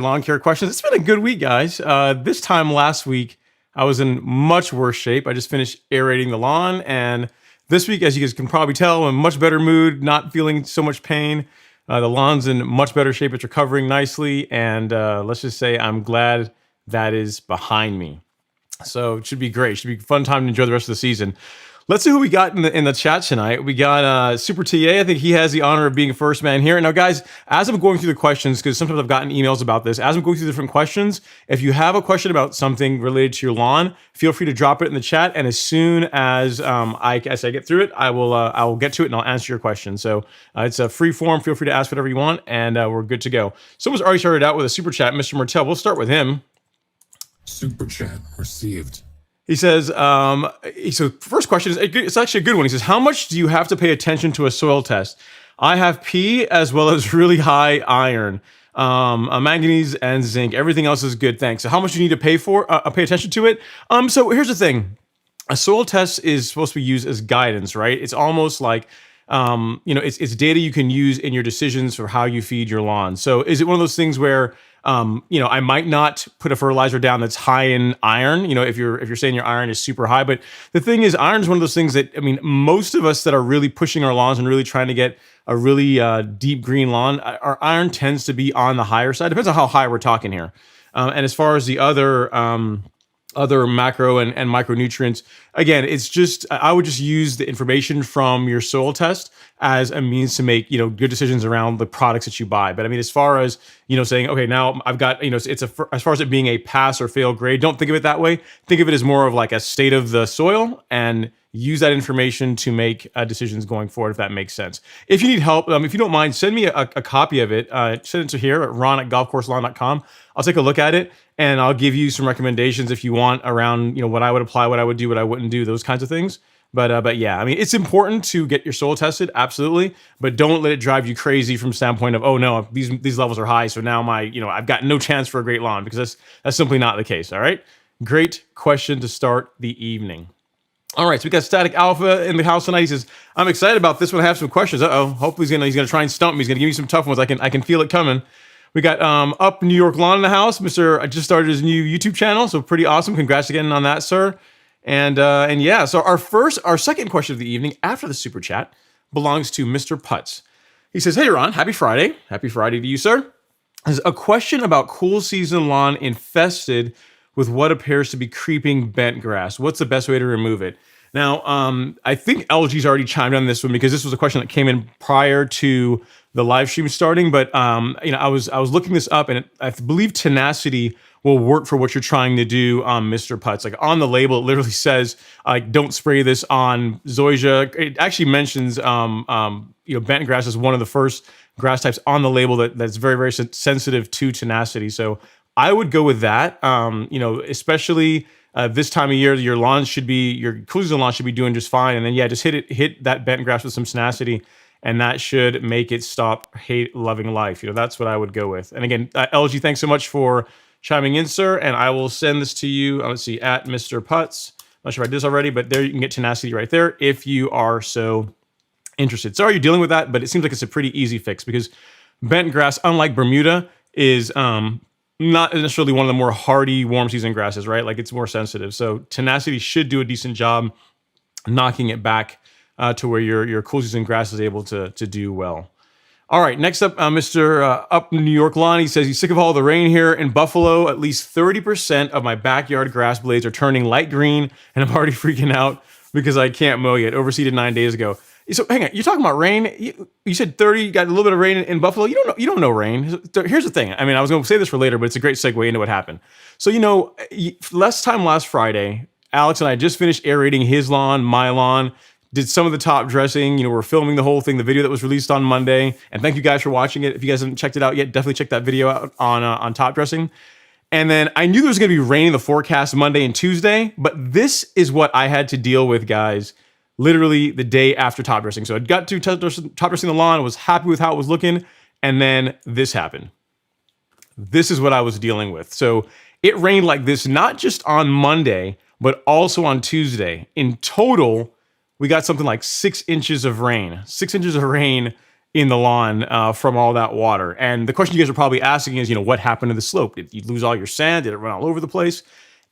Lawn care questions. It's been a good week, guys. This time last week, I was in much worse shape. I just finished aerating the lawn, and this week, as you guys can probably tell, I'm in much better mood, not feeling so much pain. The lawn's in much better shape. It's recovering nicely, and let's just say I'm glad that is behind me. So it should be great. It should be a fun time to enjoy the rest of the season. Let's see who we got in the chat tonight. We got Super TA. I think he has the honor of being first man here. Now, guys, as I'm going through the questions, because sometimes I've gotten emails about this, as I'm going through the different questions, if you have a question about something related to your lawn, feel free to drop it in the chat. And as soon as I get through it, I will get to it and I'll answer your question. So it's a free form. Feel free to ask whatever you want, and we're good to go. Someone's already started out with a super chat, Mr. Martel. We'll start with him. Super chat received. He says, so first question is, it's actually a good one. He says, how much do you have to pay attention to a soil test? I have P as well as really high iron, manganese and zinc. Everything else is good, thanks. So how much do you need to pay attention to it? So here's the thing. A soil test is supposed to be used as guidance, right? It's almost like, it's data you can use in your decisions for how you feed your lawn. So is it one of those things where, I might not put a fertilizer down that's high in iron, if you're saying your iron is super high, but the thing is, iron is one of those things that, most of us that are really pushing our lawns and really trying to get a really deep green lawn, our iron tends to be on the higher side. Depends on how high we're talking here. And as far as the other macro and micronutrients, again, it's just, I would just use the information from your soil test as a means to make, good decisions around the products that you buy. But as far as, saying, okay, now I've got, as far as it being a pass or fail grade, don't think of it that way. Think of it as more of like a state of the soil, and use that information to make decisions going forward, if that makes sense. If you need help, if you don't mind, send me a copy of it. Send it to here at ron@golfcourselawn.com. I'll take a look at it, and I'll give you some recommendations if you want around, what I would apply, what I would do, what I wouldn't do, those kinds of things. But yeah, it's important to get your soil tested, absolutely, but don't let it drive you crazy from standpoint of, oh no, these levels are high, so now I've got no chance for a great lawn, because that's simply not the case. All right, great question to start the evening. All right, so we got Static Alpha in the house tonight. He says, I'm excited about this one. I have some questions. Hopefully he's gonna try and stump me. He's gonna give me some tough ones. I can feel it coming. We got Up New York Lawn in the house. I just started his new YouTube channel, so pretty awesome. Congrats again on that, sir. And yeah, so our second question of the evening after the super chat belongs to Mr. Putz. He says, hey Ron, happy Friday. Happy Friday to you, sir. There's a question about cool season lawn infested with what appears to be creeping bent grass. What's the best way to remove it? Now, I think LG's already chimed on this one, because this was a question that came in prior to the live stream starting. But I was looking this up, and I believe tenacity will work for what you're trying to do, Mr. Putz. Like on the label, it literally says, don't spray this on zoysia. It actually mentions, bent grass is one of the first grass types on the label that's very, very sensitive to tenacity. So I would go with that. Especially this time of year, your cool season lawn should be doing just fine. And then yeah, just hit that bent grass with some tenacity, and that should make it stop hate loving life. That's what I would go with. And again, LG, thanks so much for chiming in, sir. And I will send this to you. Let's see, at Mr. Putz. I'm not sure if I did this already, but there you can get tenacity right there if you are so interested. Sorry you're dealing with that, but it seems like it's a pretty easy fix, because bent grass, unlike Bermuda, is not necessarily one of the more hardy warm season grasses, right? Like it's more sensitive. So tenacity should do a decent job knocking it back to where your cool season grass is able to do well. All right, next up, Mr. Up New York Lawn. He says he's sick of all the rain here in Buffalo. At least 30% of my backyard grass blades are turning light green, and I'm already freaking out because I can't mow yet. Overseeded 9 days ago. So hang on, you're talking about rain? You said 30, got a little bit of rain in Buffalo. You don't know rain. Here's the thing. I was going to say this for later, but it's a great segue into what happened. So last Friday, Alex and I just finished aerating his lawn, my lawn. Did some of the top dressing. We're filming the whole thing, the video that was released on Monday. And thank you guys for watching it. If you guys haven't checked it out yet, definitely check that video out on top dressing. And then I knew there was going to be rain in the forecast Monday and Tuesday, but this is what I had to deal with, guys, literally the day after top dressing. So I got to top dressing the lawn, was happy with how it was looking, and then this happened. This is what I was dealing with. So it rained like this, not just on Monday, but also on Tuesday. In total, we got something like 6 inches of rain. 6 inches of rain in the lawn from all that water. And the question you guys are probably asking is, what happened to the slope? Did you lose all your sand? Did it run all over the place?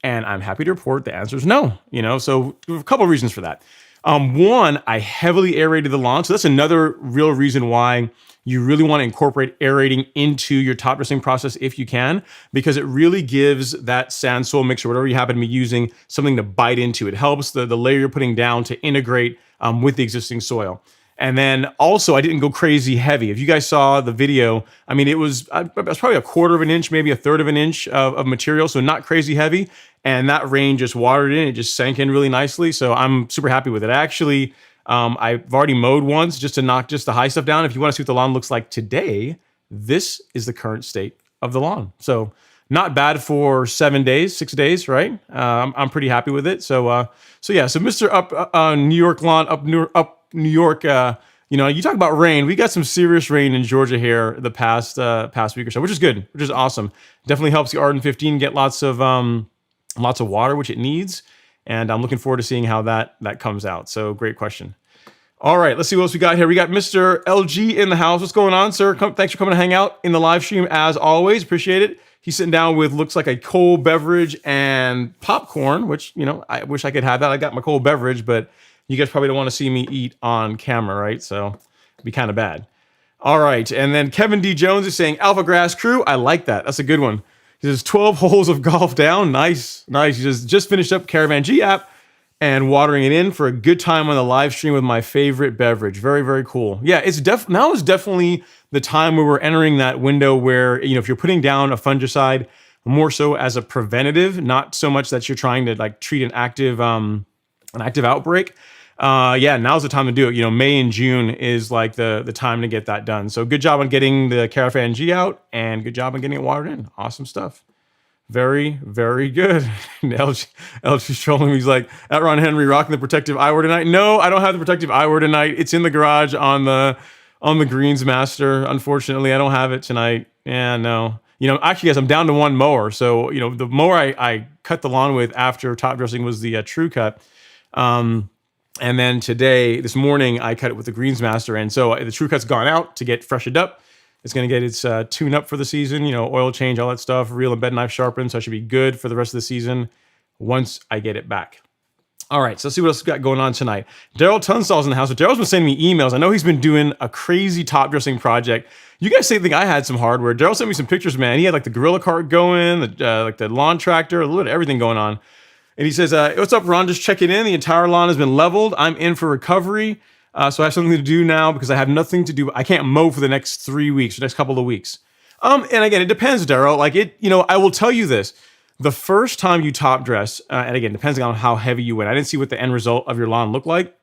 And I'm happy to report the answer is no. So a couple of reasons for that. One, I heavily aerated the lawn. So that's another real reason why you really want to incorporate aerating into your top dressing process if you can, because it really gives that sand soil mixture, whatever you happen to be using, something to bite into. It helps the layer you're putting down to integrate with the existing soil. And then also, I didn't go crazy heavy. If you guys saw the video, I mean, it was probably a quarter of an inch, maybe a third of an inch of material, so not crazy heavy. And that rain just watered in, it just sank in really nicely. So I'm super happy with it. Actually, I've already mowed once just to knock just the high stuff down. If you want to see what the lawn looks like today, this is the current state of the lawn. So not bad for 6 days, right? I'm pretty happy with it. So yeah. So Mr. New York lawn, up New York. You talk about rain. We got some serious rain in Georgia here the past week or so, which is good, which is awesome. Definitely helps the Arden 15 get lots of water, which it needs. And I'm looking forward to seeing how that comes out. So great question. All right, let's see what else we got here. We got Mr. LG in the house. What's going on, sir? Thanks for coming to hang out in the live stream as always. Appreciate it. He's sitting down with looks like a cold beverage and popcorn, which, I wish I could have that. I got my cold beverage, but you guys probably don't want to see me eat on camera, right? So it'd be kind of bad. All right, and then Kevin D. Jones is saying, Alpha Grass Crew. I like that. That's a good one. He says 12 holes of golf down. Nice. He says, just finished up Caravan G app and watering it in for a good time on the live stream with my favorite beverage. Very, very cool. Yeah, now is definitely the time where we're entering that window where, if you're putting down a fungicide more so as a preventative, not so much that you're trying to treat an active outbreak. Now's the time to do it. May and June is the time to get that done. So good job on getting the Caravan G out and good job on getting it watered in. Awesome stuff. Very, very good. LG's trolling me. He's like, at Ron Henry, rocking the protective eyewear tonight. No, I don't have the protective eyewear tonight. It's in the garage on the Greens Master. Unfortunately, I don't have it tonight. Yeah, no. Actually, guys, I'm down to one mower. So, the mower I cut the lawn with after top dressing was the True Cut. And then this morning, I cut it with the Greens Master. And so the True Cut's gone out to get freshened up. It's going to get its tune up for the season, oil change, all that stuff, reel and bed knife sharpened. So I should be good for the rest of the season once I get it back. All right, so let's see what else we got going on tonight. Daryl Tunstall's in the house. So Daryl's been sending me emails. I know he's been doing a crazy top dressing project. You guys think I had some hardware. Daryl sent me some pictures, man. He had the gorilla cart going, the lawn tractor, a little bit of everything going on. And he says, what's up, Ron? Just checking in. The entire lawn has been leveled. I'm in for recovery. So I have something to do now because I have nothing to do. I can't mow for the next 3 weeks, the next couple of weeks. And again, it depends, Daryl. I will tell you this. The first time you top dress, and again, depending on how heavy you went. I didn't see what the end result of your lawn looked like.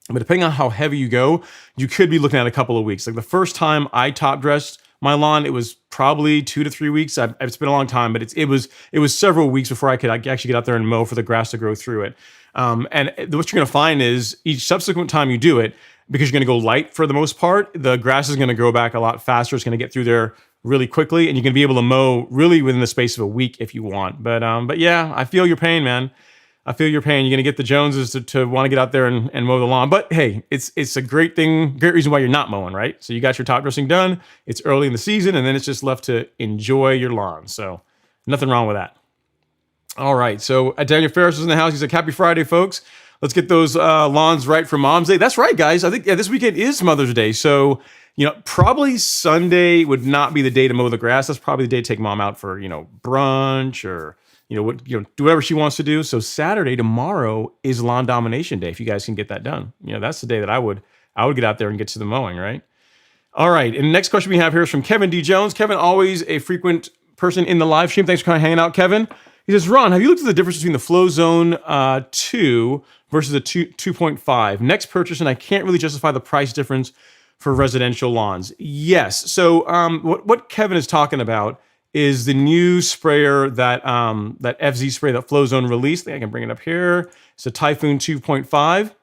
But depending on how heavy you go, you could be looking at a couple of weeks. The first time I top dressed my lawn, it was probably 2 to 3 weeks. It's been a long time, but it was several weeks before I could actually get out there and mow for the grass to grow through it. And what you're going to find is each subsequent time you do it, because you're going to go light for the most part, the grass is going to grow back a lot faster. It's going to get through there really quickly, and you can be able to mow really within the space of a week if you want. But yeah, I feel your pain, man. I feel your pain. You're going to get the Joneses to want to get out there and mow the lawn. But hey, it's a great reason why you're not mowing, right? So you got your top dressing done. It's early in the season, and then it's just left to enjoy your lawn. So nothing wrong with that. All right. So Daniel Ferris is in the house. He's like, happy Friday, folks. Let's get those lawns right for Mom's Day. That's right, guys. I think this weekend is Mother's Day. So, probably Sunday would not be the day to mow the grass. That's probably the day to take Mom out for, brunch or, do whatever she wants to do. So Saturday, tomorrow, is Lawn Domination Day. If you guys can get that done, that's the day that I would get out there and get to the mowing, right? All right. And the next question we have here is from Kevin D. Jones. Kevin, always a frequent person in the live stream. Thanks for kind of hanging out, Kevin. He says, Ron, have you looked at the difference between the Flow Zone 2 versus the 2.5? Next purchase, and I can't really justify the price difference for residential lawns. Yes. So what Kevin is talking about is the new sprayer that FZ spray that Flow Zone released. I think I can bring it up here. It's a Typhoon 2.5.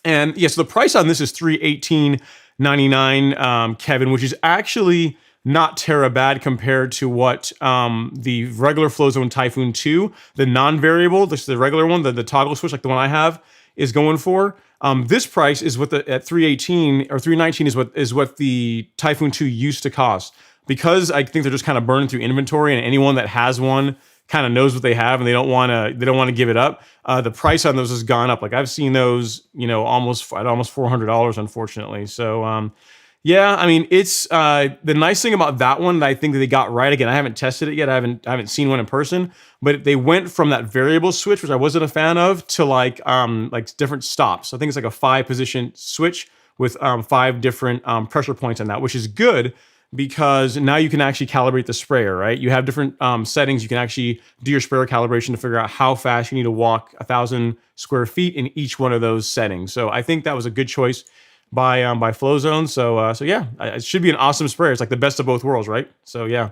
And yes, so the price on this is $318.99, Kevin, which is actually not terribly bad compared to what the regular Flow Zone Typhoon 2, the non-variable, this is the regular one, the toggle switch, like the one I have, is going for. This price is what at 318 or 319 is what the Typhoon 2 used to cost. Because I think they're just kind of burning through inventory, and anyone that has one kind of knows what they have, and they don't want to give it up. The price on those has gone up. Like I've seen those, almost $400, unfortunately. So yeah, I mean, it's the nice thing about that one that I think that they got right. Again, I haven't tested it yet. I haven't seen one in person, but they went from that variable switch, which I wasn't a fan of, to like different stops. I think it's like a 5-position switch with 5 different pressure points on that, which is good because now you can actually calibrate the sprayer, right? You have different settings. You can actually do your sprayer calibration to figure out how fast you need to walk 1,000 square feet in each one of those settings. So I think that was a good choice by Flowzone. So yeah, it should be an awesome sprayer. It's like the best of both worlds, right? So yeah,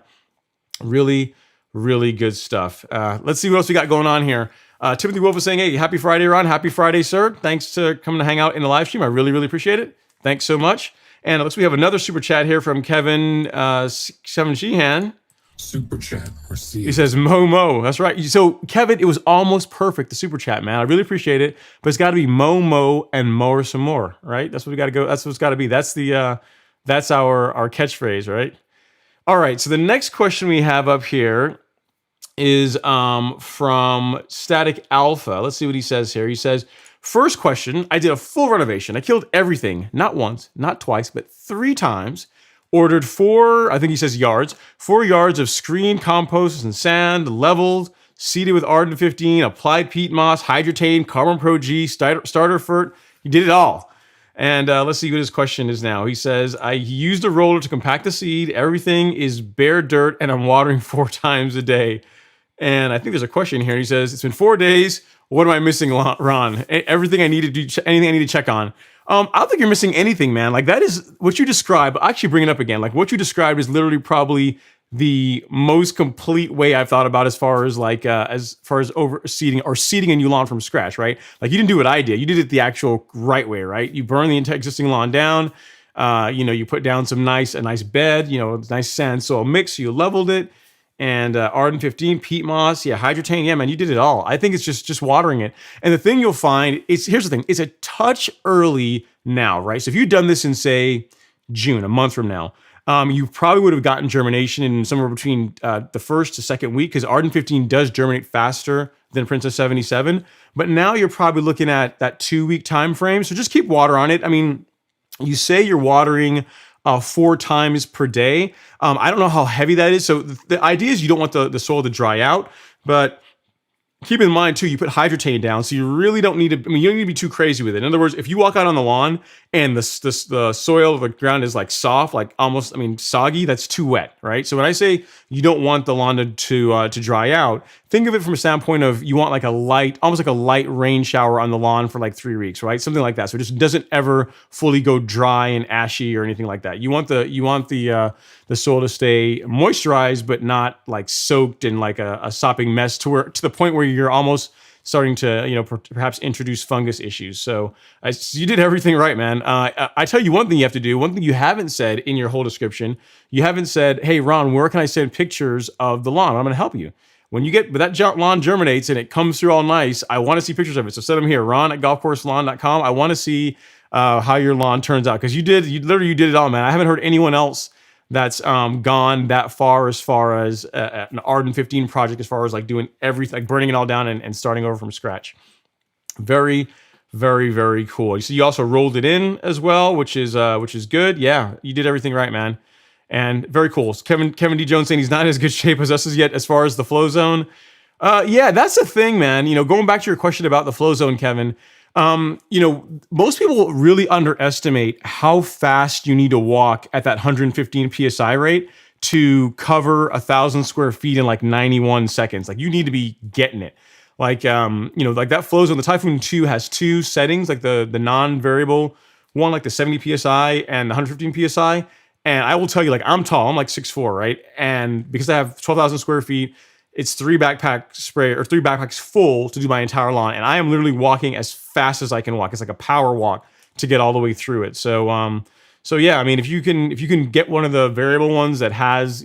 really, really good stuff. Let's see what else we got going on here. Timothy Wolf is saying, hey, happy Friday, Ron. Happy Friday, sir. Thanks for coming to hang out in the live stream. I really, really appreciate it. Thanks so much. And we have another super chat here from Kevin Sheehan. Super chat received. He says, Mo. That's right. So, Kevin, it was almost perfect, the super chat, man. I really appreciate it. But it's got to be Mo, and mower some more, right? That's what we got to go. That's what it's got to be. That's that's our catchphrase, right? All right. So the next question we have up here is from Static Alpha. Let's see what he says here. He says, first question, I did a full renovation. I killed everything, not once, not twice, but 3 times. Ordered 4 yards of screened compost and sand, leveled, seeded with Arden 15, applied peat moss, hydrotain, Carbon Pro G, starter fert. He did it all. And let's see what his question is now. He says, I used a roller to compact the seed. Everything is bare dirt, and I'm watering 4 times a day. And I think there's a question here. He says, it's been 4 days. What am I missing, Ron? Everything I need to do, anything I need to check on. I don't think you're missing anything, man. Like that is what you described. I'll actually bring it up again. Like what you described is literally probably the most complete way I've thought about as far as overseeding or seeding a new lawn from scratch, right? Like you didn't do what I did. You did it the actual right way, right? You burn the existing lawn down. You put down a nice bed, nice sand soil mix. You leveled it. And Arden 15, peat moss, hydrotain, man, you did it all. I think it's just watering it. And the thing you'll find is, here's the thing, it's a touch early now, right? So if you'd done this in, say, June, a month from now, you probably would have gotten germination in somewhere between the first to second week, because Arden 15 does germinate faster than Princess 77. But now you're probably looking at that 2-week time frame. So just keep water on it. I mean, you say you're watering 4 times per day. I don't know how heavy that is. So the idea is you don't want the soil to dry out, but keep in mind too, you put hydrotain down, so you really don't need to, you don't need to be too crazy with it. In other words, if you walk out on the lawn and the soil, the ground is like soft, like almost, soggy, that's too wet, right? So when I say you don't want the lawn to dry out, think of it from a standpoint of you want like almost like a light rain shower on the lawn for like 3 weeks, right? Something like that. So it just doesn't ever fully go dry and ashy or anything like that. You want the soil to stay moisturized, but not like soaked in like a sopping mess to the point where you're almost starting to, perhaps introduce fungus issues. So you did everything right, man. I tell you one thing you have to do, one thing you haven't said in your whole description, you haven't said, hey, Ron, where can I send pictures of the lawn? I'm going to help you. But that lawn germinates and it comes through all nice, I want to see pictures of it. So send them here, ron@golfcourselawn.com. I want to see how your lawn turns out. Because you did it all, man. I haven't heard anyone else that's gone that far as an Arden 15 project, as far as like doing everything, like burning it all down and starting over from scratch. Very, very, very cool. So you also rolled it in as well, which is good. Yeah, you did everything right, man. And very cool. Kevin D. Jones saying he's not in as good shape as us as yet as far as the flow zone. Yeah, that's the thing, man. Going back to your question about the flow zone, Kevin, most people really underestimate how fast you need to walk at that 115 PSI rate to cover 1,000 square feet in like 91 seconds. Like you need to be getting it. Like, like that flow zone, the Typhoon 2 has 2 settings, like the non-variable one, like the 70 PSI and the 115 PSI. And I will tell you, like, I'm tall, I'm like 6'4", right? And because I have 12,000 square feet, it's 3 backpacks full to do my entire lawn. And I am literally walking as fast as I can walk. It's like a power walk to get all the way through it. So yeah, if you can get one of the variable ones that has,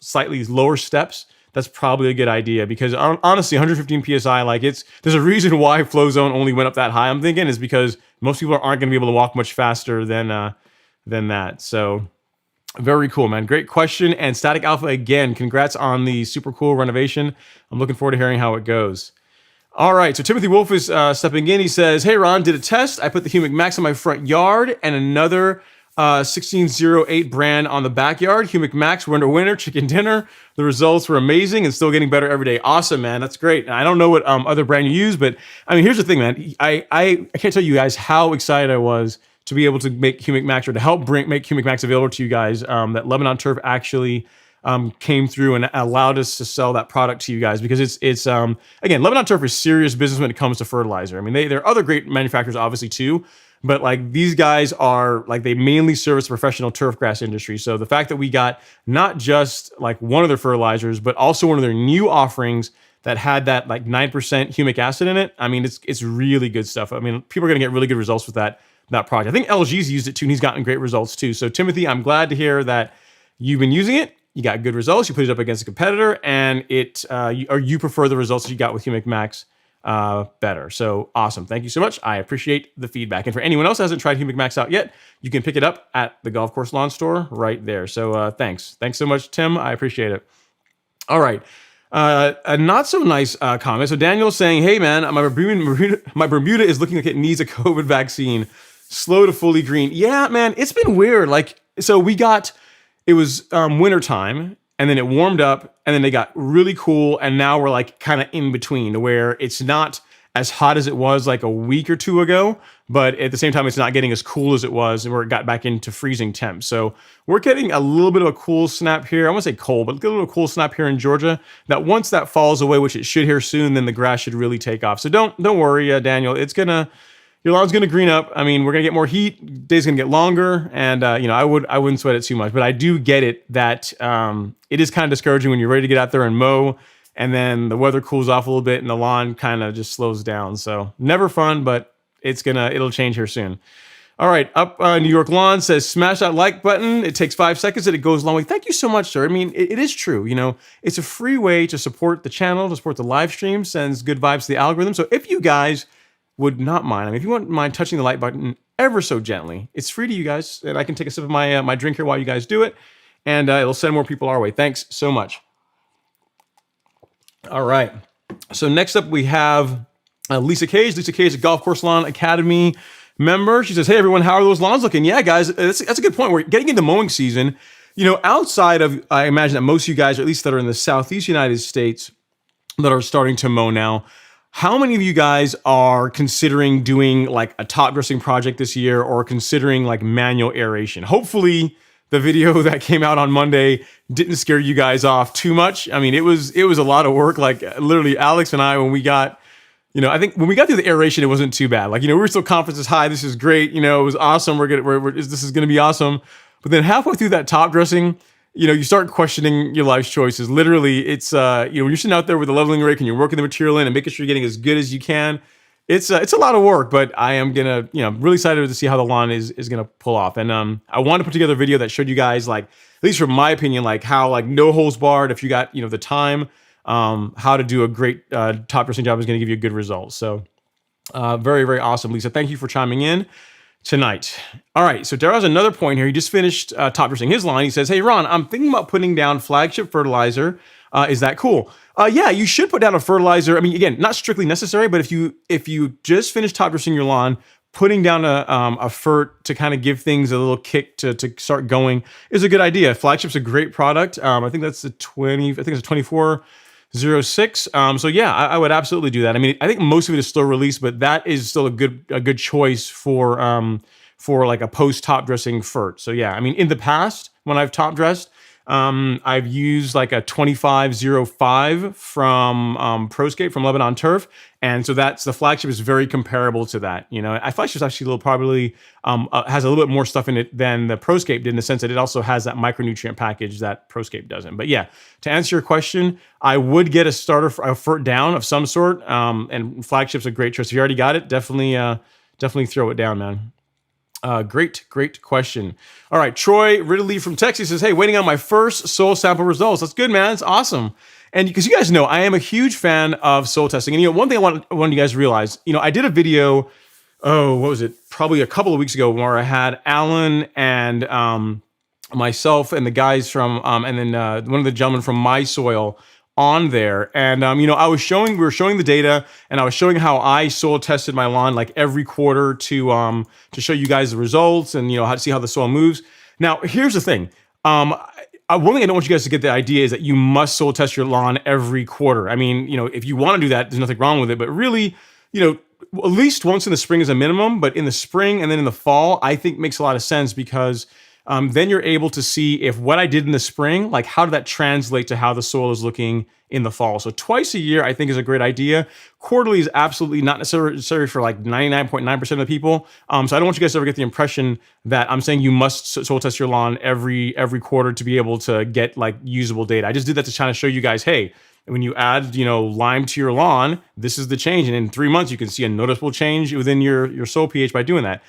slightly lower steps, that's probably a good idea, because honestly, 115 psi, like there's a reason why flow zone only went up that high. I'm thinking is because most people aren't going to be able to walk much faster than that. So very cool, man. Great question. And Static Alpha, again, congrats on the super cool renovation. I'm looking forward to hearing how it goes. All right, so Timothy Wolf is stepping in. He says, hey, Ron, did a test. I put the Humic Max on my front yard and another 1608 brand on the backyard. Humic Max, winter, chicken dinner. The results were amazing and still getting better every day. Awesome, man. That's great. And I don't know what other brand you use, but I mean, here's the thing, man. I can't tell you guys how excited I was to be able to make Humic Max, or to help make Humic Max available to you guys. That Lebanon Turf actually came through and allowed us to sell that product to you guys, because it's again, Lebanon Turf is serious business when it comes to fertilizer. I mean, there are other great manufacturers obviously too, but like these guys are like, they mainly service the professional turf grass industry. So the fact that we got not just like one of their fertilizers, but also one of their new offerings that had that like 9% humic acid in it, I mean, it's really good stuff. I mean, people are going to get really good results with that project. I think LG's used it too, and he's gotten great results too. So Timothy, I'm glad to hear that you've been using it. You got good results. You put it up against a competitor, and you prefer the results that you got with Humic Max better. So awesome. Thank you so much. I appreciate the feedback. And for anyone else who hasn't tried Humic Max out yet, you can pick it up at the Golf Course Lawn Store right there. So thanks so much, Tim. I appreciate it. All right. A not so nice comment. So Daniel's saying, hey man, my Bermuda is looking like it needs a COVID vaccine. Slow to fully green. Yeah, man, it's been weird. Like, so it was winter time, and then it warmed up, and then they got really cool, and now we're like kind of in between, where it's not as hot as it was like a week or two ago, but at the same time, it's not getting as cool as it was, and where it got back into freezing temps. So we're getting a little bit of a cool snap here. I won't say cold, but a little cool snap here in Georgia, that once that falls away, which it should here soon, then the grass should really take off. So don't worry, Daniel. Your lawn's gonna green up. I mean, we're gonna get more heat. Day's gonna get longer, and I wouldn't sweat it too much. But I do get it that it is kind of discouraging when you're ready to get out there and mow, and then the weather cools off a little bit, and the lawn kind of just slows down. So never fun, but it'll change here soon. All right, up New York Lawn says, smash that like button. It takes 5 seconds and it goes a long way. Thank you so much, sir. I mean, it is true. It's a free way to support the channel, to support the live stream, sends good vibes to the algorithm. So if you guys would not mind, I mean, if you wouldn't mind touching the like button ever so gently, it's free to you guys, and I can take a sip of my drink here while you guys do it, and it'll send more people our way. Thanks so much. All right. So next up we have Lisa Cage. Lisa Cage, a Golf Course Lawn Academy member. She says, hey everyone, how are those lawns looking? Yeah, guys, that's a good point. We're getting into mowing season. Outside of, I imagine that most of you guys, or at least that are in the Southeast United States, that are starting to mow now, how many of you guys are considering doing like a top dressing project this year, or considering like manual aeration? Hopefully the video that came out on Monday didn't scare you guys off too much. I mean, it was a lot of work. Like literally Alex and I, when we got, I think when we got through the aeration, it wasn't too bad. Like, we were still confidence is high. This is great. It was awesome. This is going to be awesome. But then halfway through that top dressing, you start questioning your life's choices. Literally, it's, when you're sitting out there with a leveling rake and you're working the material in and making sure you're getting as good as you can, it's a lot of work, but I am gonna, really excited to see how the lawn is gonna pull off. And I want to put together a video that showed you guys, like, at least from my opinion, like how like no holes barred, if you got, the time, how to do a great top dressing job is gonna give you a good result. So very, very awesome, Lisa. Thank you for chiming in tonight. All right, so Daryl has another point here. He just finished top dressing his line. He says, hey, Ron, I'm thinking about putting down flagship fertilizer. Is that cool? Yeah, you should put down a fertilizer. I mean, again, not strictly necessary, but if you just finished top dressing your lawn, putting down a fert to kind of give things a little kick to start going is a good idea. Flagship's a great product. I think that's it's a 2406. So yeah, I would absolutely do that. I mean, I think most of it is slow release, but that is still a good choice for like a post top dressing fert. So yeah, I mean, in the past when I've top dressed, I've used like a 2505 from Proscape from Lebanon Turf, and so that's the flagship is very comparable to that. I flagship's actually probably has a little bit more stuff in it than the Proscape did, in the sense that it also has that micronutrient package that Proscape doesn't. But yeah, to answer your question, I would get a fert down of some sort, and flagship's a great choice. If you already got it, definitely throw it down, man. Great question. All right, Troy Ridley from Texas says, hey, waiting on my first soil sample results. That's good, man. It's awesome. And because you guys know, I am a huge fan of soil testing. And one thing I want you guys to realize, I did a video, what was it? Probably a couple of weeks ago, where I had Alan and myself and the guys from, and then one of the gentlemen from My Soil on there. And, we were showing the data, and I was showing how I soil tested my lawn like every quarter to show you guys the results and, how to see how the soil moves. Now, here's the thing. One thing I don't want you guys to get the idea is that you must soil test your lawn every quarter. I mean, if you want to do that, there's nothing wrong with it, but really, at least once in the spring is a minimum, but in the spring and then in the fall, I think makes a lot of sense because then you're able to see if what I did in the spring, like how did that translate to how the soil is looking in the fall. So twice a year, I think is a great idea. Quarterly is absolutely not necessary for like 99.9% of the people. So I don't want you guys to ever get the impression that I'm saying you must soil test your lawn every quarter to be able to get like usable data. I just did that to kind of show you guys, hey, when you add, lime to your lawn, this is the change. And in 3 months, you can see a noticeable change within your soil pH by doing that.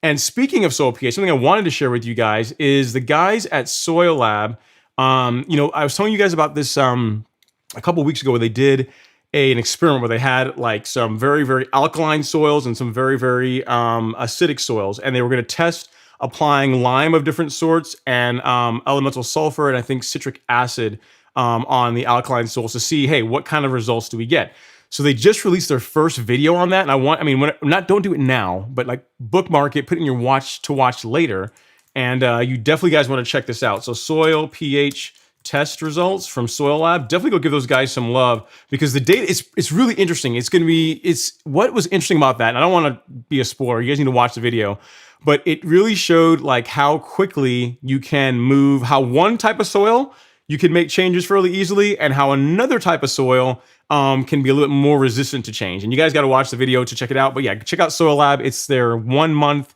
And speaking of soil pH, something I wanted to share with you guys is the guys at Soil Lab. I was telling you guys about this a couple of weeks ago where they did an experiment where they had like some very, very alkaline soils and some very, very acidic soils. And they were going to test applying lime of different sorts and elemental sulfur and I think citric acid on the alkaline soils to see, hey, what kind of results do we get? So they just released their first video on that. And don't do it now, but like bookmark it, put it in your watch to watch later. And you definitely guys want to check this out. So soil pH test results from Soil Lab. Definitely go give those guys some love because the data it's really interesting. It's what was interesting about that. And I don't want to be a spoiler. You guys need to watch the video. But it really showed like how quickly you can move, how one type of soil you can make changes fairly easily, and how another type of soil can be a little bit more resistant to change. And you guys got to watch the video to check it out. But yeah, check out Soil Lab. It's their 1 month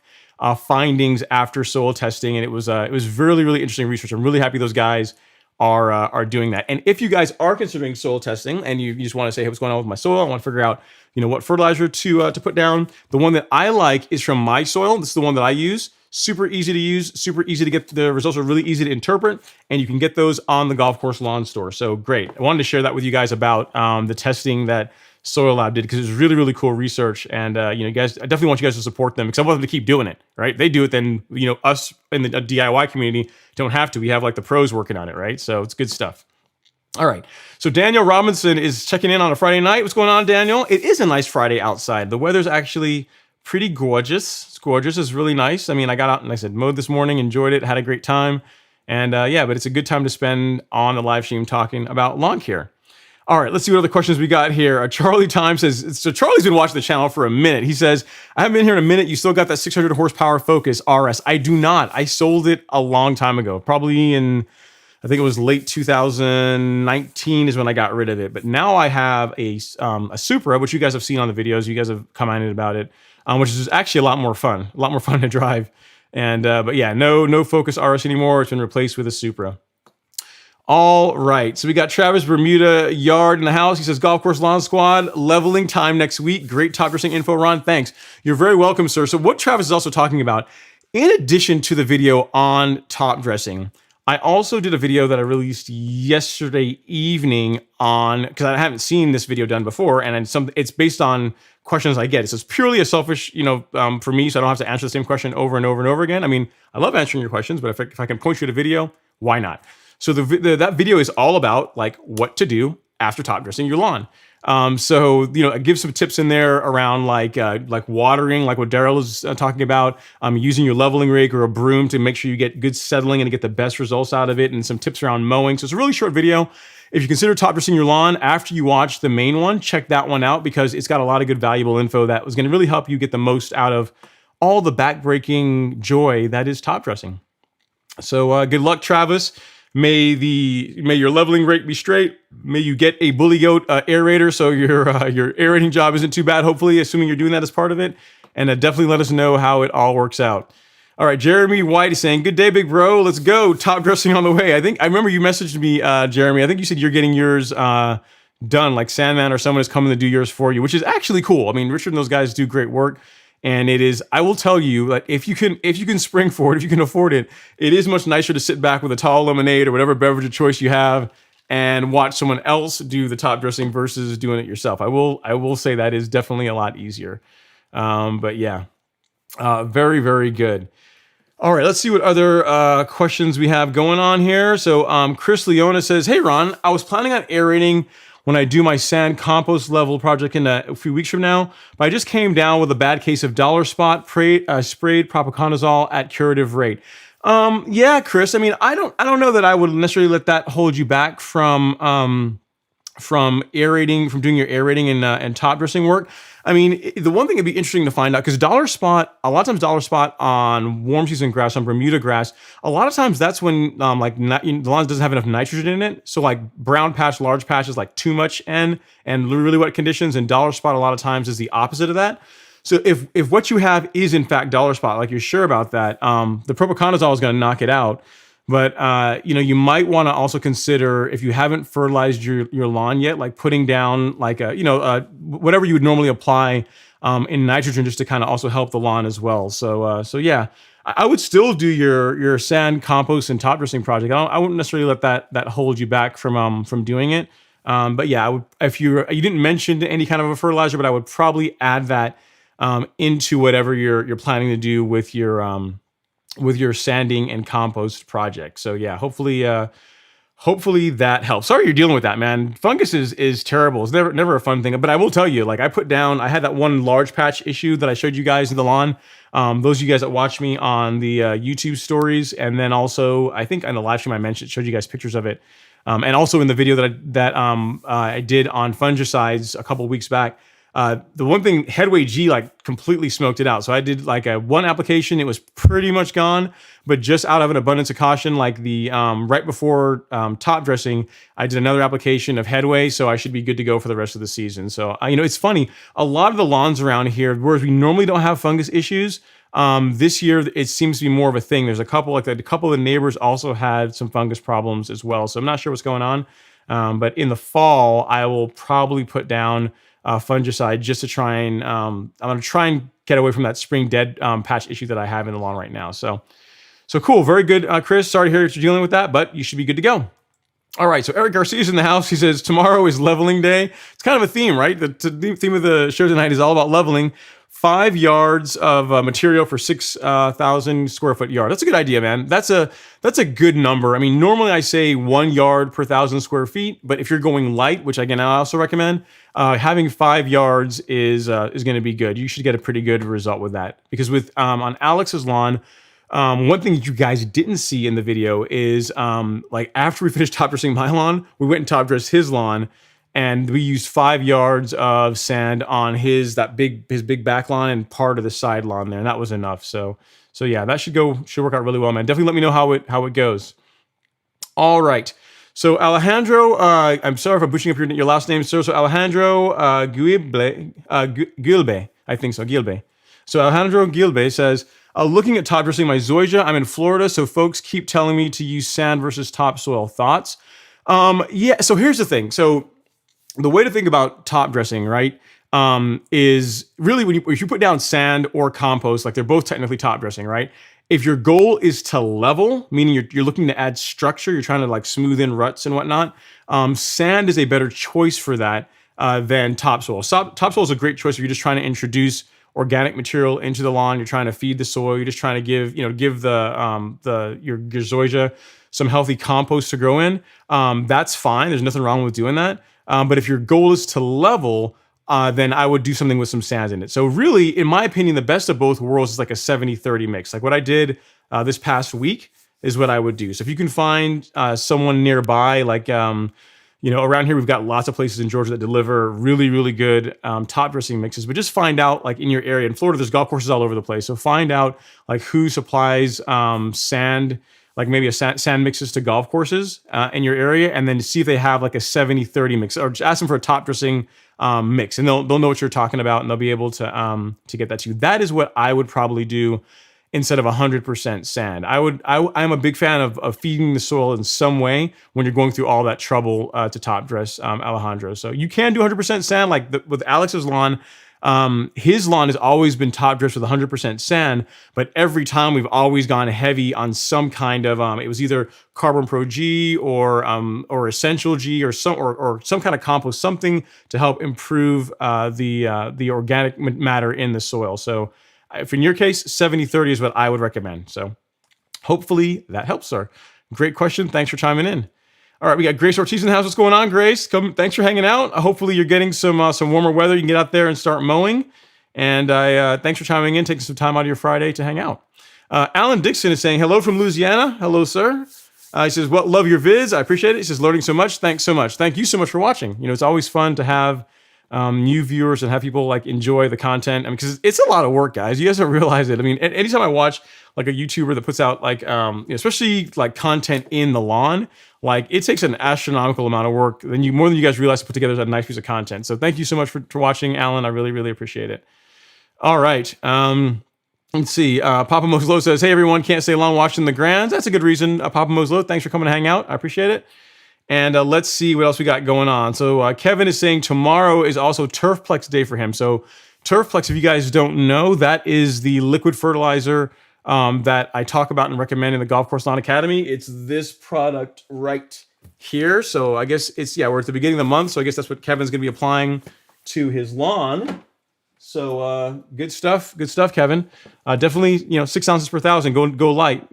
findings after soil testing, and it was really, really interesting research. I'm really happy those guys are doing that. And if you guys are considering soil testing and you just want to say, hey, what's going on with my soil? I want to figure out, what fertilizer to put down. The one that I like is from My Soil. This is the one that I use. Super easy to use, super easy to get. The results are really easy to interpret, and you can get those on the Golf Course Lawn Store. So great. I wanted to share that with you guys about the testing that Soil Lab did because it was really, really cool research. And, you guys, I definitely want you guys to support them because I want them to keep doing it, right? They do it, then, us in the DIY community don't have to. We have like the pros working on it, right? So it's good stuff. All right. So Daniel Robinson is checking in on a Friday night. What's going on, Daniel? It is a nice Friday outside. The weather's actually pretty gorgeous. It's gorgeous. It's really nice. I mean, I got out and I said, mowed this morning, enjoyed it, had a great time. And but it's a good time to spend on the live stream talking about lawn care. All right, let's see what other questions we got here. Charlie Time says, so Charlie's been watching the channel for a minute. He says, I haven't been here in a minute. You still got that 600 horsepower Focus RS. I do not. I sold it a long time ago, probably in, I think it was late 2019 is when I got rid of it. But now I have a Supra, which you guys have seen on the videos. You guys have commented about it. Which is actually a lot more fun to drive. And but yeah, no Focus RS anymore. It's been replaced with a Supra. All right, so we got Travis Bermuda Yard in the house. He says, Golf Course Lawn Squad, leveling time next week. Great top dressing info, Ron. Thanks. You're very welcome, sir. So what Travis is also talking about, in addition to the video on top dressing, I also did a video that I released yesterday evening on, because I haven't seen this video done before, and it's based on questions I get. So it's purely a selfish, for me, so I don't have to answer the same question over and over and over again. I mean, I love answering your questions, but if I can point you to a video, why not? So that video is all about like what to do after top dressing your lawn. So I give some tips in there around like watering, like what Daryl is talking about, using your leveling rake or a broom to make sure you get good settling and to get the best results out of it, and some tips around mowing. So it's a really short video. If you consider top dressing your lawn after you watch the main one, check that one out because it's got a lot of good valuable info that was going to really help you get the most out of all the backbreaking joy that is top dressing. So good luck, Travis. May your leveling rake be straight. May you get a bully goat aerator so your aerating job isn't too bad, hopefully, assuming you're doing that as part of it. And definitely let us know how it all works out. All right, Jeremy White is saying, good day, big bro. Let's go. Top dressing on the way. I remember you messaged me, Jeremy. I think you said you're getting yours done, like Sandman or someone is coming to do yours for you, which is actually cool. I mean, Richard and those guys do great work. And it is, I will tell you, like if you can spring for it, if you can afford it, it is much nicer to sit back with a tall lemonade or whatever beverage of choice you have and watch someone else do the top dressing versus doing it yourself. I will say that is definitely a lot easier. But yeah, very, very good. All right, let's see what other questions we have going on here. So Chris Leona says, "Hey Ron, I was planning on aerating when I do my sand compost level project in a few weeks from now, but I just came down with a bad case of dollar spot sprayed propiconazole at curative rate." Yeah, Chris. I mean, I don't know that I would necessarily let that hold you back from aerating, from doing your aerating and top dressing work. I mean, the one thing it'd be interesting to find out, because a lot of times dollar spot on warm season grass, on Bermuda grass, a lot of times that's when the lawn doesn't have enough nitrogen in it. So like brown patch, large patch is like too much N and really wet conditions, and dollar spot a lot of times is the opposite of that. So if what you have is in fact dollar spot, like you're sure about that, the propiconazole is going to knock it out. But you might want to also consider, if you haven't fertilized your lawn yet, like putting down like whatever you would normally apply in nitrogen, just to kind of also help the lawn as well. So yeah, I would still do your sand compost and top dressing project. I wouldn't necessarily let that hold you back from doing it. But yeah, I would, if you didn't mention any kind of a fertilizer, but I would probably add that into whatever you're planning to do with your sanding and compost project. So yeah, hopefully that helps. Sorry you're dealing with that, man. Fungus is terrible. It's never a fun thing. But I will tell you, like I had that one large patch issue that I showed you guys in the lawn. Those of you guys that watch me on the YouTube stories, and then also I think on the live stream I mentioned, showed you guys pictures of it, and also in the video that I did on fungicides a couple weeks back. The one thing, Headway G like completely smoked it out. So I did like one application, it was pretty much gone, but just out of an abundance of caution, like the right before top dressing, I did another application of Headway, so I should be good to go for the rest of the season. So it's funny, a lot of the lawns around here, whereas we normally don't have fungus issues, this year it seems to be more of a thing. There's a couple of the neighbors also had some fungus problems as well. So I'm not sure what's going on, but in the fall I will probably put down fungicide just to try and I'm going to try and get away from that spring dead patch issue that I have in the lawn right now. So cool. Very good, Chris. Sorry to hear that you're dealing with that, but you should be good to go. All right. So Eric Garcia's in the house. He says, tomorrow is leveling day. It's kind of a theme, right? The theme of the show tonight is all about leveling. 5 yards of material for 6,000 square foot yard. That's a good idea, man. That's a good number. I mean, normally I say 1 yard per 1,000 square feet, but if you're going light, which again I also recommend, having 5 yards is going to be good. You should get a pretty good result with that, because with on Alex's lawn, one thing you guys didn't see in the video is like after we finished top dressing my lawn, we went and top dressed his lawn. And we used 5 yards of sand on his big back lawn and part of the side lawn there, and that was enough. So yeah, that should work out really well, man. Definitely let me know how it goes. All right. So Alejandro, I'm sorry if I'm butchering up your last name, sir. So Alejandro Gilbe, I think so, Gilbe. So Alejandro Gilbe says, looking at top dressing my zoysia, I'm in Florida, so folks keep telling me to use sand versus topsoil. Thoughts? Yeah. So here's the thing. So the way to think about top dressing, right, is really if you put down sand or compost, like they're both technically top dressing, right? If your goal is to level, meaning you're looking to add structure, you're trying to like smooth in ruts and whatnot, sand is a better choice for that than topsoil. Topsoil is a great choice if you're just trying to introduce organic material into the lawn. You're trying to feed the soil. You're just trying to give your zoysia some healthy compost to grow in. That's fine. There's nothing wrong with doing that. But if your goal is to level, then I would do something with some sand in it. So really, in my opinion, the best of both worlds is like a 70-30 mix. Like what I did this past week is what I would do. So if you can find someone nearby, like, around here, we've got lots of places in Georgia that deliver really, really good top dressing mixes, but just find out like in your area. In Florida, there's golf courses all over the place. So find out like who supplies sand, like maybe a sand mixes to golf courses in your area, and then see if they have like a 70-30 mix, or just ask them for a top dressing mix, and they'll know what you're talking about, and they'll be able to get that to you. That is what I would probably do instead of 100% sand. I'm a big fan of feeding the soil in some way when you're going through all that trouble to top dress, Alejandro. So you can do 100% sand, like with Alex's lawn. His lawn has always been top dressed with 100% sand, but every time we've always gone heavy on some kind of it was either Carbon Pro G or Essential G or some kind of compost, something to help improve the organic matter in the soil. So if in your case, 70-30 is what I would recommend. So hopefully that helps, sir. Great question. Thanks for chiming in. All right, we got Grace Ortiz in the house. What's going on, Grace? Thanks for hanging out. Hopefully you're getting some warmer weather. You can get out there and start mowing. And thanks for chiming in, taking some time out of your Friday to hang out. Alan Dixon is saying, hello from Louisiana. Hello, sir. He says, well, love your vids. I appreciate it. He says, learning so much. Thanks so much. Thank you so much for watching. It's always fun to have new viewers and have people like enjoy the content. I mean, because it's a lot of work, guys. You guys don't realize it. I mean, anytime I watch like a YouTuber that puts out like, especially like content in the lawn, like it takes an astronomical amount of work more than you guys realize to put together a nice piece of content. So thank you so much for watching, Alan. I really, really appreciate it. All right. Let's see. Papa Moslow says, hey, everyone, can't stay long watching the Grands. That's a good reason. Papa Moslow, thanks for coming to hang out. I appreciate it. And let's see what else we got going on. So Kevin is saying tomorrow is also Turfplex day for him. So Turfplex, if you guys don't know, that is the liquid fertilizer that I talk about and recommend in the Golf Course Lawn Academy. It's this product right here. So I guess we're at the beginning of the month. So I guess that's what Kevin's going to be applying to his lawn. So good stuff, Kevin. Definitely, 6 ounces per 1,000. Go light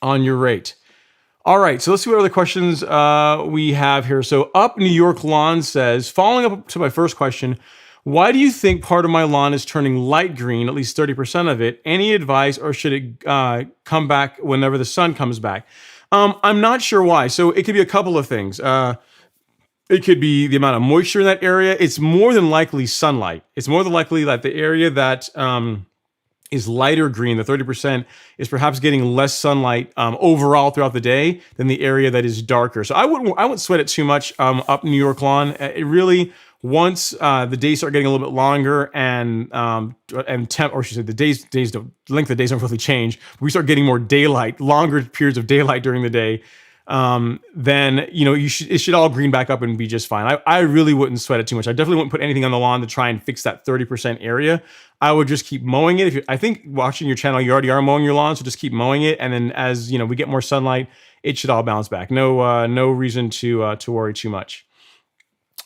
on your rate. All right, so let's see what other questions we have here. So Up New York Lawn says, following up to my first question, why do you think part of my lawn is turning light green, at least 30% of it? Any advice, or should it come back whenever the sun comes back? I'm not sure why. So it could be a couple of things. It could be the amount of moisture in that area. It's more than likely sunlight. It's more than likely that the area that is lighter green, the 30%, is perhaps getting less sunlight overall throughout the day than the area that is darker. So I wouldn't sweat it too much up New York Lawn. It really, once the days start getting a little bit longer and the length of days don't really change. We start getting more daylight, longer periods of daylight during the day. Then it should all green back up and be just fine. I really wouldn't sweat it too much. I definitely wouldn't put anything on the lawn to try and fix that 30% area. I would just keep mowing it. I think watching your channel, you already are mowing your lawn, so just keep mowing it. And then as we get more sunlight, it should all bounce back. No reason to worry too much.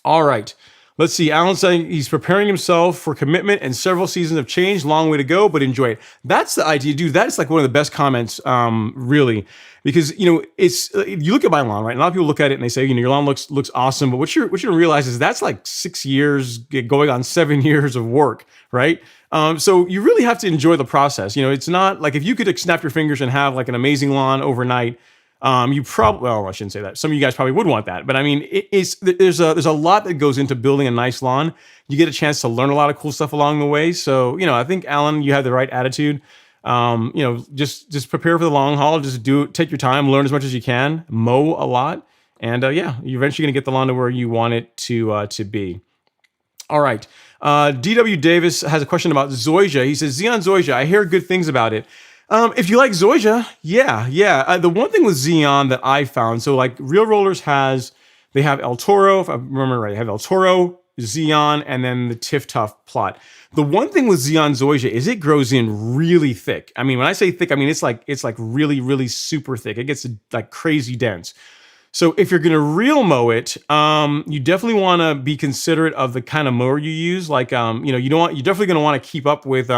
All right. Let's see. Alan's saying he's preparing himself for commitment and several seasons of change. Long way to go, but enjoy it. That's the idea, dude. That is like one of the best comments, really, because it's you look at my lawn, right? And a lot of people look at it and they say, your lawn looks awesome, but what you're gonna realize is that's like 6 years going on 7 years of work, right? So you really have to enjoy the process. It's not like if you could snap your fingers and have like an amazing lawn overnight. You probably, well, I shouldn't say that. Some of you guys probably would want that, but I mean, there's a lot that goes into building a nice lawn. You get a chance to learn a lot of cool stuff along the way. So, I think Alan, you have the right attitude. Just prepare for the long haul. Just take your time, learn as much as you can, mow a lot. And you're eventually going to get the lawn to where you want it to be. All right. DW Davis has a question about Zoysia. He says, Xeon Zoysia, I hear good things about it. If you like Zoysia, yeah. The one thing with Xeon that I found, so like Real Rollers they have El Toro, if I remember right, they have El Toro, Xeon, and then the Tiff Tough plot. The one thing with Xeon Zoysia is it grows in really thick. I mean, when I say thick, I mean it's like really, really super thick. It gets like crazy dense. So if you're gonna real mow it, you definitely want to be considerate of the kind of mower you use. Like, you're definitely gonna want to keep up with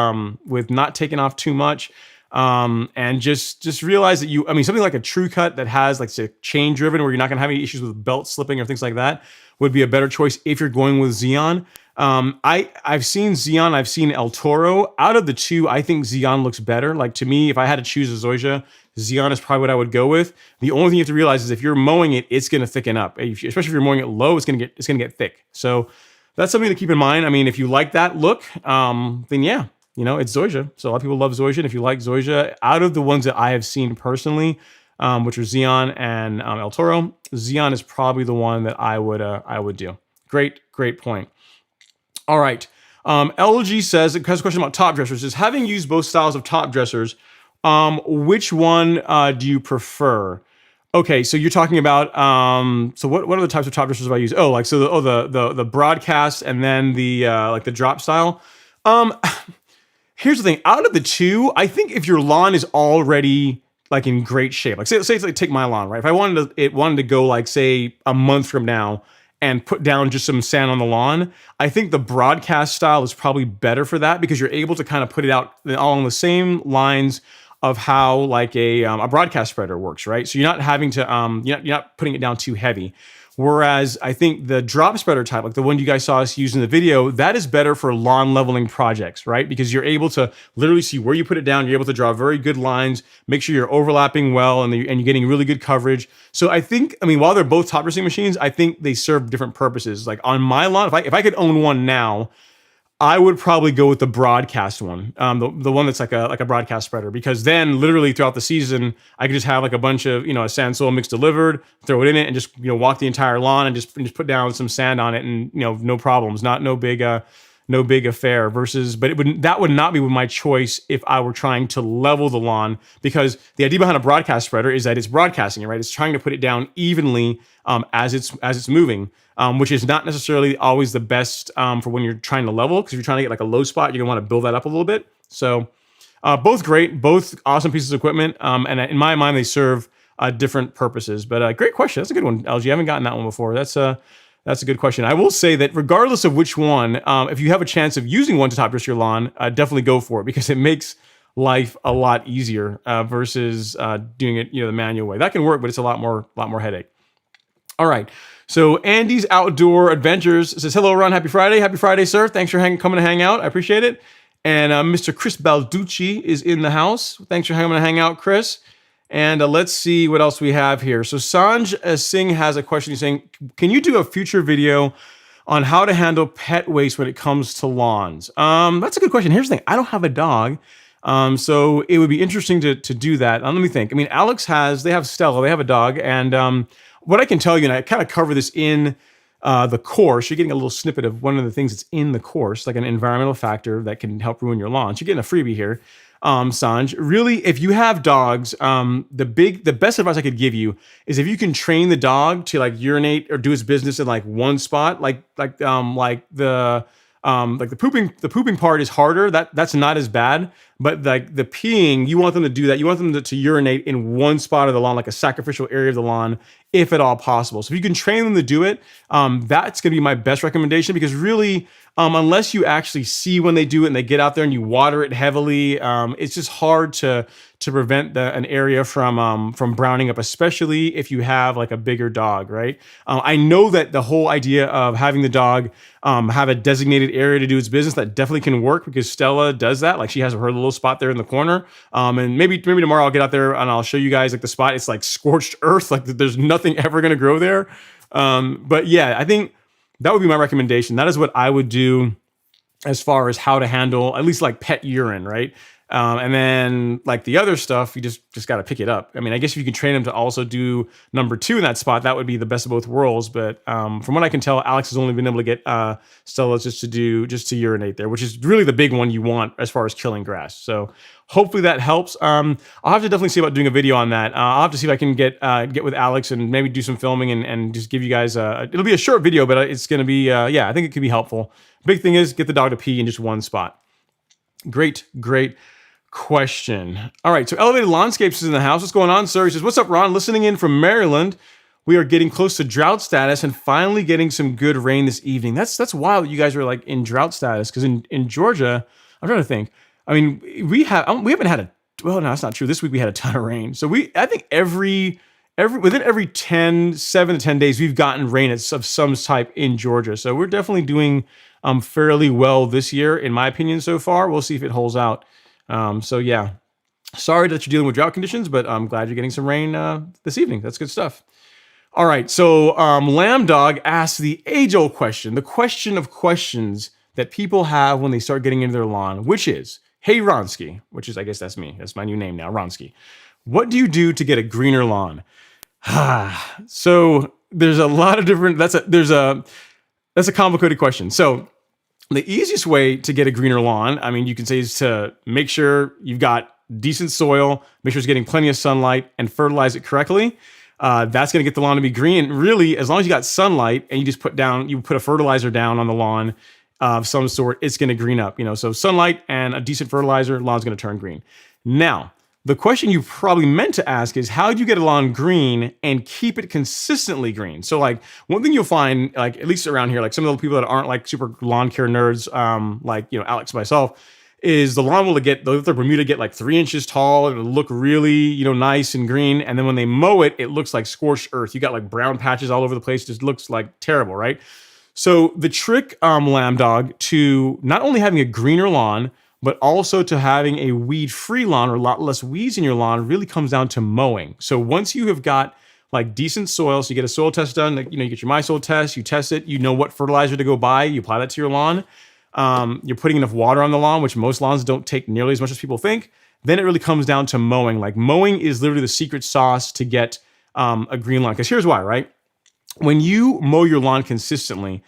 not taking off too much. And just realize that something like a True Cut that has like chain driven where you're not gonna have any issues with belt slipping or things like that would be a better choice if you're going with Xeon. I've seen Xeon, I've seen El Toro. Out of the two, I think Xeon looks better. Like to me, if I had to choose a Zoysia, Xeon is probably what I would go with. The only thing you have to realize is if you're mowing it, it's gonna thicken up. Especially if you're mowing it low, it's gonna get thick. So that's something to keep in mind. I mean, if you like that look, then yeah. It's Zoysia. So a lot of people love Zoysia. And if you like Zoysia, out of the ones that I have seen personally, which are Xeon and El Toro, Xeon is probably the one that I would do. Great point. All right. LG says, it has a question about top dressers. Says, having used both styles of top dressers, which one do you prefer? Okay, so you're talking about so what are the types of top dressers I use? Oh, like so the broadcast and then the like the drop style. Um Here's the thing. Out of the two, I think if your lawn is already like in great shape, like say it's like take my lawn, right? If I wanted to go like say a month from now and put down just some sand on the lawn, I think the broadcast style is probably better for that because you're able to kind of put it out along the same lines of how like a broadcast spreader works, right? So you're not having to you're not putting it down too heavy. Whereas I think the drop spreader type, like the one you guys saw us use in the video, that is better for lawn leveling projects, right? Because you're able to literally see where you put it down. You're able to draw very good lines, make sure you're overlapping well, and you're getting really good coverage. So I think, I mean, while they're both top dressing machines, I think they serve different purposes. Like on my lawn, if I could own one now, I would probably go with the broadcast one, the one that's like a broadcast spreader, because then literally throughout the season, I could just have like a bunch of a sand soil mix delivered, throw it in it, and just walk the entire lawn and just put down some sand on it, and no problems, no big affair. Versus, but that would not be my choice if I were trying to level the lawn, because the idea behind a broadcast spreader is that it's broadcasting it, right? It's trying to put it down evenly as it's moving. Which is not necessarily always the best for when you're trying to level, because if you're trying to get like a low spot, you're gonna want to build that up a little bit. So both great, both awesome pieces of equipment, and in my mind, they serve different purposes. But great question. That's a good one, LG. I haven't gotten that one before. That's a good question. I will say that regardless of which one, if you have a chance of using one to top dress your lawn, definitely go for it, because it makes life a lot easier versus doing it the manual way. That can work, but it's a lot more headache. All right. So Andy's Outdoor Adventures says, hello, Ron. Happy Friday. Happy Friday, sir. Thanks for coming to hang out. I appreciate it. And Mr. Chris Balducci is in the house. Thanks for coming to hang out, Chris. And let's see what else we have here. So Sanj Singh has a question. He's saying, can you do a future video on how to handle pet waste when it comes to lawns? That's a good question. Here's the thing. I don't have a dog. So it would be interesting to do that. Let me think. I mean, they have Stella, they have a dog, and what I can tell you, and I kind of cover this in the course, you're getting a little snippet of one of the things that's in the course, like an environmental factor that can help ruin your lawn. So you're getting a freebie here, Sanj. Really, if you have dogs, the best advice I could give you is if you can train the dog to like urinate or do its business in like one spot, like the pooping part is harder. That's not as bad, but like the peeing, you want them to do that. You want them to urinate in one spot of the lawn, like a sacrificial area of the lawn, if at all possible. So if you can train them to do it, that's going to be my best recommendation, because really, unless you actually see when they do it and they get out there and you water it heavily, it's just hard to prevent an area from browning up, especially if you have like a bigger dog, right? I know that the whole idea of having the dog have a designated area to do its business, that definitely can work, because Stella does that. Like she has her little spot there in the corner. And maybe tomorrow I'll get out there and I'll show you guys like the spot. It's like scorched earth. Like there's nothing ever going to grow there. But yeah, I think that would be my recommendation. That is what I would do as far as how to handle at least like pet urine, right? And then like the other stuff, you just got to pick it up. I mean, I guess if you can train them to also do number 2 in that spot, that would be the best of both worlds. But from what I can tell, Alex has only been able to get Stella just to urinate there, which is really the big one you want as far as killing grass. So hopefully that helps. I'll have to definitely see about doing a video on that. I'll have to see if I can get with Alex and maybe do some filming and just give you guys it'll be a short video, but it's going to be, I think it could be helpful. Big thing is get the dog to pee in just one spot. Great question. All right, so Elevated Landscapes is in the house. What's going on, sir? He says, what's up, Ron? Listening in from Maryland. We are getting close to drought status and finally getting some good rain this evening. That's wild that you guys are like in drought status, because in Georgia, I'm trying to think. I mean, we haven't had well, no, that's not true. This week we had a ton of rain. So I think within every 7 to 10 days, we've gotten rain of some type in Georgia. So we're definitely doing fairly well this year, in my opinion, so far. We'll see if it holds out. So yeah, sorry that you're dealing with drought conditions, but I'm glad you're getting some rain this evening. That's good stuff. All right, so Lamb Dog asks the age-old question, the question of questions that people have when they start getting into their lawn, which is, hey Ronsky, which is, I guess that's me. That's my new name now, Ronsky. What do you do to get a greener lawn? So there's a lot of different. That's a complicated question. So the easiest way to get a greener lawn, I mean, you can say, is to make sure you've got decent soil, make sure it's getting plenty of sunlight, and fertilize it correctly. That's going to get the lawn to be green. And really, as long as you got sunlight and you just put a fertilizer down on the lawn of some sort, it's going to green up. So sunlight and a decent fertilizer, lawn's going to turn green. Now, the question you probably meant to ask is, how do you get a lawn green and keep it consistently green? So like one thing you'll find, like at least around here, like some of the people that aren't like super lawn care nerds, like Alex, myself, is the lawn will let their Bermuda get like 3 inches tall. It'll look really nice and green, and then when they mow it, it looks like scorched earth. You got like brown patches all over the place. It just looks like terrible, right? So the trick, Lamb Dog, to not only having a greener lawn, but also to having a weed-free lawn or a lot less weeds in your lawn really comes down to mowing. So once you have got like decent soil, so you get a soil test done, like, you get your My Soil test, you test it, you know what fertilizer to go buy, you apply that to your lawn. You're putting enough water on the lawn, which most lawns don't take nearly as much as people think. Then it really comes down to mowing. Like mowing is literally the secret sauce to get a green lawn. Because here's why, right? When you mow your lawn consistently,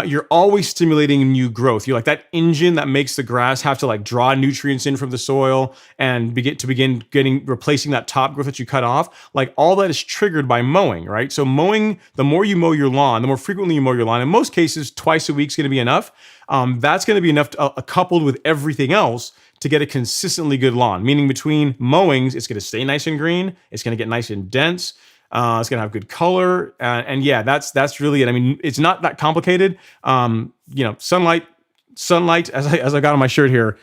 you're always stimulating new growth. You're like that engine that makes the grass have to like draw nutrients in from the soil and begin replacing that top growth that you cut off. Like all that is triggered by mowing, right? So mowing, the more you mow your lawn, the more frequently you mow your lawn. In most cases, twice a week is going to be enough. That's going to be enough coupled with everything else to get a consistently good lawn. Meaning between mowings, it's going to stay nice and green. It's going to get nice and dense. It's gonna have good color, and yeah, that's really it. I mean, it's not that complicated. Sunlight, as I got on my shirt here,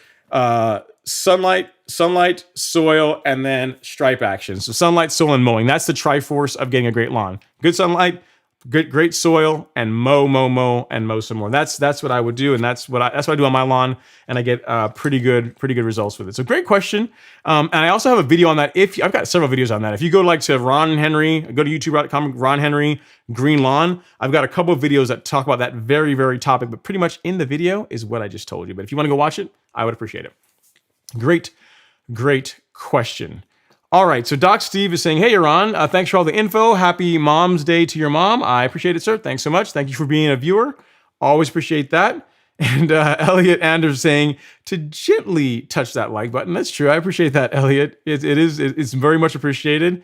sunlight, soil, and then stripe action. So sunlight, soil, and mowing. That's the triforce of getting a great lawn. Good sunlight, great soil, and mow, and mow some more. That's what I would do, and that's what I do on my lawn, and I get pretty good results with it. So great question. And I also have a video on that. I've got several videos on that. If you go to Ron Henry, go to youtube.com, Ron Henry Green Lawn. I've got a couple of videos that talk about that very, very topic, but pretty much in the video is what I just told you. But if you want to go watch it, I would appreciate it. Great question. All right, so Doc Steve is saying, hey, Ron, thanks for all the info. Happy Mom's Day to your mom. I appreciate it, sir. Thanks so much. Thank you for being a viewer. Always appreciate that. And Elliot Anders saying to gently touch that like button. That's true. I appreciate that, Elliot. It's very much appreciated.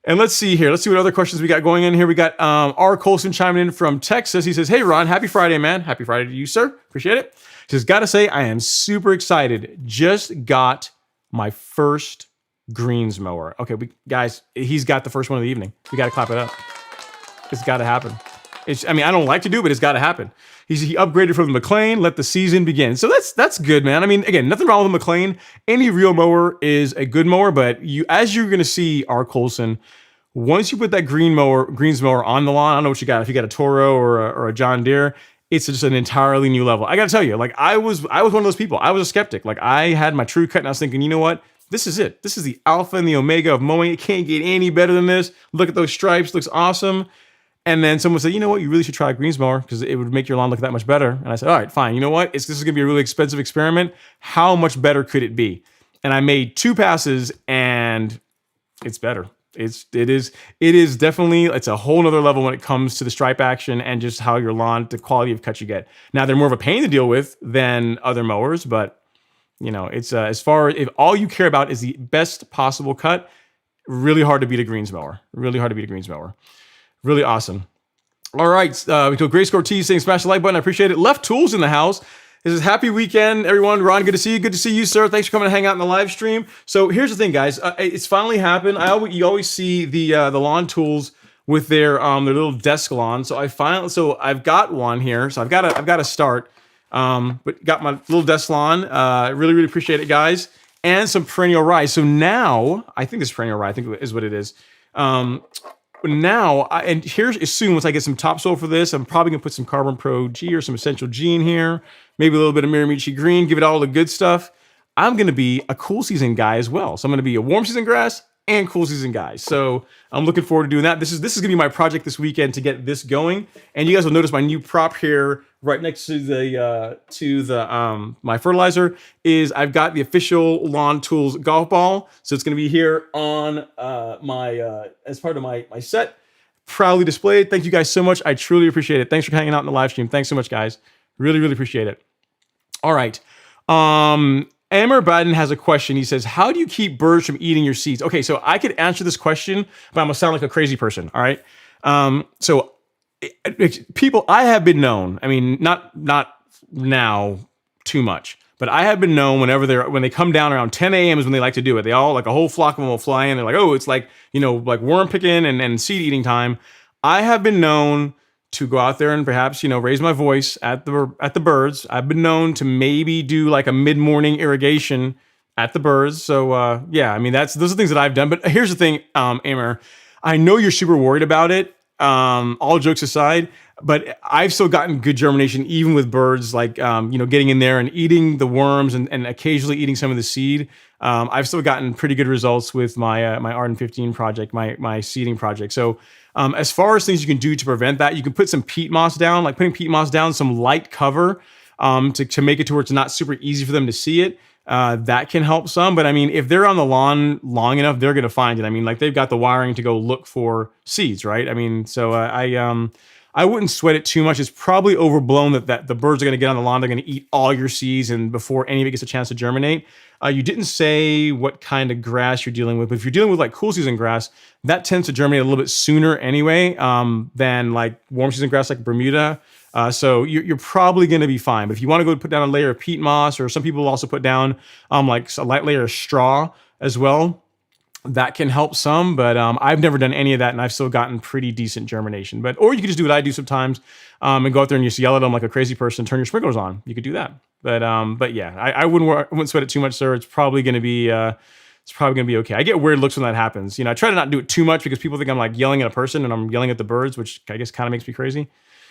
And let's see here. Let's see what other questions we got going in here. We got R. Colson chiming in from Texas. He says, hey, Ron, happy Friday, man. Happy Friday to you, sir. Appreciate it. He says, gotta say, I am super excited. Just got my first greens mower. Okay, guys, he's got the first one of the evening. We got to clap it up. It's got to happen. I don't like to do, but it's got to happen. He upgraded from the McLean. Let the season begin. So that's good, man. I mean, again, nothing wrong with the McLean. Any real mower is a good mower, but as you're going to see, R. Colson, once you put that greens mower on the lawn, I don't know what you got. If you got a Toro or a John Deere, it's just an entirely new level. I got to tell you, like I was one of those people. I was a skeptic. Like I had my True Cut, and I was thinking, you know what? This is it. This is the alpha and the omega of mowing. It can't get any better than this. Look at those stripes. Looks awesome. And then someone said, you know what? You really should try a greens mower because it would make your lawn look that much better. And I said, all right, fine. You know what? This is going to be a really expensive experiment. How much better could it be? And I made 2 passes and it's better. It is definitely, it's a whole nother level when it comes to the stripe action and just how your lawn, the quality of cut you get. Now they're more of a pain to deal with than other mowers, but it's as far if all you care about is the best possible cut, really hard to beat a greens mower. Really awesome. All right, we go Grace Cortez saying smash the like button. I appreciate it. Left Tools in the house. This is happy weekend, everyone. Ron, good to see you. Good to see you, sir. Thanks for coming to hang out in the live stream. So here's the thing, guys. It's finally happened. You always see the lawn tools with their little desk lawn. So I've got one here. So I've got to start. But got my little desk lawn. Really appreciate it, guys. And some perennial rye. So now, I think this is perennial rye, I think is what it is. And here's assume once I get some topsoil for this, I'm probably gonna put some Carbon Pro G or some Essential G in here. Maybe a little bit of Miramichi Green, give it all the good stuff. I'm gonna be a cool season guy as well. So I'm gonna be a warm season grass and cool season guys. So I'm looking forward to doing that. This is gonna be my project this weekend to get this going. And you guys will notice my new prop here right next to the my fertilizer is I've got the official Lawn Tools golf ball. So it's gonna be here on my as part of my set. Proudly displayed. Thank you guys so much. I truly appreciate it. Thanks for hanging out in the live stream. Thanks so much, guys. Really appreciate it. All right. Amber Baden has a question. He says, how do you keep birds from eating your seeds? Okay, so I could answer this question, but I'm gonna sound like a crazy person. All right. So people, I have been known. I mean, not now too much, but I have been known when they come down around 10 a.m. is when they like to do it. They all, like a whole flock of them will fly in. They're like, oh, it's like, like worm picking and seed eating time. I have been known to go out there and perhaps, raise my voice at the birds. I've been known to maybe do like a mid-morning irrigation at the birds. So yeah, I mean, those are things that I've done. But here's the thing, Amer, I know you're super worried about it. All jokes aside, but I've still gotten good germination even with birds, like getting in there and eating the worms and occasionally eating some of the seed. I've still gotten pretty good results with my my Arden 15 project, my seeding project. So as far as things you can do to prevent that, you can put some peat moss down, like putting peat moss down, some light cover to make it to where it's not super easy for them to see it. That can help some, but I mean, if they're on the lawn long enough, they're going to find it. I mean, like they've got the wiring to go look for seeds, right? I mean, so I wouldn't sweat it too much. It's probably overblown that the birds are going to get on the lawn. They're going to eat all your seeds and before any of it gets a chance to germinate. You didn't say what kind of grass you're dealing with, but if you're dealing with like cool season grass, that tends to germinate a little bit sooner anyway than like warm season grass like Bermuda. So you're probably going to be fine. But if you want to go put down a layer of peat moss, or some people also put down like a light layer of straw as well, that can help some. But I've never done any of that, and I've still gotten pretty decent germination. Or you could just do what I do sometimes and go out there and just yell at them like a crazy person, turn your sprinklers on. You could do that. But yeah, I wouldn't sweat it too much, sir. It's probably going to be okay. I get weird looks when that happens. I try to not do it too much because people think I'm like yelling at a person and I'm yelling at the birds, which I guess kind of makes me crazy.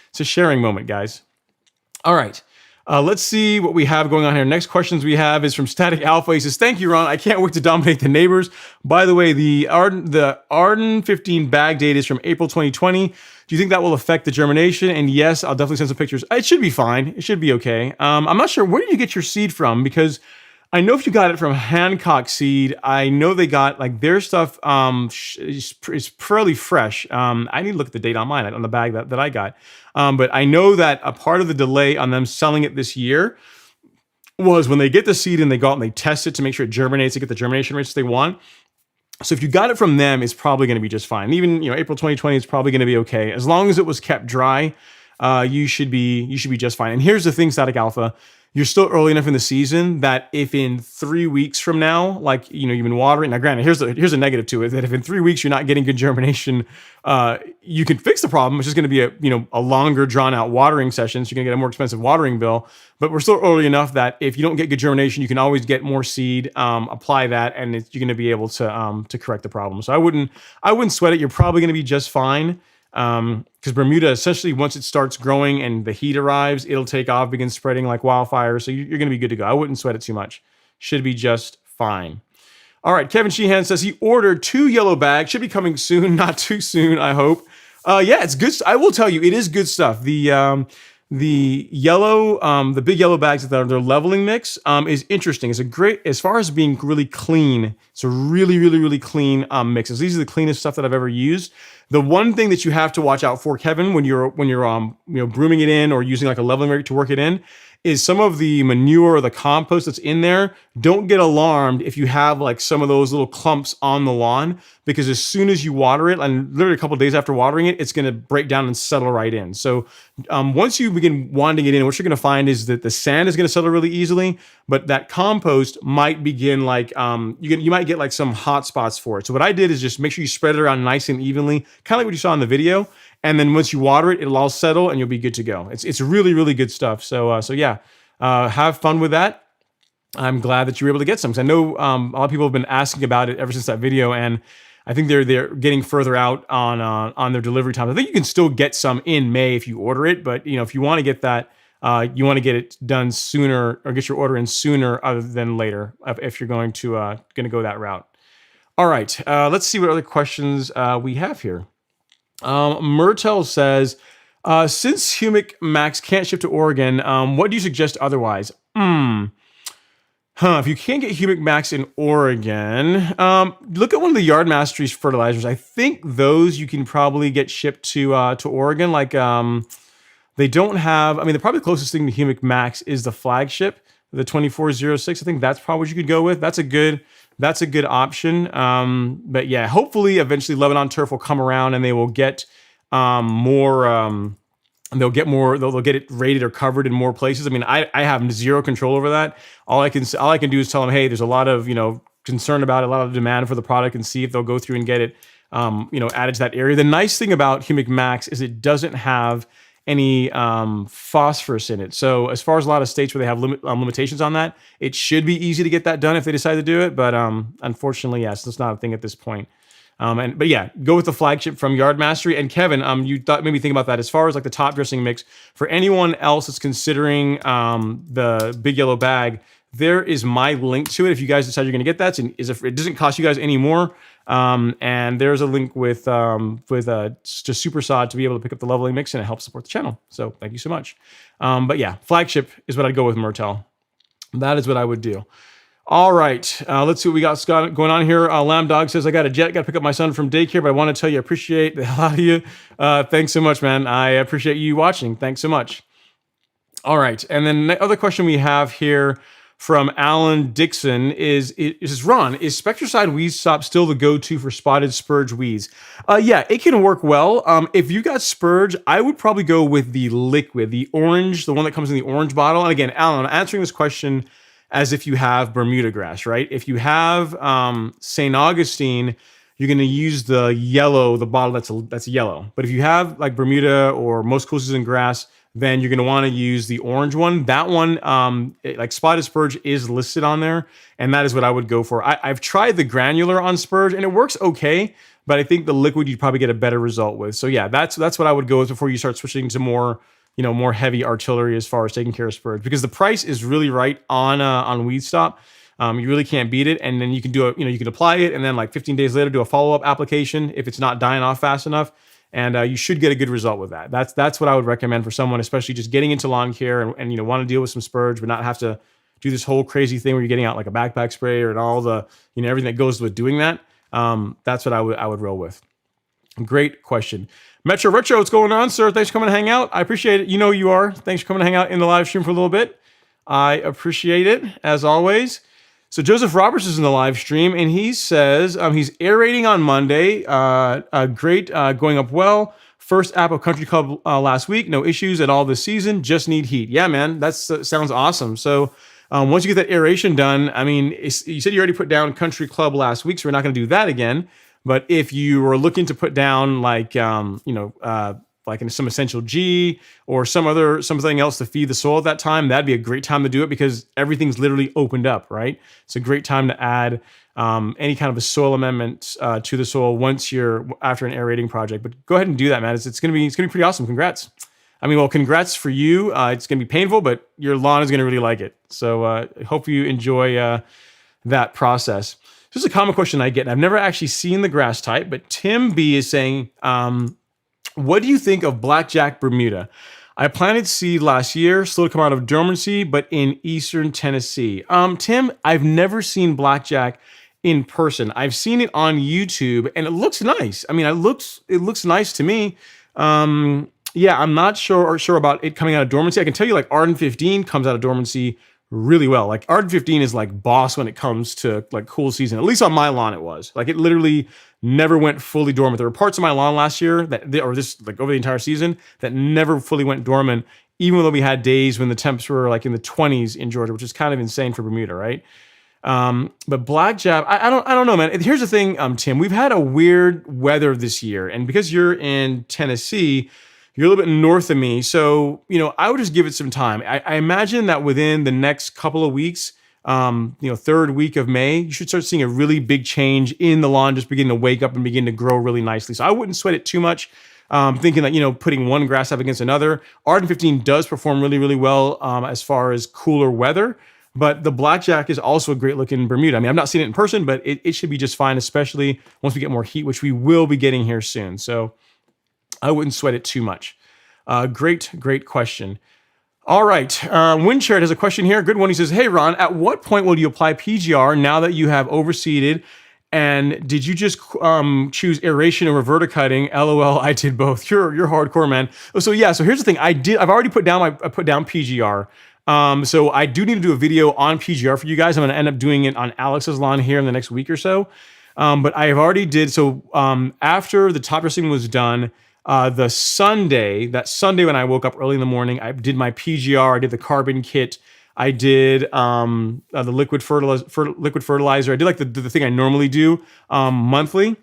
It's a sharing moment, guys. All right. Let's see what we have going on here. Next questions we have is from Static Alpha. He says, thank you, Ron. I can't wait to dominate the neighbors. By the way, the Arden 15 bag date is from April 2020. Do you think that will affect the germination? And yes, I'll definitely send some pictures. It should be fine. It should be okay. I'm not sure. Where did you get your seed from? Because I know if you got it from Hancock Seed, I know they got like their stuff is fairly fresh. I need to look at the date on mine, on the bag that I got. But I know that a part of the delay on them selling it this year was when they get the seed and they go out and they test it to make sure it germinates to get the germination rates they want. So if you got it from them, it's probably going to be just fine. Even April 2020 is probably going to be okay as long as it was kept dry. You should be just fine. And here's the thing, Static Alpha. You're still early enough in the season that if in 3 weeks from now, like, you've been watering. Now, granted, here's a negative to it, that if in 3 weeks you're not getting good germination, you can fix the problem. It's just going to be a longer drawn out watering session. So you're going to get a more expensive watering bill. But we're still early enough that if you don't get good germination, you can always get more seed, apply that, and you're going to be able to correct the problem. So I wouldn't sweat it. You're probably going to be just fine. Because Bermuda, essentially, once it starts growing and the heat arrives, it'll take off, begin spreading like wildfire. So you're going to be good to go. I wouldn't sweat it too much. Should be just fine. All right. Kevin Sheehan says he ordered 2 yellow bags. Should be coming soon. Not too soon, I hope. Yeah, it's good. I will tell you, it is good stuff. The yellow, the big yellow bags that are their leveling mix is interesting. It's a great, as far as being really clean, it's a really, really, really clean mix. These are the cleanest stuff that I've ever used. The one thing that you have to watch out for, Kevin, when you're brooming it in or using like a leveling rake to work it in, is some of the manure or the compost that's in there. Don't get alarmed if you have like some of those little clumps on the lawn, because as soon as you water it, and literally a couple of days after watering it, it's going to break down and settle right in. So once you begin wanding it in, what you're going to find is that the sand is going to settle really easily, but that compost might begin like, you might get like some hot spots for it. So what I did is just make sure you spread it around nice and evenly, kind of like what you saw in the video. And then once you water it, it'll all settle and you'll be good to go. It's really, really good stuff. So yeah, have fun with that. I'm glad that you were able to get some, because I know a lot of people have been asking about it ever since that video, and I think they're getting further out on their delivery time. I think you can still get some in May if you order it, but if you want to get that, you want to get it done sooner, or get your order in sooner other than later if you're going to go that route. All right, let's see what other questions we have here. Myrtle says, since Humic Max can't ship to Oregon, what do you suggest otherwise? If you can't get Humic Max in Oregon, look at one of the Yard Masteries fertilizers. I think those you can probably get shipped to Oregon. Like, they don't have, I mean, the probably closest thing to Humic Max is the flagship. the 2406. I think that's probably what you could go with. That's a good option. But yeah, hopefully eventually Lebanon turf will come around and they will get more. They'll get more. They'll get it rated or covered in more places. I mean, I have zero control over that. All I can do is tell them, hey, there's a lot of concern about it, a lot of demand for the product, and see if they'll go through and get it added to that area. The nice thing about Humic Max is it doesn't have any phosphorus in it. So as far as a lot of states where they have limitations on that, it should be easy to get that done if they decide to do it. But unfortunately, yes, that's not a thing at this point. But yeah, go with the flagship from Yard Mastery. And Kevin, you made me think about that as far as like the top dressing mix for anyone else that's considering the big yellow bag. There is my link to it if you guys decide you're going to get that. It doesn't cost you guys any more. And there's a link with just Super Sod to be able to pick up the leveling mix, and it helps support the channel. So thank you so much. But yeah, flagship is what I'd go with, Mertel. That is what I would do. All right, let's see what we got going on here. Lamb Dog says, I got a jet, got to pick up my son from daycare, but I want to tell you I appreciate the hell out of you. Thanks so much, man. I appreciate you watching. Thanks so much. All right, and then the other question we have here from Alan Dixon is Ron, is Spectracide Weed Stop still the go-to for spotted spurge weeds? Yeah, it can work well. If you got spurge, I would probably go with the liquid, the orange, the one that comes in the orange bottle. And again, Alan, I'm answering this question as if you have Bermuda grass, right? If you have St. Augustine, you're going to use the yellow, the bottle that's yellow. But if you have like Bermuda or most cool season grass, then you're going to want to use the orange one. That one, like spotted spurge, is listed on there, and that is what I would go for. I've tried the granular on spurge, and it works okay, but I think the liquid you'd probably get a better result with. So yeah, that's what I would go with before you start switching to more heavy artillery as far as taking care of spurge, because the price is really right on Weed Stop. You really can't beat it, and then you can you can apply it, and then like 15 days later do a follow-up application if it's not dying off fast enough. And you should get a good result with that. That's what I would recommend for someone, especially just getting into lawn care and want to deal with some spurge, but not have to do this whole crazy thing where you're getting out like a backpack sprayer and all the everything that goes with doing that. That's what I would roll with. Great question. Metro Retro, what's going on, sir? Thanks for coming to hang out. I appreciate it. You know who you are. Thanks for coming to hang out in the live stream for a little bit. I appreciate it, as always. So Joseph Roberts is in the live stream, and he says he's aerating on Monday. Great, going up well. First app of Country Club last week. No issues at all this season. Just need heat. Yeah, man, that sounds awesome. So once you get that aeration done, I mean, you said you already put down Country Club last week, so we're not going to do that again. But if you were looking to put down like like in some Essential G or something else to feed the soil at that time, that'd be a great time to do it because everything's literally opened up, right? It's a great time to add any kind of a soil amendment to the soil once you're after an aerating project. But go ahead and do that, man. It's gonna be pretty awesome. Congrats. I mean, well, congrats for you. It's gonna be painful, but your lawn is gonna really like it. So I hope you enjoy that process. This is a common question I get, and I've never actually seen the grass type, but Tim B is saying, what do you think of Blackjack Bermuda? I planted seed last year, slow to come out of dormancy, but in eastern Tennessee. Tim, I've never seen Blackjack in person. I've seen it on YouTube, and it looks nice. I mean, it looks nice to me. Yeah, I'm not sure about it coming out of dormancy. I can tell you, like Arden 15 comes out of dormancy really well. Like Arden 15 is like boss when it comes to like cool season. At least on my lawn, it was. Like it literally never went fully dormant. There were parts of my lawn last year over the entire season that never fully went dormant, even though we had days when the temps were like in the 20s in Georgia, which is kind of insane for Bermuda, right? But Blackjack, I don't know, man. Here's the thing, Tim. We've had a weird weather this year, and because you're in Tennessee, you're a little bit north of me, so I would just give it some time. I imagine that within the next couple of weeks, third week of May, you should start seeing a really big change in the lawn, just begin to wake up and begin to grow really nicely. So I wouldn't sweat it too much, thinking that putting one grass up against another. Arden 15 does perform really, really well as far as cooler weather, but the Blackjack is also a great looking Bermuda. I mean, I've not seen it in person, but it should be just fine, especially once we get more heat, which we will be getting here soon. So I wouldn't sweat it too much. Great question. All right. Windshirt has a question here. Good one. He says, hey, Ron, at what point will you apply PGR now that you have overseeded? And did you just choose aeration or verticutting? LOL, I did both. You're hardcore, man. So yeah, so here's the thing. I've already put down PGR. So I do need to do a video on PGR for you guys. I'm going to end up doing it on Alex's lawn here in the next week or so. But I have already did, so after the top dressing was done, that Sunday when I woke up early in the morning, I did my PGR, I did the carbon kit, I did the liquid fertilizer. I did like the thing I normally do monthly.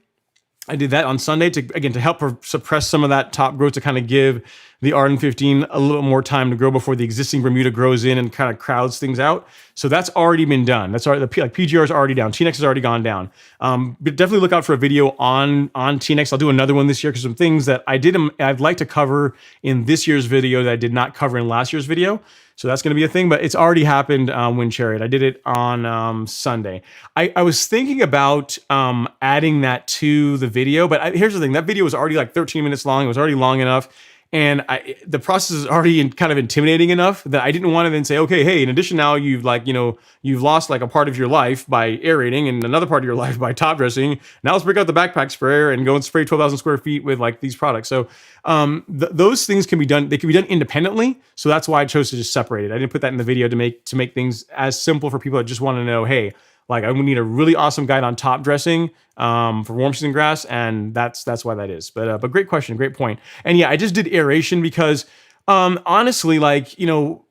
I did that on Sunday to help suppress some of that top growth, to kind of give the Arden 15 a little bit more time to grow before the existing Bermuda grows in and kind of crowds things out. So that's already been done. That's already, like PGR is already down. TNX has already gone down. But definitely look out for a video on TNX. I'll do another one this year because some things that I'd like to cover in this year's video that I did not cover in last year's video. So that's going to be a thing, but it's already happened, Wind Chariot. I did it on Sunday. I was thinking about adding that to the video, but here's the thing. That video was already like 13 minutes long. It was already long enough. And the process is already kind of intimidating enough that I didn't want to then say, okay, hey, in addition, now you've lost like a part of your life by aerating and another part of your life by top dressing. Now let's break out the backpack sprayer and go and spray 12,000 square feet with like these products. So those things can be done. They can be done independently. So that's why I chose to just separate it. I didn't put that in the video to make things as simple for people that just want to know, hey, like I would need a really awesome guide on top dressing for warm season grass, and that's why that is. But great question, great point. And yeah, I just did aeration because honestly, like, you know,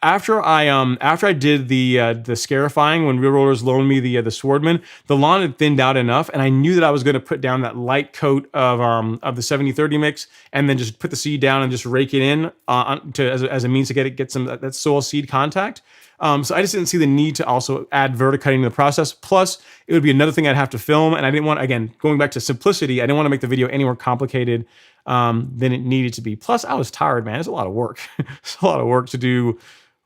after I did the scarifying, when Real Rollers loaned me the Swordman, the lawn had thinned out enough, and I knew that I was going to put down that light coat of the 70-30 mix, and then just put the seed down and just rake it in as a means to get some that soil seed contact. So I just didn't see the need to also add verticutting to the process. Plus, it would be another thing I'd have to film, and I didn't want, again, going back to simplicity, I didn't want to make the video any more complicated than it needed to be. Plus, I was tired, man. It's a lot of work. It's a lot of work to do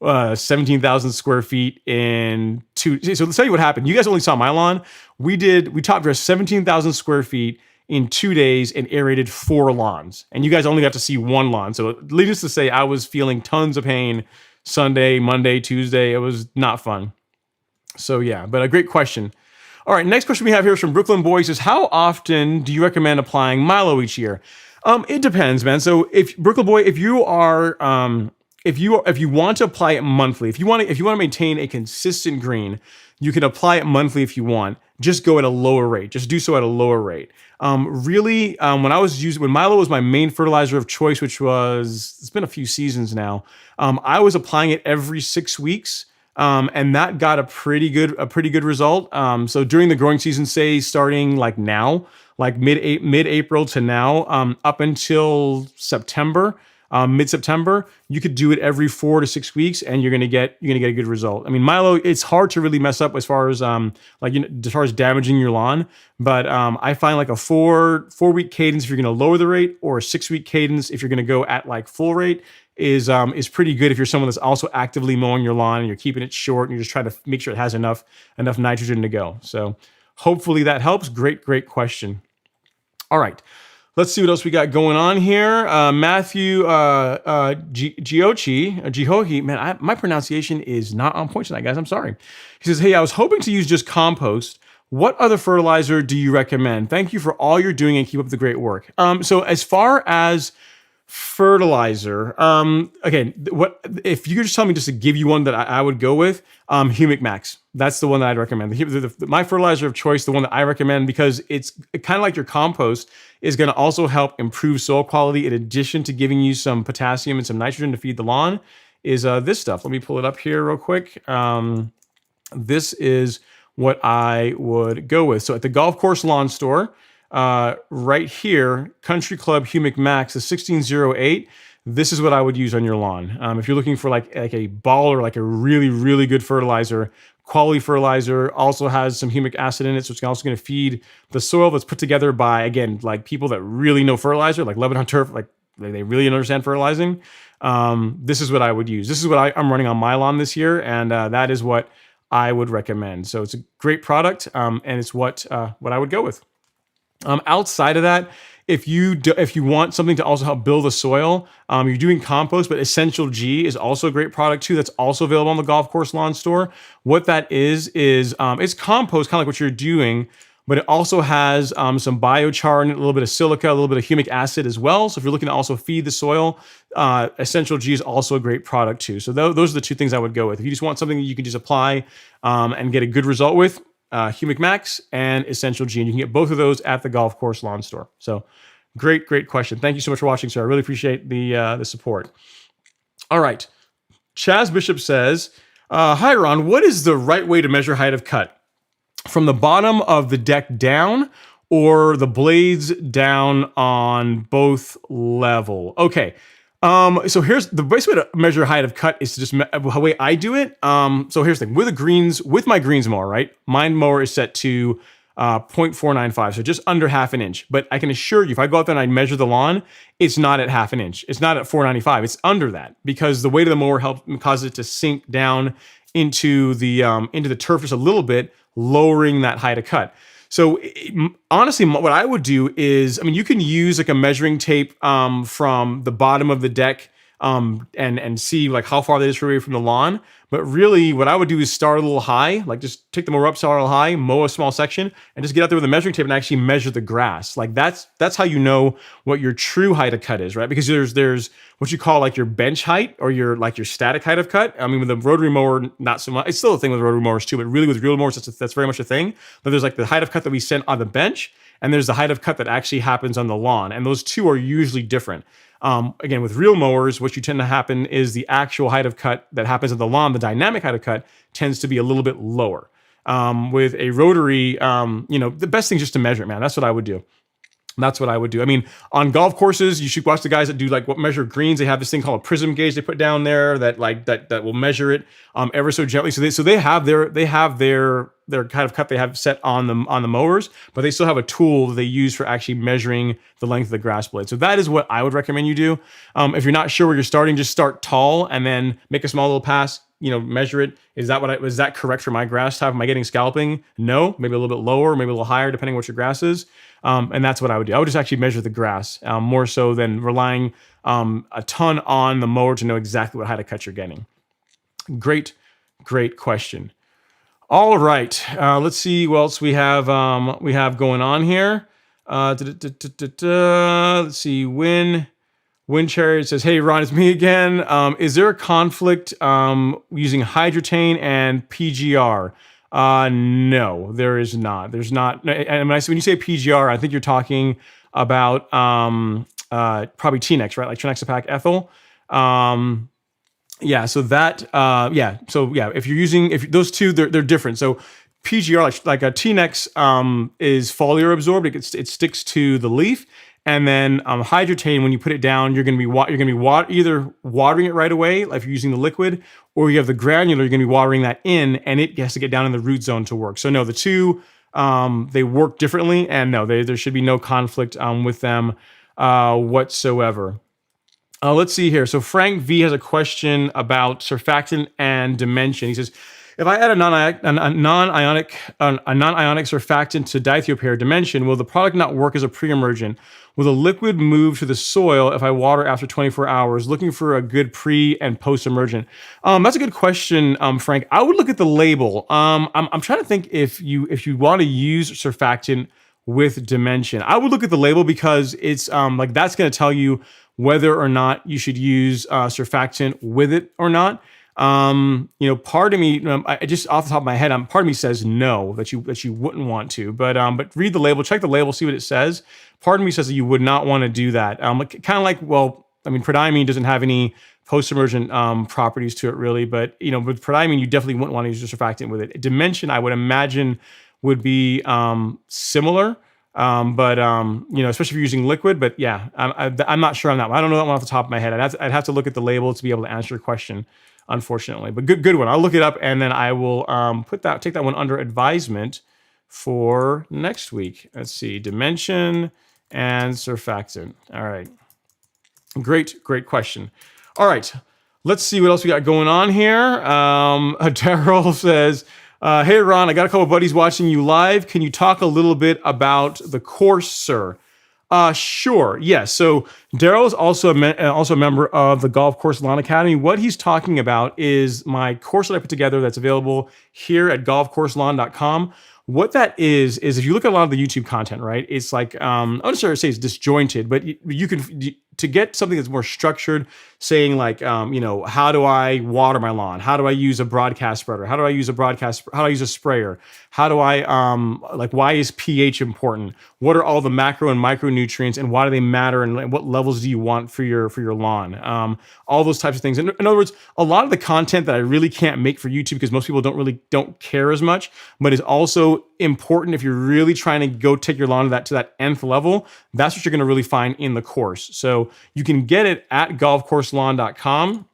17,000 square feet in 2. So let's tell you what happened. You guys only saw my lawn. We top dressed 17,000 square feet in 2 days and aerated 4 lawns. And you guys only got to see 1 lawn. So needless to say, I was feeling tons of pain Sunday, Monday, Tuesday. It was not fun. So yeah, but a great question. All right, next question we have here is from Brooklyn Boys is, how often do you recommend applying Milo each year? It depends, man. So if Brooklyn Boy, if you want to apply it monthly, if you want to maintain a consistent green, you can apply it monthly if you want. Just go at a lower rate. Just do so at a lower rate. When Milo was my main fertilizer of choice, it's been a few seasons now. I was applying it every 6 weeks. And that got a pretty good result. So during the growing season, say starting like now, like mid-April to now, up until September, mid-September, you could do it every 4 to 6 weeks, and you're gonna get a good result. I mean, Milo, it's hard to really mess up as far as damaging your lawn, but I find like a 4-week cadence if you're gonna lower the rate, or a 6-week cadence if you're gonna go at like full rate is pretty good if you're someone that's also actively mowing your lawn and you're keeping it short and you're just trying to make sure it has enough nitrogen to go. So hopefully that helps. Great question. All right. Let's see what else we got going on here. Matthew Gihohi, man, my pronunciation is not on point tonight, guys. I'm sorry. He says, hey, I was hoping to use just compost. What other fertilizer do you recommend? Thank you for all you're doing and keep up the great work. So as far as fertilizer, again, if you could just tell me just to give you one that I would go with, Humic Max. That's the one that I'd recommend. My fertilizer of choice, the one that I recommend, because it's kind of like your compost, is going to also help improve soil quality in addition to giving you some potassium and some nitrogen to feed the lawn, is this stuff. Let me pull it up here real quick. This is what I would go with. So at the golf course lawn store, right here, Country Club Humic Max, the 1608. This is what I would use on your lawn. If you're looking for like a ball or like a really good fertilizer, quality fertilizer, also has some humic acid in it, so it's also going to feed the soil that's put together by, again, like people that really know fertilizer, like Lebanon Turf, like they really understand fertilizing. This is what I would use. This is what I'm running on my lawn this year, and that is what I would recommend. So it's a great product, and it's what I would go with. Outside of that, if you want something to also help build the soil, you're doing compost, but Essential G is also a great product too. That's also available on the golf course lawn store. What that is it's compost, kind of like what you're doing, but it also has some biochar in it, a little bit of silica, a little bit of humic acid as well. So if you're looking to also feed the soil, Essential G is also a great product too. So those are the two things I would go with. If you just want something that you can just apply and get a good result with, Humic Max and Essential G, and you can get both of those at the golf course lawn store. So great question. Thank you so much for watching, sir. I really appreciate the support. All right. Chaz Bishop says, hi, Ron, what is the right way to measure height of cut? From the bottom of the deck down or the blades down on both level? Okay. So here's the best way to measure height of cut is to just the way I do it. So here's the thing with my greens mower, right? My mower is set to 0.495, so just under half an inch. But I can assure you, if I go out there and I measure the lawn, it's not at half an inch. It's not at 495. It's under that because the weight of the mower causes it to sink down into the turf just a little bit, lowering that height of cut. So honestly, what I would do is, you can use like a measuring tape from the bottom of the deck and see like how far that is away from the lawn. But really what I would do is start a little high, like just take the mower up, start a little high, mow a small section, and just get out there with a measuring tape and actually measure the grass. Like that's how you know what your true height of cut is, right? Because there's what you call like your bench height or your static height of cut. With a rotary mower, not so much. It's still a thing with rotary mowers too, but really with real mowers, that's very much a thing. But there's like the height of cut that we send on the bench, and there's the height of cut that actually happens on the lawn. And those two are usually different. Again, with real mowers, what you tend to happen is the actual height of cut that happens at the lawn, the dynamic height of cut, tends to be a little bit lower. With a rotary, the best thing is just to measure it, man. That's what I would do. That's what I would do. On golf courses, you should watch the guys that do like what measure greens. They have this thing called a prism gauge they put down there that will measure it ever so gently. So they have their kind of cut they have set on the mowers, but they still have a tool that they use for actually measuring the length of the grass blade. So that is what I would recommend you do. If you're not sure where you're starting, just start tall and then make a small little pass. Measure it. Is that correct for my grass type? Am I getting scalping? No, maybe a little bit lower, maybe a little higher, depending on what your grass is. And that's what I would do. I would just actually measure the grass more so than relying a ton on the mower to know exactly what height of cut you're getting. Great question. All right, let's see what else we have going on here. Let's see. Wind Chariot says, hey, Ron, it's me again. Is there a conflict using hydrotane and PGR? No, there is not. There's not. And when you say PGR, I think you're talking about probably T-Nex, right? Like Trinexapac ethyl. If you're using, those two, they're different. So PGR, like a T-Nex is foliar absorbed. It sticks to the leaf. And then hydrotane, when you put it down, you're going to be either watering it right away, like if you're using the liquid, or you have the granular, you're going to be watering that in, and it has to get down in the root zone to work. So no, the two they work differently, and no, there should be no conflict with them whatsoever. Let's see here. So Frank V has a question about surfactant and dimension. He says, if I add a non-ionic surfactant to Diethyoparent dimension, will the product not work as a pre-emergent? Will the liquid move to the soil if I water after 24 hours? Looking for a good pre and post-emergent. That's a good question, Frank. I would look at the label. I'm trying to think if you want to use surfactant with dimension. I would look at the label because it's that's going to tell you whether or not you should use surfactant with it or not. Part of me, I just off the top of my head, part of me says no, that you wouldn't want to, but read the label, check the label, see what it says. Part of me says that you would not want to do that. Kind of like, prodiamine doesn't have any post-emergent properties to it really, but with prodiamine, you definitely wouldn't want to use a surfactant with it. Dimension, I would imagine, would be similar. Especially if you're using liquid, but yeah, I'm not sure on that one. I don't know that one off the top of my head. I'd have to look at the label to be able to answer your question, unfortunately, but good one. I'll look it up and then I will take that one under advisement for next week. Let's see, dimension and surfactant. All right, great question. All right, let's see what else we got going on here. Daryl says, hey, Ron, I got a couple buddies watching you live. Can you talk a little bit about the course, sir? Sure. Yes. So Daryl is also a member of the Golf Course Lawn Academy. What he's talking about is my course that I put together that's available here at golfcourselawn.com. What that is if you look at a lot of the YouTube content, right? It's like I don't necessarily say it's disjointed, but you can to get something that's more structured, saying like how do I water my lawn? How do I use a broadcast spreader? How do I use a sprayer? How do I why is pH important? What are all the macro and micronutrients and why do they matter, and what levels do you want for your lawn? All those types of things. In other words, a lot of the content that I really can't make for YouTube because most people don't care as much, but is also important if you're really trying to go take your lawn to that nth level. That's what you're going to really find in the course. So you can get it at golfcourselawn.com.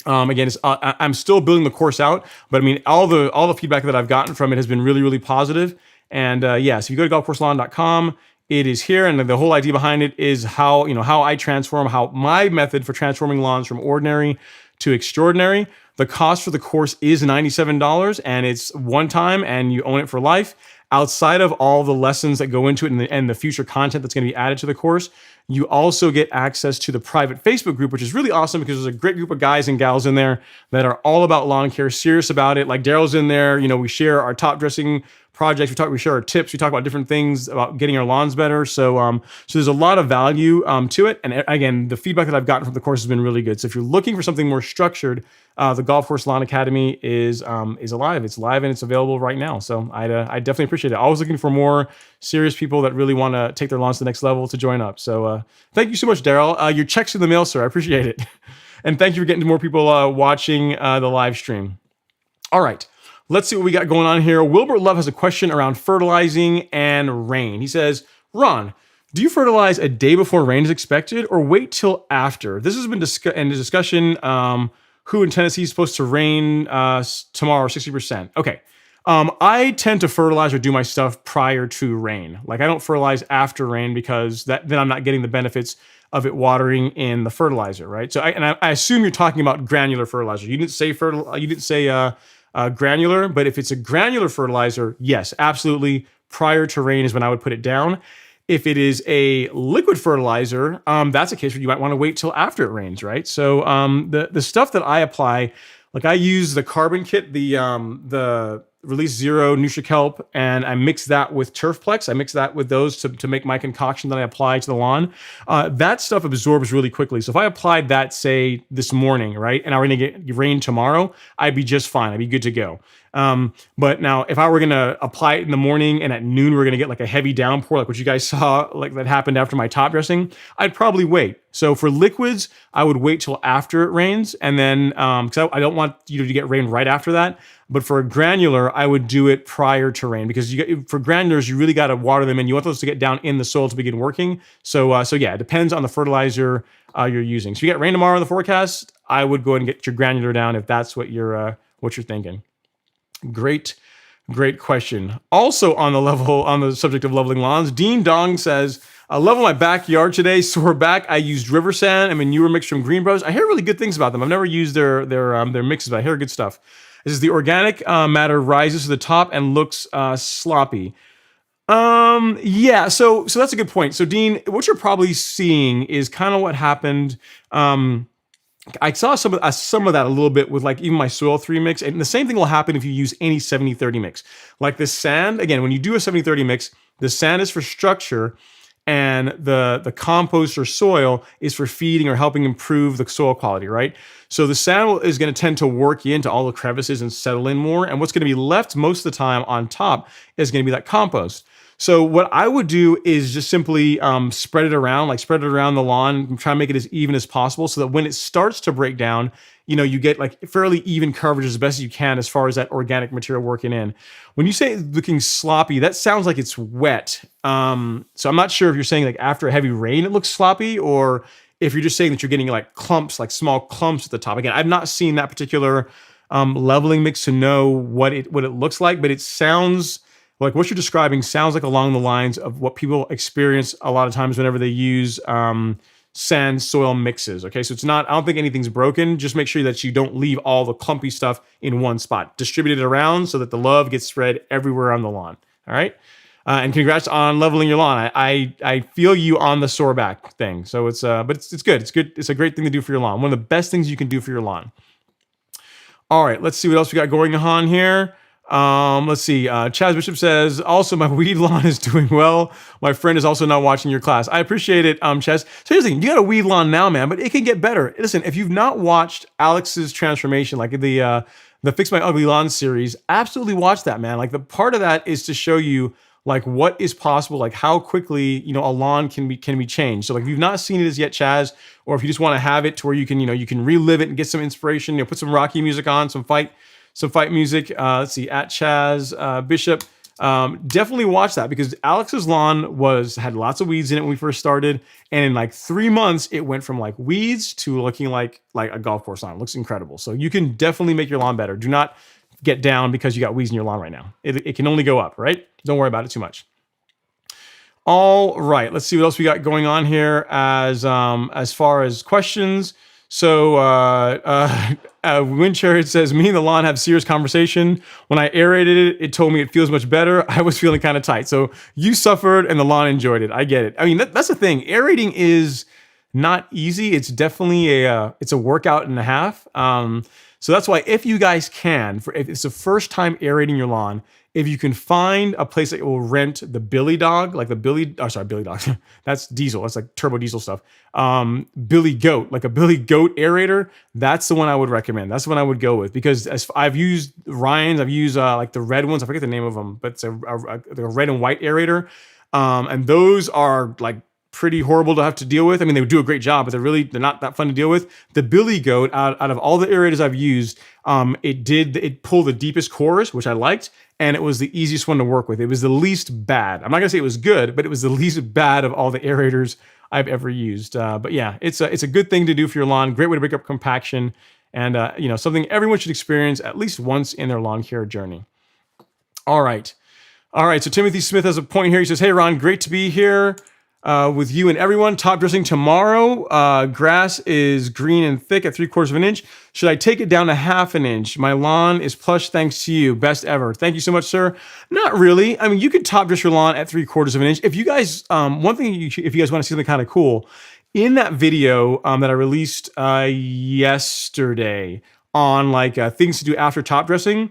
Again, I'm still building the course out, but I mean, all the feedback that I've gotten from it has been really, really positive. And so if you go to golfcourselawn.com, it is here, and the whole idea behind it is how I transform, how my method for transforming lawns from ordinary to extraordinary. The cost for the course is $97, and it's one time, and you own it for life. Outside of all the lessons that go into it and the future content that's going to be added to the course, you also get access to the private Facebook group, which is really awesome because there's a great group of guys and gals in there that are all about lawn care, serious about it. Like Daryl's in there. We share our top dressing projects. We share our tips. We talk about different things about getting our lawns better. So there's a lot of value to it. And again, the feedback that I've gotten from the course has been really good. So if you're looking for something more structured, the Golf Course Lawn Academy is alive. It's live and it's available right now. So I definitely appreciate it. Always looking for more serious people that really want to take their lawns to the next level to join up. So thank you so much, Daryl. Your check's in the mail, sir. I appreciate it. And thank you for getting more people watching the live stream. All right. Let's see what we got going on here. Wilbur Love has a question around fertilizing and rain. He says, Ron, do you fertilize a day before rain is expected or wait till after? This has been in the discussion. Who in Tennessee is supposed to rain tomorrow, 60%? Okay. I tend to fertilize or do my stuff prior to rain. Like I don't fertilize after rain because then I'm not getting the benefits of it watering in the fertilizer, right? So I assume you're talking about granular fertilizer. You didn't say granular, but if it's a granular fertilizer, yes, absolutely. Prior to rain is when I would put it down. If it is a liquid fertilizer, that's a case where you might want to wait till after it rains, right? So the stuff that I apply, like I use the carbon kit, the Release Zero NutriKelp, and I mix that with Turfplex. I mix that with those to make my concoction that I apply to the lawn. That stuff absorbs really quickly. So if I applied that, say, this morning, right, and I were going to get rain tomorrow, I'd be just fine. I'd be good to go. But now if I were going to apply it in the morning and at noon we're going to get like a heavy downpour, like what you guys saw, like that happened after my top dressing, I'd probably wait. So for liquids, I would wait till after it rains, and then because I don't want you to get rain right after that. But for a granular, I would do it prior to rain because for granulars, you really got to water them and you want those to get down in the soil to begin working. So yeah, it depends on the fertilizer you're using. So you get rain tomorrow in the forecast, I would go ahead and get your granular down if that's what you're thinking. Great question. Also on the subject of leveling lawns, Dean Dong says, I level my backyard today, sore back. I used river sand and manure mix from Green Brothers. I hear really good things about them. I've never used their mixes, but I hear good stuff. This is the organic matter rises to the top and looks sloppy. Yeah, so that's a good point. So Dean, what you're probably seeing is kind of what happened. I saw some of that a little bit with like even my Soil 3 mix, and the same thing will happen if you use any 70-30 mix. Like the sand, again, when you do a 70-30 mix, the sand is for structure, and the compost or soil is for feeding or helping improve the soil quality, right? So the sand is going to tend to work into all the crevices and settle in more, and what's going to be left most of the time on top is going to be that compost. So what I would do is just simply spread it around the lawn, try to make it as even as possible so that when it starts to break down, you get like fairly even coverage as best as you can as far as that organic material working in. When you say looking sloppy, that sounds like it's wet. So I'm not sure if you're saying like after a heavy rain it looks sloppy, or if you're just saying that you're getting like clumps, like small clumps at the top. Again, I've not seen that particular leveling mix to know what it looks like, but it sounds like what you're describing sounds like along the lines of what people experience a lot of times whenever they use sand soil mixes. Okay, so it's not, I don't think anything's broken. Just make sure that you don't leave all the clumpy stuff in one spot. Distribute it around so that the love gets spread everywhere on the lawn. All right. And congrats on leveling your lawn. I feel you on the sore back thing. So it's good. It's good. It's a great thing to do for your lawn. One of the best things you can do for your lawn. All right, let's see what else we got going on here. Let's see. Chaz Bishop says, also, my weed lawn is doing well. My friend is also not watching your class. I appreciate it, Chaz. So here's the thing. You got a weed lawn now, man, but it can get better. Listen, if you've not watched Alex's transformation, like the Fix My Ugly Lawn series, absolutely watch that, man. Like the part of that is to show you like what is possible, like how quickly, a lawn can be changed. So like if you've not seen it as yet, Chaz, or if you just want to have it to where you can relive it and get some inspiration, put some Rocky music on, some fight music. Let's see, at Chaz Bishop. Definitely watch that because Alex's lawn had lots of weeds in it when we first started, and in like 3 months, it went from like weeds to looking like a golf course lawn. It looks incredible. So you can definitely make your lawn better. Do not get down because you got weeds in your lawn right now. It can only go up, right? Don't worry about it too much. All right, let's see what else we got going on here as far as questions. So Wind Chariot says, me and the lawn have serious conversation. When I aerated it, it told me it feels much better. I was feeling kind of tight. So you suffered and the lawn enjoyed it. I get it. I mean, that's the thing. Aerating is not easy. It's definitely it's a workout and a half. So that's why if you guys can, if it's the first time aerating your lawn, if you can find a place that will rent the Billy Dog, like Billy Dog, that's diesel, that's like turbo diesel stuff. Billy Goat, like a Billy Goat aerator, that's the one I would recommend. That's the one I would go with because I've used Ryan's, I've used like the red ones, I forget the name of them, but it's a red and white aerator. And those are like pretty horrible to have to deal with. I mean, they do a great job, but they're not that fun to deal with. The Billy Goat, out of all the aerators I've used, it pulled the deepest cores, which I liked, and it was the easiest one to work with. It was the least bad. I'm not gonna say it was good, but it was the least bad of all the aerators I've ever used. But yeah, it's a good thing to do for your lawn. Great way to break up compaction, and something everyone should experience at least once in their lawn care journey. All right. So Timothy Smith has a point here. He says, "Hey Ron, great to be here with you and everyone. Top dressing tomorrow. Grass is green and thick at 3/4 of an inch. Should I take it down to 1/2 an inch? My lawn is plush thanks to you. Best ever." Thank you so much, sir. Not really. I mean, you could top dress your lawn at 3/4 of an inch. If you guys, one thing, if you guys want to see something kind of cool, in that video that I released yesterday on like things to do after top dressing,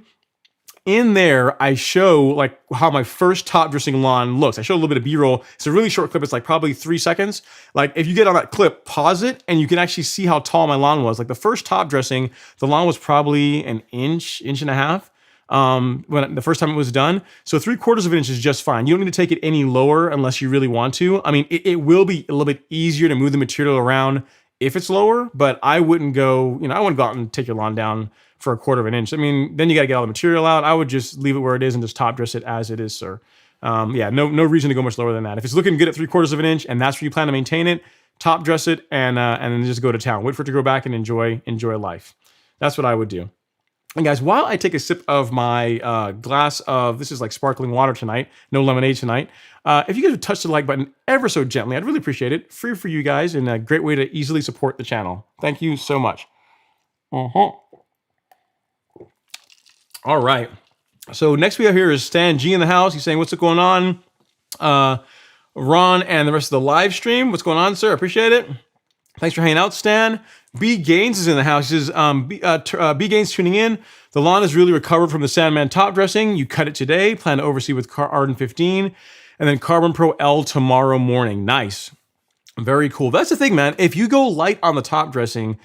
in there, I show like how my first top dressing lawn looks. I show a little bit of B-roll. It's a really short clip. It's like probably 3 seconds. Like if you get on that clip, pause it, and you can actually see how tall my lawn was. Like the first top dressing, the lawn was probably an inch and a half when the first time it was done. So 3/4 of an inch is just fine. You don't need to take it any lower unless you really want to. I mean, it will be a little bit easier to move the material around if it's lower, but I wouldn't go out and take your lawn down for 1/4 of an inch. I mean, then you got to get all the material out. I would just leave it where it is and just top dress it as it is, sir. No reason to go much lower than that. If it's looking good at 3/4 of an inch and that's where you plan to maintain it, top dress it and then just go to town. Wait for it to grow back and enjoy life. That's what I would do. And guys, while I take a sip of my glass of, this is like sparkling water tonight, no lemonade tonight. If you guys would touch the like button ever so gently, I'd really appreciate it. Free for you guys and a great way to easily support the channel. Thank you so much. All right. So next we have here is Stan G in the house. He's saying, what's going on? Ron and the rest of the live stream. What's going on, sir? Appreciate it. Thanks for hanging out, Stan. B Gaines is in the house. He says, B Gaines tuning in. The lawn is really recovered from the Sandman top dressing. You cut it today. Plan to oversee with Arden 15 and then Carbon Pro L tomorrow morning. Nice. Very cool. That's the thing, man. If you go light on the top dressing,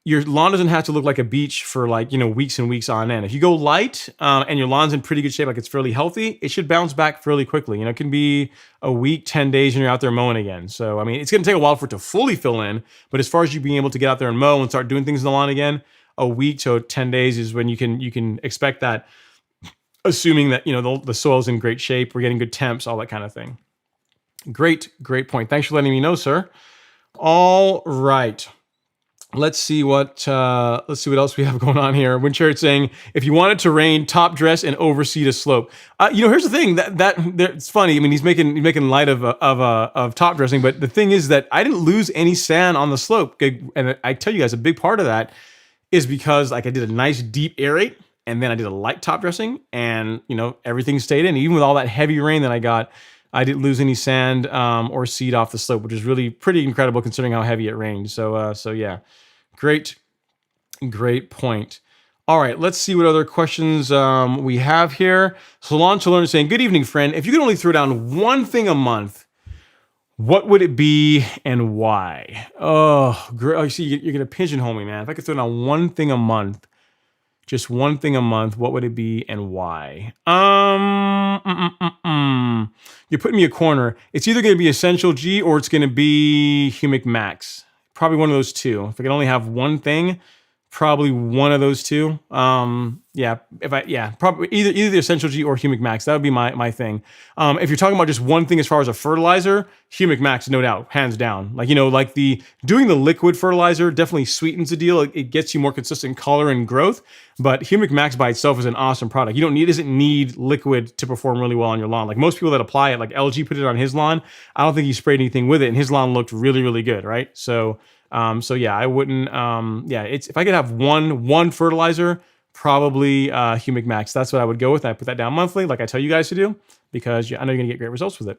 your lawn doesn't have to look like a beach for weeks and weeks on end. If you go light and your lawn's in pretty good shape, like it's fairly healthy, it should bounce back fairly quickly. It can be a week, 10 days, and you're out there mowing again. So, I mean, it's going to take a while for it to fully fill in. But as far as you being able to get out there and mow and start doing things in the lawn again, a week to 10 days is when you can expect that, assuming that, the soil's in great shape, we're getting good temps, all that kind of thing. Great point. Thanks for letting me know, sir. All right. Let's see what else we have going on here. Wind Chariot saying, if you want it to rain, top dress and oversee the slope. Here's the thing that it's funny. I mean, he's making light of top dressing, but the thing is that I didn't lose any sand on the slope. And I tell you guys, a big part of that is because I did a nice deep aerate, and then I did a light top dressing, and everything stayed in. Even with all that heavy rain that I got, I didn't lose any sand or seed off the slope, which is really pretty incredible considering how heavy it rained. So yeah, great point. All right, let's see what other questions we have here. So Lawn to Learn is saying, good evening, friend. If you could only throw down one thing a month, what would it be and why? Oh, great. Oh, you see, you're going to pigeonhole me, man. If I could throw down one thing a month, just one thing a month, what would it be and why? You're putting me a corner. It's either going to be Essential G or it's going to be Humic Max. Probably one of those two. If I could only have one thing, probably one of those two. Probably either the Essential G or Humic Max. That would be my thing. If you're talking about just one thing as far as a fertilizer, Humic Max, no doubt, hands down. Like doing the liquid fertilizer definitely sweetens the deal. It gets you more consistent color and growth. But Humic Max by itself is an awesome product. It doesn't need liquid to perform really well on your lawn. Like most people that apply it, like LG put it on his lawn. I don't think he sprayed anything with it, and his lawn looked really, really good, right? So I wouldn't. It's if I could have one fertilizer, probably Humic Max. That's what I would go with. I put that down monthly, like I tell you guys to do, because I know you're gonna get great results with it.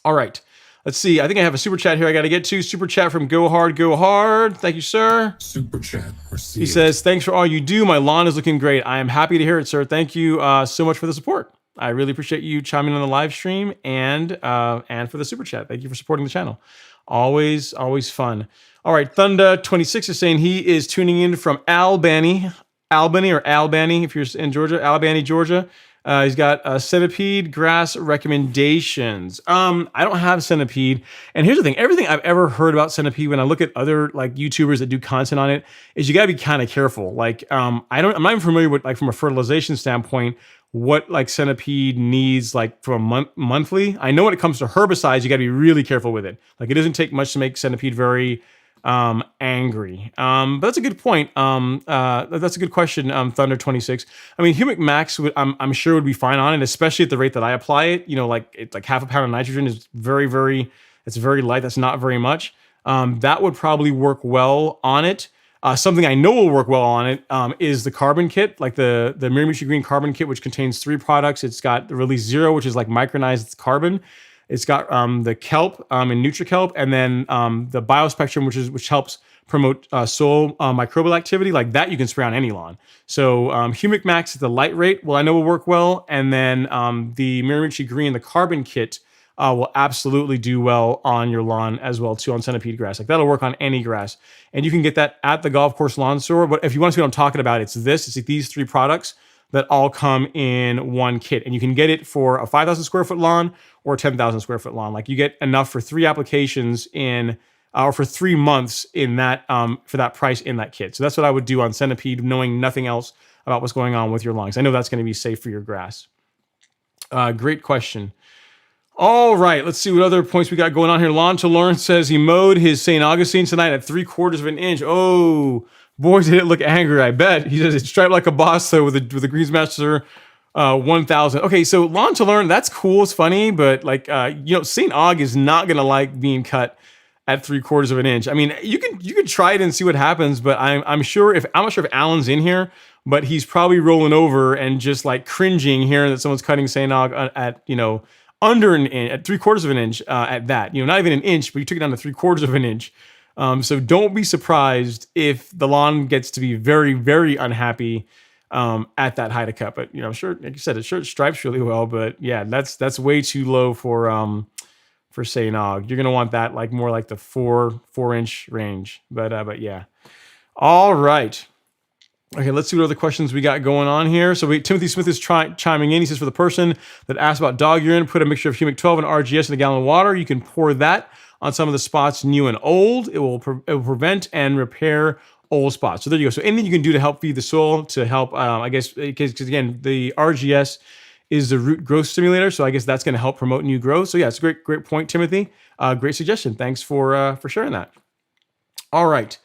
All right, let's see. I think I have a super chat here. I got to get to super chat from Go Hard, Go Hard. Thank you, sir. Super chat received. He says, "Thanks for all you do. My lawn is looking great. I am happy to hear it, sir. Thank you so much for the support. I really appreciate you chiming in on the live stream and for the super chat. Thank you for supporting the channel. Always fun." All right, Thunder26 is saying he is tuning in from Albany, if you're in Georgia, Albany, Georgia. He's got centipede grass recommendations. I don't have centipede, and here's the thing: everything I've ever heard about centipede, when I look at other like YouTubers that do content on it, is you got to be kind of careful. Like, I'm not even familiar with, like, from a fertilization standpoint, what like centipede needs, like from a monthly. I know when it comes to herbicides, you got to be really careful with it. Like, it doesn't take much to make centipede very angry. But that's a good point. That's a good question. Thunder26. I mean, Humic Max I'm sure would be fine on it, especially at the rate that I apply it. It's like half a pound of nitrogen is it's very light. That's not very much. That would probably work well on it. Something I know will work well on it is the carbon kit, like the Miramichi Green carbon kit, which contains 3 products. It's got the Release Zero, which is like micronized carbon. It's got the kelp and NutriKelp, and then the Biospectrum, which helps promote soil microbial activity. Like that, you can spray on any lawn. So Humic Max at the light rate, I know will work well, and then the Miramichi Green, the carbon kit, will absolutely do well on your lawn as well too, on centipede grass. Like that'll work on any grass, and you can get that at the golf course lawn store. But if you want to see what I'm talking about, it's these 3 products that all come in one kit, and you can get it for a 5,000 square foot lawn or a 10,000 square foot lawn. Like you get enough for 3 applications or for 3 months in that for that price in that kit. So that's what I would do on centipede, knowing nothing else about what's going on with your lawns. I know that's going to be safe for your grass. Great question. All right, let's see what other points we got going on here. Lawn to Learn says he mowed his St. Augustine tonight at 3/4 of an inch. Oh, boy, did it look angry, I bet. He says it's striped like a boss, though, with the Greensmaster 1000. Okay, so Lawn to Learn, that's cool. It's funny, but like, St. Aug is not going to like being cut at 3/4 of an inch. I mean, you can try it and see what happens, but I'm not sure if Alan's in here, but he's probably rolling over and just like cringing hearing that someone's cutting St. Aug at, under an inch, at 3/4 of an inch at that. Not even an inch, but you took it down to 3/4 of an inch. So don't be surprised if the lawn gets to be very, very unhappy at that height of cut. But I'm sure, like you said, it stripes really well. But yeah, that's way too low for St. Aug. You're gonna want that like more like the 4-inch range. But yeah. All right. Okay, let's see what other questions we got going on here. So Timothy Smith is chiming in. He says, for the person that asked about dog urine, put a mixture of Humic 12 and RGS in a gallon of water. You can pour that on some of the spots new and old. It will prevent and repair old spots. So there you go. So anything you can do to help feed the soil, to help, I guess, because again, the RGS is the root growth stimulator. So I guess that's going to help promote new growth. So yeah, it's a great point, Timothy. Great suggestion. Thanks for sharing that. All right.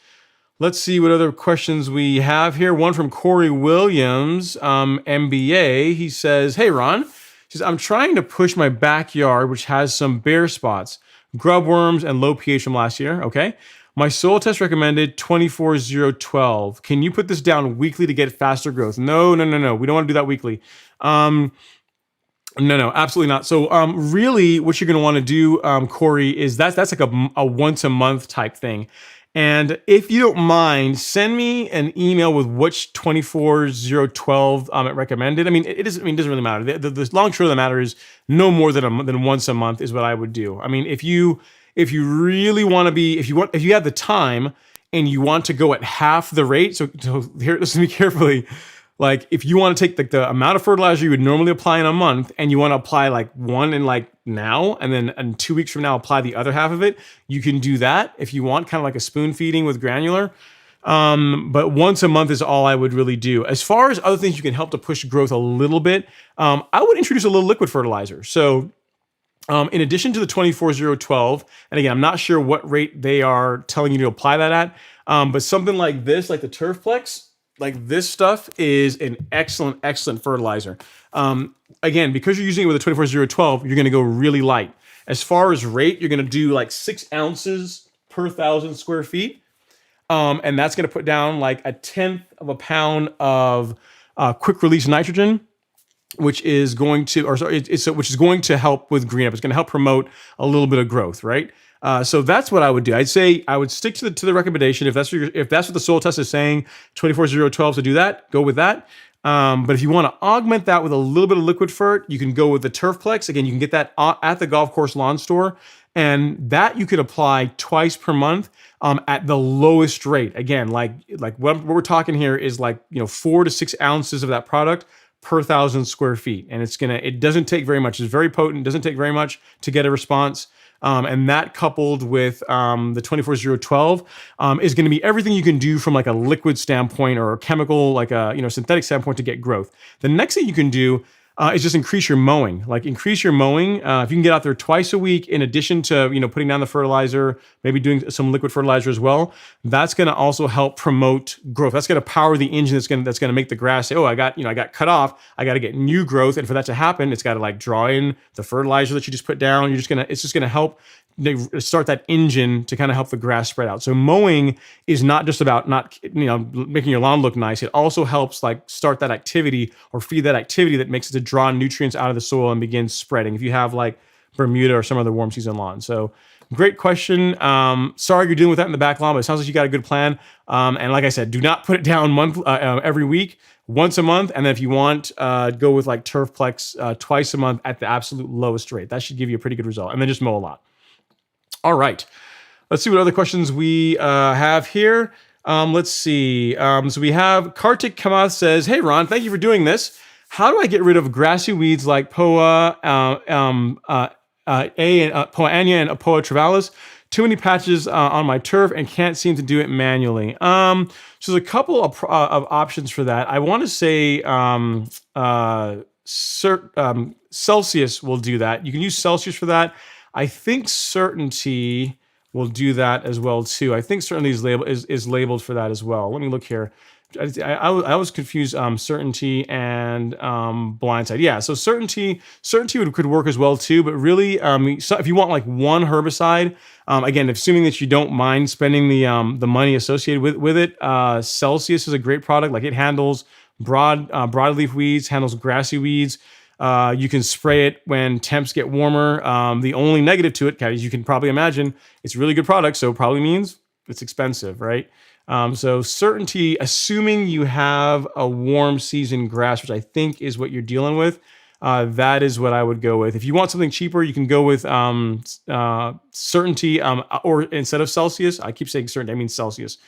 Let's see what other questions we have here. One from Corey Williams, MBA. He says, hey, Ron. He says, I'm trying to push my backyard, which has some bare spots, grub worms, and low pH from last year. Okay. My soil test recommended 24-0-12. Can you put this down weekly to get faster growth? No. We don't want to do that weekly. No, absolutely not. So really what you're going to want to do, Corey, is that's like a once a month type thing. And if you don't mind, send me an email with which 24012 it recommended. I mean, it doesn't really matter. The long short of the matter is no more than once a month is what I would do. I mean, if you really want to be, if you have the time and you want to go at half the rate, so here, listen to me carefully. Like if you want to take the amount of fertilizer you would normally apply in a month and you want to apply like one in like now and then in 2 weeks from now apply the other half of it, you can do that if you want, kind of like a spoon feeding with granular. But once a month is all I would really do. As far as other things you can help to push growth a little bit, I would introduce a little liquid fertilizer. So in addition to the 24012, and again, I'm not sure what rate they are telling you to apply that at, but something like this, like the Turfplex, like this stuff is an excellent fertilizer. Again, because you're using it with a 24012, you're going to go really light. As far as rate, you're going to do like 6 ounces per 1,000 square feet. And that's going to put down like a 1/10 of a pound of quick release nitrogen, which is going to, which is going to help with green up. It's going to help promote a little bit of growth, right? So that's what I would do. I'd say I would stick to the recommendation. If that's what the soil test is saying, 24012 to do that, go with that. But if you want to augment that with a little bit of liquid fert, you can go with the Turfplex. Again, you can get that at the golf course lawn store, and that you could apply twice per month at the lowest rate. Again, like what we're talking here is like 4 to 6 ounces of that product per 1,000 square feet, and it doesn't take very much. It's very potent. Doesn't take very much to get a response. And that coupled with the 24012 is going to be everything you can do from like a liquid standpoint or a chemical, like a synthetic standpoint to get growth. The next thing you can do is just increase your mowing. Like increase your mowing. If you can get out there twice a week, in addition to putting down the fertilizer, maybe doing some liquid fertilizer as well, that's going to also help promote growth. That's going to power the engine. That's going to make the grass say, oh, I got cut off. I got to get new growth, and for that to happen, it's got to like draw in the fertilizer that you just put down. It's just gonna help start that engine to kind of help the grass spread out. So mowing is not just about making your lawn look nice. It also helps like start that activity or feed that activity that makes it to draw nutrients out of the soil and begin spreading. If you have like Bermuda or some other warm season lawn. So great question. Sorry you're dealing with that in the back lawn, but it sounds like you got a good plan. And like I said, do not put it down every week, once a month. And then if you want, go with like Turfplex twice a month at the absolute lowest rate. That should give you a pretty good result. And then just mow a lot. All right, let's see what other questions we have here. Let's see. So we have Kartik Kamath says, "Hey Ron, thank you for doing this. How do I get rid of grassy weeds like Poa Poa Anya and Poa travalis? Too many patches on my turf and can't seem to do it manually." So there's a couple of options for that. I want to say Celsius will do that. You can use Celsius for that. I think Certainty will do that as well too. I think Certainty is labeled for that as well. Let me look here. I was confused. Certainty and Blindside. Yeah, so Certainty could work as well too. But really, so if you want like one herbicide, again, assuming that you don't mind spending the money associated with it, Celsius is a great product. Like it handles broadleaf weeds, handles grassy weeds. You can spray it when temps get warmer. The only negative to it, as you can probably imagine, it's a really good product, so it probably means it's expensive, right? So Certainty, assuming you have a warm season grass, which I think is what you're dealing with, that is what I would go with. If you want something cheaper, you can go with Certainty, or instead of Celsius. I keep saying Certainty, I mean Celsius.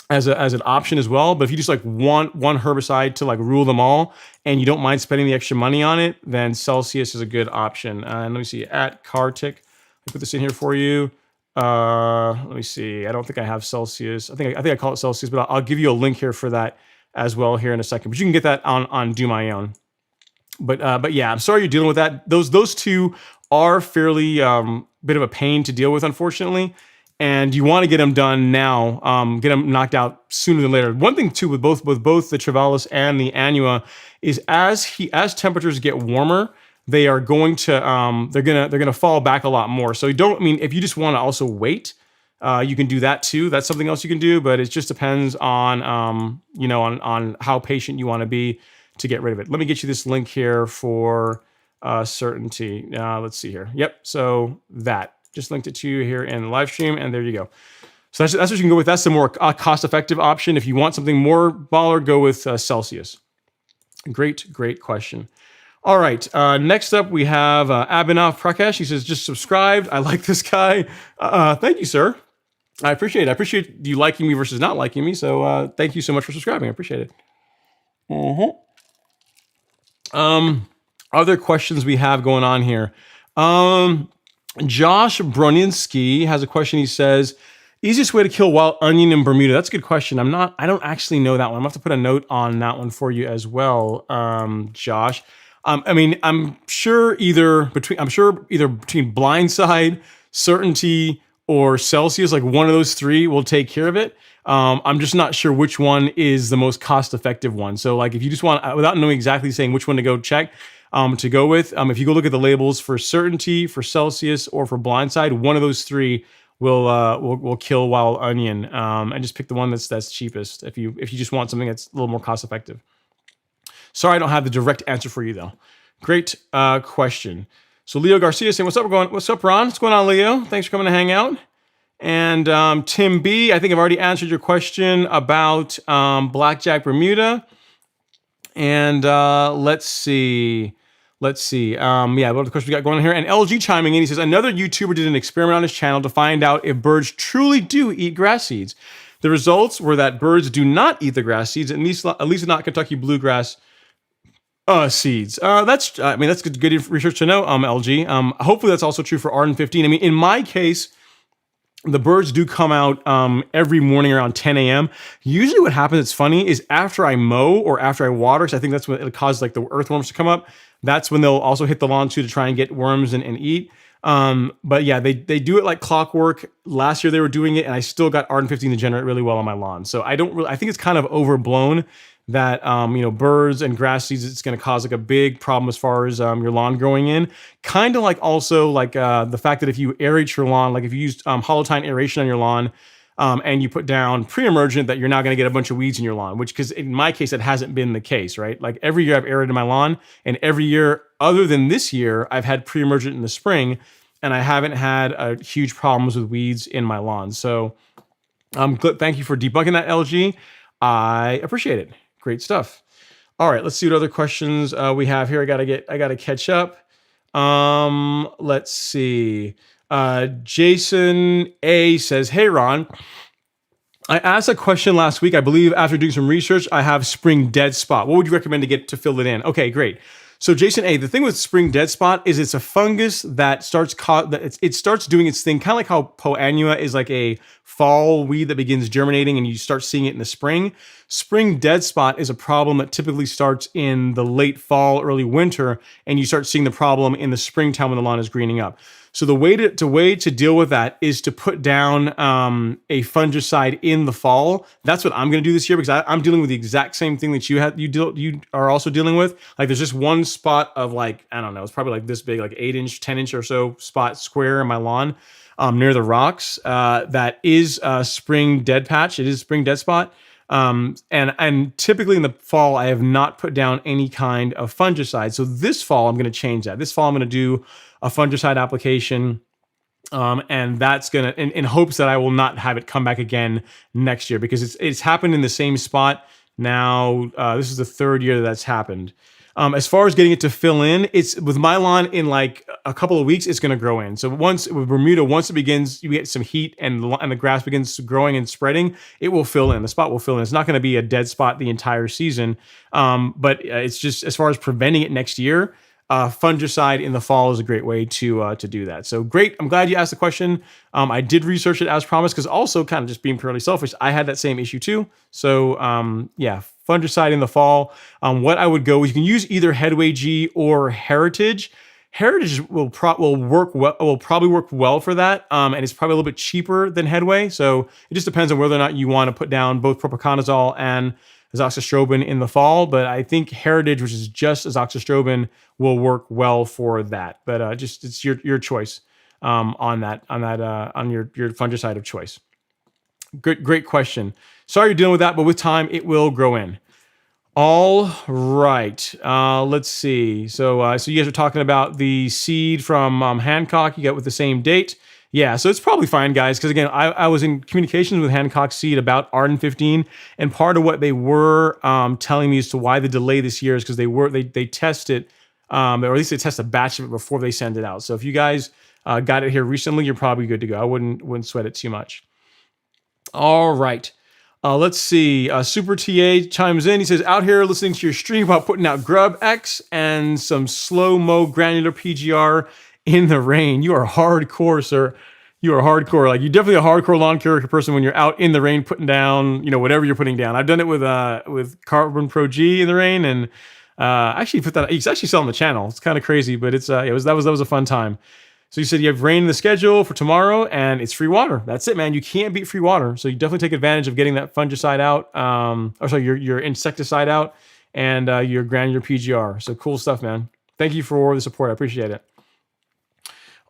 As an option as well. But if you just like want one herbicide to like rule them all and you don't mind spending the extra money on it, then Celsius is a good option. And let me see, at Kartik, I put this in here for you. Let me see. I don't think I have Celsius. I think I call it Celsius, but I'll give you a link here for that as well here in a second. But you can get that on Do My Own. But yeah, I'm sorry you're dealing with that. Those two are fairly bit of a pain to deal with, unfortunately. And you want to get them done now, get them knocked out sooner than later. One thing too with both the Travalis and the Annua is as temperatures get warmer, they are going to they're gonna fall back a lot more. So if you just want to also wait, you can do that too. That's something else you can do, but it just depends on on how patient you want to be to get rid of it. Let me get you this link here for Certainty. Let's see here. Yep. So that. Just linked it to you here in the live stream, and there you go. So that's what you can go with. That's the more cost-effective option. If you want something more baller, go with Celsius. Great question. All right. Next up, we have Abhinav Prakash. He says, just subscribed. I like this guy. Thank you, sir. I appreciate it. I appreciate you liking me versus not liking me. So thank you so much for subscribing. I appreciate it. Other questions we have going on here. Josh Broninsky has a question. He says, easiest way to kill wild onion in Bermuda. That's a good question. I don't actually know that one. I'm gonna have to put a note on that one for you as well, Josh. I'm sure either between Blindside, Certainty, or Celsius, like one of those three will take care of it. I'm just not sure which one is the most cost-effective one. So like if you just want, without knowing exactly saying which one to go check, to go with, if you go look at the labels for Certainty, for Celsius, or for Blindside, one of those three will kill wild onion. And just pick the one that's cheapest if you just want something that's a little more cost-effective. Sorry, I don't have the direct answer for you though. Great question. So Leo Garcia saying, what's up, Ron? What's going on, Leo? Thanks for coming to hang out. And Tim B, I think I've already answered your question about Blackjack Bermuda. And let's see. What the question we got going on here? And LG chiming in, he says, another YouTuber did an experiment on his channel to find out if birds truly do eat grass seeds. The results were that birds do not eat the grass seeds, at least not Kentucky bluegrass seeds. That's good research to know, LG. Hopefully that's also true for Arden15. I mean, in my case, the birds do come out every morning around 10 a.m. Usually what happens, it's funny, is after I mow or after I water, because I think that's when it causes like the earthworms to come up. That's when they'll also hit the lawn too to try and get worms and eat. But yeah, they do it like clockwork. Last year they were doing it, and I still got Arden15 to generate really well on my lawn. So I think it's kind of overblown that birds and grass seeds, it's going to cause like a big problem as far as your lawn growing in. Kind of like also like the fact that if you aerate your lawn, like if you used hollow tine aeration on your lawn, and you put down pre-emergent, that you're not going to get a bunch of weeds in your lawn, which, because in my case, that hasn't been the case, right? Like every year I've aerated my lawn, and every year other than this year, I've had pre-emergent in the spring, and I haven't had huge problems with weeds in my lawn. So thank you for debunking that, LG. I appreciate it. Great stuff. All right, let's see what other questions we have here. I gotta catch up. Let's see. Jason A says, hey Ron, I asked a question last week. I believe after doing some research, I have spring dead spot. What would you recommend to fill it in? Okay, great. So Jason A, the thing with spring dead spot is it's a fungus that starts doing its thing, kind of like how Poa annua is like a fall weed that begins germinating and you start seeing it in the spring. Spring dead spot is a problem that typically starts in the late fall, early winter, and you start seeing the problem in the springtime when the lawn is greening up. So the way to deal with that is to put down a fungicide in the fall. That's what I'm going to do this year, because I'm dealing with the exact same thing that you are also dealing with. Like there's just one spot of like, I don't know, it's probably like this big, like 8-inch, 10-inch or so spot square in my lawn near the rocks. That is spring dead patch. It is spring dead spot. And typically in the fall, I have not put down any kind of fungicide. So this fall, I'm going to change that. This fall, I'm going to do a fungicide application. And that's going to, in hopes that I will not have it come back again next year, because it's happened in the same spot. Now, this is the third year that's happened. As far as getting it to fill in, it's with my lawn in like a couple of weeks, it's going to grow in. So with Bermuda, once it begins, you get some heat and the grass begins growing and spreading, it will fill in. The spot will fill in. It's not going to be a dead spot the entire season. But it's just, as far as preventing it next year, fungicide in the fall is a great way to do that. So great. I'm glad you asked the question. I did research it as promised, because also kind of just being purely selfish, I had that same issue too. So yeah, fungicide in the fall. What I would go is you can use either Headway G or Heritage. Heritage will probably work well for that, and it's probably a little bit cheaper than Headway. So it just depends on whether or not you want to put down both propiconazole and azoxystrobin in the fall. But I think Heritage, which is just azoxystrobin, will work well for that. But just it's your choice on your fungicide of choice. Great question. Sorry you're dealing with that, but with time it will grow in. All right, let's see. So you guys are talking about the seed from Hancock you got with the same date, Yeah, so it's probably fine, guys, because again, I was in communications with Hancock Seed about Arden 15, and part of what they were telling me as to why the delay this year is because they test it, or at least they test a batch of it before they send it out. So if you guys got it here recently, you're probably good to go. I wouldn't sweat it too much. All right. Let's see. Super TA chimes in. He says, out here listening to your stream while putting out Grub X and some slow-mo granular PGR in the rain. You are hardcore, sir. You are hardcore. Like, you're definitely a hardcore lawn care person when you're out in the rain putting down, whatever you're putting down. I've done it with Carbon Pro G in the rain, and actually put that. It's actually still on the channel. It's kind of crazy, but that was a fun time. So you said you have rain in the schedule for tomorrow, and it's free water. That's it, man. You can't beat free water. So you definitely take advantage of getting that fungicide out, your insecticide out, and your granular PGR. So cool stuff, man. Thank you for the support. I appreciate it.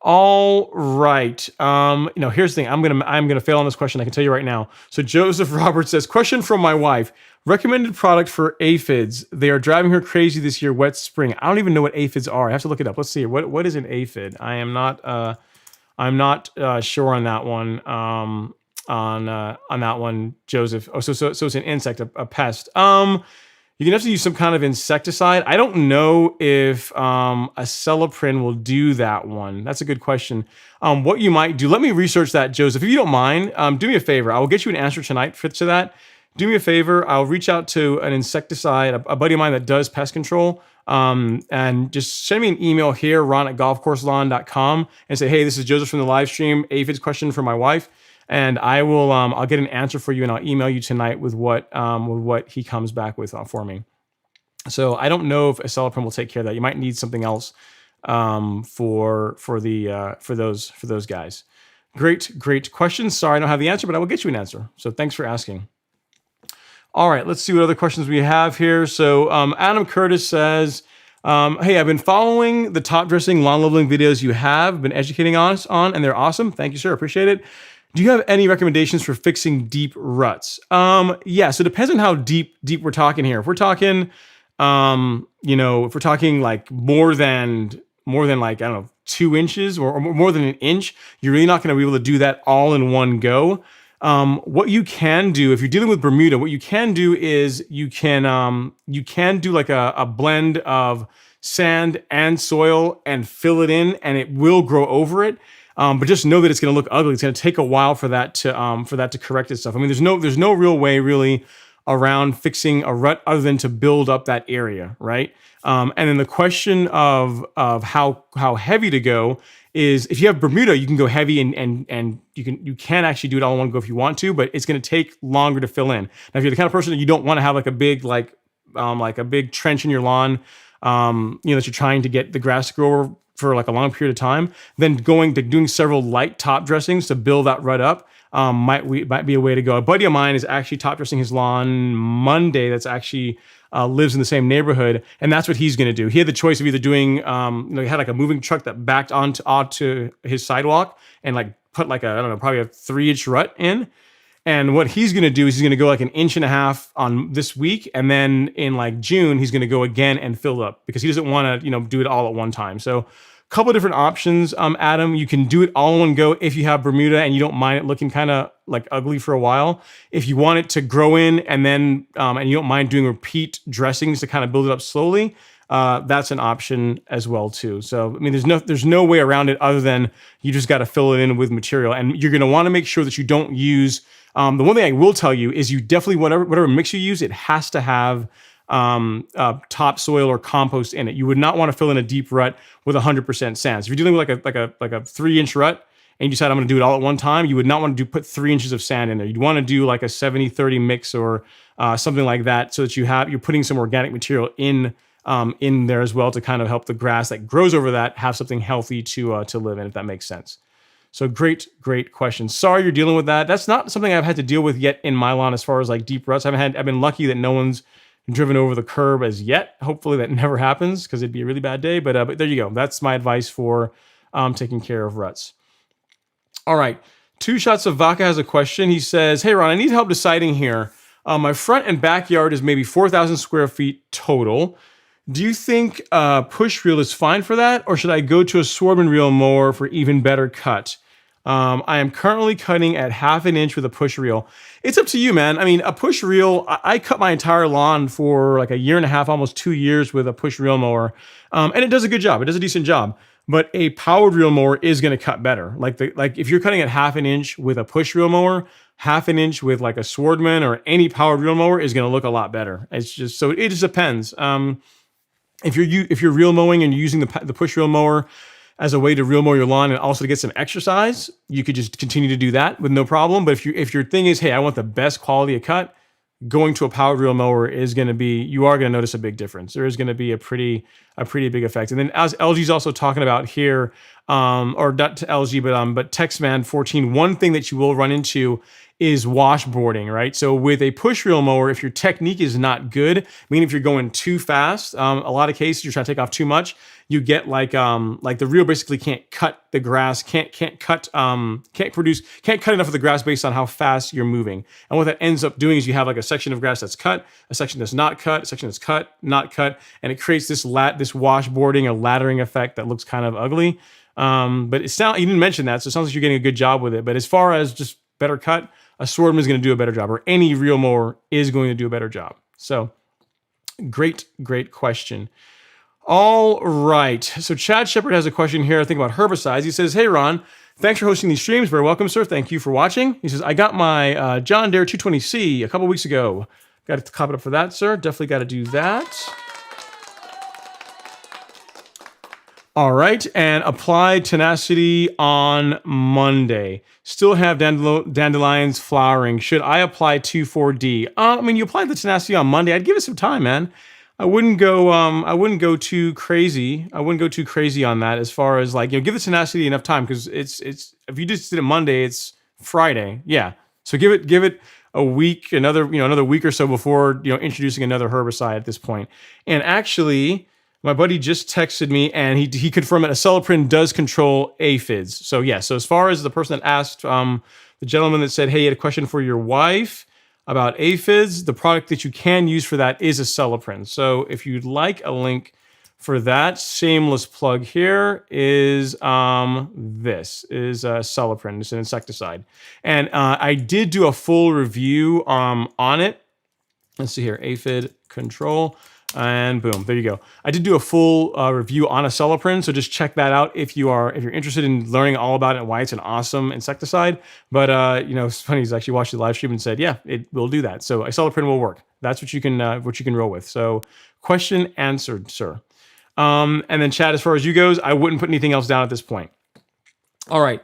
All right. Here's the thing. I'm gonna fail on this question. I can tell you right now. So Joseph Roberts says, question from my wife. Recommended product for aphids. They are driving her crazy this year. Wet spring. I don't even know what aphids are. I have to look it up. Let's see. What is an aphid? I'm not sure on that one. On that one, Joseph. Oh, so it's an insect, a pest. You can have to use some kind of insecticide. I don't know if acelepryn will do that one. That's a good question. What you might do, let me research that, Joseph. If you don't mind, do me a favor. I will get you an answer tonight to that. Do me a favor. I'll reach out to an insecticide, a buddy of mine that does pest control, and just send me an email here, ron@golfcourselawn.com, and say, hey, this is Joseph from the live stream, aphids question for my wife. And I will, I'll get an answer for you, and I'll email you tonight with what he comes back with for me. So I don't know if acelepryn will take care of that. You might need something else for those guys. Great question. Sorry, I don't have the answer, but I will get you an answer. So thanks for asking. All right, let's see what other questions we have here. So Adam Curtis says, hey, I've been following the top dressing lawn leveling videos you have been educating us on, and they're awesome. Thank you, sir. Appreciate it. Do you have any recommendations for fixing deep ruts? Yeah, so it depends on how deep we're talking here. If we're talking, if we're talking like more than like, I don't know, 2 inches or more than an inch, you're really not going to be able to do that all in one go. What you can do if you're dealing with Bermuda, what you can do is you can do like a blend of sand and soil and fill it in, and it will grow over it. But just know that it's going to look ugly. It's going to take a while for that to correct itself. I mean, there's no real way really around fixing a rut other than to build up that area, right? And then the question of how heavy to go is, if you have Bermuda, you can go heavy and you can actually do it all in one go if you want to, but it's going to take longer to fill in. Now, if you're the kind of person that you don't want to have like a big a big trench in your lawn, that you're trying to get the grass to grow for like a long period of time, then doing several light top dressings to build that rut up might be a way to go. A buddy of mine is actually top dressing his lawn Monday. That's actually lives in the same neighborhood, and that's what he's going to do. He had the choice of either doing, he had like a moving truck that backed onto his sidewalk and like put like probably a 3-inch rut in. And what he's going to do is he's going to go like 1.5 inches on this week, and then in like June he's going to go again and fill up because he doesn't want to do it all at one time. So couple different options, Adam. You can do it all in one go if you have Bermuda and you don't mind it looking kind of like ugly for a while. If you want it to grow in and then and you don't mind doing repeat dressings to kind of build it up slowly, that's an option as well too. So I mean, there's no way around it other than you just got to fill it in with material, and you're going to want to make sure that you don't use. The one thing I will tell you is you definitely whatever mix you use, it has to have topsoil or compost in it. You would not want to fill in a deep rut with 100% sand. So if you're dealing with like a 3-inch rut and you decide I'm going to do it all at one time, you would not want to put 3 inches of sand in there. You'd want to do like a 70-30 mix or something like that, so that you're putting some organic material in there as well to kind of help the grass that grows over that have something healthy to live in, if that makes sense. So great question. Sorry you're dealing with that. That's not something I've had to deal with yet in my lawn as far as like deep ruts. I've been lucky that no one's driven over the curb as yet. Hopefully that never happens because it'd be a really bad day. But there you go. That's my advice for taking care of ruts. All right. 2 Shots of Vodka has a question. He says, hey, Ron, I need help deciding here. My front and backyard is maybe 4,000 square feet total. Do you think push reel is fine for that? Or should I go to a Swarman reel mower for even better cut? I am currently cutting at 1/2 inch with a push reel. It's up to you, man. I mean, a push reel, I cut my entire lawn for like a year and a half, almost 2 years with a push reel mower. And it does a good job. It does a decent job. But a powered reel mower is going to cut better. Like if you're cutting at 1/2 inch with a push reel mower, 1/2 inch with like a Swordman or any powered reel mower is going to look a lot better. It's just, so it just depends. If you're reel mowing and you're using the push reel mower as a way to reel mow your lawn and also to get some exercise, you could just continue to do that with no problem. But if your thing is, hey, I want the best quality of cut, going to a powered reel mower is going to be, you are going to notice a big difference. There is going to be a pretty big effect. And then as LG's also talking about here, or not to LG, but Texman 14, one thing that you will run into is washboarding, right? So with a push reel mower, if your technique is not good, meaning if you're going too fast, a lot of cases you're trying to take off too much, you get like the reel basically can't cut the grass, can't cut enough of the grass based on how fast you're moving. And what that ends up doing is you have like a section of grass that's cut, a section that's not cut, a section that's cut, not cut, and it creates this washboarding or laddering effect that looks kind of ugly. But you didn't mention that, so it sounds like you're getting a good job with it. But as far as just better cut, a Swordman is going to do a better job, or any reel mower is going to do a better job. So great question. All right. So Chad Shepard has a question here, I think, about herbicides. He says, hey, Ron, thanks for hosting these streams. Very welcome, sir. Thank you for watching. He says, I got my John Deere 220C a couple weeks ago. Got to cop it up for that, sir. Definitely got to do that. All right, and applied tenacity on Monday. Still have dandelions flowering. Should I apply 2,4-D? I mean, you applied the tenacity on Monday. I'd give it some time, man. I wouldn't go too crazy. I wouldn't go too crazy on that. As far as like, give the tenacity enough time, because it's if you just did it Monday, it's Friday. Yeah, so give it a week, another week or so before introducing another herbicide at this point. And actually, my buddy just texted me and he confirmed that acelepryn does control aphids. So yeah, so as far as the person that asked, the gentleman that said, hey, he had a question for your wife about aphids, the product that you can use for that is acelepryn. So if you'd like a link for that, shameless plug here, is this is acelepryn. It's an insecticide. And I did do a full review on it. Let's see here, aphid control. And boom, there you go. I did do a full review on acelepryn, so just check that out if you're interested in learning all about it and why it's an awesome insecticide. But it's funny, he's actually watched the live stream and said, yeah, it will do that. So acelepryn will work. That's what you can roll with. So question answered, sir. And then Chad, as far as you goes, I wouldn't put anything else down at this point. All right,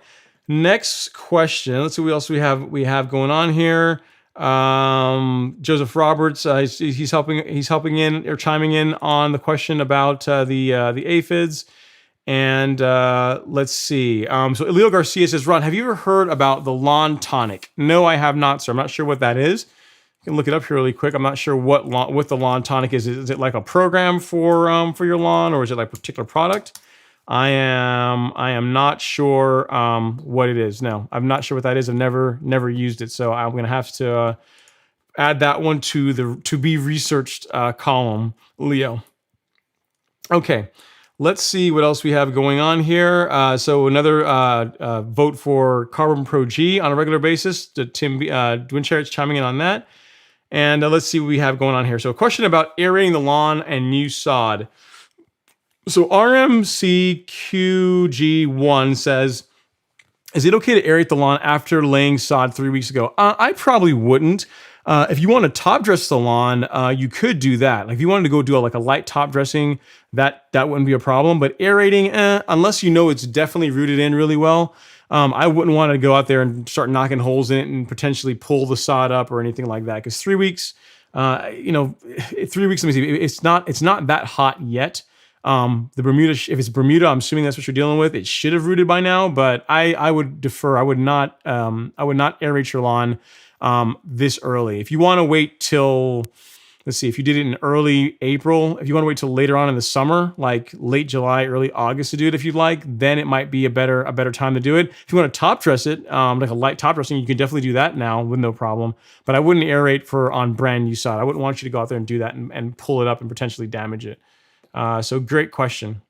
next question. Let's see what else we have going on here. Joseph Roberts, he's helping in or chiming in on the question about the aphids. And let's see. So Elio Garcia says, Ron, have you ever heard about the lawn tonic? No, I have not, sir. I'm not sure what that is. You can look it up here really quick. I'm not sure what the lawn tonic is. Is it like a program for your lawn, or is it like a particular product? I am not sure what it is. No, I'm not sure what that is. I've never used it, so I'm gonna have to add that one to the to be researched column, Leo. Okay, let's see what else we have going on here. So another vote for Carbon Pro G on a regular basis. Tim Dwincherit's chiming in on that. And let's see what we have going on here. So a question about aerating the lawn and new sod. So RMCQG1 says, is it okay to aerate the lawn after laying sod 3 weeks ago? I probably wouldn't. If you want to top dress the lawn, you could do that. Like if you wanted to go do a light top dressing, that wouldn't be a problem. But aerating, unless you know it's definitely rooted in really well, I wouldn't want to go out there and start knocking holes in it and potentially pull the sod up or anything like that. Because 3 weeks, 3 weeks, let me see, it's not that hot yet. The Bermuda, if it's Bermuda, I'm assuming that's what you're dealing with. It should have rooted by now, but I would defer. I would not aerate your lawn this early. If you want to wait till, let's see, if you did it in early April, if you want to wait till later on in the summer, like late July, early August to do it, if you'd like, then it might be a better time to do it. If you want to top dress it, like a light top dressing, you can definitely do that now with no problem. But I wouldn't aerate on brand new sod. I wouldn't want you to go out there and do that and pull it up and potentially damage it. So great question.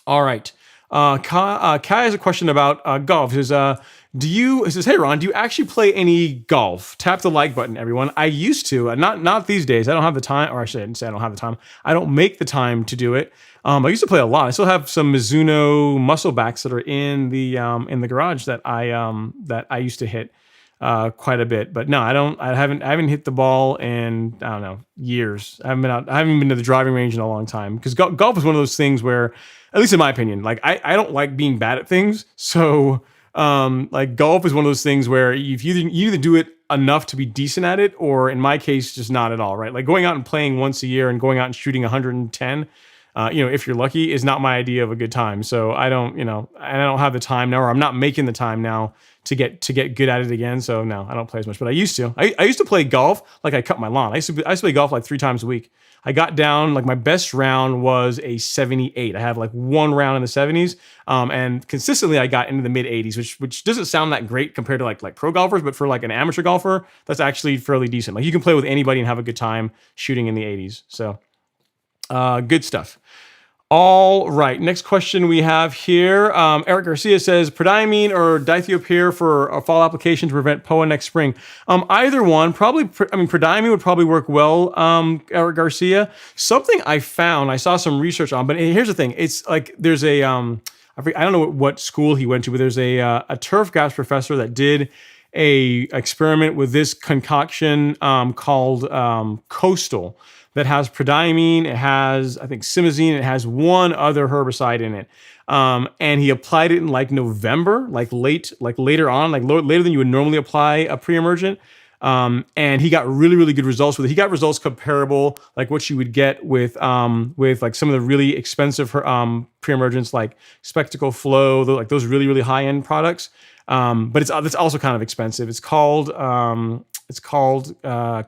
All right. Kai has a question about golf. He says, hey Ron, do you actually play any golf? Tap the like button, everyone. I used to, not these days. I don't have the time, or I shouldn't say I don't have the time. I don't make the time to do it. I used to play a lot. I still have some Mizuno muscle backs that are in the garage that I used to hit quite a bit. But no, I haven't hit the ball in, I don't know, years. I haven't been to the driving range in a long time, because golf is one of those things where, at least in my opinion, like I don't like being bad at things. So like golf is one of those things where you either do it enough to be decent at it, or in my case, just not at all, right? Like going out and playing once a year and going out and shooting 110, if you're lucky, is not my idea of a good time. So I don't have the time now, or I'm not making the time now to get good at it again. So no, I don't play as much, but I used to. I used to play golf like I cut my lawn. I used to play golf like 3 times a week. I got down, like my best round was a 78. I had like one round in the 70s, and consistently I got into the mid 80s, which doesn't sound that great compared to like pro golfers, but for like an amateur golfer, that's actually fairly decent. Like you can play with anybody and have a good time shooting in the 80s. So good stuff. All right, next question we have here. Eric Garcia says, prodiamine or Diethyoparent for a fall application to prevent POA next spring. Either one, probably, prodiamine would probably work well, Eric Garcia. Something I saw some research on, but here's the thing. It's like there's I don't know what school he went to, but there's a turf gas professor that did a experiment with this concoction called Coastal, that has prodiamine, it has, I think, simazine, it has one other herbicide in it. And he applied it in like November, later on, later than you would normally apply a pre-emergent. And he got really, really good results with it. He got results comparable, like what you would get with like some of the really expensive pre-emergents, like Spectacle Flow, like those really, really high-end products. But it's also kind of expensive. It's called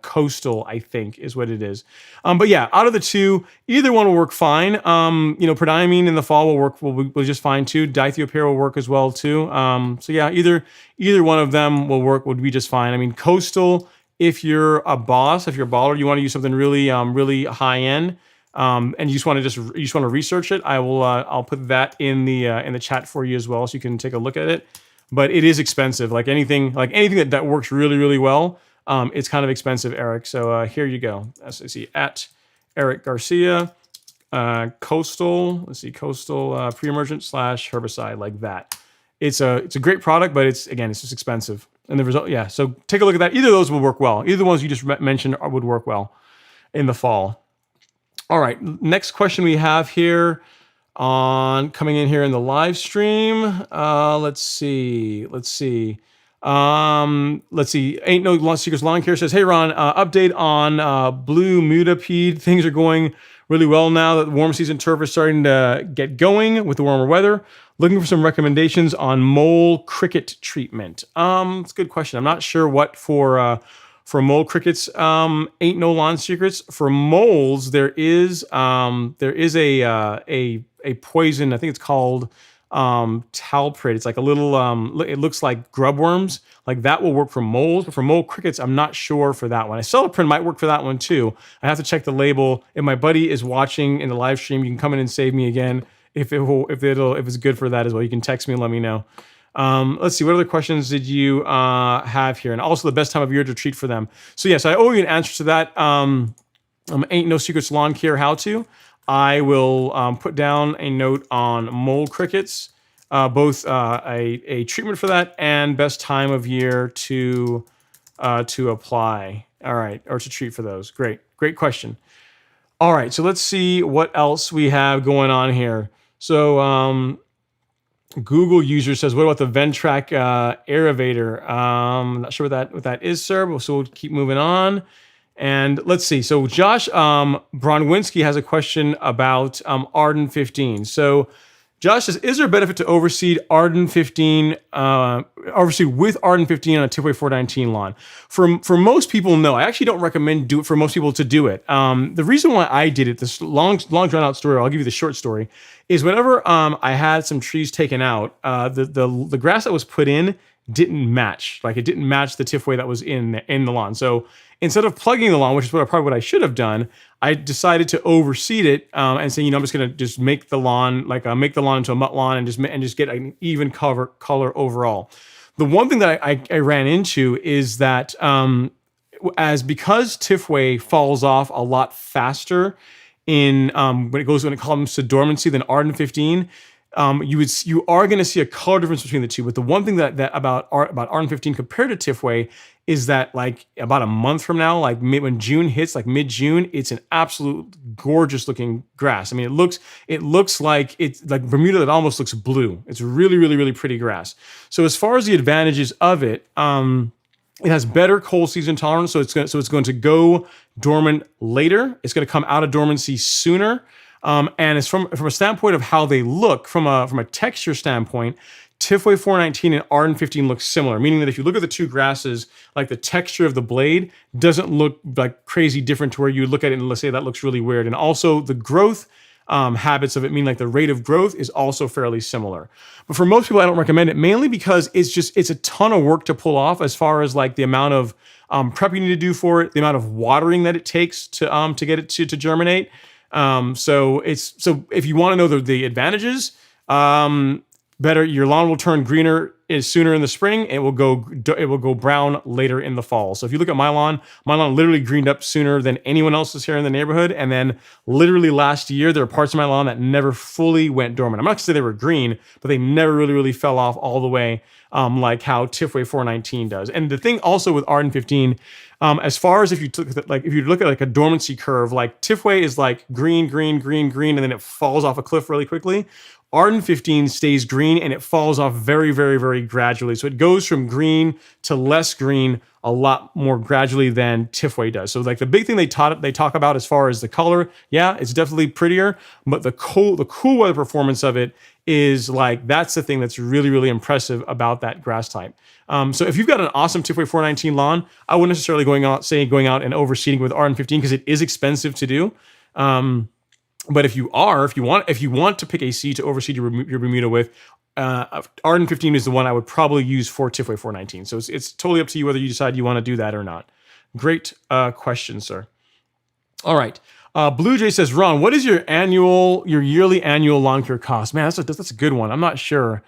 Coastal, I think, is what it is. But yeah, out of the two, either one will work fine. Prodiamine in the fall will just fine too. Diethyoparent will work as well too. So yeah, either one of them would be just fine. I mean, Coastal, if you're a baller, you want to use something really, really high end, and you just want to research it, I'll put that in the chat for you as well, so you can take a look at it. But it is expensive. Like anything that works really, really well, it's kind of expensive, Eric. So here you go. As I see, at Eric Garcia, Coastal. Let's see, Coastal pre-emergent / herbicide, like that. It's a great product, but it's just expensive. And the result, yeah. So take a look at that. Either of those will work well. Either ones you just mentioned would work well in the fall. All right. Next question we have here coming in here in the live stream. Let's see. Ain't No Secrets Lawn Care says, hey Ron, update on Blue Mutapede. Things are going really well now that the warm season turf is starting to get going with the warmer weather. Looking for some recommendations on mole cricket treatment. It's a good question. I'm not sure what for mole crickets. Ain't no lawn secrets. For moles, there is a poison. I think it's called talprid. It's like a little it looks like grub worms. Like that will work for moles, but for mole crickets, I'm not sure for that one. Aceleprint might work for that one too. I have to check the label. If my buddy is watching in the live stream, you can come in and save me again if it's good for that as well. You can text me and let me know. Let's see, what other questions did you have here? And also the best time of year to treat for them. So yes, I owe you an answer to that. Ain't No Secrets Lawn Care how to. I will put down a note on mole crickets, both a treatment for that and best time of year to apply. All right, or to treat for those. Great question. All right, so let's see what else we have going on here. So Google user says, what about the Ventrac Aerator? I'm not sure what that is, sir, so we'll keep moving on. And let's see. So Josh Bronwinski has a question about Arden 15. So Josh says, is there a benefit to overseed Arden 15, overseed with Arden 15 on a Tipway 419 lawn? For most people, no. I actually don't recommend for most people to do it. The reason why I did it, this long drawn out story, I'll give you the short story, is whenever I had some trees taken out, the grass that was put in didn't match. Like it didn't match the Tipway that was in the lawn. So instead of plugging the lawn, which is probably what I should have done, I decided to overseed it and say, I'm just going to just make the lawn make the lawn into a mutt lawn and just get an even color overall. The one thing that I ran into is that because Tifway falls off a lot faster when it comes to dormancy than Arden 15. You are going to see a color difference between the two. But the one thing that about Arden 15 compared to Tifway is that like about a month from now, like when June hits, like mid-June, it's an absolute gorgeous looking grass. I mean, it looks like it's like Bermuda that almost looks blue. It's really, really, really pretty grass. So as far as the advantages of it, it has better cold season tolerance, so it's going to go dormant later. It's going to come out of dormancy sooner. And it's from a standpoint of how they look, from a texture standpoint, Tifway 419 and Arden 15 look similar, meaning that if you look at the two grasses, like the texture of the blade doesn't look like crazy different to where you look at it and let's say that looks really weird. And also the growth habits of it, mean like the rate of growth is also fairly similar. But for most people, I don't recommend it, mainly because it's a ton of work to pull off as far as like the amount of prep you need to do for it, the amount of watering that it takes to get it to germinate. So if you want to know the advantages, better, your lawn will turn greener sooner in the spring. It will go brown later in the fall. So if you look at my lawn literally greened up sooner than anyone else's here in the neighborhood. And then literally last year, there were parts of my lawn that never fully went dormant. I'm not gonna say they were green, but they never really fell off all the way, like how Tifway 419 does. And the thing also with Arden 15, as far as if you look at like a dormancy curve, like Tifway is like green, and then it falls off a cliff really quickly. Arden 15 stays green and it falls off very, very, very gradually. So it goes from green to less green a lot more gradually than Tifway does. So like the big thing they talk about as far as the color, yeah, it's definitely prettier, but the cool weather performance of it is like, that's the thing that's really, really impressive about that grass type. So if you've got an awesome Tifway 419 lawn, I wouldn't necessarily going out and overseeding with Arden 15 because it is expensive to do. But if you want to pick a seed to overseed your Bermuda with, Arden 15 is the one I would probably use for Tifway 419. So it's totally up to you whether you decide you want to do that or not. Great question, sir. All right. Blue Jay says, Ron, what is your yearly annual lawn care cost? Man, that's a good one. I'm not sure.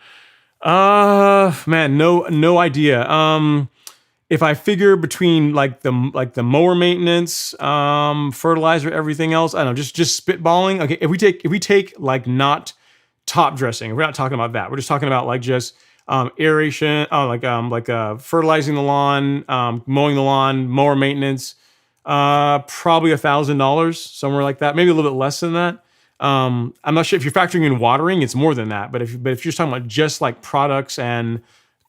Man, no idea. If I figure between like the mower maintenance, fertilizer, everything else, I don't know, just spitballing. Okay, if we take like not top dressing, we're not talking about that. We're just talking about like just aeration, fertilizing the lawn, mowing the lawn, mower maintenance. Probably $1,000, somewhere like that. Maybe a little bit less than that. I'm not sure if you're factoring in watering, it's more than that. But if you're just talking about just like products and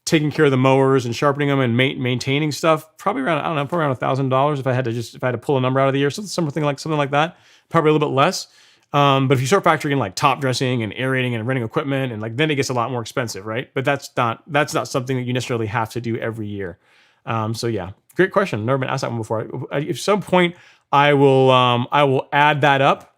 taking care of the mowers and sharpening them and maintaining stuff, probably around $1,000 if I had to pull a number out of the year, so something like that. Probably a little bit less. But if you start factoring in like top dressing and aerating and renting equipment, and like then it gets a lot more expensive, right? But that's not something that you necessarily have to do every year. So yeah, great question. Never been asked that one before. At some point, I will add that up,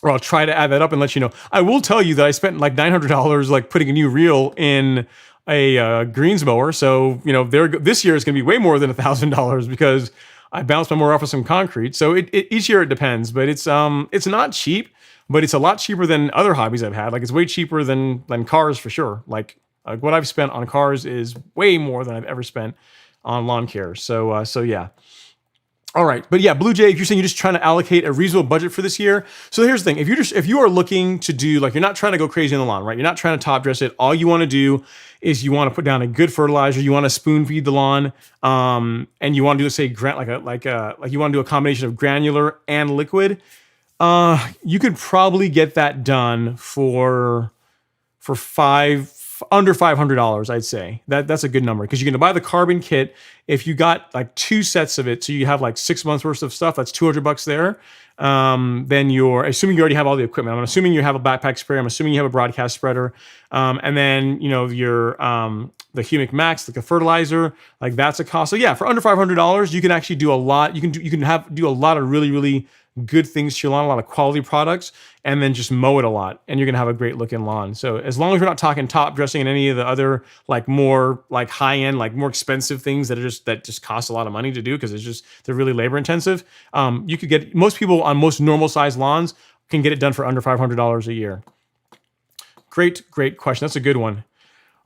or I'll try to add that up and let you know. I will tell you that I spent like $900 like putting a new reel in a greens mower. So, this year is going to be way more than $1,000 because I bounced my mower off of some concrete. So each year it depends, but it's not cheap, but it's a lot cheaper than other hobbies I've had. Like it's way cheaper than cars for sure. Like what I've spent on cars is way more than I've ever spent on lawn care. So yeah. All right. But yeah, Blue Jay, if you're saying you're just trying to allocate a reasonable budget for this year. So here's the thing. If you are looking to do, like, you're not trying to go crazy on the lawn, right? You're not trying to top dress it. All you want to do is you want to put down a good fertilizer. You want to spoon feed the lawn. And you want to do, say, you want to do a combination of granular and liquid. You could probably get that done for under $500, I'd say. That's a good number because you're going to buy the carbon kit. If you got like 2 sets of it, so you have like 6 months worth of stuff, that's $200 there. Then you're assuming you already have all the equipment. I'm assuming you have a backpack sprayer. I'm assuming you have a broadcast spreader. And then, your the Humic Max, like the fertilizer, like that's a cost. So yeah, for under $500, you can actually do a lot. You can do a lot of really, really good things to your lawn, a lot of quality products, and then just mow it a lot, and you're gonna have a great looking lawn. So as long as we're not talking top dressing and any of the other like more like high end, like more expensive things that just cost a lot of money to do because they're really labor intensive. You could get most people on most normal size lawns can get it done for under $500 a year. Great question. That's a good one.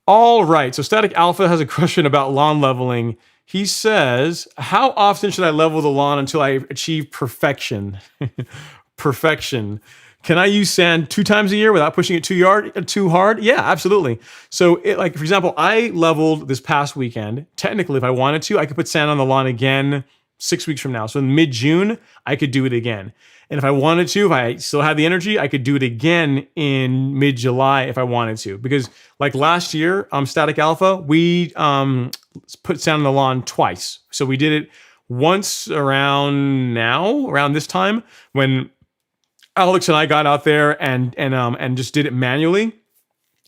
All right. So Static Alpha has a question about lawn leveling. He says, how often should I level the lawn until I achieve perfection? Perfection. Can I use sand 2 times a year without pushing it too hard? Yeah, absolutely. So like, for example, I leveled this past weekend. Technically, if I wanted to, I could put sand on the lawn again 6 weeks from now. So in mid-June, I could do it again. And if I wanted to, if I still had the energy, I could do it again in mid-July if I wanted to. Because like last year, Static Alpha, we put sand on the lawn twice. So we did it once around this time when Alex and I got out there and just did it manually.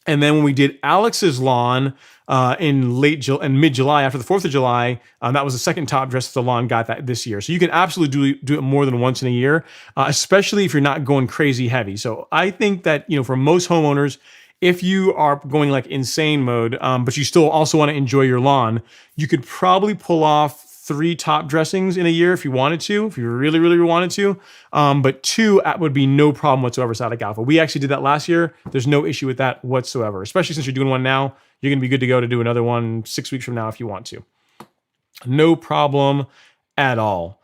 And then when we did Alex's lawn in mid-July after the 4th of July, that was the second top dress that the lawn got that this year. So you can absolutely do it more than once in a year, especially if you're not going crazy heavy. So I think that, for most homeowners, if you are going like insane mode, but you still also want to enjoy your lawn, you could probably pull off 3 top dressings in a year if you wanted to, if you really, really wanted to. But 2 would be no problem whatsoever, Static Alpha. We actually did that last year. There's no issue with that whatsoever, especially since you're doing one now. You're going to be good to go to do another one 6 weeks from now if you want to. No problem at all.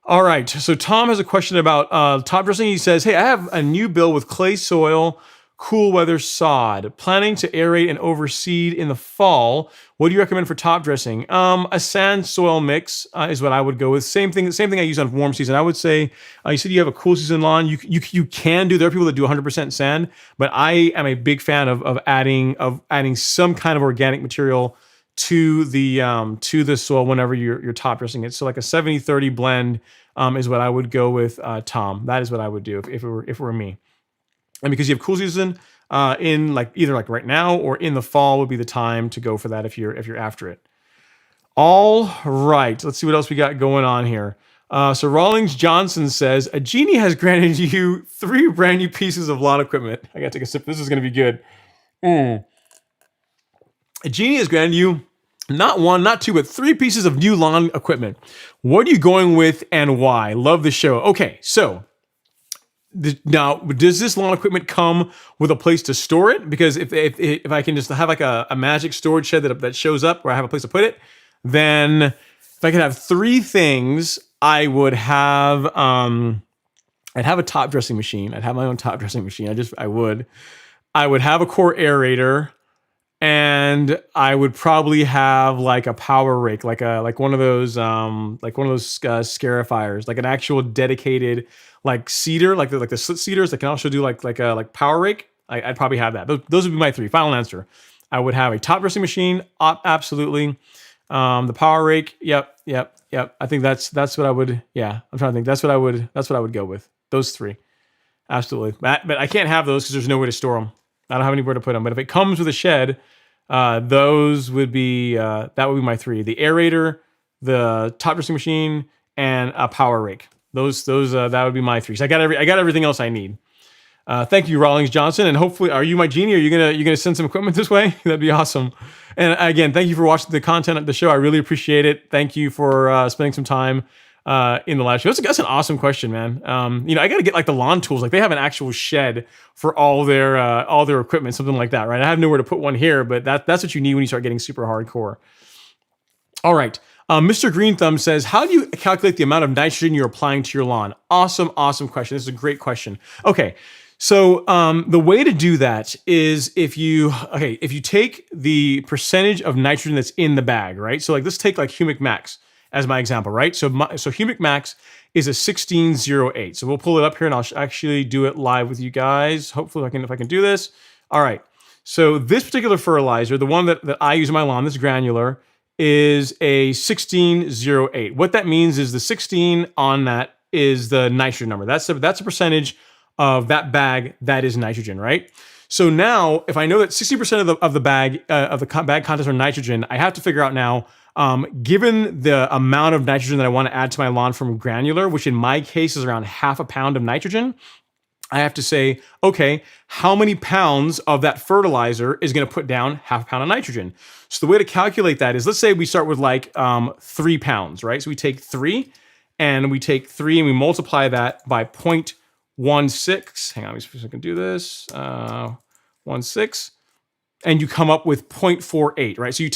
All right, so Tom has a question about top dressing. He says, hey, I have a new bill with clay soil, cool weather sod, planning to aerate and overseed in the fall. What do you recommend for top dressing? A sand soil mix is what I would go with. Same thing I use on warm season. I would say, you said you have a cool season lawn. You can do, there are people that do 100% sand, but I am a big fan of adding some kind of organic material to the soil whenever you're top dressing it. So like a 70-30 blend is what I would go with, Tom. That is what I would do if it were me. And because you have cool season in like either like right now or in the fall would be the time to go for that if you're after it. All right, let's see what else we got going on here. So Rawlings Johnson says, a genie has granted you 3 brand new pieces of lawn equipment. I gotta take a sip. This is gonna be good. A genie has granted you not 1, not 2, but 3 pieces of new lawn equipment. What are you going with and why? Love the show. Okay, so now, does this lawn equipment come with a place to store it? Because if I can just have like a magic storage shed that shows up where I have a place to put it, then if I could have 3 things, I would have I'd have a top dressing machine. I'd have my own top dressing machine. I would have a core aerator, and I would probably have like a power rake, like one of those scarifiers, like an actual dedicated like seeder, like the slit seeders that can also do like power rake. I'd probably have that. Those would be my 3. Final answer. I would have a top dressing machine, absolutely. The power rake, yep. I think that's what I would. Yeah, I'm trying to think. That's what I would go with. Those 3, absolutely. But I can't have those because there's nowhere to store them. I don't have anywhere to put them. But if it comes with a shed, those would be that would be my 3: the aerator, the top dressing machine, and a power rake. Those that would be my 3. So I got everything else I need. Thank you, Rawlings Johnson, and hopefully, are you my genie? Are you gonna send some equipment this way? That'd be awesome. And again, thank you for watching the content of the show. I really appreciate it. Thank you for spending some time in the live show. That's an awesome question, man. I got to get like the lawn tools. Like they have an actual shed for all their equipment, something like that, right? I have nowhere to put one here, but that's what you need when you start getting super hardcore. All right. Mr. Green Thumb says, how do you calculate the amount of nitrogen you're applying to your lawn? Awesome question. This is a great question. Okay. So the way to do that is if you take the percentage of nitrogen that's in the bag, right? So like let's take like Humic Max as my example, right? So Humic Max is a 1608. So we'll pull it up here and I'll actually do it live with you guys. Hopefully if I can do this. All right. So this particular fertilizer, the one that I use in my lawn, this granular, is a 1608. What that means is the 16 on that is the nitrogen number. That's a percentage of that bag that is nitrogen, right? So now, if I know that 60% of the bag bag contents are nitrogen, I have to figure out now Given the amount of nitrogen that I want to add to my lawn from granular, which in my case is around half a pound of nitrogen, I have to say, okay, how many pounds of that fertilizer is going to put down half a pound of nitrogen? So the way to calculate that is, let's say we start with like 3 pounds, right? So we take 3 and we multiply that by 0.16. Hang on, let me see if I can do this. 16. And you come up with 0.48, right? So you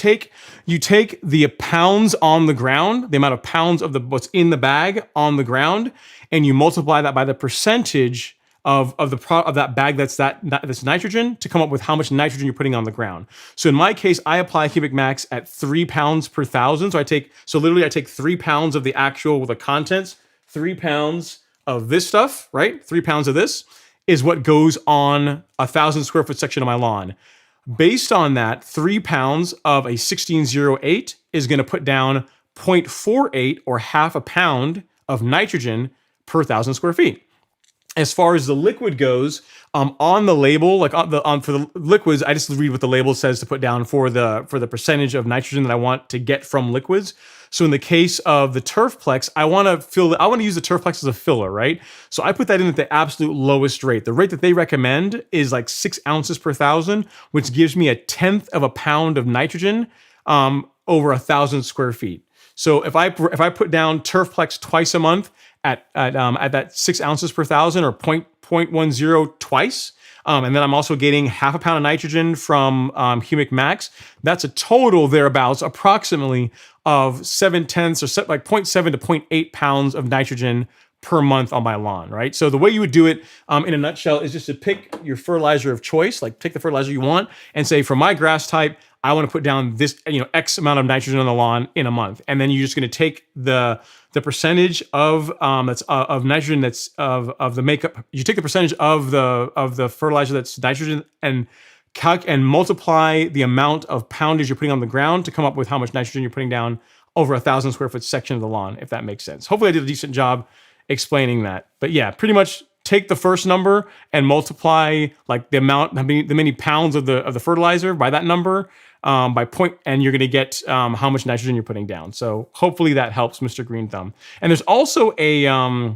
take the pounds on the ground, the amount of pounds of what's in the bag on the ground, and you multiply that by the percentage of that bag that's nitrogen to come up with how much nitrogen you're putting on the ground. So in my case, I apply Humic Max at 3 pounds per thousand. So I take 3 pounds of the actual with the contents, 3 pounds of this stuff, right? 3 pounds of this is what goes on 1,000 square foot section of my lawn. Based on that, 3 pounds of a 1608 is going to put down 0.48 or half a pound of nitrogen per 1,000 square feet. As far as the liquid goes, on the label, like for the liquids, I just read what the label says to put down for the percentage of nitrogen that I want to get from liquids. So in the case of the Turfplex, I want to use the Turfplex as a filler, right? So I put that in at the absolute lowest rate. The rate that they recommend is like 6 ounces per thousand, which gives me 1/10 of a pound of nitrogen over 1,000 square feet. So if I put down Turfplex twice a month at that 6 ounces per thousand or 0.10 twice, and then I'm also getting half a pound of nitrogen from Humic Max, that's a total thereabouts approximately of 0.7 or like 0.7 to 0.8 pounds of nitrogen per month on my lawn, right? So the way you would do it in a nutshell is just to pick your fertilizer of choice, like pick the fertilizer you want and say, for my grass type, I want to put down this, X amount of nitrogen on the lawn in a month. And then you're just going to take the percentage of of nitrogen that's of the makeup. You take the percentage of the fertilizer that's nitrogen and multiply the amount of poundage you're putting on the ground to come up with how much nitrogen you're putting down over 1,000 square foot section of the lawn, if that makes sense. Hopefully I did a decent job explaining that. But yeah, pretty much take the first number and multiply like the many pounds of the fertilizer by that number by point, and you're going to get how much nitrogen you're putting down. So hopefully that helps, Mr. Green Thumb. And there's also a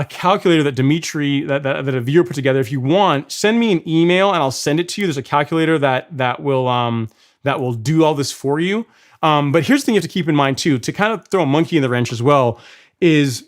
calculator that Dimitri that a viewer put together. If you want, send me an email and I'll send it to you. There's a calculator that will do all this for you. But here's the thing you have to keep in mind too, to kind of throw a monkey in the wrench as well, is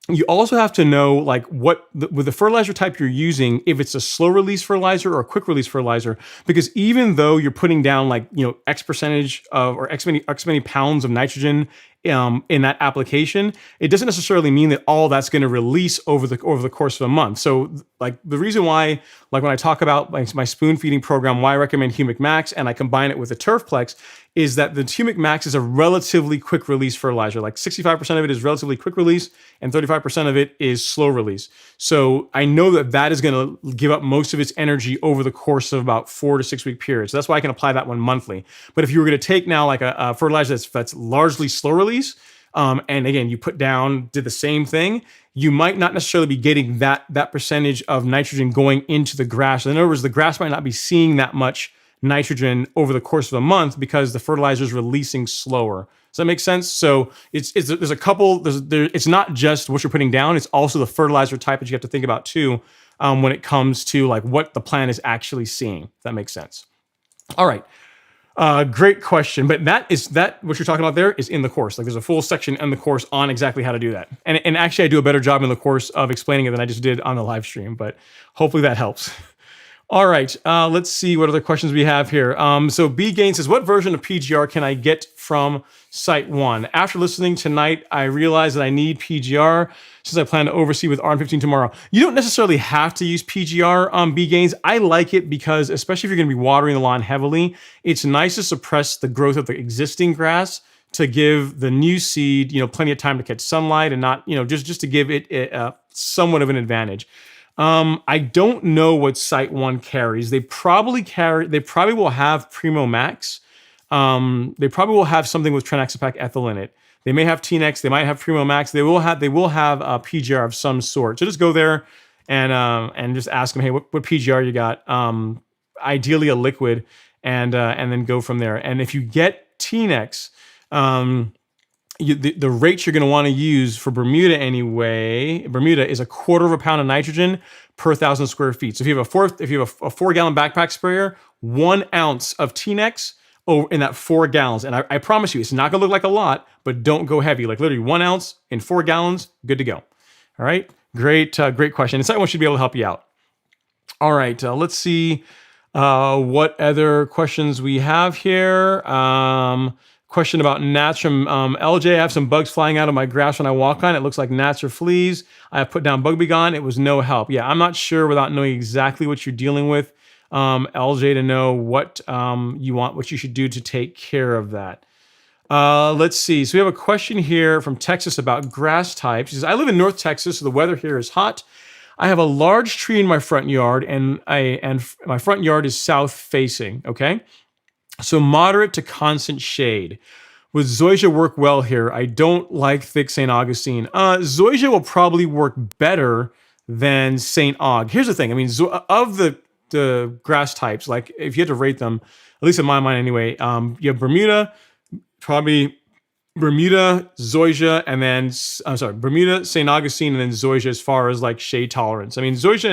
you also have to know like with the fertilizer type you're using, if it's a slow release fertilizer or a quick release fertilizer, because even though you're putting down like, X percentage of, or X many pounds of nitrogen in that application, it doesn't necessarily mean that all that's going to release over the course of a month. So like the reason why, like when I talk about like my spoon feeding program, why I recommend Humic Max and I combine it with the Turfplex, is that the Humic Max is a relatively quick release fertilizer. Like 65% of it is relatively quick release and 35% of it is slow release. So I know that is going to give up most of its energy over the course of about 4 to 6 week periods. So that's why I can apply that one monthly. But if you were going to take now like a fertilizer that's largely slow release, and again, you did the same thing, you might not necessarily be getting that percentage of nitrogen going into the grass. In other words, the grass might not be seeing that much nitrogen over the course of a month because the fertilizer is releasing slower. Does that make sense? So there's a couple. It's not just what you're putting down; it's also the fertilizer type that you have to think about too when it comes to like what the plant is actually seeing. If that makes sense. All right. Great question, but what you're talking about there is in the course. Like there's a full section in the course on exactly how to do that. And actually I do a better job in the course of explaining it than I just did on the live stream, but hopefully that helps. All right, let's see what other questions we have here. So B Gain says, what version of PGR can I get from Site 1? After listening tonight, I realized that I need PGR since I plan to oversee with RM15 tomorrow. You don't necessarily have to use PGR B Gains. I like it because, especially if you're going to be watering the lawn heavily, it's nice to suppress the growth of the existing grass to give the new seed, plenty of time to catch sunlight and not, just to give it somewhat of an advantage. I don't know what Site 1 carries. They probably will have Primo Max. They probably will have something with Trinaxapac ethyl in it. They may have T-Nex, they might have Primo Max. They will have a PGR of some sort. So just go there and just ask them, hey, what PGR you got? Ideally a liquid, and then go from there. And if you get T-Nex, The rates you're going to want to use for Bermuda anyway. Bermuda is 1/4 pound of nitrogen per 1,000 square feet. So if you have a 4-gallon backpack sprayer, 1 ounce of T-Nex in that 4 gallons. And I promise you, it's not going to look like a lot, but don't go heavy. Like literally 1 ounce in 4 gallons, good to go. All right, great question. And someone should be able to help you out. All right, let's see what other questions we have here. Question about gnats from LJ. I have some bugs flying out of my grass when I walk on. It looks like gnats or fleas. I have put down Bug Be Gone. It was no help. Yeah, I'm not sure without knowing exactly what you're dealing with, LJ, to know what what you should do to take care of that. Let's see. So we have a question here from Texas about grass types. He says, I live in North Texas, so the weather here is hot. I have a large tree in my front yard, and my front yard is south facing. Okay. So moderate to constant shade. Would Zoysia work well here? I don't like thick St. Augustine. Zoysia will probably work better than St. Aug. Here's the thing. I mean, of the grass types, like if you had to rate them, at least in my mind anyway, you have Bermuda, probably Bermuda, Zoysia, and then Bermuda, St. Augustine, and then Zoysia as far as like shade tolerance. I mean, Zoysia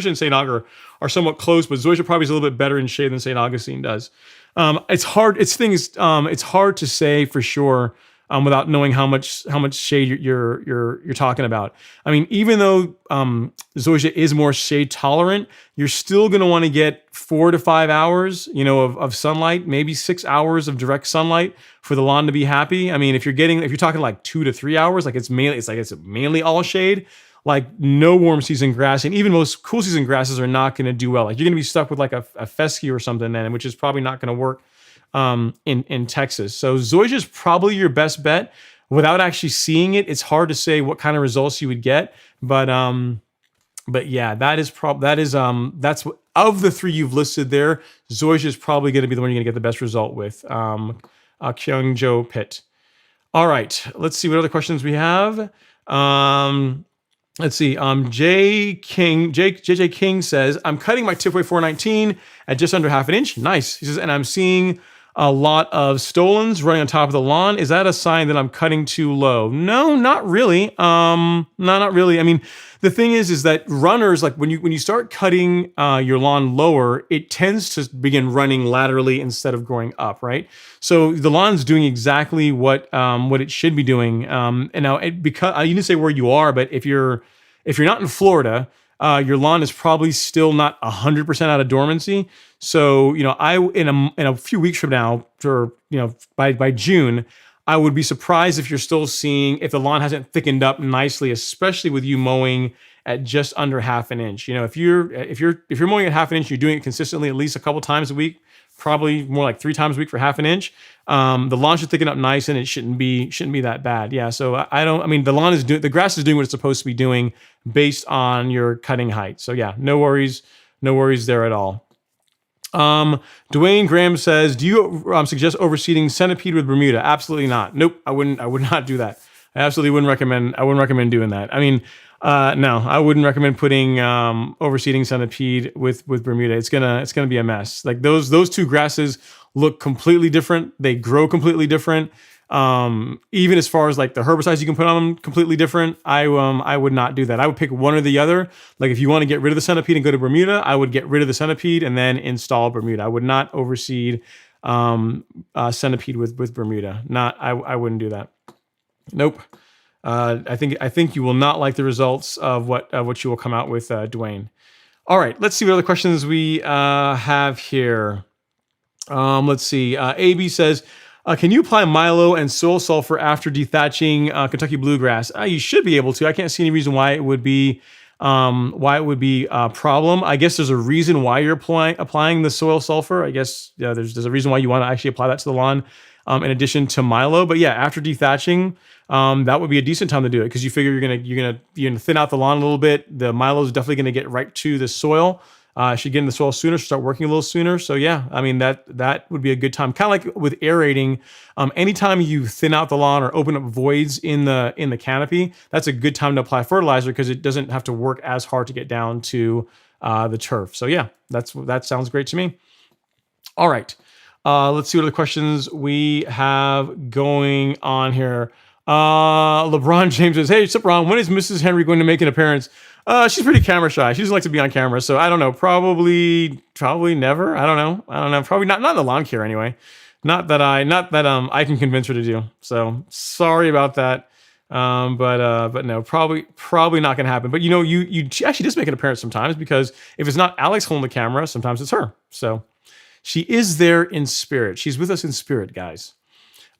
and St. Aug are somewhat close, but Zoysia probably is a little bit better in shade than St. Augustine does. It's hard. It's hard to say for sure without knowing how much shade you're talking about. I mean, even though Zoysia is more shade tolerant, you're still going to want to get 4 to 5 hours, of sunlight, maybe 6 hours of direct sunlight for the lawn to be happy. I mean, if you're talking like 2 to 3 hours, it's mainly all shade. Like no warm season grass, and even most cool season grasses are not going to do well. Like you're going to be stuck with like a fescue or something then, which is probably not going to work in Texas. So Zoysia is probably your best bet. Without actually seeing it, it's hard to say what kind of results you would get. But yeah, that's of the 3 you've listed there. Zoysia is probably going to be the one you're going to get the best result with. Kyung Jo Pitt. All right, let's see what other questions we have. Let's see. JJ King says, I'm cutting my Tipway 419 at just under 1/2 inch. Nice. He says, and I'm seeing a lot of stolons running on top of the lawn. Is that a sign that I'm cutting too low? No, not really. No, not really. I mean, the thing is that runners, like when you start cutting your lawn lower, it tends to begin running laterally instead of growing up, right? So the lawn's doing exactly what it should be doing. And now, because you didn't say where you are, but if you're not in Florida, your lawn is probably still not 100% out of dormancy. So in a few weeks from now, or by June, I would be surprised if you're still seeing if the lawn hasn't thickened up nicely, especially with you mowing at just under 1/2 inch. If you're mowing at 1/2 inch, you're doing it consistently at least a couple times a week, probably more like 3 times a week for 1/2 inch. The lawn should thicken up nice, and it shouldn't be that bad. Yeah. So the grass is doing what it's supposed to be doing based on your cutting height. So yeah, no worries there at all. Dwayne Graham says, do you suggest overseeding centipede with Bermuda? Absolutely not. Nope. I would not do that. I absolutely wouldn't recommend doing that. I mean, no, I wouldn't recommend putting overseeding centipede with Bermuda. It's gonna be a mess. Like those 2 grasses look completely different. They grow completely different. Even as far as like the herbicides you can put on them, completely different. I would not do that. I would pick one or the other. Like if you want to get rid of the centipede and go to Bermuda, I would get rid of the centipede and then install Bermuda. I would not overseed centipede with Bermuda. I wouldn't do that. Nope. I think you will not like the results of what you will come out with, Dwayne. All right, let's see what other questions we have here. Let's see. AB says, can you apply Milo and soil sulfur after dethatching Kentucky bluegrass? You should be able to. I can't see any reason why it would be a problem. I guess there's a reason why you're applying the soil sulfur. I guess there's a reason why you want to actually apply that to the lawn in addition to Milo. But yeah, after dethatching, that would be a decent time to do it because you figure you're gonna thin out the lawn a little bit. The Milo is definitely gonna get right to the soil. Should get in the soil sooner, start working a little sooner. So yeah, I mean that would be a good time. Kind of like with aerating, anytime you thin out the lawn or open up voids in the canopy, that's a good time to apply fertilizer because it doesn't have to work as hard to get down to the turf. So yeah, that sounds great to me. All right. Let's see what other questions we have going on here. LeBron James says, "Hey, what's up, Ron? When is Mrs. Henry going to make an appearance?" She's pretty camera shy. She doesn't like to be on camera, so I don't know. Probably never. I don't know. Probably not in the lawn care anyway. Not that I can convince her to do. So sorry about that. But no, probably not gonna happen. But she actually does make an appearance sometimes, because if it's not Alex holding the camera, sometimes it's her. So she is there in spirit. She's with us in spirit, guys.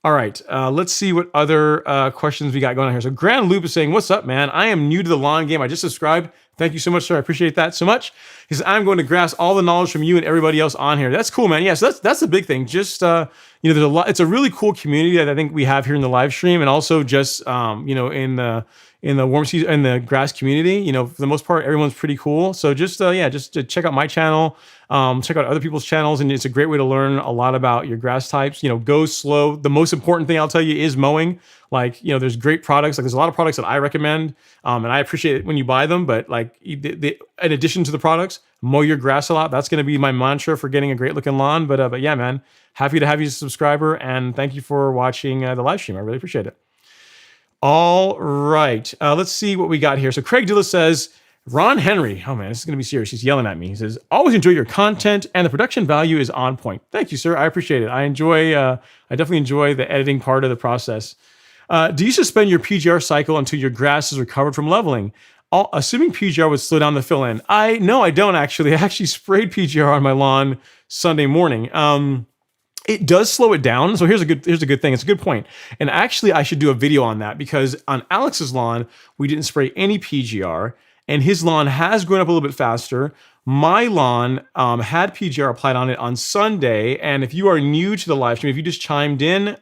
All right, let's see what other questions we got going on here. So Grand Loop is saying, "What's up, man? I am new to the lawn game. I just subscribed. Thank you so much, sir. I appreciate that so much." He says, "I'm going to grasp all the knowledge from you and everybody else on here." That's cool, man. Yeah, so that's the big thing. Just there's a lot. It's a really cool community that I think we have here in the live stream, and also just in the warm season, in the grass community. For the most part, everyone's pretty cool. So just to check out my channel, check out other people's channels, and it's a great way to learn a lot about your grass types. Go slow. The most important thing I'll tell you is mowing. There's great products. There's a lot of products that I recommend, and I appreciate it when you buy them. But in addition to the products, mow your grass a lot. That's going to be my mantra for getting a great looking lawn. But yeah, man, happy to have you as a subscriber, and thank you for watching the live stream. I really appreciate it. All right, let's see what we got here. So Craig Dilla says, "Ron Henry," oh man, this is gonna be serious. He's yelling at me. He says, "Always enjoy your content, and the production value is on point." Thank you, sir. I appreciate it. I definitely enjoy the editing part of the process. "Do you suspend your PGR cycle until your grass is recovered from leveling? Assuming PGR would slow down the fill in." No, I don't actually. I actually sprayed PGR on my lawn Sunday morning. It does slow it down. So here's a good thing. It's a good point. And actually, I should do a video on that, because on Alex's lawn, we didn't spray any PGR, and his lawn has grown up a little bit faster. My lawn had PGR applied on it on Sunday. And if you are new to the live stream, if you just chimed in,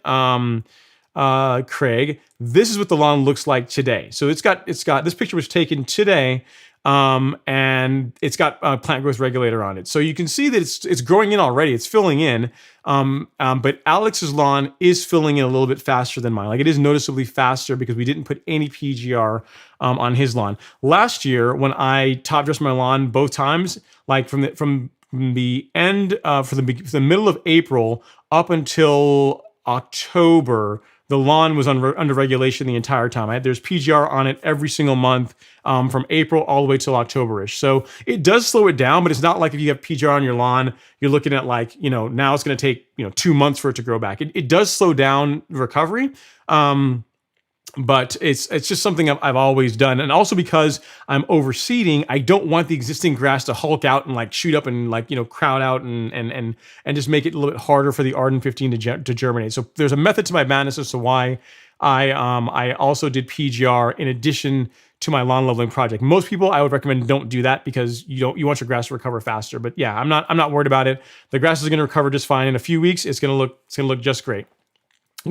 Craig, this is what the lawn looks like today. So it's got this picture was taken today. And it's got a plant growth regulator on it. So you can see that it's growing in already. It's filling in. But Alex's lawn is filling in a little bit faster than mine. It is noticeably faster because we didn't put any PGR on his lawn. Last year, when I top dressed my lawn both times, from the end, for the middle of April up until October, the lawn was under regulation the entire time. There's PGR on it every single month, from April all the way till October-ish. So it does slow it down, but it's not like if you have PGR on your lawn, you're looking at now it's going to take 2 months for it to grow back. It does slow down recovery. But it's just something I've always done. And also because I'm overseeding, I don't want the existing grass to hulk out and shoot up and crowd out and just make it a little bit harder for the Arden 15 to germinate. So there's a method to my madness as to why I also did PGR in addition to my lawn leveling project. Most people, I would recommend, don't do that, because you want your grass to recover faster. But yeah, I'm not worried about it. The grass is going to recover just fine. In a few weeks, it's going to look just great.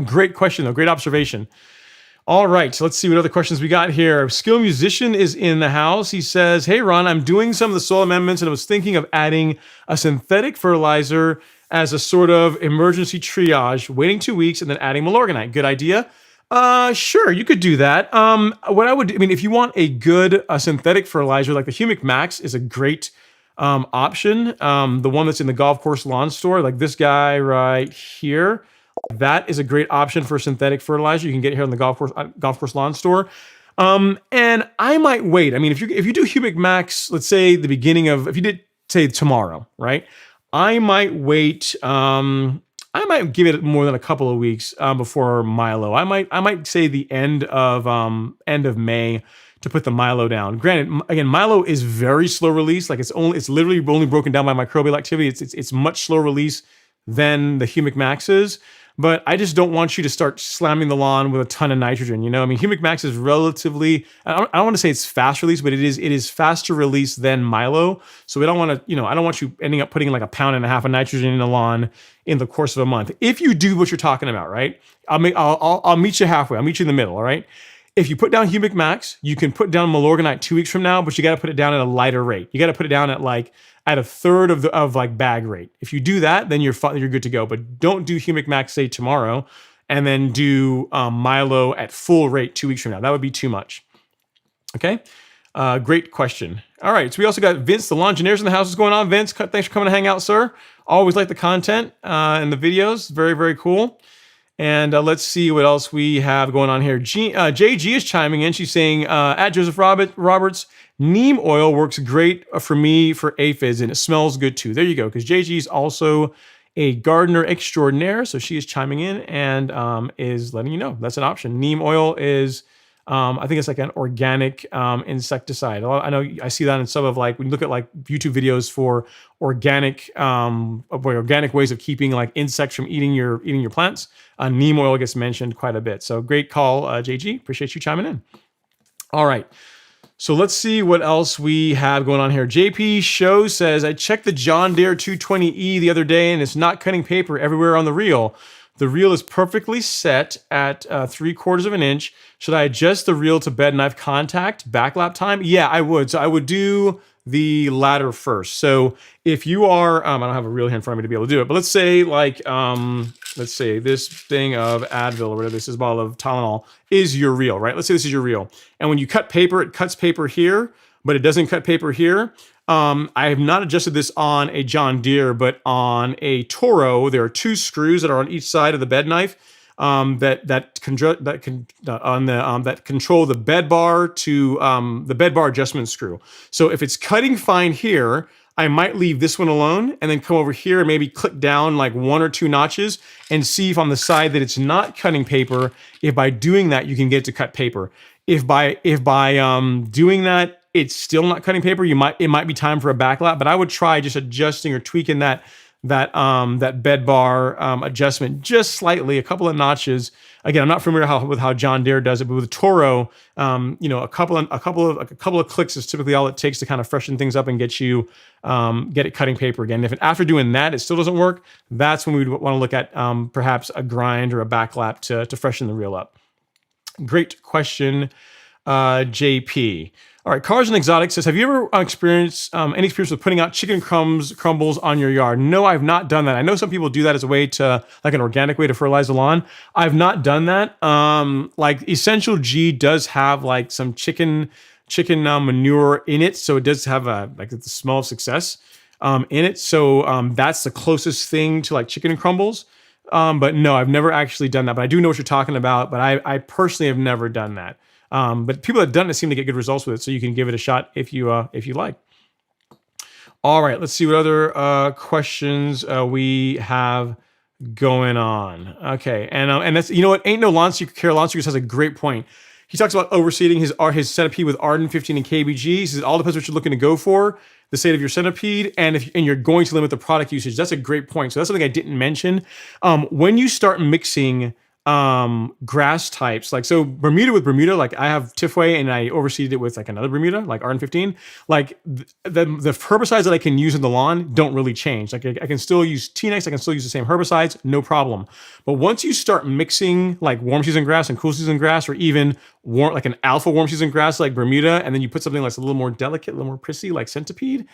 Great question though. Great observation. All right, so let's see what other questions we got here. Skill Musician is in the house. He says, "Hey, Ron, I'm doing some of the soil amendments, and I was thinking of adding a synthetic fertilizer as a sort of emergency triage, waiting 2 weeks and then adding Milorganite. Good idea?" Sure, you could do that. What I would do, if you want a good synthetic fertilizer, like the Humic Max is a great option. The one that's in the golf course lawn store, like this guy right here. That is a great option for synthetic fertilizer. You can get it here in the golf course lawn store. And I might wait. If you do Humic Max, let's say if you did say tomorrow, right? I might wait. I might give it more than a couple of weeks before Milo. I might say the end of May to put the Milo down. Granted, again, Milo is very slow release. It's literally only broken down by microbial activity. It's much slower release than the Humic Max is. But I just don't want you to start slamming the lawn with a ton of nitrogen. Humic Max is relatively, I don't want to say it's fast release, but it is faster release than Milo. So I don't want you ending up putting 1.5 pounds of nitrogen in the lawn in the course of a month. If you do what you're talking about, right? I'll meet you halfway. I'll meet you in the middle, all right? If you put down Humic Max, you can put down Milorganite 2 weeks from now, but you got to put it down at a lighter rate. You got to put it down at a third of bag rate. If you do that, then you're good to go. But don't do Humic Max, say tomorrow, and then do Milo at full rate 2 weeks from now. That would be too much. Okay, great question. All right, so we also got Vince, the lawn engineers in the house. What's going on, Vince? Thanks for coming to hang out, sir. Always like the content and the videos. Very, very cool. And let's see what else we have going on here. JG is chiming in. She's saying, at Joseph Roberts, neem oil works great for me for aphids, and it smells good too. There you go, because JG is also a gardener extraordinaire. So she is chiming in and is letting you know that's an option. Neem oil is, I think it's like an organic insecticide. I know I see that in some of like, when you look at like YouTube videos for organic ways of keeping like insects from eating your plants. Neem oil gets mentioned quite a bit. So great call, JG. Appreciate you chiming in. All right. So let's see what else we have going on here. JP Show says, I checked the John Deere 220E the other day and it's not cutting paper everywhere on the reel. The reel is perfectly set at 3/4 of an inch. Should I adjust the reel to bed knife contact, backlap time? Yeah, I would. So I would do the latter first. So if you are, I don't have a reel here in front of me to be able to do it, but let's say like, let's say this thing of Advil or whatever this is, bottle of Tylenol is your reel, right? Let's say this is your reel. And when you cut paper, it cuts paper here, but it doesn't cut paper here. I have not adjusted this on a John Deere, but on a Toro, there are 2 screws that are on each side of the bed knife that control the bed bar to the bed bar adjustment screw. So if it's cutting fine here, I might leave this one alone and then come over here and maybe click down like 1 or 2 notches and see if on the side that it's not cutting paper, if by doing that you can get it to cut paper. If by doing that it's still not cutting paper, it might be time for a backlap. But I would try just adjusting or tweaking that bed bar adjustment just slightly, a couple of notches. Again, I'm not familiar with how John Deere does it, but with Toro, a couple of clicks is typically all it takes to kind of freshen things up and get it cutting paper again. If after doing that it still doesn't work, that's when we would want to look at perhaps a grind or a backlap to freshen the reel up. Great question, JP. All right, Cars and Exotics says, have you ever experienced any experience with putting out chicken crumbles on your yard? No, I've not done that. I know some people do that as a way to, like an organic way to fertilize the lawn. I've not done that. Like Essential G does have like some chicken manure in it. So it does have the smell of success in it. So that's the closest thing to like chicken crumbles. But no, I've never actually done that. But I do know what you're talking about. But I personally have never done that. But people that have done it seem to get good results with it, so you can give it a shot if you like. All right, let's see what other questions we have going on. Okay, and that's, you know what, Ain't No Lawn Secret, Carol Lawn Secrets has a great point. He talks about overseeding his centipede with Arden 15 and KBG. He says it all depends what you're looking to go for, the state of your centipede, and you're going to limit the product usage. That's a great point. So that's something I didn't mention. When you start mixing grass types, like so Bermuda with Bermuda, like I have Tifway and I overseeded it with like another Bermuda, like RN15. Like the herbicides that I can use in the lawn don't really change. Like I can still use T-Nex, I can still use the same herbicides, no problem. But once you start mixing like warm season grass and cool season grass, or even like an alpha warm season grass like Bermuda, and then you put something that's a little more delicate, a little more prissy like Centipede,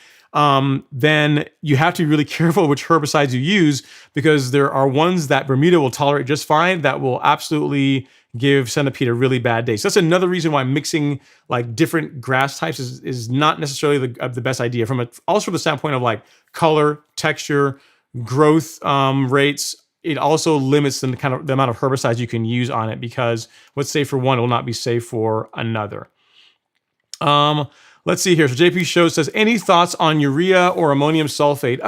then you have to be really careful which herbicides you use, because there are ones that Bermuda will tolerate just fine that will absolutely give Centipede a really bad day. So that's another reason why mixing like different grass types is not necessarily the best idea, also from the standpoint of like color, texture, growth rates. It also limits the amount of herbicides you can use on it, because what's safe for one will not be safe for another. Let's see here. So JP Show says, any thoughts on urea or ammonium sulfate?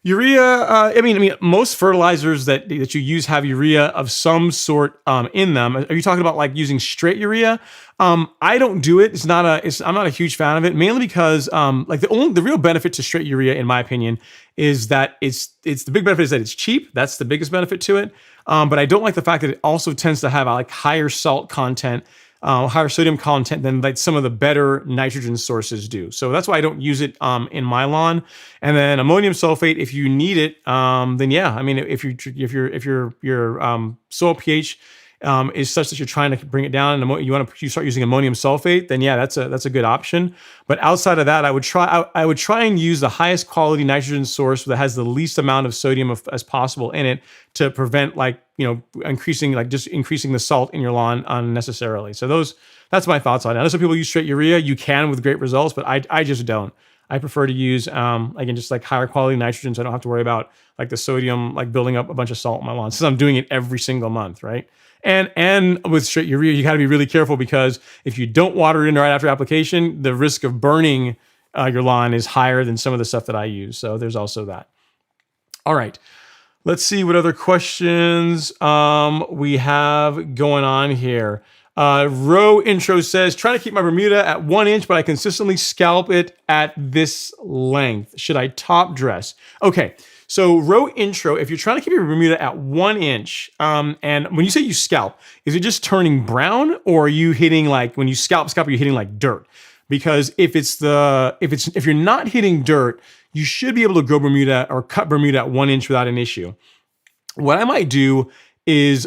Urea, I mean, most fertilizers that you use have urea of some sort in them. Are you talking about like using straight urea? I don't do it. I'm not a huge fan of it, mainly because like the real benefit to straight urea, in my opinion, is that it's the big benefit is that it's cheap. That's the biggest benefit to it. But I don't like the fact that it also tends to have like higher salt content, higher sodium content than like some of the better nitrogen sources do. So that's why I don't use it in my lawn. And then ammonium sulfate, if you need it, then yeah, I mean, if your soil pH is such that you're trying to bring it down and you start using ammonium sulfate, then yeah, that's a good option. But outside of that, I would try and use the highest quality nitrogen source that has the least amount of sodium as possible in it, to prevent increasing the salt in your lawn unnecessarily. So that's that's my thoughts on it. I know some people use straight urea. You can with great results, but I just don't. I prefer to use, again, just like higher quality nitrogen, so I don't have to worry about like the sodium, like building up a bunch of salt in my lawn, since I'm doing it every single month, right? And with straight urea, you got to be really careful, because if you don't water it in right after application, the risk of burning your lawn is higher than some of the stuff that I use. So there's also that. All right. Let's see what other questions we have going on here. Row Intro says, trying to keep my Bermuda at 1 inch, but I consistently scalp it at this length. Should I top dress? Okay, so Row Intro, if you're trying to keep your Bermuda at 1 inch, and when you say you scalp, is it just turning brown, or are you hitting like, when you scalp, you're hitting like dirt? Because if you're not hitting dirt, you should be able to grow Bermuda or cut Bermuda at 1 inch without an issue. What I might do is,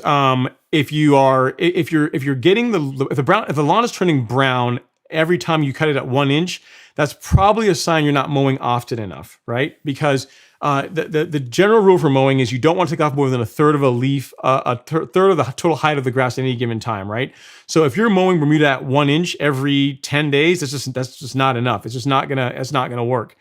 if you're getting if the lawn is turning brown every time you cut it at 1 inch, that's probably a sign you're not mowing often enough, right? Because the general rule for mowing is you don't want to take off more than a third of a leaf, third of the total height of the grass at any given time, right? So if you're mowing Bermuda at 1 inch every 10 days, that's just not enough. It's not gonna work.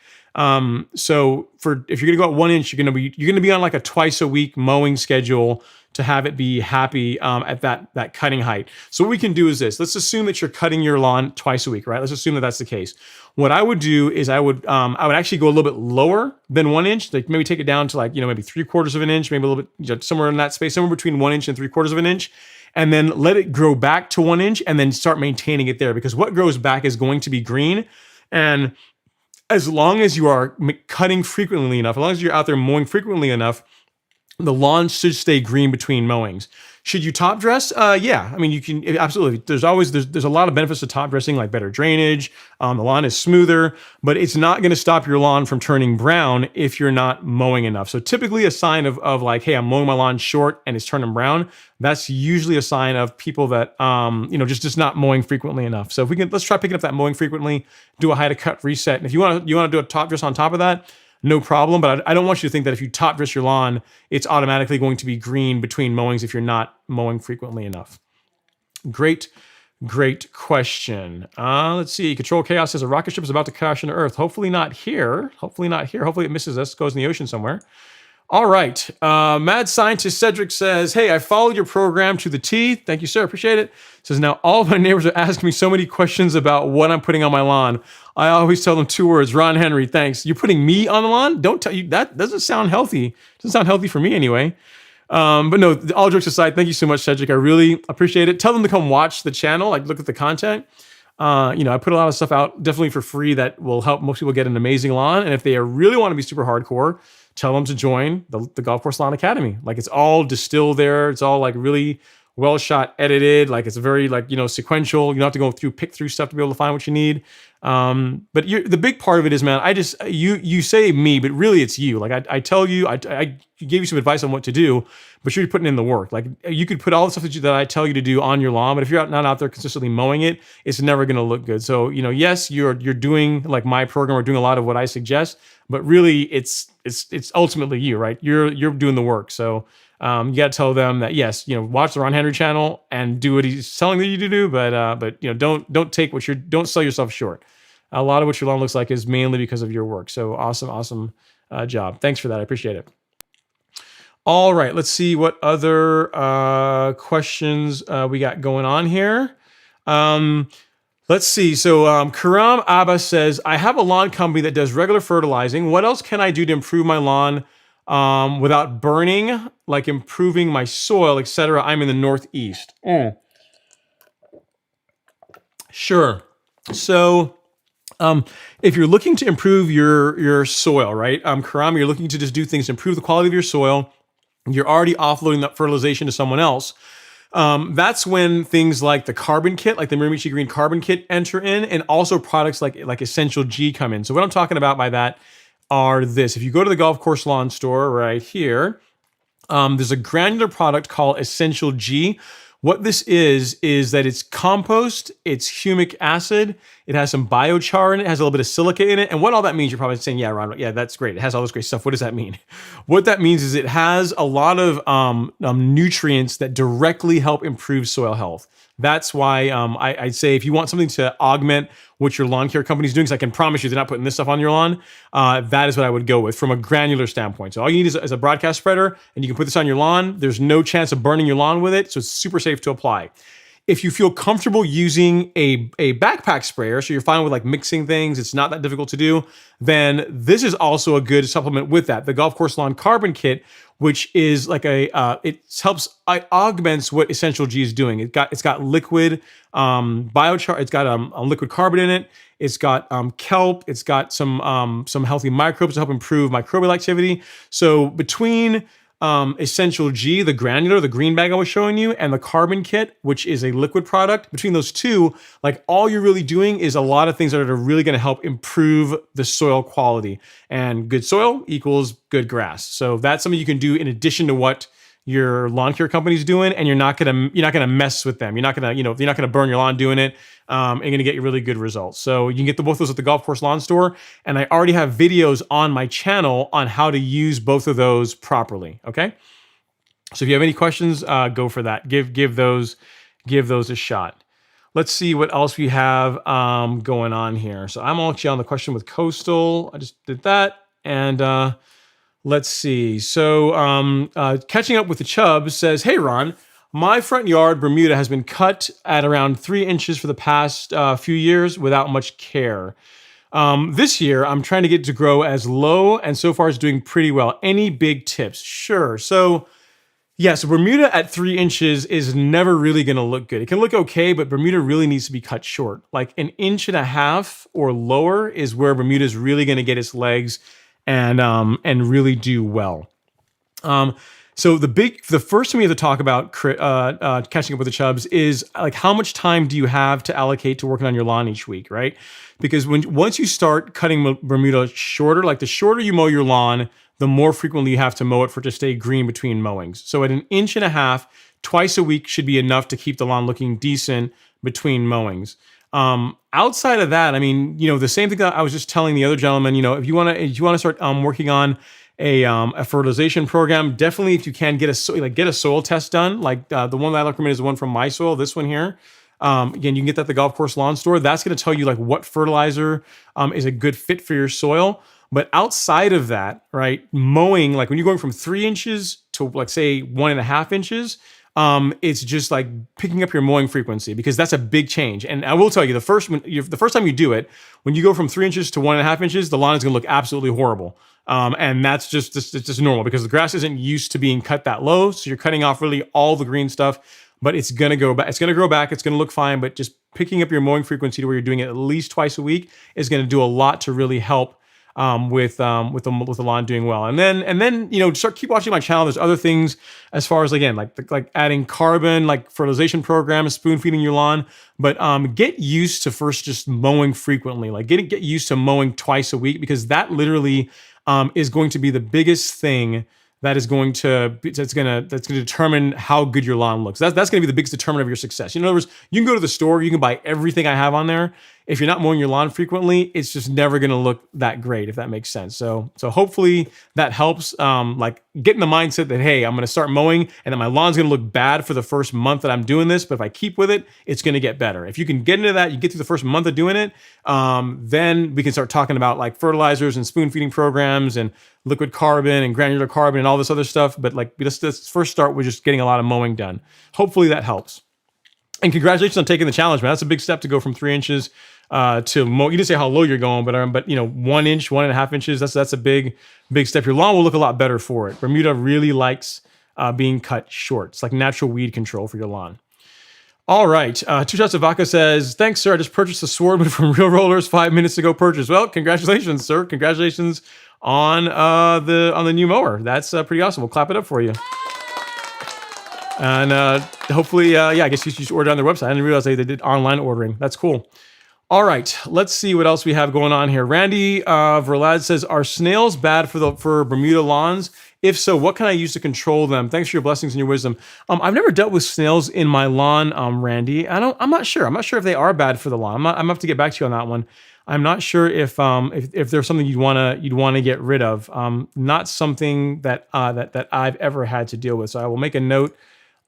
So if you're gonna go at 1 inch, you're gonna be on like a twice a week mowing schedule to have it be happy at that cutting height. So what we can do is this. Let's assume that you're cutting your lawn twice a week, right? Let's assume that that's the case. What I would do is I would actually go a little bit lower than 1 inch, like maybe take it down to like, maybe 3/4 of an inch, maybe a little bit, somewhere in that space, somewhere between 1 inch and 3/4 of an inch, and then let it grow back to 1 inch, and then start maintaining it there, because what grows back is going to be green. And as long as you are cutting frequently enough, as long as you're out there mowing frequently enough, the lawn should stay green between mowings. Should you top dress? Yeah, I mean, you can absolutely. There's a lot of benefits to top dressing, like better drainage. The lawn is smoother, but it's not going to stop your lawn from turning brown if you're not mowing enough. So typically, a sign of like, hey, I'm mowing my lawn short and it's turning brown. That's usually a sign of people that just not mowing frequently enough. So let's try picking up that mowing frequently. Do a high to cut reset, and if you want to do a top dress on top of that, no problem. But I don't want you to think that if you top dress your lawn, it's automatically going to be green between mowings if you're not mowing frequently enough. Great question. Let's see. Control Chaos says a rocket ship is about to crash into Earth. Hopefully not here. Hopefully it misses us, goes in the ocean somewhere. All right. Mad Scientist Cedric says, hey, I followed your program to the T. Thank you, sir. Appreciate it. Says, now all of my neighbors are asking me so many questions about what I'm putting on my lawn. I always tell them 2 words, Ron Henry, thanks. You're putting me on the lawn? Don't tell you. That doesn't sound healthy. Doesn't sound healthy for me anyway. But no, all jokes aside, thank you so much, Cedric. I really appreciate it. Tell them to come watch the channel, like look at the content. I put a lot of stuff out definitely for free that will help most people get an amazing lawn. And if they really want to be super hardcore, tell them to join the Golf Course Lawn Academy. Like, it's all distilled there. It's all like really well shot, edited. Like, it's very sequential. You don't have to go pick through stuff to be able to find what you need. But the big part of it is, man, you say me, but really it's you. Like, I tell you, I gave you some advice on what to do, but you're putting in the work. Like, you could put all the stuff that I tell you to do on your lawn, but if you're not out there consistently mowing it, it's never going to look good. So, yes, you're doing like my program or doing a lot of what I suggest, but really it's ultimately you, right? You're doing the work. So, you got to tell them that, yes, watch the Ron Henry channel and do what he's telling you to do, but don't sell yourself short. A lot of what your lawn looks like is mainly because of your work. So awesome job. Thanks for that. I appreciate it. All right, let's see what other questions we got going on here. Let's see. So Karam Abba says, I have a lawn company that does regular fertilizing. What else can I do to improve my lawn without burning, like improving my soil, etc.? I'm in the Northeast. Sure. So if you're looking to improve your soil, right? Karam, you're looking to just do things to improve the quality of your soil. You're already offloading that fertilization to someone else. That's when things like the carbon kit, like the Miramichi Green carbon kit, enter in, and also products like Essential G come in. So what I'm talking about by that are this. If you go to the Golf Course Lawn store right here, there's a granular product called Essential G. What this is that it's compost, it's humic acid, it has some biochar in it, it has a little bit of silica in it. And what all that means, you're probably saying, yeah, Ron, yeah, that's great. It has all this great stuff. What does that mean? What that means is it has a lot of nutrients that directly help improve soil health. That's why I'd say if you want something to augment what your lawn care company is doing, because I can promise you they're not putting this stuff on your lawn, that is what I would go with from a granular standpoint. So all you need is a broadcast spreader, and you can put this on your lawn. There's no chance of burning your lawn with it, so it's super safe to apply. If you feel comfortable using a backpack sprayer, so you're fine with like mixing things, it's not that difficult to do, then this is also a good supplement with that. The Golf Course Lawn Carbon Kit, which is like it augments what Essential G is doing. It's got liquid biochar, it's got a liquid carbon in it. It's got kelp. It's got some healthy microbes to help improve microbial activity. So between Essential G, the granular, the green bag I was showing you, and the carbon kit, which is a liquid product, between those two, like all you're really doing is a lot of things that are really going to help improve the soil quality. And good soil equals good grass. So that's something you can do in addition to what your lawn care company's doing, and you're not gonna mess with them. You're not gonna burn your lawn doing it. And you're gonna get really good results. So you can get both of those at the Golf Course Lawn Store, and I already have videos on my channel on how to use both of those properly. Okay, so if you have any questions, go for that. Give those a shot. Let's see what else we have going on here. So I'm actually on the question with Coastal. I just did that, and let's see. So catching up with the Chubbs says, "Hey Ron, my front yard Bermuda has been cut at around 3 inches for the past few years without much care. This year, I'm trying to get it to grow as low, and so far it's doing pretty well. Any big tips?" Sure. So yes, Bermuda at 3 inches is never really going to look good. It can look okay, but Bermuda really needs to be cut short. Like 1.5 inches or lower is where Bermuda is really going to get its legs and really do well. So the first thing we have to talk about catching up with the Chubbs is like how much time do you have to allocate to working on your lawn each week, right? Because once you start cutting Bermuda shorter, like the shorter you mow your lawn, the more frequently you have to mow it for it to stay green between mowings. So at 1.5 inches, twice a week should be enough to keep the lawn looking decent between mowings. Outside of that, I mean, the same thing that I was just telling the other gentleman, if you want to start working on a fertilization program, definitely if you can get a soil test done. Like the one that I recommend is the one from My Soil, this one here. Again, you can get that at the Golf Course Lawn Store. That's going to tell you like what fertilizer is a good fit for your soil. But outside of that, right, mowing, like when you're going from 3 inches to like say 1.5 inches, it's just like picking up your mowing frequency, because that's a big change. And I will tell you, the first time you do it, when you go from 3 inches to 1.5 inches, the lawn is going to look absolutely horrible. And that's just normal, because the grass isn't used to being cut that low. So you're cutting off really all the green stuff, but it's going to go back. It's going to grow back. It's going to look fine, but just picking up your mowing frequency to where you're doing it at least twice a week is going to do a lot to really help with the lawn doing well. And then keep watching my channel. There's other things as far as again like adding carbon, like fertilization programs, spoon feeding your lawn. But get used to first just mowing frequently. Like get used to mowing twice a week, because that literally is going to be the biggest thing that's going to determine how good your lawn looks. That's going to be the biggest determinant of your success. In other words, you can go to the store, you can buy everything I have on there. If you're not mowing your lawn frequently, it's just never going to look that great, if that makes sense. So hopefully that helps. Like get in the mindset that, hey, I'm going to start mowing, and then my lawn's going to look bad for the first month that I'm doing this, but if I keep with it, it's going to get better. If you can get into that, you get through the first month of doing it, then we can start talking about like fertilizers and spoon feeding programs and liquid carbon and granular carbon and all this other stuff. But like let's first start with just getting a lot of mowing done. Hopefully that helps. And congratulations on taking the challenge, man. That's a big step to go from 3 inches to mow. You didn't say how low you're going, but 1 inch, 1.5 inches. That's a big step. Your lawn will look a lot better for it. Bermuda really likes being cut short. It's like natural weed control for your lawn. All right. Two Shots of Vodka says, "Thanks, sir. I just purchased a Swordman from Real Rollers 5 minutes ago. Purchase." Well, congratulations, sir. Congratulations on the new mower. That's pretty awesome. We'll clap it up for you. And hopefully, I guess you should order on their website. I didn't realize they did online ordering. That's cool. All right, let's see what else we have going on here. Randy Verlad says, "Are snails bad for Bermuda lawns? If so, what can I use to control them? Thanks for your blessings and your wisdom." I've never dealt with snails in my lawn, Randy. I'm not sure. I'm not sure if they are bad for the lawn. I'm gonna have to get back to you on that one. I'm not sure if there's something you'd wanna get rid of. Not something that I've ever had to deal with. So I will make a note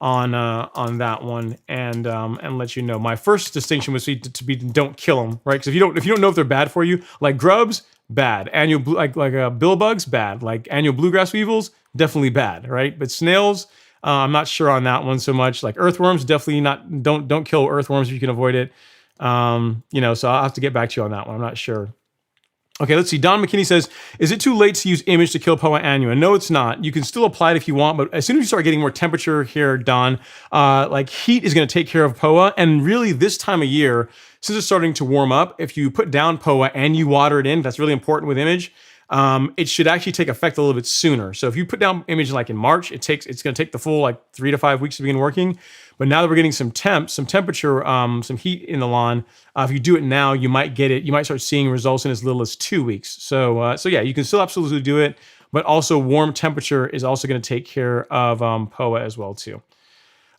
on that one, and let you know. My first distinction was to be don't kill them, right? Because if you don't know if they're bad for you, like grubs, bad. Annual bill bugs, bad. Like annual bluegrass weevils, definitely bad, right? But snails, I'm not sure on that one so much. Like earthworms, definitely not. Don't kill earthworms if you can avoid it. So I'll have to get back to you on that one. I'm not sure. Okay, let's see. Don McKinney says, is it too late to use image to kill Poa annua? No, it's not. You can still apply it if you want, but as soon as you start getting more temperature here, Don, like heat is going to take care of Poa. And really this time of year, since it's starting to warm up, if you put down Poa and you water it in, that's really important with image, it should actually take effect a little bit sooner. So if you put down image like in March, it's going to take the full like 3 to 5 weeks to begin working. But now that we're getting some temperature, some heat in the lawn, if you do it now, you might start seeing results in as little as 2 weeks. So yeah, you can still absolutely do it, but also warm temperature is also going to take care of Poa as well too.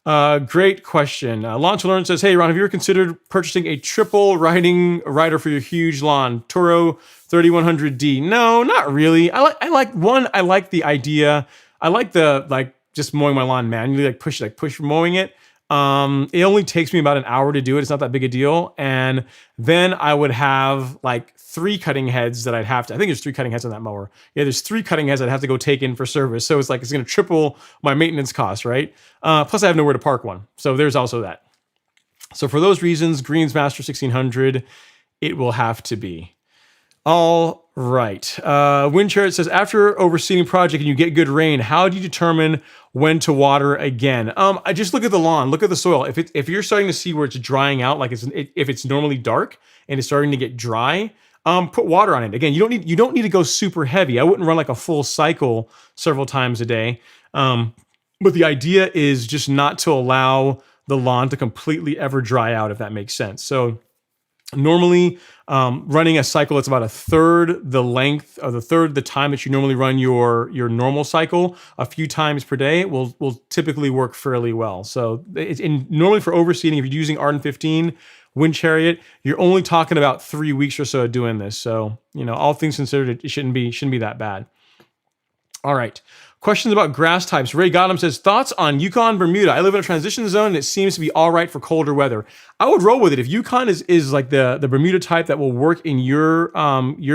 Great question. Lawn to Learn says, hey, Ron, have you ever considered purchasing a triple rider for your huge lawn? Toro 3100D. No, not really. I like the idea. I like just mowing my lawn manually, like push mowing it. It only takes me about an hour to do it. It's not that big a deal. And then I would have like 3 cutting heads that I think there's 3 cutting heads on that mower. Yeah, there's 3 cutting heads I'd have to go take in for service. So it's going to triple my maintenance costs, right? Plus I have nowhere to park one. So there's also that. So for those reasons, Greensmaster 1600, it will have to be. All right. Windchariot says, after overseeding project and you get good rain, how do you determine when to water again? I just look at the lawn, look at the soil. If you're starting to see where it's drying out, like if it's normally dark and it's starting to get dry, put water on it. Again, you don't need to go super heavy. I wouldn't run like a full cycle several times a day. But the idea is just not to allow the lawn to completely ever dry out, if that makes sense. So normally, running a cycle that's about a third the length or the time that you normally run your normal cycle a few times per day will typically work fairly well. So normally for overseeding, if you're using Arden 15 Wind Chariot, you're only talking about 3 weeks or so doing this. So all things considered, it shouldn't be that bad. All right. Questions about grass types. Ray Gotham says, thoughts on Yukon Bermuda? I live in a transition zone and it seems to be all right for colder weather. I would roll with it. If Yukon is like the Bermuda type that will work in your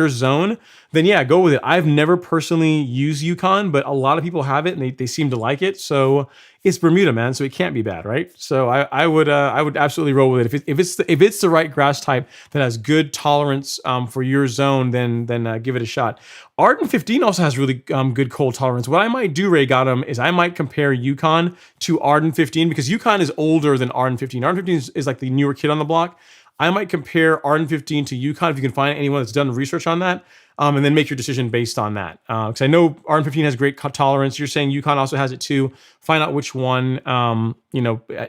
zone, then yeah, go with it. I've never personally used Yukon, but a lot of people have it and they seem to like it. So it's Bermuda, man. So it can't be bad, right? So I would absolutely roll with it. If it's the right grass type that has good tolerance for your zone, then give it a shot. Arden 15 also has really good cold tolerance. What I might do, Ray Gotham, is I might compare Yukon to Arden 15 because Yukon is older than Arden 15. Arden 15 is like the newer kid on the block. I might compare Arden 15 to Yukon if you can find anyone that's done research on that, and then make your decision based on that. Because I know Arden 15 has great tolerance. You're saying Yukon also has it too. Find out which one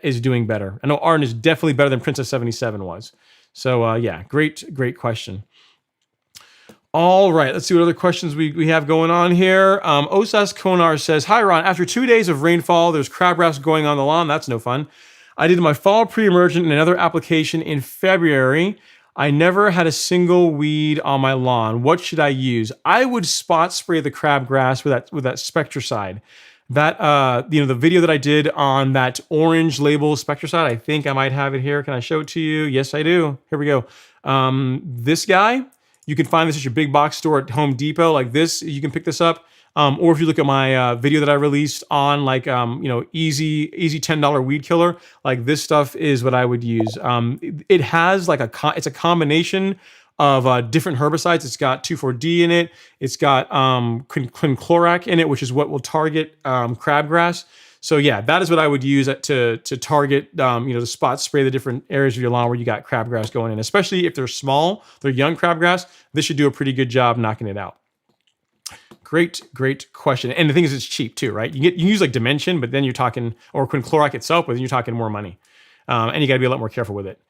is doing better. I know Arden is definitely better than Princess 77 was. So yeah, great question. All right, let's see what other questions we have going on here. Osas Konar says, hi, Ron. After 2 days of rainfall, there's crabgrass going on the lawn. That's no fun. I did my fall pre-emergent and another application in February. I never had a single weed on my lawn. What should I use? I would spot spray the crabgrass with that Spectracide. That the video that I did on that orange label Spectracide, I think I might have it here. Can I show it to you? Yes, I do. Here we go. This guy. You can find this at your big box store at Home Depot. Like this, you can pick this up. Or if you look at my video that I released on easy $10 weed killer, like this stuff is what I would use. It has it's a combination of different herbicides. It's got 2,4-D in it. It's got quinclorac in it, which is what will target crabgrass. So yeah, that is what I would use to target, to spot spray the different areas of your lawn where you got crabgrass going in. Especially if they're small, they're young crabgrass, this should do a pretty good job knocking it out. Great question. And the thing is, it's cheap too, right? You use like Dimension, but then you're talking, or quinclorac itself, but then you're talking more money. And you got to be a lot more careful with it.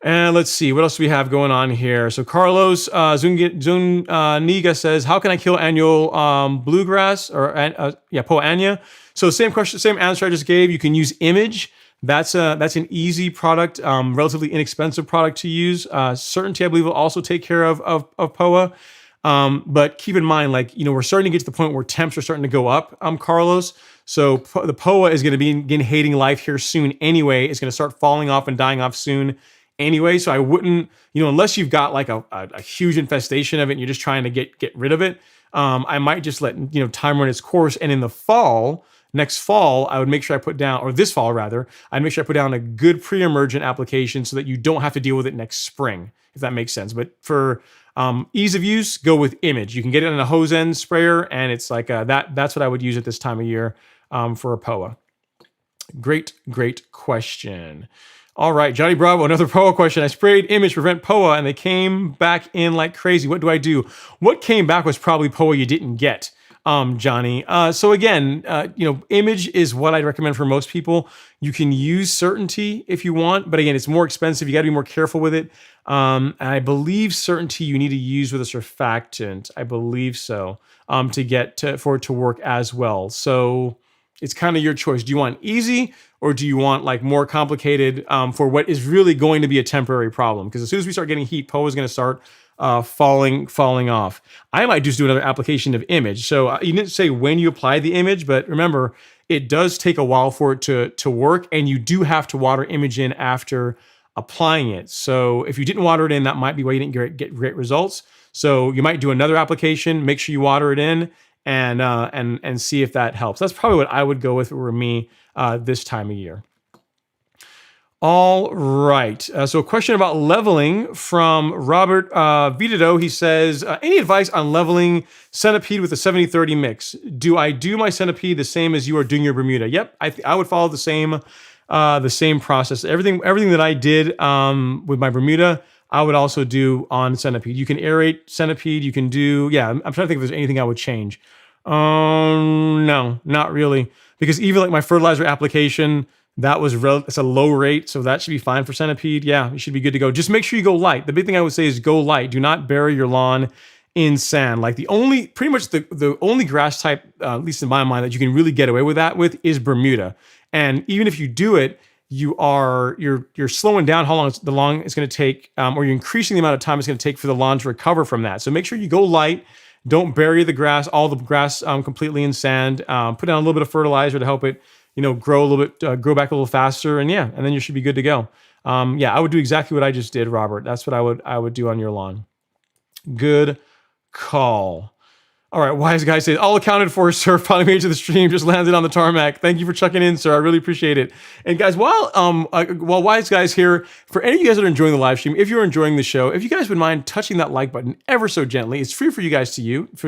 And let's see, what else do we have going on here? So Carlos Zuniga says, how can I kill annual bluegrass or Poa annua? So same question, same answer I just gave. You can use Image. That's an easy product, relatively inexpensive product to use. Certainty, I believe, will also take care of POA. But keep in mind, like, we're starting to get to the point where temps are starting to go up, Carlos. So the POA is going to begin hating life here soon anyway. It's going to start falling off and dying off soon anyway. So I wouldn't, unless you've got like a huge infestation of it and you're just trying to get rid of it, I might just let, time run its course. And in the fall, next fall, I would make sure I put down, or this fall rather, I'd make sure I put down a good pre-emergent application so that you don't have to deal with it next spring, if that makes sense. But for ease of use, go with Image. You can get it in a hose end sprayer, and it's like that's what I would use at this time of year for a POA. Great question. All right, Johnny Bravo, another POA question. I sprayed Image to prevent POA, and they came back in like crazy. What do I do? What came back was probably POA you didn't get, Johnny. So again, Image is what I'd recommend for most people. You can use Certainty if you want, but again, it's more expensive. You got to be more careful with it. And I believe Certainty you need to use with a surfactant. I believe so, for it to work as well. So it's kind of your choice. Do you want easy, or do you want like more complicated for what is really going to be a temporary problem? Because as soon as we start getting heat, POA is going to start falling off. I might just do another application of Image. So you didn't say when you apply the Image, but remember, it does take a while for it to work, and you do have to water Image in after applying it. So if you didn't water it in, that might be why you didn't get great results. So you might do another application, make sure you water it in, and see if that helps. That's probably what I would go with if it were me this time of year. All right. So a question about leveling from Robert Vitado. He says, any advice on leveling centipede with a 70-30 mix? Do I do my centipede the same as you are doing your Bermuda? Yep. I would follow the same process. Everything that I did with my Bermuda, I would also do on centipede. You can aerate centipede. You can do, I'm trying to think if there's anything I would change. No, not really. Because even like my fertilizer application, it's a low rate, so that should be fine for centipede. Yeah, you should be good to go. Just make sure you go light. The big thing I would say is go light. Do not bury your lawn in sand. Like pretty much the only grass type, at least in my mind, that you can really get away with that with is Bermuda. And even if you do it, you're slowing down how long it's going to take, or you're increasing the amount of time it's going to take for the lawn to recover from that. So make sure you go light. Don't bury all the grass completely in sand. Put down a little bit of fertilizer to help it, grow back a little faster, and then you should be good to go. I would do exactly what I just did, Robert. That's what I would do on your lawn. Good call. All right, Wise Guy says, all accounted for, sir. Finally made it to the stream, just landed on the tarmac. Thank you for checking in, sir. I really appreciate it. And guys, while Wise Guy's here, for any of you guys that are enjoying the live stream, if you're enjoying the show, if you guys would mind touching that like button ever so gently, it's free for you guys to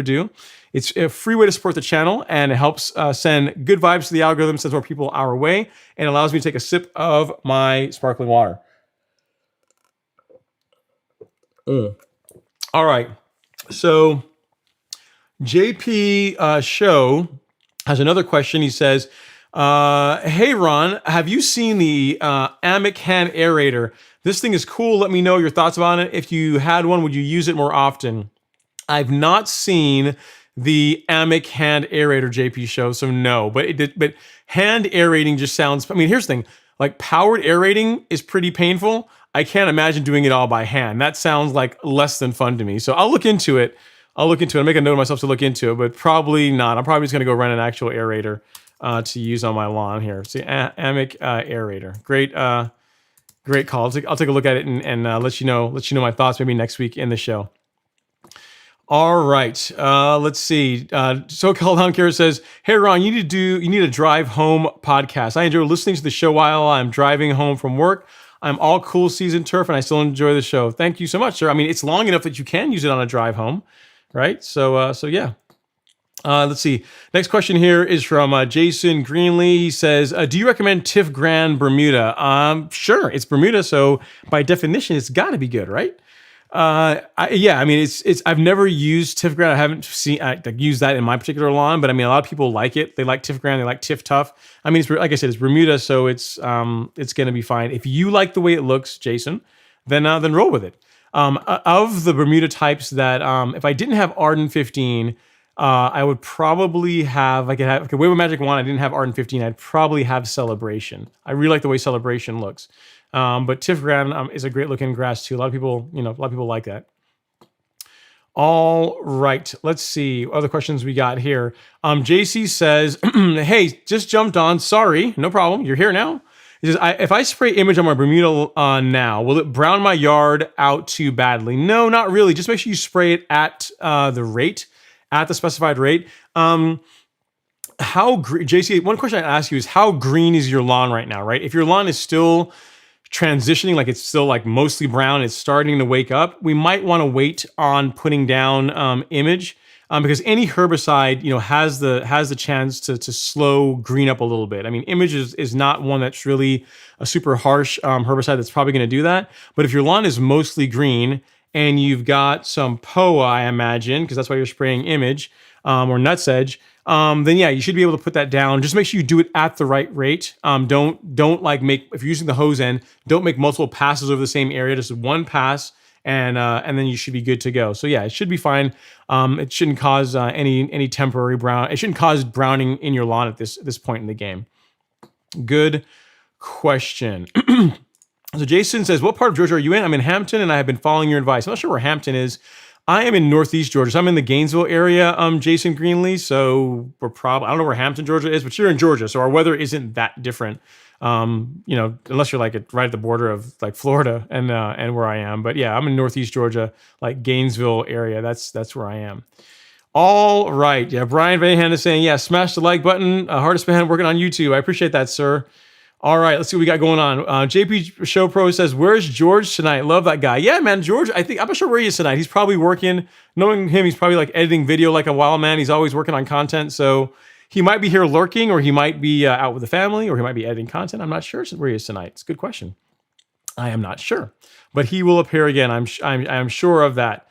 do. It's a free way to support the channel, and it helps send good vibes to the algorithm, sends more people our way, and allows me to take a sip of my sparkling water. All right, so JP Show has another question. He says, hey, Ron, have you seen the Amic hand aerator? This thing is cool. Let me know your thoughts about it. If you had one, would you use it more often? I've not seen the Amic hand aerator, JP Show, so no. But hand aerating just sounds, here's the thing. Like, powered aerating is pretty painful. I can't imagine doing it all by hand. That sounds like less than fun to me. So I'll look into it. I'll make a note of myself to look into it, but probably not. I'm probably just going to go rent an actual aerator to use on my lawn here. See, Amic aerator. Great call. I'll take a look at it and let you know my thoughts maybe next week in the show. All right. Let's see. SoCal Lawn Care says, hey, Ron, you need a drive home podcast. I enjoy listening to the show while I'm driving home from work. I'm all cool season turf, and I still enjoy the show. Thank you so much, sir. It's long enough that you can use it on a drive home, right? So yeah. Let's see. Next question here is from Jason Greenlee. He says, do you recommend Tiff Grand Bermuda? Sure, it's Bermuda, so by definition, it's got to be good, right? It's I've never used Tiff Grand. I haven't used that in my particular lawn, but a lot of people like it. They like Tiff Grand. They like Tiff Tough. It's, like I said, it's Bermuda, so it's going to be fine. If you like the way it looks, Jason, then roll with it. Of the Bermuda types that, if I didn't have Arden 15, I would probably have, Wave of Magic 1, I didn't have Arden 15, I'd probably have Celebration. I really like the way Celebration looks. But Tiff Grand is a great looking grass too. A lot of people like that. All right, let's see other questions we got here. JC says, "Hey, just jumped on. Sorry, no problem. You're here now." He says, "If I spray image on my Bermuda now, will it brown my yard out too badly?" No, not really. Just make sure you spray it at at the specified rate. JC, one question I ask you is, how green is your lawn right now? Right, if your lawn is still transitioning, like it's still like mostly brown, it's starting to wake up, we might want to wait on putting down image, because any herbicide, has the chance to slow green up a little bit. I mean, image is not one that's really a super harsh herbicide that's probably going to do that. But if your lawn is mostly green and you've got some POA, I imagine, because that's why you're spraying image or nuts edge, then yeah, you should be able to put that down. Just make sure you do it at the right rate. Don't like if you're using the hose end, don't make multiple passes over the same area. Just one pass, and then you should be good to go. So yeah, it should be fine. It shouldn't cause any temporary brown. It shouldn't cause browning in your lawn at this point in the game. Good question. So Jason says, "What part of Georgia are you in?" I'm in Hampton, and I have been following your advice. I'm not sure where Hampton is. I am in Northeast Georgia, so I'm in the Gainesville area, Jason Greenlee. So I don't know where Hampton, Georgia is, but you're in Georgia, so our weather isn't that different. Unless you're like right at the border of like Florida and where I am. But yeah, I'm in Northeast Georgia, like Gainesville area. That's where I am. All right. Yeah, Brian Vahan is saying, yeah, smash the like button. Hardest man working on YouTube. I appreciate that, sir. All right, let's see what we got going on. JP Show Pro says, "Where's George tonight?" Love that guy. Yeah, man, George. I'm not sure where he is tonight. He's probably working. Knowing him, he's probably like editing video like a wild man. He's always working on content, so he might be here lurking, or he might be out with the family, or he might be editing content. I'm not sure where he is tonight. It's a good question. I am not sure, but he will appear again. I'm sure of that.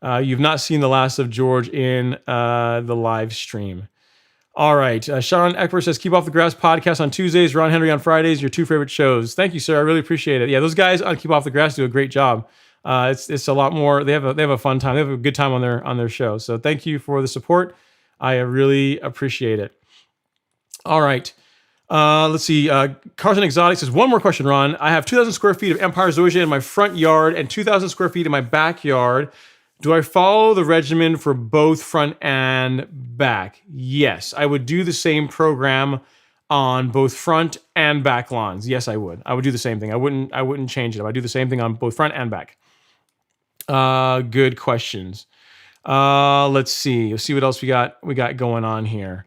You've not seen the last of George in the live stream. All right. Sean Eckler says, "Keep Off the Grass podcast on Tuesdays, Ron Henry on Fridays, your two favorite shows." Thank you, sir. I really appreciate it. Yeah, those guys on Keep Off the Grass do a great job. It's a lot more. They have a fun time. They have a good time on their show. So thank you for the support. I really appreciate it. All right. Let's see. Carson Exotic says, "One more question, Ron. I have 2,000 square feet of Empire Zoysia in my front yard and 2,000 square feet in my backyard. Do I follow the regimen for both front and back?" Yes, I would do the same program on both front and back lawns. Yes, I would. I would do the same thing. I wouldn't change it. I would do the same thing on both front and back. Good questions. Let's see. Let's see what else we got going on here.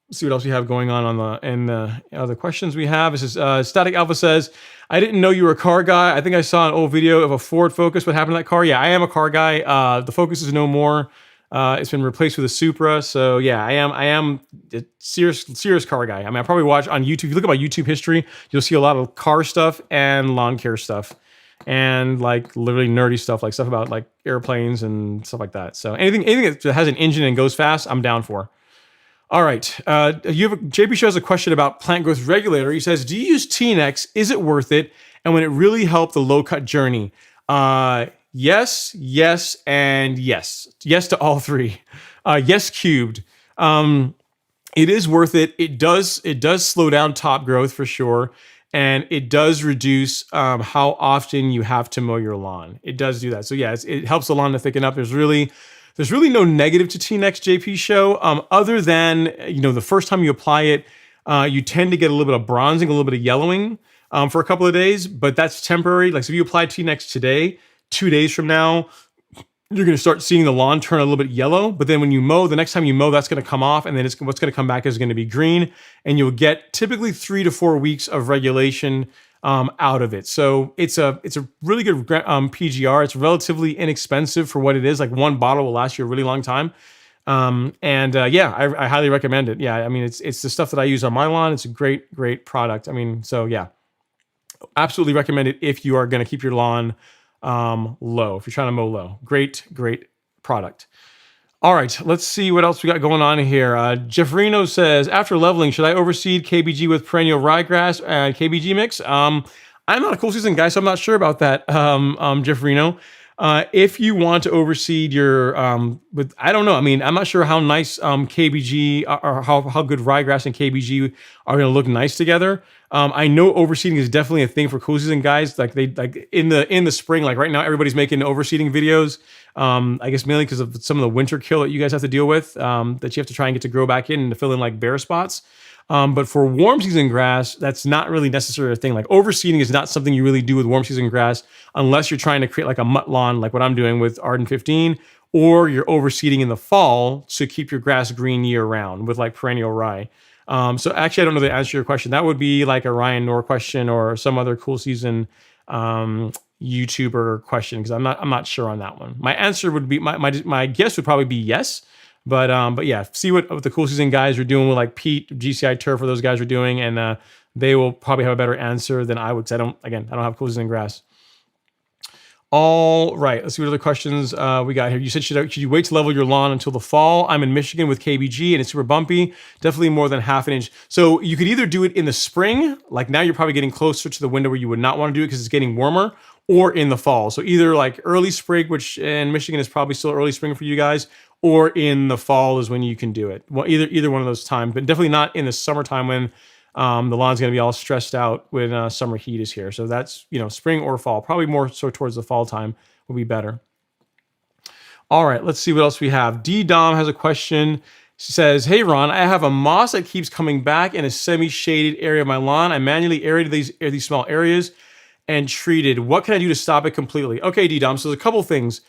Let's see what else we have going on the other questions we have. This is Static Alpha says, "I didn't know you were a car guy. I think I saw an old video of a Ford Focus. What happened to that car?" Yeah, I am a car guy. The Focus is no more. It's been replaced with a Supra. So yeah, I am a serious car guy. I mean, I probably watch on YouTube. If you look at my YouTube history, you'll see a lot of car stuff and lawn care stuff, and like literally nerdy stuff, like stuff about like airplanes and stuff like that. So anything that has an engine and goes fast, I'm down for. All right. JP shows a question about plant growth regulator. He says, "Do you use T-Nex? Is it worth it? And when it really help the low cut journey?" Yes, and yes. Yes to all three. Yes cubed. It is worth it. It does slow down top growth for sure. And it does reduce how often you have to mow your lawn. It does do that. So yeah, it helps the lawn to thicken up. There's really no negative to T-Nex, JP show, other than, the first time you apply it, you tend to get a little bit of bronzing, a little bit of yellowing for a couple of days, but that's temporary. Like, so if you apply T-Nex today, 2 days from now, you're going to start seeing the lawn turn a little bit yellow. But then when you mow, the next time you mow, that's going to come off, and then what's going to come back is going to be green, and you'll get typically 3 to 4 weeks of regulation out of it. So it's a really good PGR. It's relatively inexpensive for what it is. Like one bottle will last you a really long time. I highly recommend it. Yeah, I mean, it's the stuff that I use on my lawn. It's a great product. I mean, so yeah, absolutely recommend it if you are going to keep your lawn low. If you're trying to mow low, great product. All right, let's see what else we got going on here. Jeff Reno says, "After leveling, should I overseed KBG with perennial ryegrass and KBG mix?" I'm not a cool season guy, so I'm not sure about that, Jeff Reno. If you want to overseed your, with I don't know. I mean, I'm not sure how nice KBG or how good ryegrass and KBG are going to look nice together. I know overseeding is definitely a thing for cool season guys. Like they like in the spring, like right now, everybody's making overseeding videos. I guess mainly because of some of the winter kill that you guys have to deal with, that you have to try and get to grow back in and to fill in like bare spots. But for warm season grass, that's not really necessarily a thing. Like overseeding is not something you really do with warm season grass unless you're trying to create like a mutt lawn, like what I'm doing with Arden 15, or you're overseeding in the fall to keep your grass green year round with like perennial rye. So actually, I don't know the answer to your question. That would be like a Ryan Knorr question or some other cool season YouTuber question, because I'm not sure on that one. My answer would be my guess would probably be yes. But yeah, see what the cool season guys are doing with like Pete, GCI Turf, or those guys are doing, and they will probably have a better answer than I would. Because I don't have cool season grass. All right, let's see what other questions we got here. You said, should you wait to level your lawn until the fall? I'm in Michigan with KBG and it's super bumpy, definitely more than half an inch. So you could either do it in the spring, like now you're probably getting closer to the window where you would not want to do it because it's getting warmer, or in the fall. So either like early spring, which in Michigan is probably still early spring for you guys, or in the fall is when you can do it. Well, either one of those times, but definitely not in the summertime when the lawn's going to be all stressed out when summer heat is here. So that's, spring or fall. Probably more so towards the fall time will be better. All right, let's see what else we have. D-Dom has a question. She says, hey, Ron, I have a moss that keeps coming back in a semi-shaded area of my lawn. I manually aerated these small areas and treated. What can I do to stop it completely? Okay, D-Dom, so there's a couple things.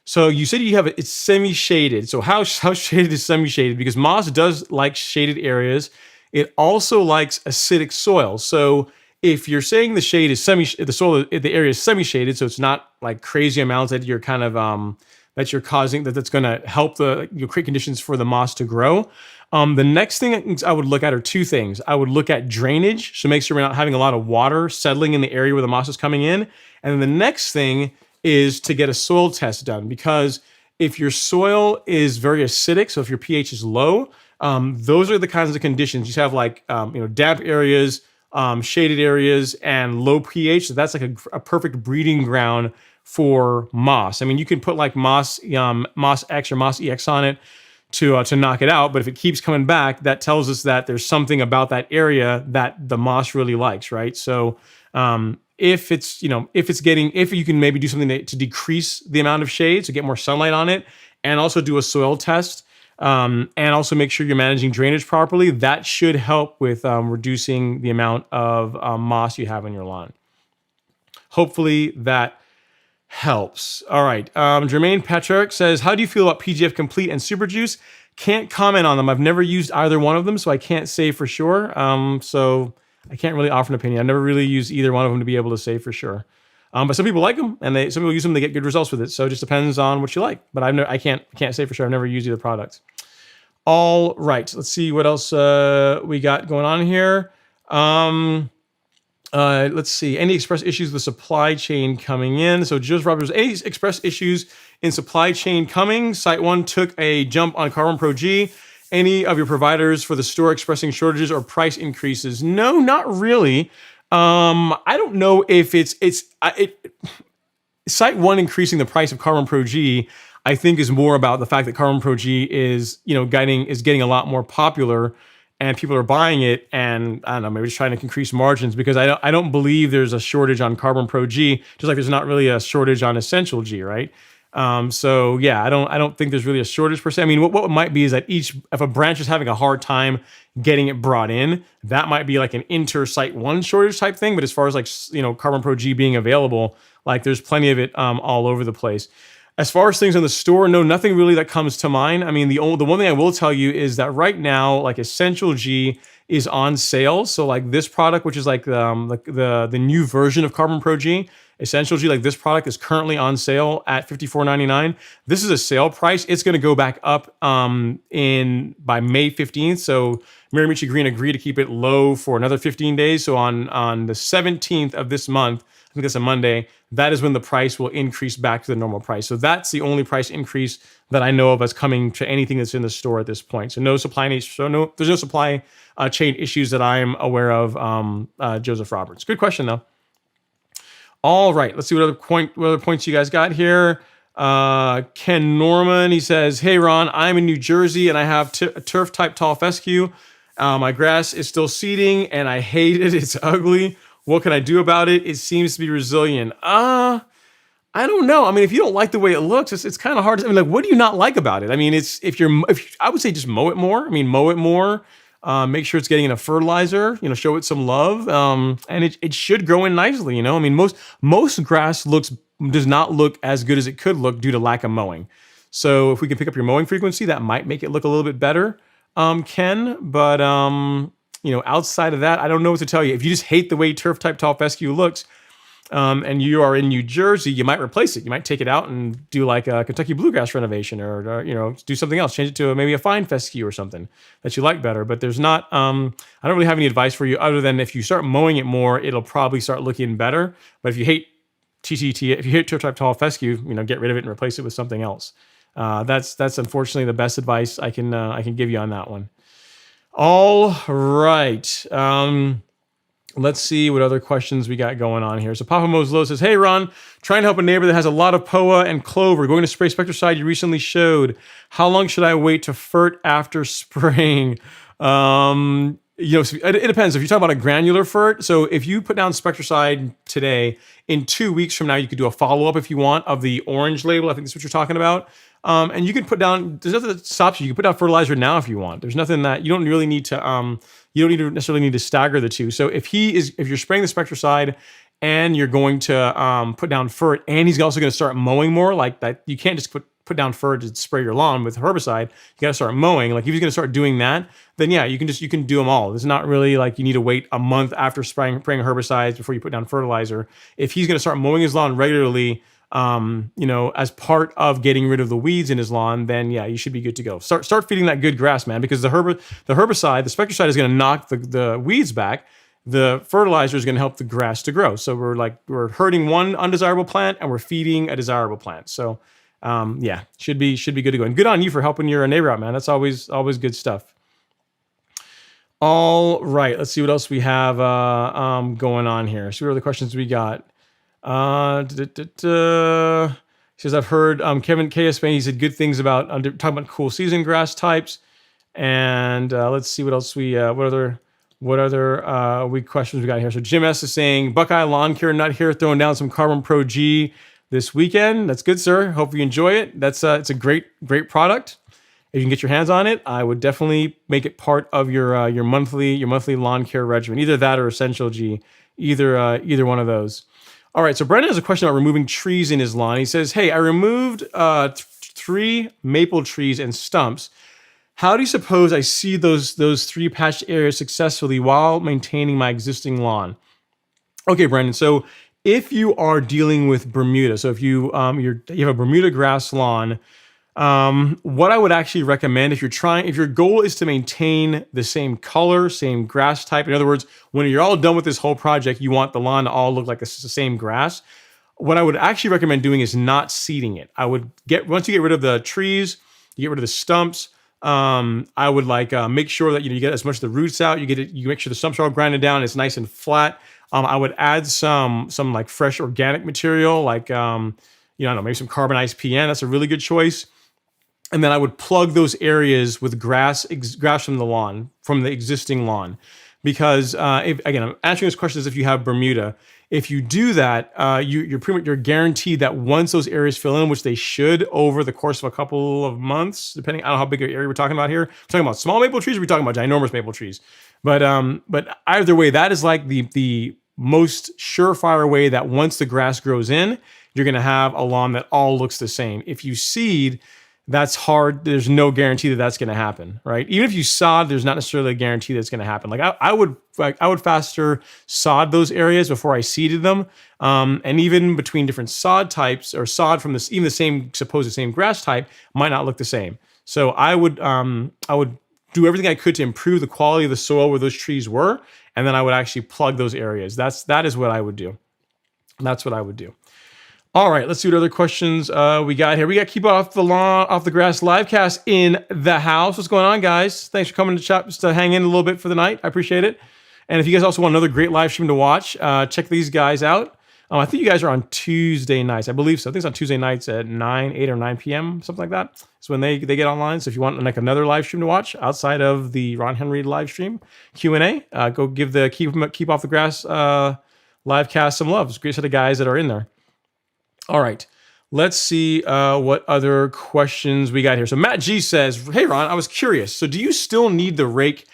So you said you have it's semi-shaded. So how shaded is semi-shaded? Because moss does like shaded areas. It also likes acidic soil. So if you're saying the shade is the area is semi-shaded, so it's not like crazy amounts that you're kind of that you're causing that's going to help create conditions for the moss to grow. The next thing I would look at are two things. I would look at drainage, so make sure we're not having a lot of water settling in the area where the moss is coming in. And then the next thing is to get a soil test done, because if your soil is very acidic, so if your pH is low, those are the kinds of conditions you have, like damp areas, shaded areas, and low pH. So that's like a perfect breeding ground for moss. I mean, you can put like moss X or moss EX on it to knock it out, but if it keeps coming back, that tells us that there's something about that area that the moss really likes, right? So if you can maybe do something to decrease the amount of shade, so get more sunlight on it, and also do a soil test, and also make sure you're managing drainage properly, that should help with reducing the amount of moss you have on your lawn. Hopefully that helps. All right. Jermaine Patrick says, how do you feel about PGF Complete and Super Juice? Can't comment on them. I've never used either one of them, so I can't say for sure. So I can't really offer an opinion. I've never really used either one of them to be able to say for sure. But some people like them, and some people use them. They get good results with it. So it just depends on what you like. But I can't say for sure. I've never used either product. All right. Let's see what else we got going on here. Let's see. Any express issues with supply chain coming in? So Joseph Roberts, any express issues in supply chain coming? Site 1 took a jump on Carbon Pro G. Any of your providers for the store expressing shortages or price increases? No, not really. I don't know if Site 1 increasing the price of Carbon Pro G, I think, is more about the fact that Carbon Pro G is getting a lot more popular, and people are buying it, and I don't know, maybe just trying to increase margins, because I don't believe there's a shortage on Carbon Pro G, just like there's not really a shortage on Essential G, right? So yeah, I don't think there's really a shortage per se. I mean, what might be is that if a branch is having a hard time getting it brought in, that might be like an inter-Site 1 shortage type thing. But as far as like, Carbon Pro G being available, like there's plenty of it all over the place. As far as things in the store, no, nothing really that comes to mind. I mean, the one thing I will tell you is that right now, like Essential G is on sale. So like this product, which is like the new version of Carbon Pro G, Essential G, like this product is currently on sale at $54.99. This is a sale price. It's going to go back up by May 15th. So Miramichi Green agreed to keep it low for another 15 days. So on the 17th of this month, I think that's a Monday, that is when the price will increase back to the normal price. So that's the only price increase that I know of as coming to anything that's in the store at this point. So there's no supply chain issues that I'm aware of. Joseph Roberts. Good question though. All right, let's see what other points you guys got here. Ken Norman, he says, "Hey Ron, I'm in New Jersey and I have a turf type tall fescue. My grass is still seeding and I hate it. It's ugly. What can I do about it? It seems to be resilient." I don't know. I mean, if you don't like the way it looks, it's kind of hard. I mean, like, what do you not like about it? I mean, I would say just mow it more. I mean, mow it more. Make sure it's getting enough fertilizer. Show it some love. And it should grow in nicely. I mean, most grass does not look as good as it could look due to lack of mowing. So if we can pick up your mowing frequency, that might make it look a little bit better, Ken. But outside of that, I don't know what to tell you. If you just hate the way turf type tall fescue looks, and you are in New Jersey, you might replace it. You might take it out and do like a Kentucky bluegrass renovation, or do something else. Change it to maybe a fine fescue or something that you like better. But there's not. I don't really have any advice for you other than if you start mowing it more, it'll probably start looking better. But if you hate TTT, if you hate turf type tall fescue, get rid of it and replace it with something else. That's unfortunately the best advice I can give you on that one. All right. Let's see what other questions we got going on here. So Papa Mo's Low says, "Hey Ron, trying to help a neighbor that has a lot of POA and clover. Going to spray spectricide you recently showed. How long should I wait to fert after spraying?" It depends. If you're talking about a granular fert, so if you put down spectricide today, in 2 weeks from now, you could do a follow-up if you want of the orange label. I think that's what you're talking about. And you can put down, there's nothing that stops you. You can put down fertilizer now if you want. There's nothing that, you don't really need to, necessarily need to stagger the two. So if you're spraying the spectricide and you're going to put down fert, and he's also going to start mowing more, like that, you can't just put down fert to spray your lawn with herbicide. You got to start mowing. Like if he's going to start doing that, then yeah, you can do them all. It's not really like you need to wait a month after spraying herbicides before you put down fertilizer. If he's going to start mowing his lawn regularly, as part of getting rid of the weeds in his lawn, then yeah, you should be good to go. Start feeding that good grass, man, because the herbicide, the spectricide is going to knock the weeds back. The fertilizer is going to help the grass to grow. So we're hurting one undesirable plant and we're feeding a desirable plant. So should be good to go. And good on you for helping your neighbor out, man. That's always good stuff. All right, let's see what else we have going on here. See what other questions we got. He says, "I've heard Kevin K.S. Spain, he said good things about talking about cool season grass types." And let's see what else what other questions we got here. So Jim S. is saying, "Buckeye Lawn Care Nut here, throwing down some Carbon Pro G this weekend." That's good, sir. Hope you enjoy it. It's a great product. If you can get your hands on it, I would definitely make it part of your monthly lawn care regimen. Either that or Essential G, either one of those. All right, so Brendan has a question about removing trees in his lawn. He says, "Hey, I removed 3 maple trees and stumps. How do you suppose I seed those 3 patched areas successfully while maintaining my existing lawn?" Okay, Brendan. So if you are dealing with Bermuda, so if you have a Bermuda grass lawn, what I would actually recommend if your goal is to maintain the same color, same grass type, in other words, when you're all done with this whole project, you want the lawn to all look like the same grass. What I would actually recommend doing is not seeding it. Once you get rid of the trees, you get rid of the stumps. I would make sure that you get as much of the roots out. You make sure the stumps are all grinded down. It's nice and flat. I would add some like fresh organic material, like I don't know, maybe some carbonized PN. That's a really good choice. And then I would plug those areas with grass from the lawn, from the existing lawn. Because I'm answering this question as if you have Bermuda. If you do that, you're guaranteed that once those areas fill in, which they should over the course of a couple of months, depending on how big an area we're talking about here. We're talking about small maple trees, or we're talking about ginormous maple trees. But either way, that is like the most surefire way that once the grass grows in, you're going to have a lawn that all looks the same. If you seed, that's hard. There's no guarantee that that's going to happen, right? Even if you sod, there's not necessarily a guarantee that's going to happen. I would faster sod those areas before I seeded them, and even between different sod types or sod from even the same grass type might not look the same. So I would do everything I could to improve the quality of the soil where those trees were, and then I would actually plug those areas. That is what I would do. That's what I would do. All right, let's see what other questions we got here. We got Keep Off the Grass livecast in the house. What's going on, guys? Thanks for coming to chat, just to hang in a little bit for the night. I appreciate it. And if you guys also want another great live stream to watch, check these guys out. I think you guys are on Tuesday nights. I believe so. I think it's on Tuesday nights at 8 or 9 p.m., something like that. It's when they get online. So if you want like another live stream to watch outside of the Ron Henry live stream Q&A, go give the Keep Off the Grass live cast some love. It's a great set of guys that are in there. All right. Let's see what other questions we got here. So Matt G says, hey, Ron, I was curious. So do you still need the rake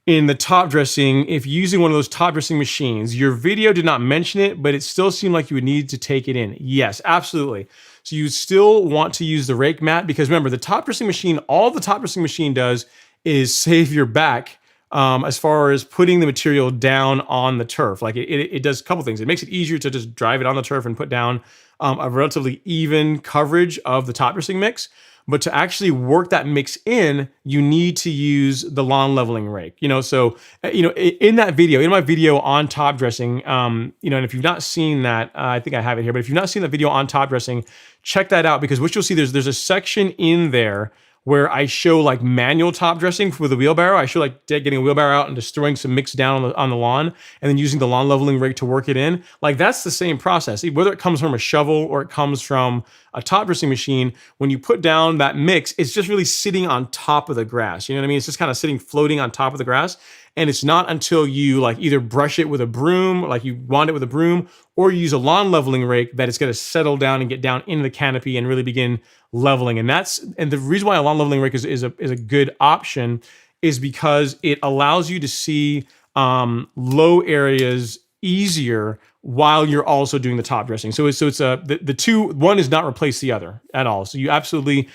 in the top dressing if using one of those top dressing machines? Your video did not mention it, but it still seemed like you would need to take it in. Yes, absolutely. So you still want to use the rake, Matt, because remember, the top dressing machine, all the top dressing machine does is save your back as far as putting the material down on the turf. Like it does a couple things. It makes it easier to just drive it on the turf and put down a relatively even coverage of the top dressing mix. But to actually work that mix in, you need to use the lawn leveling rake. So in that video, in my video on top dressing, and if you've not seen that, I think I have it here. But if you've not seen the video on top dressing, check that out, because what you'll see, there's a section in there where I show like manual top dressing with a wheelbarrow. I show like getting a wheelbarrow out and just throwing some mix down on the lawn and then using the lawn leveling rake to work it in. Like that's the same process. Whether it comes from a shovel or it comes from a top dressing machine, when you put down that mix, it's just really sitting on top of the grass. You know what I mean? It's just kind of sitting, floating on top of the grass. And it's not until you like either brush it with a broom, like you wand it with a broom, or you use a lawn leveling rake that it's going to settle down and get down into the canopy and really begin leveling. And the reason why a lawn leveling rake is a good option is because it allows you to see low areas easier while you're also doing the top dressing. So it's the two, one does not replace the other at all. So you absolutely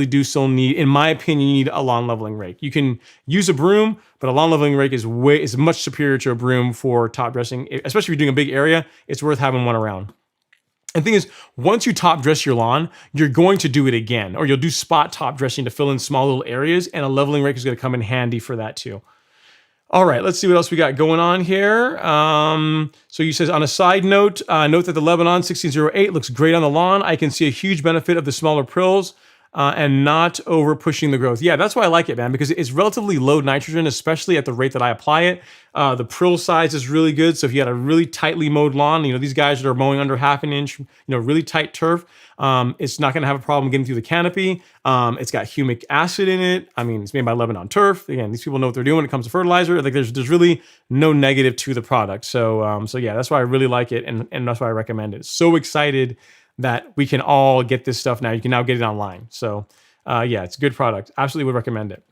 do still need, in my opinion, you need a lawn leveling rake. You can use a broom, but a lawn leveling rake is much superior to a broom for top dressing, especially if you're doing a big area. It's worth having one around. And the thing is, once you top dress your lawn, you're going to do it again, or you'll do spot top dressing to fill in small little areas, and a leveling rake is going to come in handy for that too. All right, let's see what else we got going on here. So you says, on a side note, note that the Lebanon 1608 looks great on the lawn. I can see a huge benefit of the smaller prills and not over pushing the growth. Yeah, that's why I like it, man, because it's relatively low nitrogen, especially at the rate that I apply it. The prill size is really good. So if you had a really tightly mowed lawn, these guys that are mowing under half an inch, really tight turf, it's not going to have a problem getting through the canopy. It's got humic acid in it. I mean, it's made by Lebanon Turf. Again, these people know what they're doing when it comes to fertilizer. Like there's really no negative to the product. So yeah, that's why I really like it. And that's why I recommend it. So excited that we can all get this stuff now. You can now get it online. So yeah, it's a good product. Absolutely would recommend it.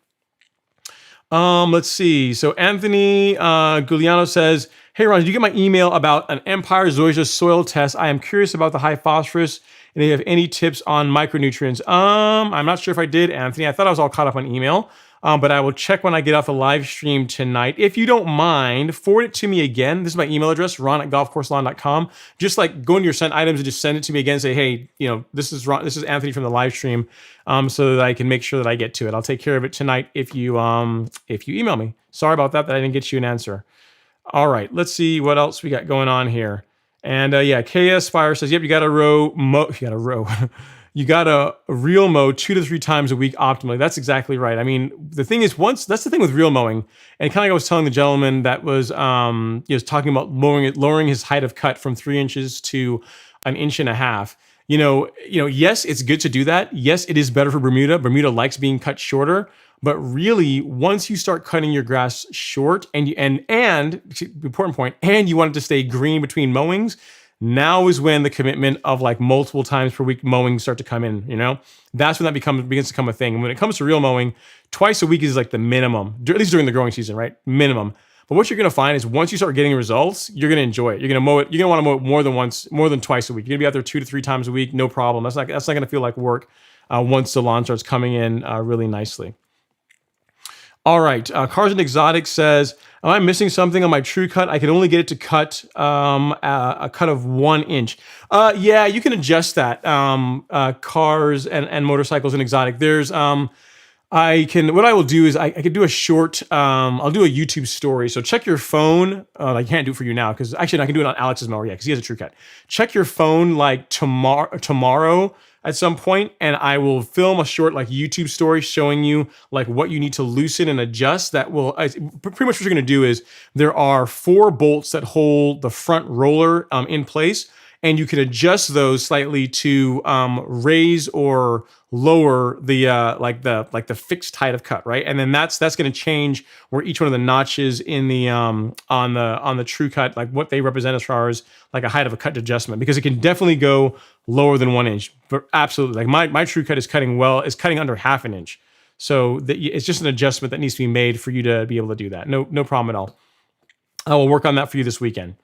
Let's see. So Anthony Giuliano says, hey Ron, did you get my email about an Empire Zoysia soil test? I am curious about the high phosphorus and if you have any tips on micronutrients. I'm not sure if I did, Anthony. I thought I was all caught up on email. But I will check when I get off the live stream tonight. If you don't mind, forward it to me again. This is my email address, ron@golfcourselawn.com. Just like go into your sent items and just send it to me again. Say, hey, this is Ron, this is Anthony from the live stream, so that I can make sure that I get to it. I'll take care of it tonight if you email me. Sorry about that I didn't get you an answer. All right, let's see what else we got going on here. And yeah, KS Fire says, yep, you got to you got to reel mow 2 to 3 times a week optimally. That's exactly right. I mean, the thing is, that's the thing with reel mowing. And kind of like I was telling the gentleman that was, he was talking about lowering his height of cut from 3 inches to 1.5 inches. Yes, it's good to do that. Yes, it is better for Bermuda. Bermuda likes being cut shorter. But really, once you start cutting your grass short and important point, and you want it to stay green between mowings, now is when the commitment of like multiple times per week mowing start to come in. That's when that begins to become a thing. And when it comes to real mowing, twice a week is like the minimum, at least during the growing season, right? Minimum. But what you're going to find is once you start getting results, you're going to enjoy it. You're going to mow it. You're going to want to mow it more than twice a week. You're going to be out there 2 to 3 times a week, no problem. That's not going to feel like work once the lawn starts coming in really nicely. All right, Cars and Exotic says, am I missing something on my true cut? I can only get it to cut a cut of 1 inch. Yeah, you can adjust that. Cars and Motorcycles and Exotic. There's what I will do is I could do a short, I'll do a YouTube story. So check your phone. I can't do it for you now because actually I can do it on Alex's mower. Yeah, because he has a True Cut. Check your phone like tomorrow at some point, and I will film a short like YouTube story showing you like what you need to loosen and adjust. That will pretty much what you're going to do is there are 4 bolts that hold the front roller in place, and you can adjust those slightly to raise or lower the the fixed height of cut, right? And then that's going to change where each one of the notches in the on the True Cut, like what they represent as far as like a height of a cut adjustment, because it can definitely go lower than 1 inch. But absolutely, like my True Cut is cutting under half an inch. So it's just an adjustment that needs to be made for you to be able to do that. No problem at all. I will work on that for you this weekend.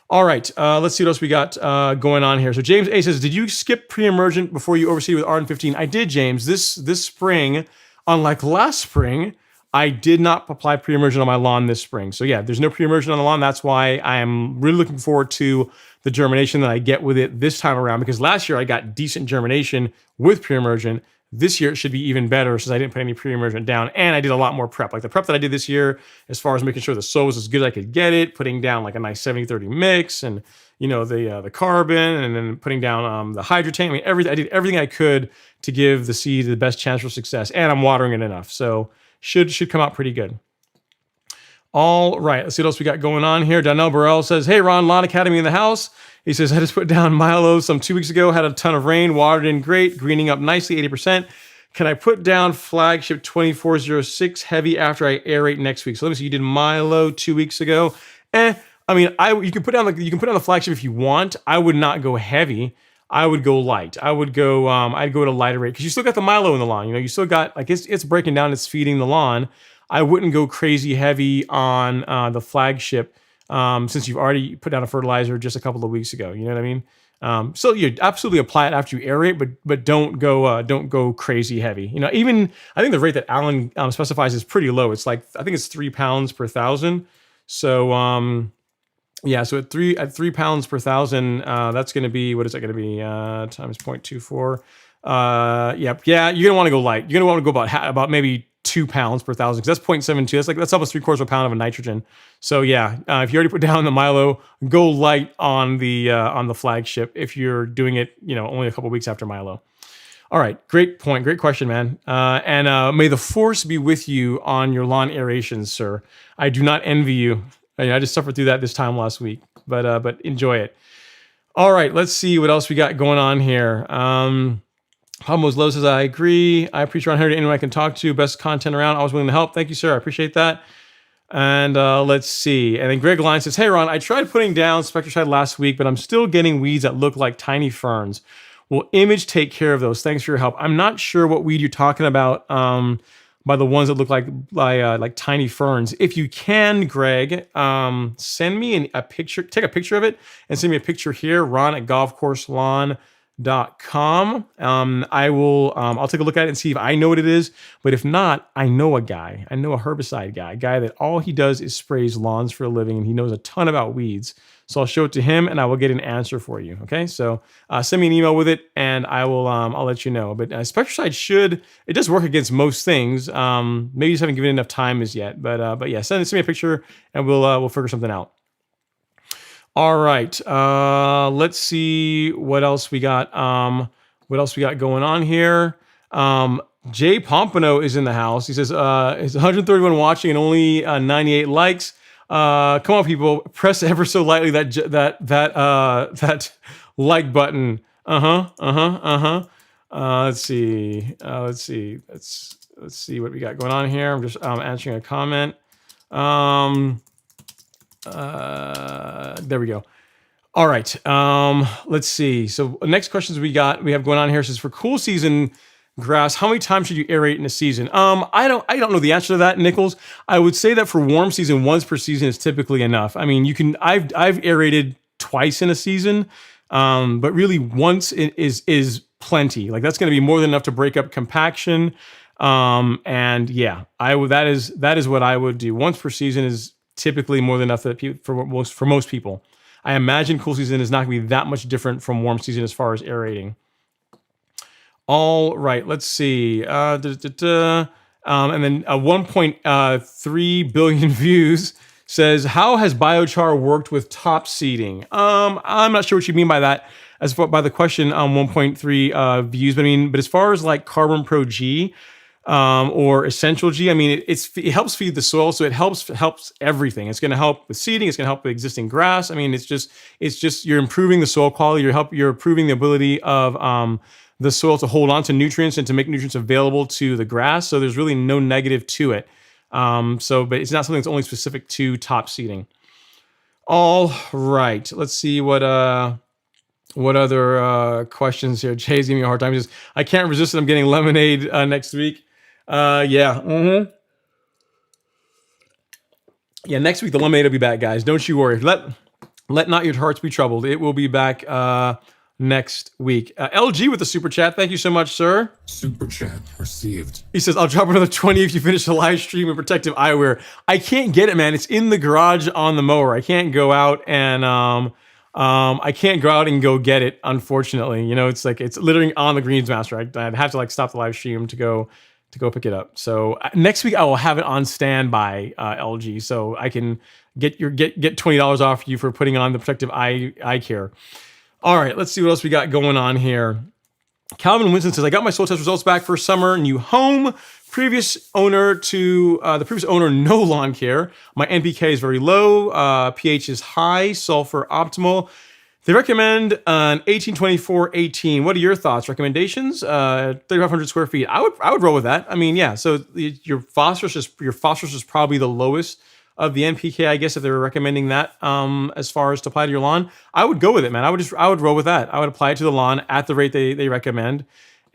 All right, let's see what else we got going on here. So James A says, did you skip pre-emergent before you overseed with RN15? I did, James. This spring, unlike last spring, I did not apply pre-emergent on my lawn this spring. So yeah, there's no pre-emergent on the lawn. That's why I am really looking forward to the germination that I get with it this time around, because last year I got decent germination with pre-emergent. This year it should be even better since I didn't put any pre-emergent down, and I did a lot more prep. Like the prep that I did this year, as far as making sure the soil was as good as I could get it, putting down like a nice 70-30 mix, and the carbon, and then putting down the hydrotant. I mean, I did everything I could to give the seed the best chance for success, and I'm watering it enough, so should come out pretty good. All right, let's see what else we got going on here. Donnell Burrell says, hey, Ron, Lawn Academy in the house. He says, I just put down Milo some 2 weeks ago, had a ton of rain, watered in great, greening up nicely, 80%. Can I put down flagship 2406 heavy after I aerate next week? So let me see, you did Milo 2 weeks ago. I mean, you can put down the flagship if you want. I would not go heavy. I would go light. I'd go at a lighter rate because you still got the Milo in the lawn. You still got like it's breaking down, it's feeding the lawn. I wouldn't go crazy heavy on the flagship since you've already put down a fertilizer just a couple of weeks ago. You know what I mean? So you absolutely apply it after you aerate, but don't go crazy heavy. Even I think the rate that Alan specifies is pretty low. It's like I think it's 3 pounds per thousand. So yeah, so at 3 pounds per thousand, that's going to be, what is that going to be? Times 0.24. Yep. Yeah, you're gonna want to go light. You're gonna want to go about maybe 2 pounds per thousand, because that's 0.72. That's almost 3/4 of a pound of a nitrogen. So yeah, if you already put down the Milo, go light on the flagship if you're doing it, only a couple weeks after Milo. All right, great point, great question, man. And may the force be with you on your lawn aerations, sir. I do not envy you. I just suffered through that this time last week, but enjoy it. All right, let's see what else we got going on here. Humbo's Low says, I agree. I appreciate Ron Harry, anyone I can talk to. Best content around. Always willing to help. Thank you, sir. I appreciate that. And let's see. And then Greg Line says, hey, Ron, I tried putting down Spectracide last week, but I'm still getting weeds that look like tiny ferns. Will Image take care of those? Thanks for your help. I'm not sure what weed you're talking about by the ones that look like tiny ferns. If you can, Greg, send me a picture. Take a picture of it and send me a picture here, ron@golfcourselawn.com. I'll take a look at it and see if I know what it is. But if not, I know a herbicide guy that all he does is sprays lawns for a living, and he knows a ton about weeds. So I'll show it to him and I will get an answer for you. Okay. So send me an email with it and I'll let you know. But Spectracide it does work against most things. Maybe you just haven't given it enough time as yet, but yeah, send me a picture and we'll figure something out. All right, let's see what else we got. What else we got going on here? Jay Pompano is in the house. He says it's 131 watching and only 98 likes. Come on, people, press ever so lightly that like button. Let's see. Let's see what we got going on here. I'm just answering a comment. There we go. All right. Let's see. So next questions we have going on here says, for cool season grass, how many times should you aerate in a season? I don't know the answer to that, Nichols. I would say that for warm season, once per season is typically enough. I mean, I've aerated twice in a season, but really once is plenty. Like that's going to be more than enough to break up compaction. And yeah, that is what I would do. Once per season is typically more than enough for most people. I imagine cool season is not going to be that much different from warm season as far as aerating. All right, let's see. And then 1.3 billion views says, how has biochar worked with top seeding? I'm not sure what you mean by that, as far by the question on 1.3 views. But as far as like Carbon Pro G or Essential G, I mean, it helps feed the soil, so it helps everything. It's going to help with seeding. It's going to help with existing grass. I mean, it's just you're improving the soil quality. You're improving the ability of the soil to hold on to nutrients and to make nutrients available to the grass. So there's really no negative to it. But it's not something that's only specific to top seeding. All right, let's see what other questions here. Jay's giving me a hard time. He says, I can't resist it. I'm getting lemonade next week. Yeah. Mm-hmm. Yeah, next week the lemonade will be back, guys. Don't you worry. Let not your hearts be troubled. It will be back next week. LG with the super chat. Thank you so much, sir. Super chat received. He says, I'll drop another 20 if you finish the live stream in protective eyewear. I can't get it, man. It's in the garage on the mower. I can't go out and go get it, unfortunately. You know, it's literally on the Greensmaster. I'd have to like stop the live stream to go pick it up. So next week I will have it on standby, LG, so I can get $20 off you for putting on the protective eye care. All right, let's see what else we got going on here. Calvin Winston says, I got my soil test results back for summer, new home. The previous owner, no lawn care. My NPK is very low. pH is high. Sulfur optimal. They recommend an 1824-18. What are your thoughts? Recommendations? 3,500 square feet. I would roll with that. I mean, yeah. So your phosphorus is probably the lowest of the NPK, I guess, if they were recommending that as far as to apply to your lawn. I would go with it, man. I would roll with that. I would apply it to the lawn at the rate they recommend,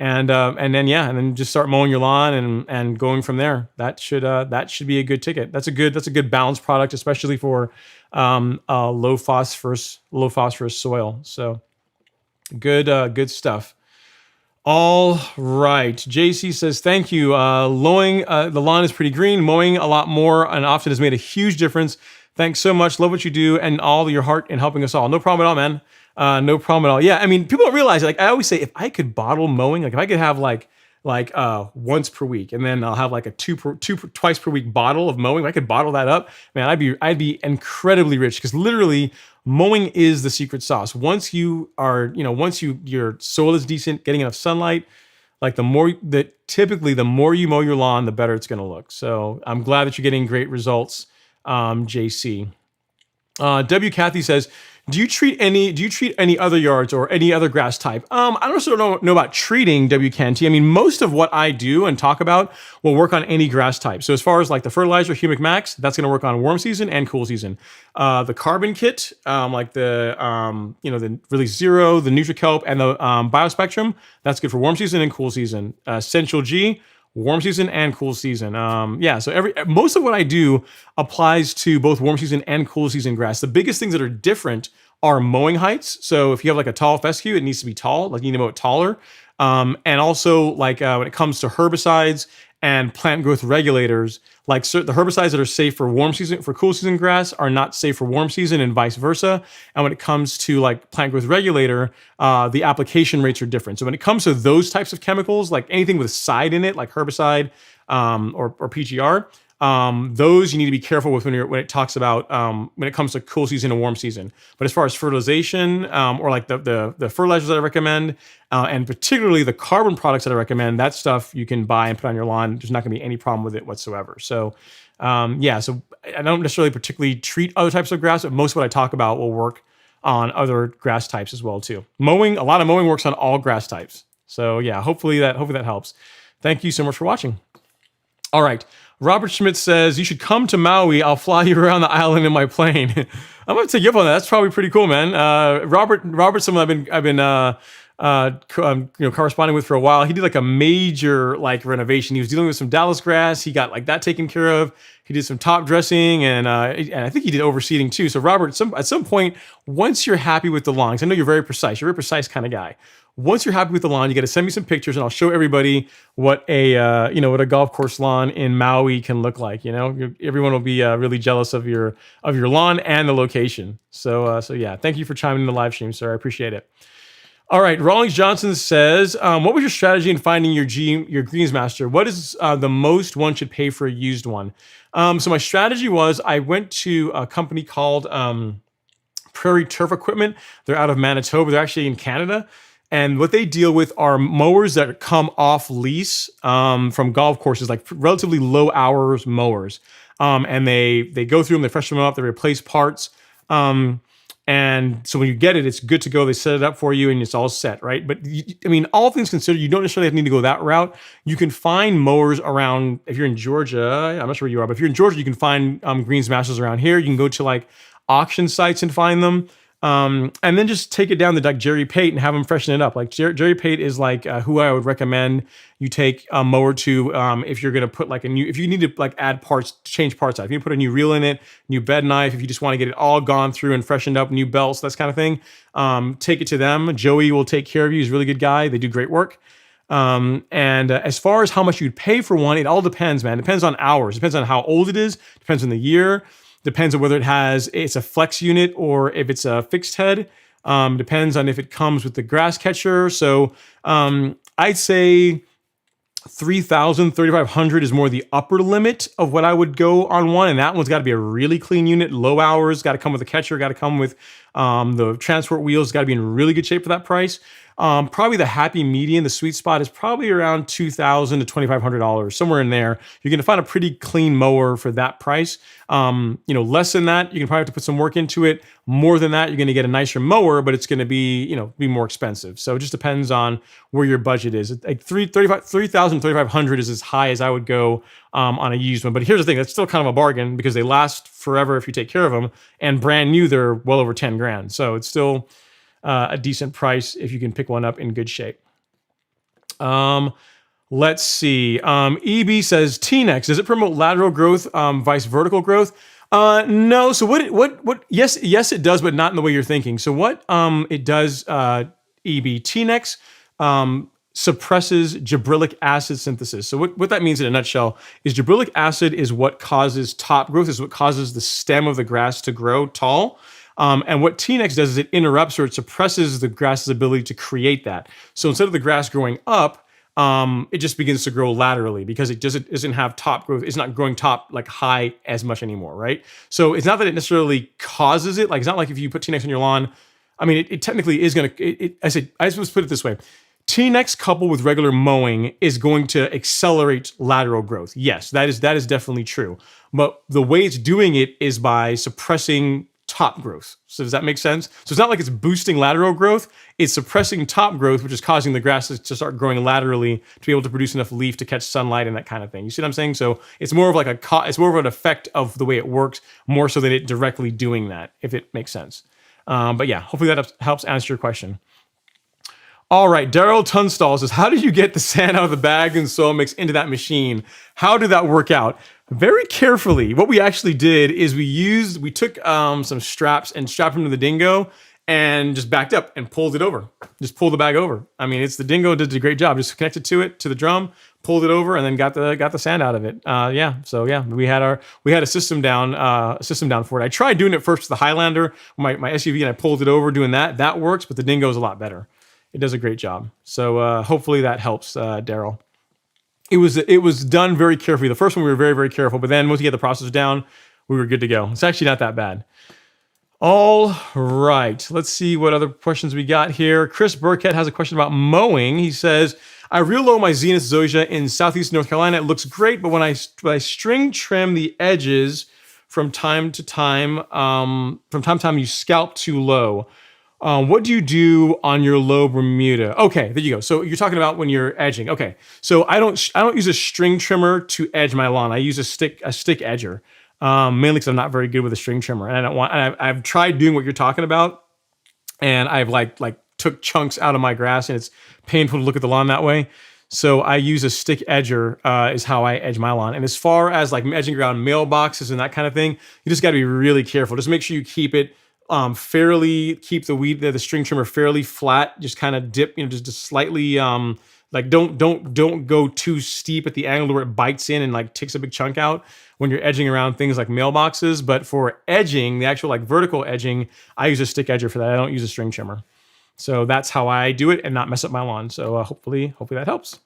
and then just start mowing your lawn and going from there. That should be a good ticket. That's a good balanced product, especially for low phosphorus soil. So good stuff. All right. JC says, thank you. Mowing, the lawn is pretty green. Mowing a lot more and often has made a huge difference. Thanks so much. Love what you do and all your heart in helping us all. No problem at all, man. No problem at all. Yeah, I mean, people don't realize, like I always say, if I could bottle mowing, like if I could have like once per week, and then I'll have like a twice per week bottle of mowing. If I could bottle that up, man, I'd be incredibly rich, because literally mowing is the secret sauce. Once your soil is decent, getting enough sunlight, like typically the more you mow your lawn, the better it's going to look. So I'm glad that you're getting great results, JC. W. Kathy says, do you treat any other yards or any other grass type? I don't know about treating, W. Canty. I mean, most of what I do and talk about will work on any grass type. So as far as like the fertilizer, Humic Max, that's going to work on warm season and cool season. The carbon kit, like the Really Zero, the NutriKelp, and the Biospectrum, that's good for warm season and cool season. Essential G, warm season and cool season. So most of what I do applies to both warm season and cool season grass. The biggest things that are different are mowing heights. So if you have like a tall fescue, it needs to be tall, like you need to mow it taller. And also like when it comes to herbicides and plant growth regulators, like the herbicides that are safe for warm season, for cool season grass, are not safe for warm season, and vice versa. And when it comes to like plant growth regulator, the application rates are different. So when it comes to those types of chemicals, like anything with side in it, like herbicide or PGR, those you need to be careful with when it talks about when it comes to cool season and warm season. But as far as fertilization, or like the fertilizers that I recommend, and particularly the carbon products that I recommend, that stuff you can buy and put on your lawn. There's not going to be any problem with it whatsoever. So so I don't necessarily particularly treat other types of grass, but most of what I talk about will work on other grass types as well too. A lot of mowing works on all grass types. So yeah, hopefully that helps. Thank you so much for watching. All right. Robert Schmidt says, you should come to Maui. I'll fly you around the island in my plane. I'm going to take you up on that. That's probably pretty cool, man. Robert's someone I've been corresponding with for a while. He did like a major like renovation. He was dealing with some Dallas grass. He got like that taken care of. He did some top dressing, and I think he did overseeding too. So Robert, at some point, once you're happy with the lawn, 'cause I know you're very precise. You're a very precise kind of guy. Once you're happy with the lawn, you got to send me some pictures, and I'll show everybody what a golf course lawn in Maui can look like. You know, everyone will be really jealous of your lawn and the location. So yeah, thank you for chiming in the live stream, sir. I appreciate it. All right, Rawlings Johnson says, what was your strategy in finding your Greensmaster? What is the most one should pay for a used one? So my strategy was I went to a company called Prairie Turf Equipment. They're out of Manitoba. They're actually in Canada. And what they deal with are mowers that come off lease from golf courses, like relatively low hours mowers. And they go through them, they freshen them up, they replace parts. And so when you get it, it's good to go. They set it up for you and it's all set, right? But I mean, all things considered, you don't necessarily need to go that route. You can find mowers around, if you're in Georgia, I'm not sure where you are, but if you're in Georgia, you can find Greensmasters around here. You can go to like auction sites and find them. And then just take it down to like Jerry Pate and have them freshen it up. Like Jerry Pate is like who I would recommend you take a mower to if you're gonna put like if you need to like add parts, change parts out. If you put a new reel in it, new bed knife, if you just want to get it all gone through and freshened up, new belts, that kind of thing, take it to them. Joey will take care of you. He's a really good guy. They do great work. As far as how much you'd pay for one, it all depends, man. It depends on hours. It depends on how old it is. Depends on the year. Depends on whether it's a flex unit or if it's a fixed head. Depends on if it comes with the grass catcher. So I'd say 3,000, 3,500 is more the upper limit of what I would go on one. And that one's got to be a really clean unit, low hours, got to come with a catcher, got to come with the transport wheels, got to be in really good shape for that price. Probably the happy median, the sweet spot is probably around $2,000 to $2,500, somewhere in there. You're going to find a pretty clean mower for that price. Less than that, you can probably have to put some work into it. More than that, you're going to get a nicer mower, but it's going to be more expensive. So it just depends on where your budget is. Like 3,000, 3,500 is as high as I would go on a used one. But here's the thing, that's still kind of a bargain because they last forever if you take care of them. And brand new, they're well over 10 grand. So it's still a decent price if you can pick one up in good shape. Let's see. EB says T-Nex, does it promote lateral growth, vice vertical growth? No. So what? Yes, it does, but not in the way you're thinking. So what it does, EB, T-Nex suppresses gibberellic acid synthesis. So what that means in a nutshell is gibberellic acid is what causes top growth, is what causes the stem of the grass to grow tall. And what T-Nex does is it interrupts or it suppresses the grass's ability to create that. So instead of the grass growing up, it just begins to grow laterally because it doesn't have top growth. It's not growing top like high as much anymore, right? So it's not that it necessarily causes it. Like it's not like if you put T-Nex on your lawn. I mean, it technically is going to. I just put it this way: T-Nex coupled with regular mowing is going to accelerate lateral growth. Yes, that is definitely true. But the way it's doing it is by suppressing top growth. So does that make sense? So it's not like it's boosting lateral growth, it's suppressing top growth, which is causing the grasses to start growing laterally to be able to produce enough leaf to catch sunlight and that kind of thing. You see what I'm saying? So it's more of like it's more of an effect of the way it works, more so than it directly doing that, if it makes sense. But yeah, hopefully that helps answer your question. All right, Daryl Tunstall says, how did you get the sand out of the bag and soil mix into that machine? How did that work out? Very carefully. What we actually did is we took some straps and strapped them to the dingo and just backed up and pulled it over. Just pulled the bag over. I mean, the dingo did a great job. Just connected to the drum, pulled it over, and then got the sand out of it. We had a system down for it. I tried doing it first with the Highlander, my SUV, and I pulled it over doing that. That works, but the dingo is a lot better. It does a great job. So hopefully that helps, Daryl. It was done very carefully. The first one we were very, very careful, but then once you get the process down, we were good to go. It's actually not that bad. All right, let's see what other questions we got here. Chris Burkett has a question about mowing. He says, I reel mow my Zenith Zoysia in southeast North Carolina. It looks great, but when I string trim the edges from time to time, you scalp too low. What do you do on your low Bermuda? Okay, there you go. So you're talking about when you're edging. Okay, so I don't use a string trimmer to edge my lawn. I use a stick edger, mainly because I'm not very good with a string trimmer, and I've tried doing what you're talking about, and I've like took chunks out of my grass, and it's painful to look at the lawn that way. So I use a stick edger is how I edge my lawn. And as far as like edging around mailboxes and that kind of thing, you just got to be really careful. Just make sure you keep it. Keep the string trimmer fairly flat. Just kind of dip, just slightly. Don't go too steep at the angle where it bites in and like takes a big chunk out when you're edging around things like mailboxes. But for edging, the actual like vertical edging, I use a stick edger for that. I don't use a string trimmer. So that's how I do it and not mess up my lawn. So hopefully that helps.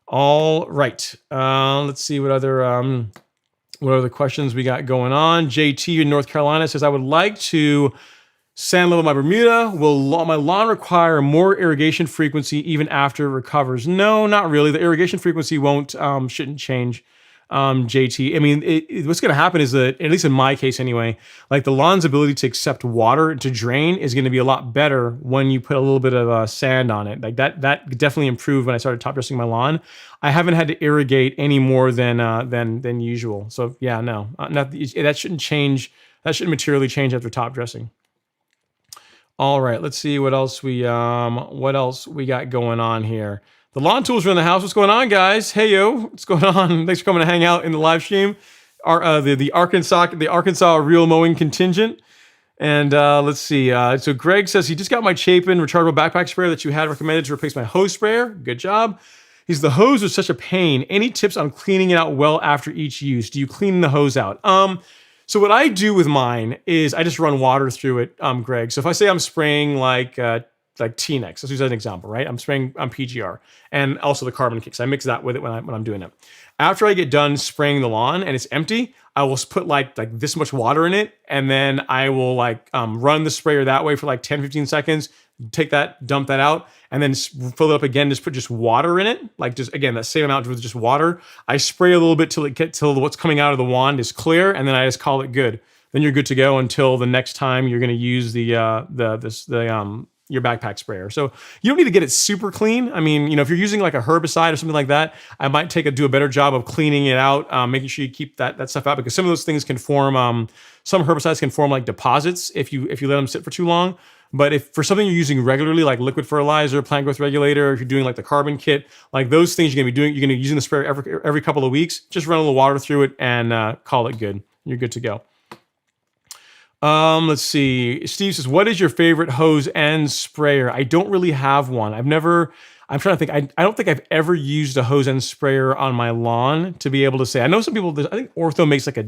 All right. Let's see what other questions we got going on. JT in North Carolina says, I would like to sand level my Bermuda. Will my lawn require more irrigation frequency even after it recovers? No, not really. The irrigation frequency shouldn't change. JT. I mean, what's going to happen is that, at least in my case anyway, like the lawn's ability to accept water to drain is going to be a lot better when you put a little bit of sand on it. Like that definitely improved when I started top dressing my lawn. I haven't had to irrigate any more than usual. So yeah, no, that shouldn't change. That shouldn't materially change after top dressing. All right, let's see what else we got going on here. The lawn tools are in the house. What's going on, guys? Hey yo, what's going on? Thanks for coming to hang out in the live stream. The Arkansas Real Mowing Contingent. And let's see. So Greg says he just got my Chapin rechargeable backpack sprayer that you had recommended to replace my hose sprayer. Good job. The hose was such a pain. Any tips on cleaning it out well after each use? Do you clean the hose out? So what I do with mine is I just run water through it, Greg. So if I say I'm spraying like T-Nex, let's use that as an example, right? I'm spraying on PGR and also the carbon kicks. I mix that with it when I'm doing it. After I get done spraying the lawn and it's empty, I will put like this much water in it, and then I will run the sprayer that way for like 10, 15 seconds, take that, dump that out, and then fill it up again, just put just water in it. Like just, again, that same amount with just water. I spray a little bit till what's coming out of the wand is clear, and then I just call it good. Then you're good to go until the next time you're going to use your backpack sprayer. So you don't need to get it super clean. I mean, if you're using like a herbicide or something like that, I might do a better job of cleaning it out, making sure you keep that stuff out, because some of those things can form, some herbicides can form like deposits if you let them sit for too long. But if for something you're using regularly, like liquid fertilizer, plant growth regulator, if you're doing like the carbon kit, like those things you're going to be using the sprayer every couple of weeks, just run a little water through it and call it good. You're good to go. Let's see. Steve says, what is your favorite hose and sprayer? I don't really have one. I'm trying to think. I don't think I've ever used a hose and sprayer on my lawn to be able to say. I know some people, I think Ortho makes like a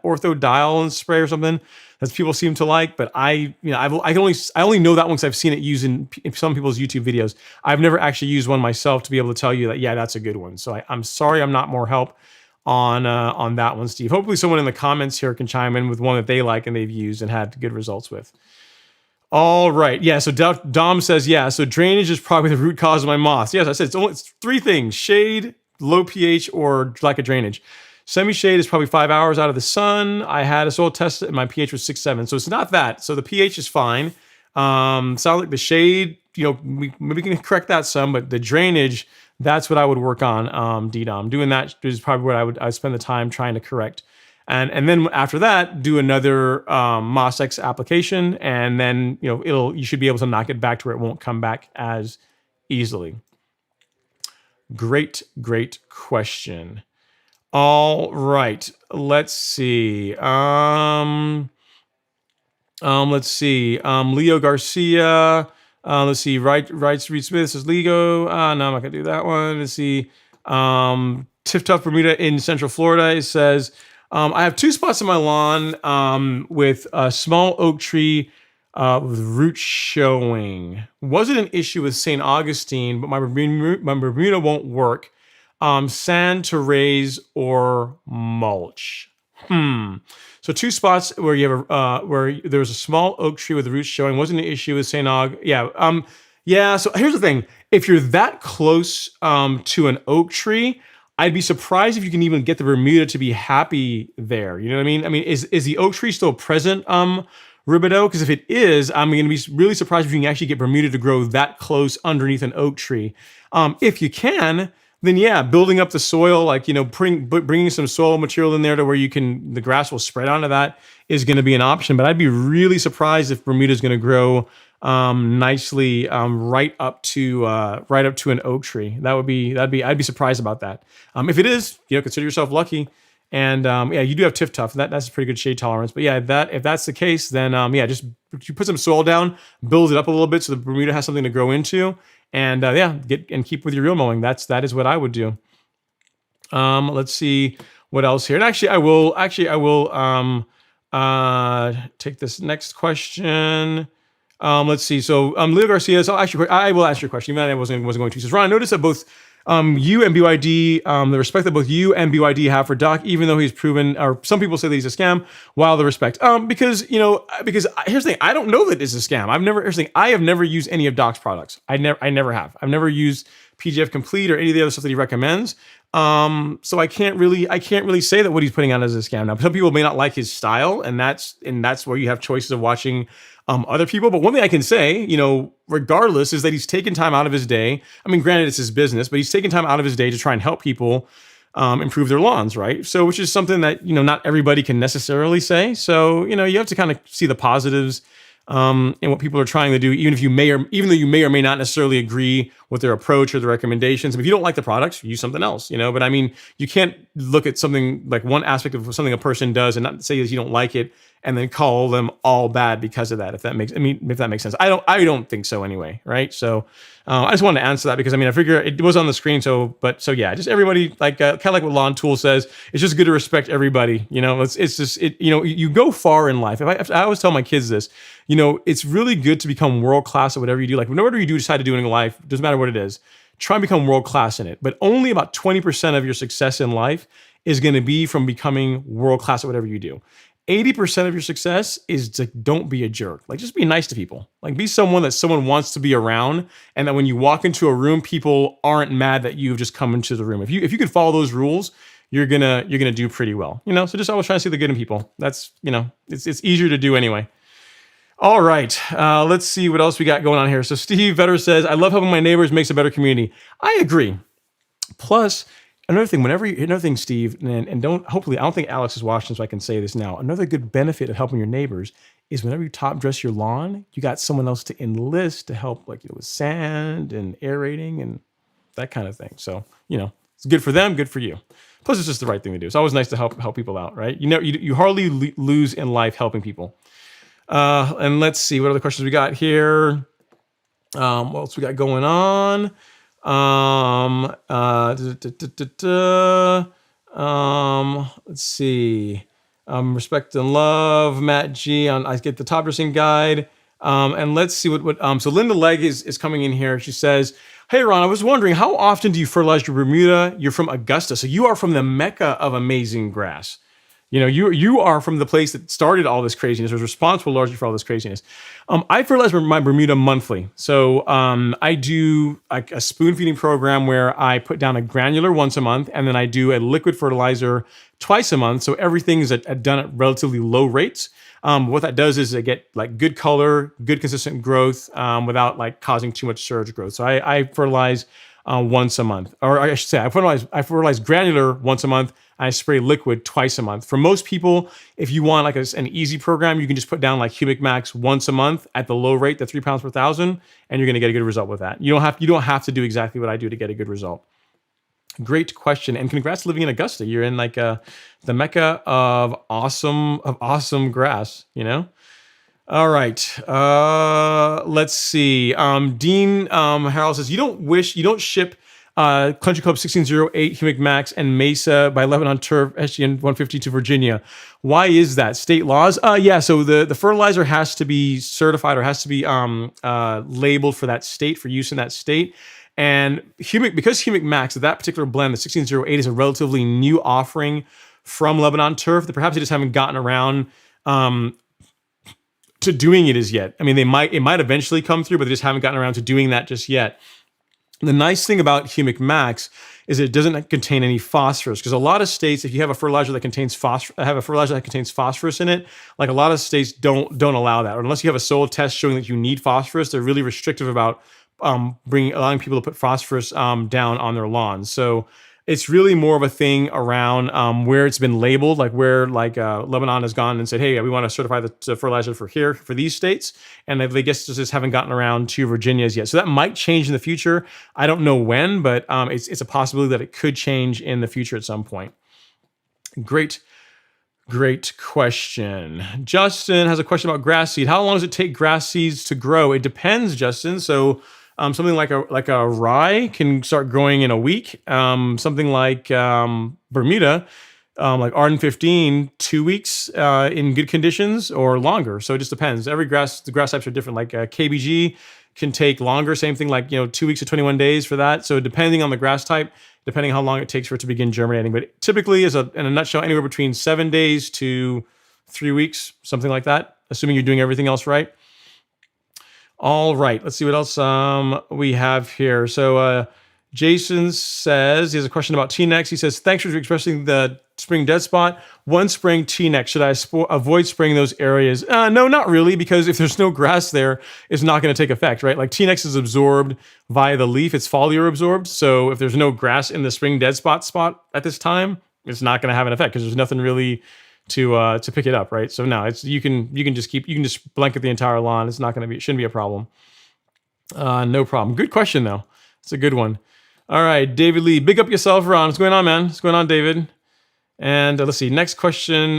Ortho dial and spray or something that people seem to like, but I only know that one because I've seen it used in some people's YouTube videos. I've never actually used one myself to be able to tell you that, yeah, that's a good one. So I'm sorry I'm not more help on that one, Steve. Hopefully someone in the comments here can chime in with one that they like and they've used and had good results with. All right. Yeah. So Dom says, yeah, so drainage is probably the root cause of my moths. Yes, I said it's three things: shade, low pH, or lack of drainage. Semi-shade is probably 5 hours out of the sun. I had a soil test and my pH was 6.7. So it's not that. So the pH is fine. Sounds like the shade, we can correct that some, but the drainage, that's what I would work on, D-Dom. Doing that is probably what I'd spend the time trying to correct. And then after that, do another MOS-X application, and then you should be able to knock it back to where it won't come back as easily. Great question. All right, let's see. Let's see. Leo Garcia. Let's see. Reed Smith says Lego. No, I'm not gonna do that one. Let's see. Tiff Tough Bermuda in Central Florida. It says, I have two spots in my lawn with a small oak tree with roots showing. Wasn't an issue with St. Augustine, but my Bermuda won't work. Sand to raise or mulch. So two spots where you have where there's a small oak tree with the roots showing. Wasn't an issue with St. Aug. Yeah. Yeah. So here's the thing: if you're that close to an oak tree, I'd be surprised if you can even get the Bermuda to be happy there. You know what I mean? I mean, is the oak tree still present, Ribido? Because if it is, I'm going to be really surprised if you can actually get Bermuda to grow that close underneath an oak tree. If you can, then yeah, building up the soil, like, bringing some soil material in there to where the grass will spread onto that is going to be an option. But I'd be really surprised if Bermuda is going to grow nicely right up to an oak tree. I'd be surprised about that. If it is, consider yourself lucky. And yeah, you do have Tiff Tough. That's a pretty good shade tolerance. But yeah, if that's the case, then yeah, just you put some soil down, build it up a little bit so the Bermuda has something to grow into. And yeah, keep with your real mowing. That is what I would do. Let's see what else here. And actually, I will take this next question. Let's see. So, Leo Garcia. So, actually, I will ask your question. Even though I wasn't going to. He says, Ron, I noticed that both you and BYD, the respect that both you and BYD have for Doc, even though he's proven, or some people say that he's a scam, while the respect, because here's the thing, I don't know that it's a scam. I have never used any of Doc's products. I never have. I've never used PGF Complete or any of the other stuff that he recommends. So I can't really say that what he's putting out is a scam. Now, some people may not like his style, and that's where you have choices of watching other people. But one thing I can say, regardless, is that he's taken time out of his day. I mean, granted, it's his business, but he's taken time out of his day to try and help people improve their lawns, right? So, which is something that not everybody can necessarily say. So, you have to kind of see the positives and what people are trying to do, even though you may or may not necessarily agree with their approach or the recommendations. If you don't like the products, use something else, But I mean, you can't look at something like one aspect of something a person does and not say that you don't like it and then call them all bad because of that. If that makes sense. I don't think so anyway, right? So I just wanted to answer that because I figure it was on the screen. So yeah, just everybody kind of like what Lawn Tool says. It's just good to respect everybody. It's just you go far in life. I always tell my kids this. It's really good to become world class at whatever you do. Like whatever you decide to do in life, doesn't matter what it is. Try and become world class in it. But only about 20% of your success in life is going to be from becoming world class at whatever you do. 80% of your success is to don't be a jerk. Like just be nice to people. Like be someone that someone wants to be around, and that when you walk into a room, people aren't mad that you've just come into the room. If you can follow those rules, you're gonna do pretty well. So just always try to see the good in people. That's it's easier to do anyway. All right, let's see what else we got going on here. So Steve Vetter says, I love helping my neighbors, makes a better community. I agree. Plus, another thing, Steve, and hopefully, I don't think Alex is watching, so I can say this now. Another good benefit of helping your neighbors is whenever you top dress your lawn, you got someone else to enlist to help, like with sand and aerating and that kind of thing. So, it's good for them, good for you. Plus, it's just the right thing to do. It's always nice to help people out, right? You hardly lose in life helping people. And let's see what other questions we got here. What else we got going on? Let's see. Respect and love, Matt G on I get the top dressing guide. And let's see so Linda Legg is coming in here. She says, hey Ron, I was wondering, how often do you fertilize your Bermuda? You're from Augusta, so you are from the mecca of amazing grass. You are from the place that started all this craziness, was responsible largely for all this craziness. I fertilize my Bermuda monthly. So I do like a spoon feeding program where I put down a granular once a month, and then I do a liquid fertilizer twice a month. So everything is done at relatively low rates. What that does is I get like good color, good consistent growth without like causing too much surge growth. So I fertilize once a month, or I should say I fertilize granular once a month. I spray liquid twice a month. For most people, if you want like an easy program, you can just put down like Humic Max once a month at the low rate, the 3 pounds per thousand, and you're going to get a good result with that. You don't have to do exactly what I do to get a good result. Great question, and congrats living in Augusta. You're in like the mecca of awesome grass. All right. Let's see. Dean Harrell says you don't ship Country Club 1608, Humic Max, and Mesa by Lebanon Turf SGN 150 to Virginia. Why is that? State laws? Yeah. So the fertilizer has to be certified or has to be labeled for that state, for use in that state. And because Humic Max, that particular blend, the 1608, is a relatively new offering from Lebanon Turf, that perhaps they just haven't gotten around to doing it as yet. I mean, it might eventually come through, but they just haven't gotten around to doing that just yet. The nice thing about Humic Max is it doesn't contain any phosphorus, because a lot of states, if you have a fertilizer that contains phosphorus in it, like a lot of states don't allow that, or unless you have a soil test showing that you need phosphorus, they're really restrictive about allowing people to put phosphorus down on their lawns. So it's really more of a thing around where it's been labeled, like where Lebanon has gone and said, hey, we want to certify the fertilizer for these states. And they just haven't gotten around to Virginia's yet. So that might change in the future. I don't know when, but it's a possibility that it could change in the future at some point. Great question. Justin has a question about grass seed. How long does it take grass seeds to grow? It depends, Justin. So something like a rye can start growing in a week. Something like Bermuda, like Arden 15, 2 weeks in good conditions or longer. So it just depends. The grass types are different. Like KBG can take longer. Same thing, like 2 weeks to 21 days for that. So depending on the grass type, depending how long it takes for it to begin germinating. But typically, in a nutshell, anywhere between 7 days to 3 weeks, something like that, assuming you're doing everything else right. All right, let's see what else we have here. So Jason says, he has a question about T-necks. He says, thanks for expressing the spring dead spot. One spring T-neck, should I avoid spraying those areas? No, not really, because if there's no grass there, it's not going to take effect, right? Like T-necks is absorbed via the leaf. It's foliar absorbed. So if there's no grass in the spring dead spot at this time, it's not going to have an effect because there's nothing really to pick it up, right? So no, you can just blanket the entire lawn. It's not going to be, it shouldn't be a problem. No problem. Good question though. It's a good one. All right, David Lee, big up yourself, Ron. What's going on, man? What's going on, David? And let's see, next question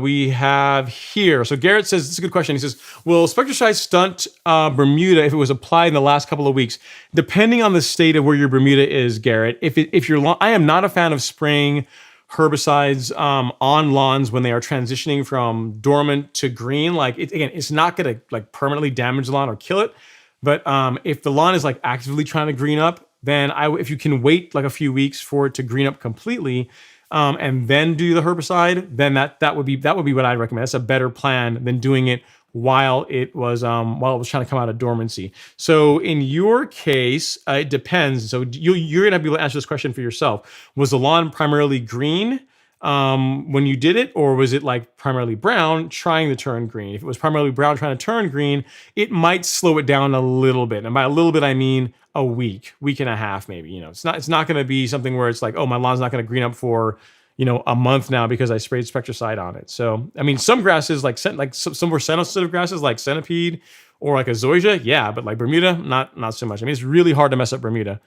we have here. So Garrett says, this is a good question. He says, will Spectracide stunt Bermuda if it was applied in the last couple of weeks? Depending on the state of where your Bermuda is, Garrett. If your lawn, I am not a fan of spraying herbicides on lawns when they are transitioning from dormant to green. Like it's not going to like permanently damage the lawn or kill it. But if the lawn is like actively trying to green up, then if you can wait like a few weeks for it to green up completely, and then do the herbicide, then that would be what I'd recommend. That's a better plan than doing it while it was trying to come out of dormancy. So in your case, it depends. So you're gonna be able to answer this question for yourself. Was the lawn primarily green when you did it, or was it like primarily brown trying to turn green? If it was primarily brown trying to turn green, it might slow it down a little bit. And by a little bit, I mean a week and a half, maybe. It's not going to be something where it's like, oh, my lawn's not going to green up for a month now because I sprayed Spectracide on it. So I mean, some grasses like some more sensitive grasses like centipede or like a zoysia, yeah, but like Bermuda, not so much. I mean, it's really hard to mess up Bermuda.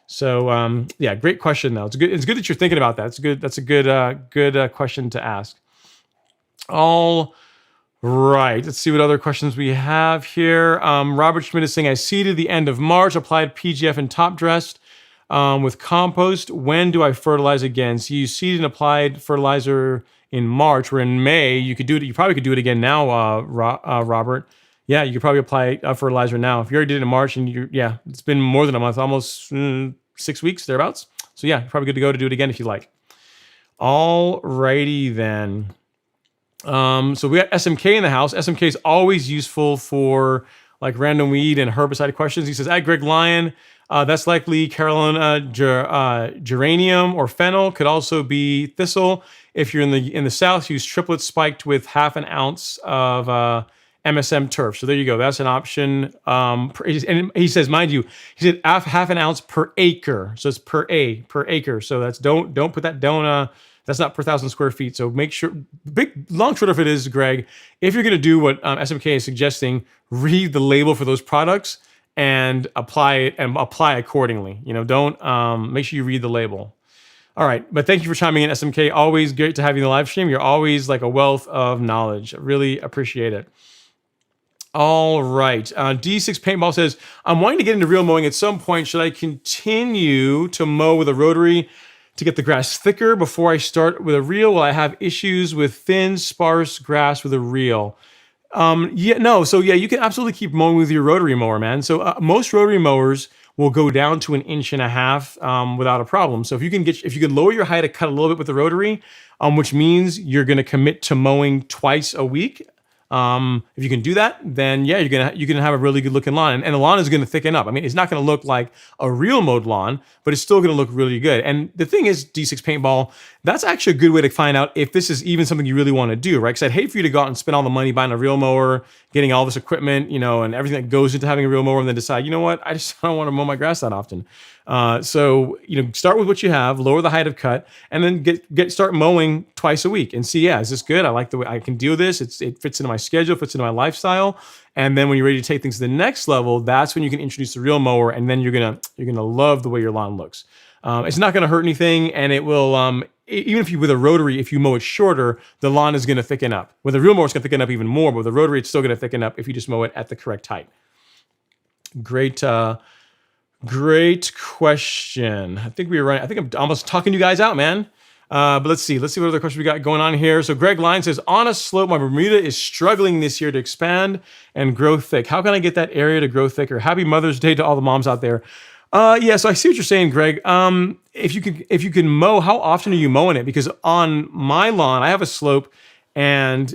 So yeah, great question though. It's good that you're thinking about that. It's good. That's a good question to ask. All right, let's see what other questions we have here. Robert Schmidt is saying, I seeded the end of March, applied PGF and top dressed with compost. When do I fertilize again? So you seeded and applied fertilizer in March. We're in May. You could do it. You probably could do it again now, Robert. Yeah, you could probably apply fertilizer now. If you already did it in March and it's been more than a month, almost 6 weeks, thereabouts. So yeah, you're probably good to go to do it again if you like. All righty then. So we got SMK in the house. SMK is always useful for like random weed and herbicide questions. He says, at Greg Lyon, that's likely Carolina geranium or fennel. Could also be thistle. If you're in the south, use triplets spiked with 1/2 ounce of MSM turf. So there you go. That's an option. And he says, mind you, he said 1/2 ounce per acre. So it's per acre. So that's don't put that that's not per 1,000 square feet. So make sure, long short of it is, Greg, if you're going to do what SMK is suggesting, read the label for those products and apply accordingly. Don't make sure you read the label. All right, but thank you for chiming in, SMK. Always great to have you in the live stream. You're always like a wealth of knowledge. Really appreciate it. All right. D6 Paintball says, I'm wanting to get into real mowing at some point. Should I continue to mow with a rotary to get the grass thicker before I start with a reel? Will I have issues with thin, sparse grass with a reel? So you can absolutely keep mowing with your rotary mower, man. So most rotary mowers will go down to 1.5 inches without a problem. So if you can lower your height a cut a little bit with the rotary, which means you're going to commit to mowing twice a week. If you can do that, then yeah, you're gonna have a really good looking lawn, and the lawn is gonna thicken up. I mean, it's not gonna look like a real mowed lawn, but it's still gonna look really good. And the thing is, D6 Paintball, that's actually a good way to find out if this is even something you really want to do, right? Because I'd hate for you to go out and spend all the money buying a real mower, getting all this equipment, and everything that goes into having a real mower, and then decide, you know what, I just don't want to mow my grass that often. So start with what you have, lower the height of cut, and then start mowing twice a week and see, is this good? I like the way I can do this. It fits into my schedule, fits into my lifestyle. And then when you're ready to take things to the next level, that's when you can introduce the real mower, and then you're gonna love the way your lawn looks. It's not gonna hurt anything, and it will. Even if with a rotary, if you mow it shorter, the lawn is gonna thicken up. With a real mower, it's gonna thicken up even more. But with a rotary, it's still gonna thicken up if you just mow it at the correct height. Great question. I think I'm almost talking you guys out, man. But let's see what other questions we got going on here. So Greg Line says, on a slope, my Bermuda is struggling this year to expand and grow thick. How can I get that area to grow thicker? Happy Mother's Day to all the moms out there. Yeah, so I see what you're saying, Greg. If you can mow, how often are you mowing it? Because on my lawn, I have a slope, and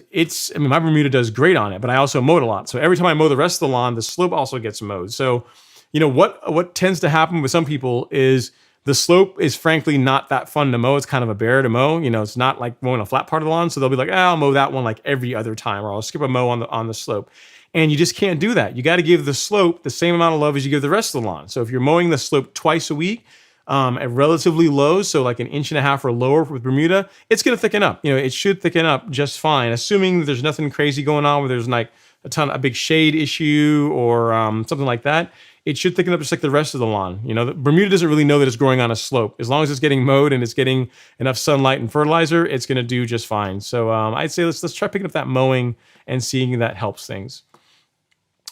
my Bermuda does great on it, but I also mow it a lot. So every time I mow the rest of the lawn, the slope also gets mowed. So, what tends to happen with some people is the slope is frankly not that fun to mow. It's kind of a bear to mow. It's not like mowing a flat part of the lawn. So they'll be like, I'll mow that one like every other time, or I'll skip a mow on the slope. And you just can't do that. You got to give the slope the same amount of love as you give the rest of the lawn. So if you're mowing the slope twice a week, at relatively low, so like 1.5 inches or lower with Bermuda, it's going to thicken up. It should thicken up just fine, assuming there's nothing crazy going on where there's like a big shade issue or something like that. It should thicken up just like the rest of the lawn. The Bermuda doesn't really know that it's growing on a slope. As long as it's getting mowed and it's getting enough sunlight and fertilizer, it's going to do just fine. So I'd say let's try picking up that mowing and seeing if that helps things.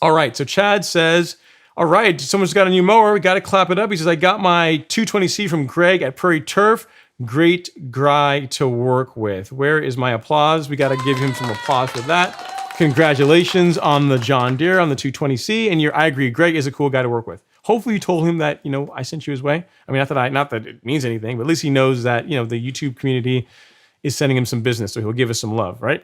All right, so Chad says, all right, someone's got a new mower. We got to clap it up. He says, I got my 220C from Greg at Prairie Turf. Great guy to work with. Where is my applause? We got to give him some applause for that. Congratulations on the John Deere, on the 220C. And I agree, Greg is a cool guy to work with. Hopefully you told him that, I sent you his way. I mean, not that it means anything, but at least he knows that, the YouTube community is sending him some business, so he'll give us some love, right?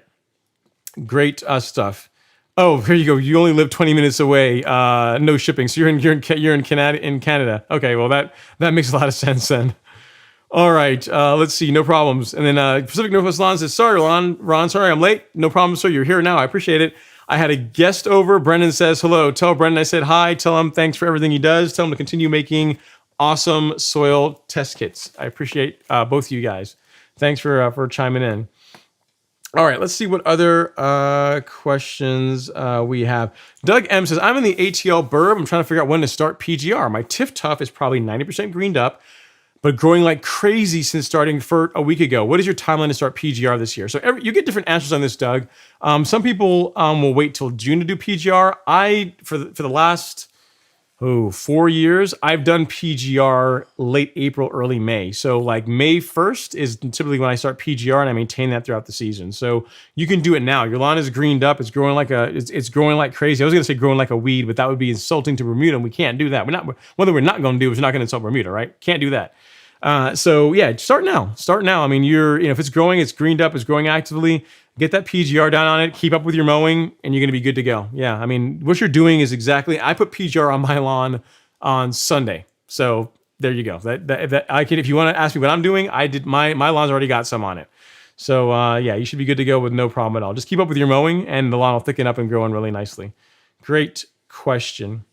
Great stuff. Oh, here you go. You only live 20 minutes away. No shipping. So you're in Canada. Okay, well that makes a lot of sense then. All right, let's see. No problems. And then Pacific Northwest Lawn says, sorry, Ron, sorry I'm late. No problem, sir. You're here now. I appreciate it. I had a guest over. Brendan says hello. Tell Brendan I said hi. Tell him thanks for everything he does. Tell him to continue making awesome soil test kits. I appreciate both of you guys. Thanks for chiming in. All right, let's see what other questions we have. Doug M says, I'm in the ATL burb. I'm trying to figure out when to start PGR. My Tiff Tuff is probably 90% greened up, but growing like crazy since starting FERT a week ago. What is your timeline to start PGR this year? So you get different answers on this, Doug. Some people will wait till June to do PGR. For the last 4 years, I've done PGR late April, early May. So like May 1st is typically when I start PGR, and I maintain that throughout the season. So you can do it now. Your lawn is greened up. It's growing it's growing like crazy. I was going to say growing like a weed, but that would be insulting to Bermuda, and we can't do that. What we're not going to do is we're not going to insult Bermuda, right? Can't do that. So yeah, start now. I mean, if it's growing, it's greened up, it's growing actively. Get that PGR down on it, keep up with your mowing, and you're going to be good to go. Yeah, I mean, what you're doing is I put PGR on my lawn on Sunday. So there you go. If you want to ask me what I'm doing, I did my lawn's already got some on it. So yeah, you should be good to go with no problem at all. Just keep up with your mowing, and the lawn will thicken up and grow in really nicely. Great question.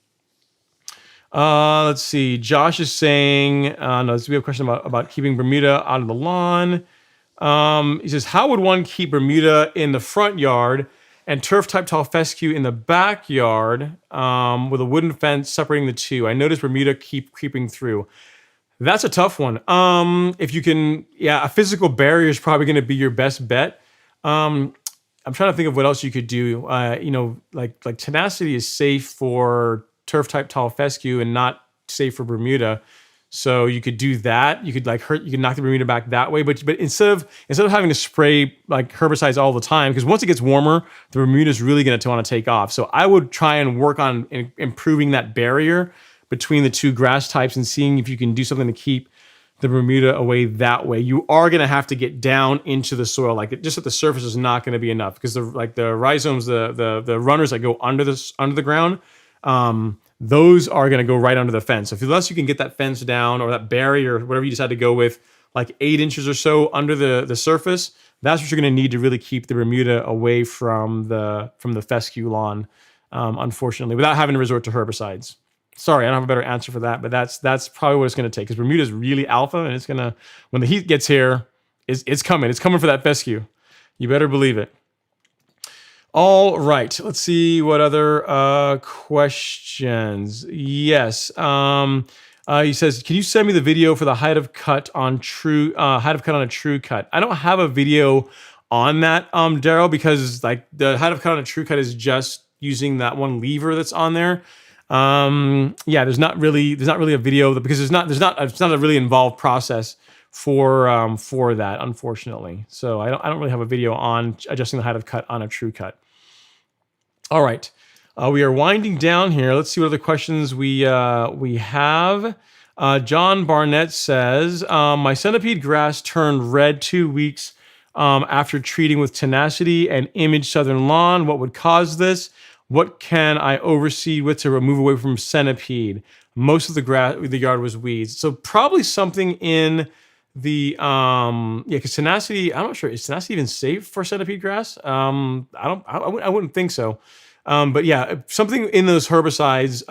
Let's see. Josh is saying, we have a question about keeping Bermuda out of the lawn. He says, how would one keep Bermuda in the front yard and turf-type tall fescue in the backyard with a wooden fence separating the two? I noticed Bermuda keep creeping through. That's a tough one. If you can, a physical barrier is probably going to be your best bet. I'm trying to think of what else you could do. Like tenacity is safe for turf-type tall fescue and not safe for Bermuda. So you could do that. You could knock the Bermuda back that way. But instead of having to spray like herbicides all the time, because once it gets warmer, the Bermuda is really going to want to take off. So I would try and work on improving that barrier between the two grass types and seeing if you can do something to keep the Bermuda away that way. You are going to have to get down into the soil. Just at the surface is not going to be enough, because the rhizomes, the runners that go under the ground, those are going to go right under the fence. So unless you can get that fence down, or that barrier, whatever you decide to go with, like 8 inches or so under the surface, that's what you're going to need to really keep the Bermuda away from the fescue lawn, unfortunately, without having to resort to herbicides. Sorry, I don't have a better answer for that, but that's probably what it's going to take, because Bermuda is really alpha, and it's going to, when the heat gets here, it's coming. It's coming for that fescue. You better believe it. All right, let's see what other questions. Yes, he says, "Can you send me the video for the height of cut on a true cut?" I don't have a video on that, Daryl, because like the height of cut on a true cut is just using that one lever that's on there. There's not really a video, because it's not a really involved process for that, unfortunately. So I don't really have a video on adjusting the height of cut on a true cut. All right, we are winding down here. Let's see what other questions we have. John Barnett says, my centipede grass turned red 2 weeks after treating with tenacity and image southern lawn. What would cause this? What can I overseed with to remove away from centipede? Most of the yard was weeds. So probably something in the because tenacity, I'm not sure, is tenacity even safe for centipede grass? I wouldn't think so. But yeah, something in those herbicides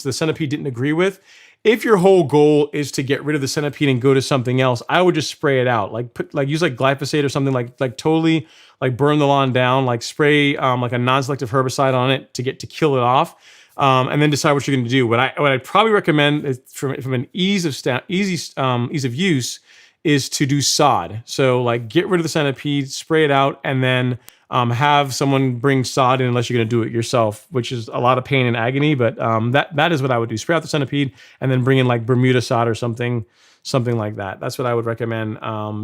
the centipede didn't agree with. If your whole goal is to get rid of the centipede and go to something else, I would just spray it out. Use glyphosate or something, like totally like burn the lawn down, like spray like a non-selective herbicide on it to kill it off. And then decide what you're going to do. What I'd probably recommend is from an ease of use is to do sod. So like get rid of the centipede, spray it out, and then have someone bring sod in unless you're going to do it yourself, which is a lot of pain and agony. But that is what I would do: spray out the centipede and then bring in like Bermuda sod or something like that. That's what I would recommend,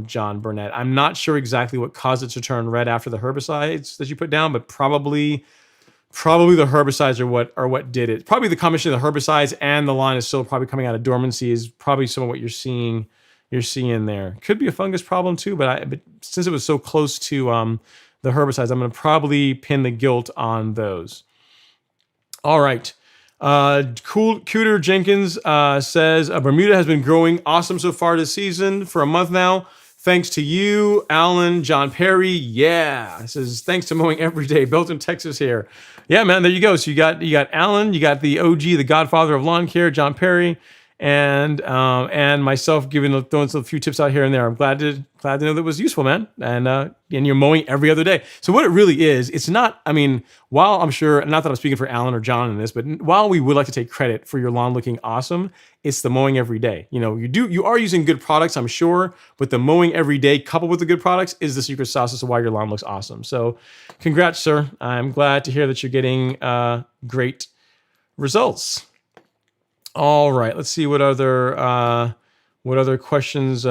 John Burnett. I'm not sure exactly what caused it to turn red after the herbicides that you put down, but probably the herbicides are what did it. Probably the combination of the herbicides and the lawn is still probably coming out of dormancy is probably some of what you're seeing there. Could be a fungus problem too, but since it was so close to the herbicides, I'm going to probably pin the guilt on those. All right. Cooter Jenkins says Bermuda has been growing awesome so far this season for a month now. Thanks to you, Alan, John Perry. Yeah, it says thanks to mowing every day. Belton, Texas here. Yeah, man, there you go. So you got Alan, you got the OG, the godfather of lawn care, John Perry, and myself throwing a few tips out here and there. I'm glad to know that was useful, man. And you're mowing every other day. So what it really is, it's not. I mean, while I'm sure, not that I'm speaking for Alan or John in this, but while we would like to take credit for your lawn looking awesome, it's the mowing every day. You are using good products, I'm sure, but the mowing every day coupled with the good products is the secret sauce as to why your lawn looks awesome. So, congrats, sir. I'm glad to hear that you're getting great results. All right, let's see what other questions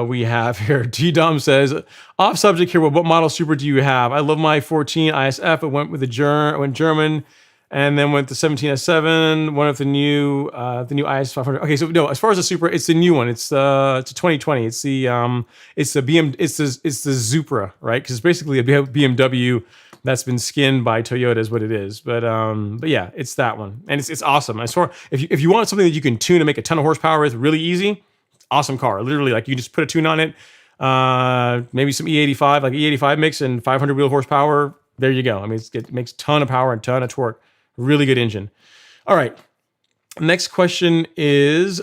we have here. D-Dom says, off subject here, what model Super do you have? I love my 14 ISF. It went with went German, and then went to 17S7. One of the new IS 500. Okay, so no, as far as the Super, it's the new one. It's a 2020. It's the Zupra, right? Because it's basically a BMW that's been skinned by Toyota is what it is. But yeah, it's that one, and it's awesome. As far if you want something that you can tune and make a ton of horsepower with really easy, awesome car. Literally, like you just put a tune on it, maybe some E85, like E85 mix and 500 wheel horsepower. There you go. I mean, it makes a ton of power and ton of torque. Really good engine. All right. Next question is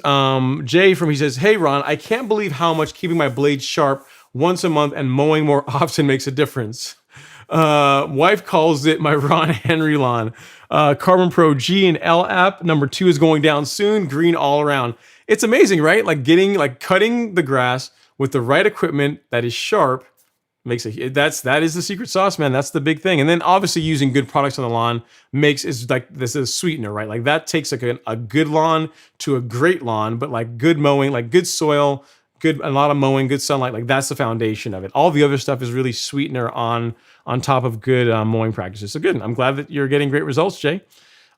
Jay he says, hey, Ron, I can't believe how much keeping my blades sharp once a month and mowing more often makes a difference. Wife calls it my Ron Henry lawn. Carbon Pro G and L app number 2 is going down soon. Green all around. It's amazing, right? Cutting the grass with the right equipment that is sharp that is the secret sauce, man. That's the big thing. And then obviously using good products on the lawn this is a sweetener, right? Like that takes a good lawn to a great lawn, but like good mowing, like good soil, a lot of mowing, good sunlight, like that's the foundation of it. All the other stuff is really sweetener on top of good mowing practices. So good. I'm glad that you're getting great results, Jay.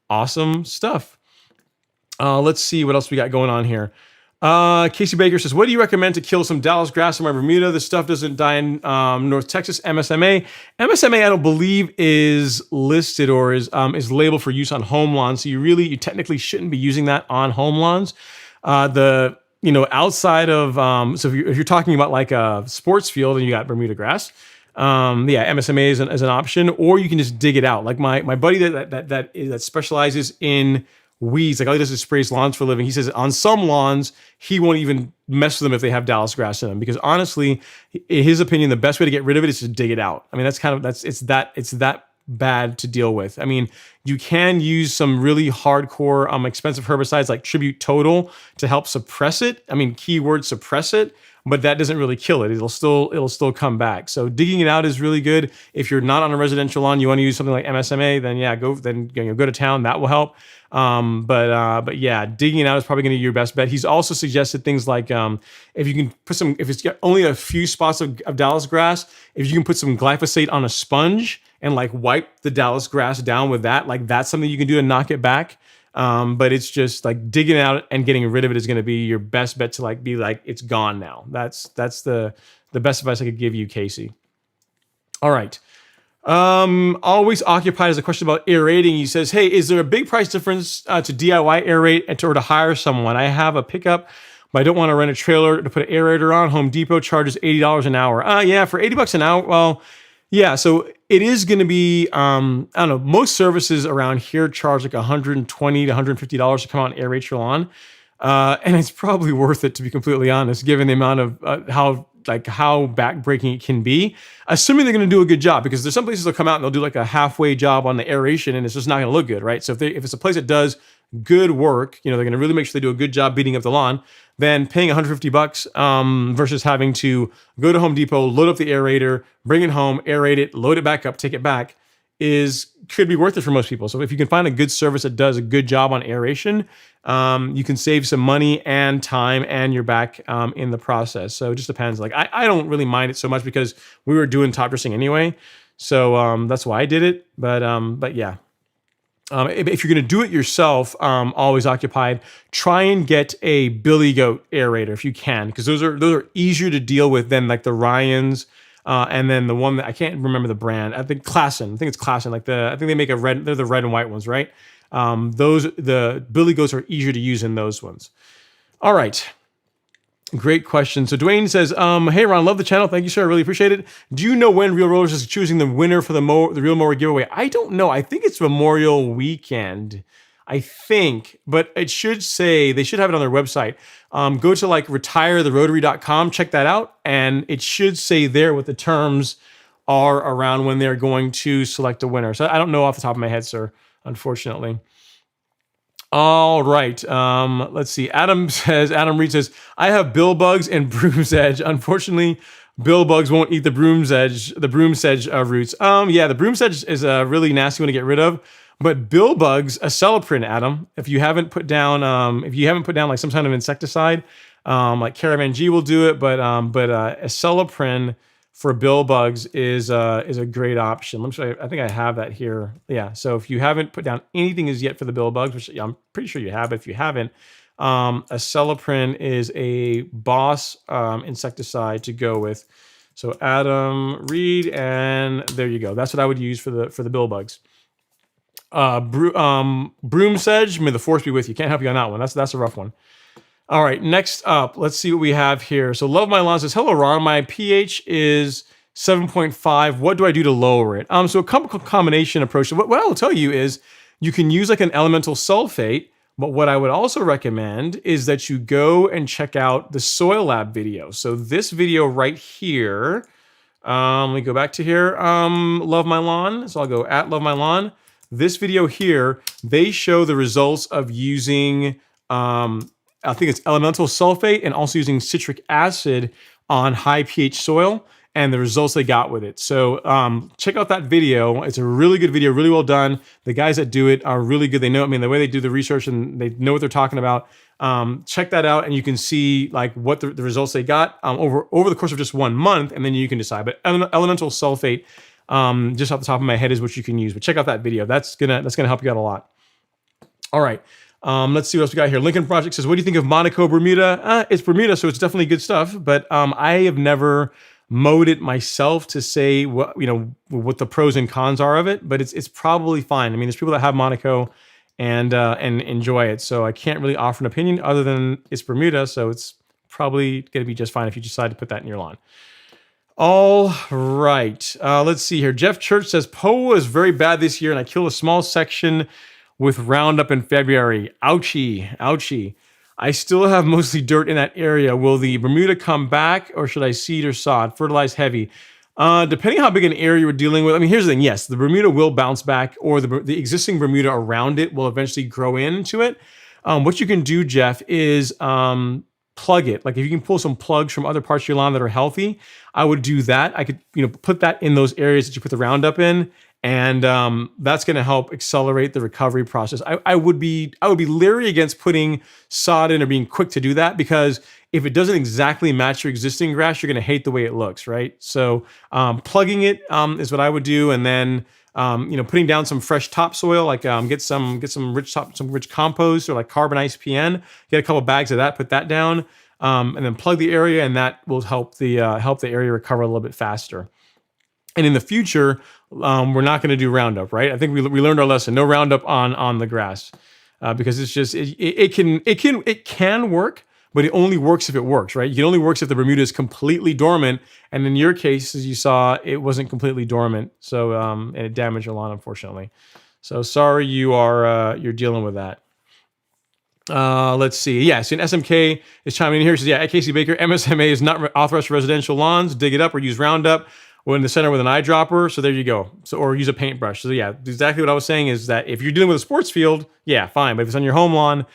Awesome stuff. Let's see what else we got going on here. Casey Baker says, what do you recommend to kill some Dallas grass in my Bermuda? This stuff doesn't die in North Texas. MSMA, I don't believe is listed or is labeled for use on home lawns. So you technically shouldn't be using that on home lawns. Outside of, so if you're talking about like a sports field and you got Bermuda grass, MSMA is an option, or you can just dig it out. Like my buddy that specializes in weeds, like all he does is sprays lawns for a living. He says on some lawns, he won't even mess with them if they have Dallas grass in them, because honestly, in his opinion, the best way to get rid of it is to dig it out. I mean, it's that bad to deal with. I mean, you can use some really hardcore, expensive herbicides like Tribute Total to help suppress it. I mean, keyword suppress it. but that doesn't really kill it. It'll still come back. So digging it out is really good. If you're not on a residential lawn, you want to use something like MSMA, then yeah, go to town. That will help. But yeah, digging it out is probably going to be your best bet. He's also suggested things like if you can put some, if it's got only a few spots of Dallas grass, if you can put some glyphosate on a sponge and like wipe the Dallas grass down with that, like that's something you can do to knock it back. But it's just like digging it out and getting rid of it is going to be your best bet to like be like it's gone now. That's the best advice I could give you, Casey. All right. Always occupied is a question about aerating. He says, hey, is there a big price difference to DIY aerate or to hire someone? I have a pickup, but I don't want to rent a trailer to put an aerator on. Home Depot charges $80 an hour. Yeah, for $80 an hour. Well, yeah, so it is going to be, I don't know, most services around here charge like $120 to $150 to come out and aerate your lawn. And it's probably worth it, to be completely honest, given the amount of how backbreaking it can be, assuming they're going to do a good job, because there's some places they'll come out and they'll do like a halfway job on the aeration and it's just not going to look good, right? So if it's a place that does good work, they're going to really make sure they do a good job beating up the lawn, then paying $150 versus having to go to Home Depot, load up the aerator, bring it home, aerate it, load it back up, take it back, could be worth it for most people. So if you can find a good service that does a good job on aeration, you can save some money and time, and you're back in the process. So it just depends. Like I don't really mind it so much because we were doing top dressing anyway, so that's why I did it. But yeah. If you're going to do it yourself, always occupied, try and get a billy goat aerator if you can, because those are easier to deal with than like the Ryans. And then the one that I can't remember the brand, I think Klassen. I think it's Klassen. I think they make they're the red and white ones, right? The billy goats are easier to use in those ones. All right. Great question. So Dwayne says, hey Ron, love the channel. Thank you, sir. I really appreciate it. Do you know when Real Rollers is choosing the winner for the Real Mower giveaway? I don't know. I think it's Memorial Weekend. I think, but it should say, they should have it on their website. Go to like retiretherotary.com, check that out, and it should say there what the terms are around when they're going to select a winner. So I don't know off the top of my head, sir, unfortunately. All right. Let's see. Adam Reed says, I have bill bugs and broom's edge. Unfortunately, bill bugs won't eat the broom's edge roots. Yeah, the broom's edge is a really nasty one to get rid of. But bill bugs, acelepryn, Adam, if you haven't put down like some kind of insecticide, like Caravan G will do it, but acelepryn for bill bugs is a great option. Let me show you. I think I have that here. Yeah. So if you haven't put down anything as yet for the bill bugs, which I'm pretty sure you have, but if you haven't, acelepryn is a boss insecticide to go with. So Adam Reed, and there you go. That's what I would use for the bill bugs. Broom sedge, may the force be with you. Can't help you on that one. That's a rough one. All right, next up, let's see what we have here. So Love My Lawn says, hello, Ron. My pH is 7.5. What do I do to lower it? So a combination approach. What I will tell you is you can use like an elemental sulfate, but what I would also recommend is that you go and check out the Soil Lab video. So this video right here, let me go back to here, Love My Lawn. So I'll go at Love My Lawn. This video here, they show the results of using, I think it's elemental sulfate and also using citric acid on high pH soil and the results they got with it. So check out that video. It's a really good video, really well done. The guys that do it are really good. They know, the way they do the research and they know what they're talking about. Check that out and you can see like what the results they got over the course of just 1 month, and then you can decide. But elemental sulfate, just off the top of my head, is what you can use. But check out that video. That's gonna help you out a lot. All right. Let's see what else we got here. Lincoln Project says, what do you think of Monaco Bermuda? It's Bermuda, so it's definitely good stuff. But I have never mowed it myself to say what the pros and cons are of it. But it's probably fine. I mean, there's people that have Monaco and enjoy it, so I can't really offer an opinion other than it's Bermuda, so it's probably going to be just fine if you decide to put that in your lawn. All right. Let's see here. Jeff Church says, Poe was very bad this year, and I killed a small section with Roundup in February. Ouchie, ouchie. I still have mostly dirt in that area. Will the Bermuda come back, or should I seed or sod? Fertilize heavy. Depending how big an area we're dealing with. I mean, here's the thing. Yes, the Bermuda will bounce back, or the existing Bermuda around it will eventually grow into it. What you can do, Jeff, is plug it. Like if you can pull some plugs from other parts of your lawn that are healthy, I would do that. I could, put that in those areas that you put the Roundup in, and that's going to help accelerate the recovery process. I would be leery against putting sod in or being quick to do that, because if it doesn't exactly match your existing grass, you're going to hate the way it looks, right? So plugging it is what I would do, and then putting down some fresh topsoil, like get some rich compost or like carbonized PN. Get a couple bags of that, put that down, and then plug the area, and that will help the area recover a little bit faster. And in the future, we're not going to do Roundup, right? I think we learned our lesson. No Roundup on the grass, because it's just it can work, but it only works if it works, right? It only works if the Bermuda is completely dormant. And in your case, as you saw, it wasn't completely dormant, so and it damaged your lawn, unfortunately. So sorry you're dealing with that. Let's see. Yeah, so SMK is chiming in here. He says, yeah, at Casey Baker, MSMA is not authorized for residential lawns. Dig it up or use Roundup. Or in the center with an eyedropper. So there you go. So, or use a paintbrush. So yeah, exactly what I was saying is that if you're dealing with a sports field, yeah, fine. But if it's on your home lawn,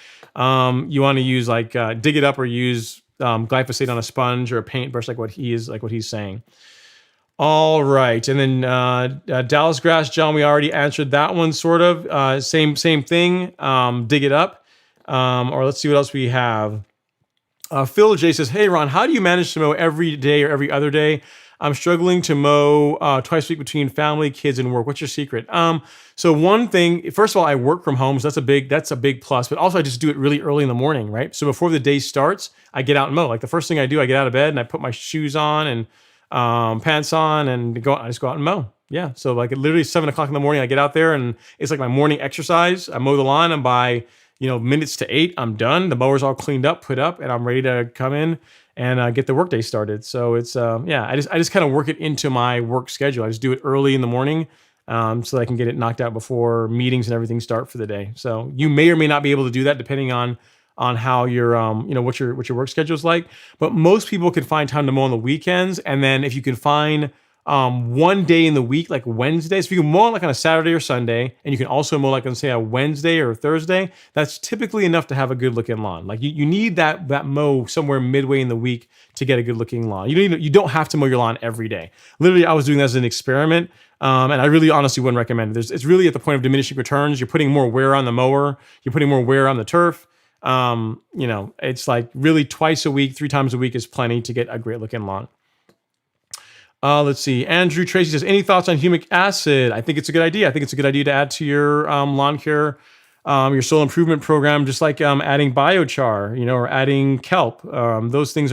you want to use like dig it up or use glyphosate on a sponge or a paintbrush, like what he's saying. All right, and then Dallas grass, John, we already answered that one, sort of. Same thing. Dig it up. Or let's see what else we have. Phil J says, "Hey Ron, how do you manage to mow every day or every other day? I'm struggling to mow twice a week between family, kids, and work. What's your secret?" So one thing, first of all, I work from home, so that's a big plus. But also, I just do it really early in the morning, right? So before the day starts, I get out and mow. Like the first thing I do, I get out of bed and I put my shoes on and pants on and I just go out and mow. Yeah. So like literally 7:00 in the morning, I get out there and it's like my morning exercise. I mow the lawn, and by minutes to 8, I'm done. The mower's all cleaned up, put up, and I'm ready to come in and get the workday started. So it's I just kind of work it into my work schedule. I just do it early in the morning, so that I can get it knocked out before meetings and everything start for the day. So you may or may not be able to do that depending on how your what your work schedule is like. But most people can find time to mow on the weekends, and then if you can find one day in the week, like Wednesday. So if you can mow like on a Saturday or Sunday, and you can also mow like on say a Wednesday or a Thursday, that's typically enough to have a good looking lawn. Like you need that mow somewhere midway in the week to get a good looking lawn. You don't have to mow your lawn every day. Literally, I was doing that as an experiment, and I really honestly wouldn't recommend it. It's really at the point of diminishing returns. You're putting more wear on the mower. You're putting more wear on the turf. It's like really twice a week, 3 times a week is plenty to get a great looking lawn. Let's see. Andrew Tracy says, any thoughts on humic acid? I think it's a good idea. I think it's a good idea to add to your lawn care, your soil improvement program, just like adding biochar, or adding kelp. Those things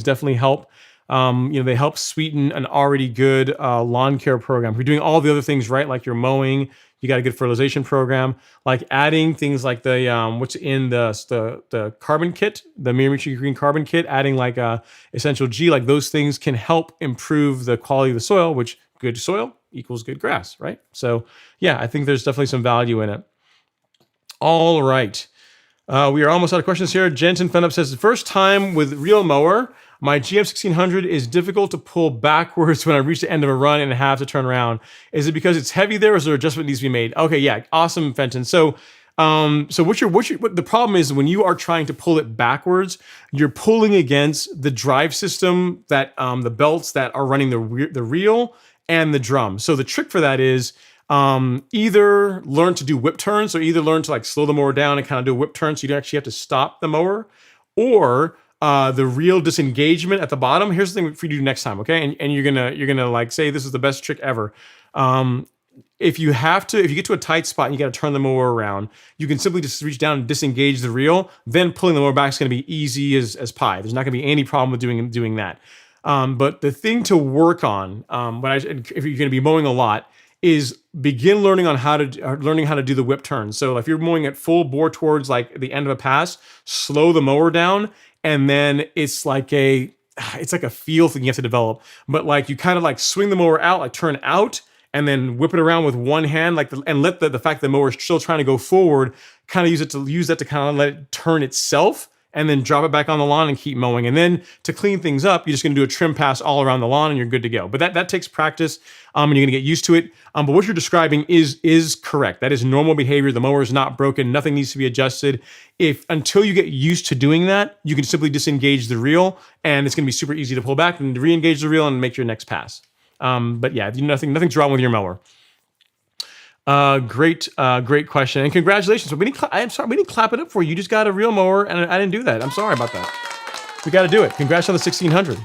definitely help. They help sweeten an already good lawn care program. If you're doing all the other things right, like your mowing, you got a good fertilization program, like adding things like the what's in the carbon kit, the Miramichi Green Carbon Kit, adding like Essential G, like those things can help improve the quality of the soil, which good soil equals good grass, right? So yeah, I think there's definitely some value in it. All right. We are almost out of questions here. Jensen Fenup says, the first time with real mower, my GM 1600 is difficult to pull backwards when I reach the end of a run and have to turn around. Is it because it's heavy there, or is there adjustment needs to be made? Okay, yeah, awesome, Fenton. So what the problem is when you are trying to pull it backwards, you're pulling against the drive system that the belts that are running the reel and the drum. So the trick for that is either learn to do whip turns, so either learn to like slow the mower down and kind of do a whip turn, so you don't actually have to stop the mower, or the reel disengagement at the bottom. Here's the thing for you to do next time, okay? And you're gonna like say this is the best trick ever. If you get to a tight spot and you got to turn the mower around, you can simply just reach down and disengage the reel. Then pulling the mower back is going to be easy as pie. There's not going to be any problem with doing that. But the thing to work on, if you're going to be mowing a lot, is begin learning how to do the whip turn. So if you're mowing at full bore towards like the end of a pass, slow the mower down, and then it's like a feel thing you have to develop. But like you kind of like swing the mower out, like turn out, and then whip it around with one hand, and let the fact that the mower is still trying to go forward, kind of use that to kind of let it turn itself, and then drop it back on the lawn and keep mowing. And then to clean things up, you're just gonna do a trim pass all around the lawn and you're good to go. But that takes practice, and you're gonna get used to it. But what you're describing is correct. That is normal behavior. The mower is not broken. Nothing needs to be adjusted. If until you get used to doing that, you can simply disengage the reel, and it's gonna be super easy to pull back and re-engage the reel and make your next pass. But yeah, nothing's wrong with your mower. Great question, and congratulations. So I'm sorry, we didn't clap it up for you. You just got a real mower, and I didn't do that. I'm sorry about that. We got to do it. Congrats on the 1600.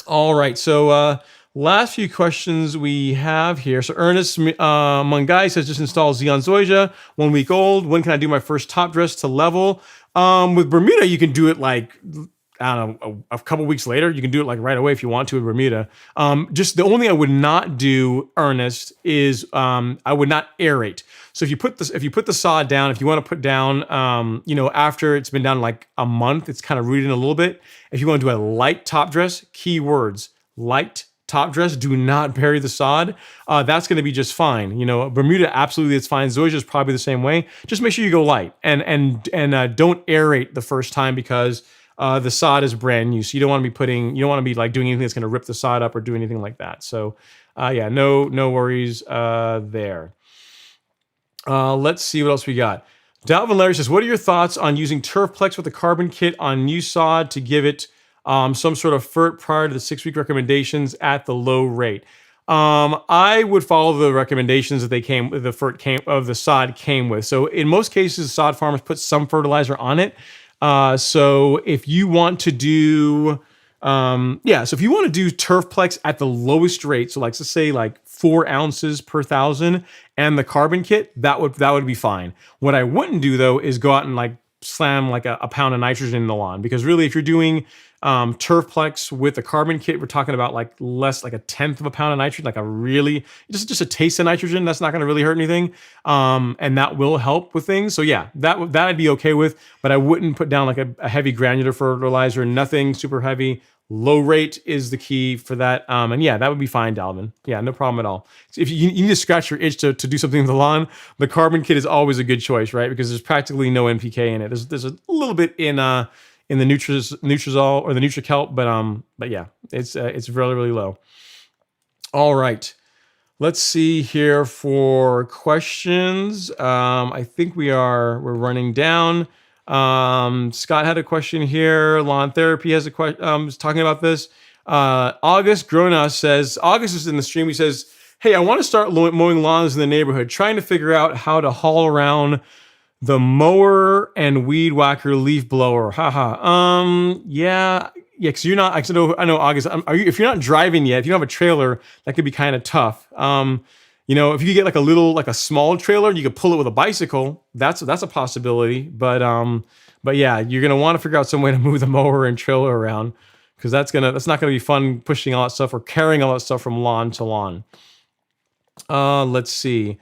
All right, so last few questions we have here. So Ernest Mungai says, just installed Xeon Zoysia, 1 week old. When can I do my first top dress to level? With Bermuda, you can do it like, I don't know, a couple weeks later. You can do it like right away if you want to in Bermuda. Just the only thing I would not do, Ernest, is I would not aerate. So if you put the sod down, if you want to put down, after it's been down like a month, it's kind of rooted in a little bit. If you want to do a light top dress, keywords, light top dress, do not bury the sod. That's going to be just fine. Bermuda, absolutely, it's fine. Zoysia is probably the same way. Just make sure you go light and don't aerate the first time because the sod is brand new. So you don't want to be like doing anything that's going to rip the sod up or do anything like that. So no worries there. Let's see what else we got. Dalvin Larry says, what are your thoughts on using Turfplex with a carbon kit on new sod to give it some sort of fert prior to the 6-week recommendations at the low rate? I would follow the recommendations that the sod came with. So in most cases, sod farmers put some fertilizer on it. So if you want to do, Turfplex at the lowest rate, so like let's say like 4 ounces per 1,000 and the carbon kit, that would be fine. What I wouldn't do though is go out and like slam like a pound of nitrogen in the lawn, because really if you're doing Turfplex with the carbon kit, we're talking about like less, like a 1/10 of a pound of nitrogen, like a really just a taste of nitrogen. That's not going to really hurt anything, and that will help with things. So yeah, that I'd be okay with, but I wouldn't put down like a heavy granular fertilizer. Nothing super heavy. Low rate is the key for that, and yeah, that would be fine, Dalvin. Yeah, no problem at all. So if you need to scratch your itch to do something with the lawn, the carbon kit is always a good choice, right? Because there's practically no NPK in it. There's a little bit in the Nutrizol or the NutriKelp, but yeah, it's really, really low. All right, let's see here for questions. I think we're running down. Scott had a question here. Lawn Therapy has a question. Was talking about this. August Grona says, August is in the stream. He says, hey, I want to start mowing lawns in the neighborhood, trying to figure out how to haul around the mower and weed whacker leaf blower. Yeah. Because you're not. I know, August. If you're not driving yet, if you don't have a trailer, that could be kind of tough. If you could get like a small trailer, you could pull it with a bicycle. That's a possibility. But yeah, you're gonna want to figure out some way to move the mower and trailer around, because that's not gonna be fun pushing all that stuff or carrying all that stuff from lawn to lawn. Let's see.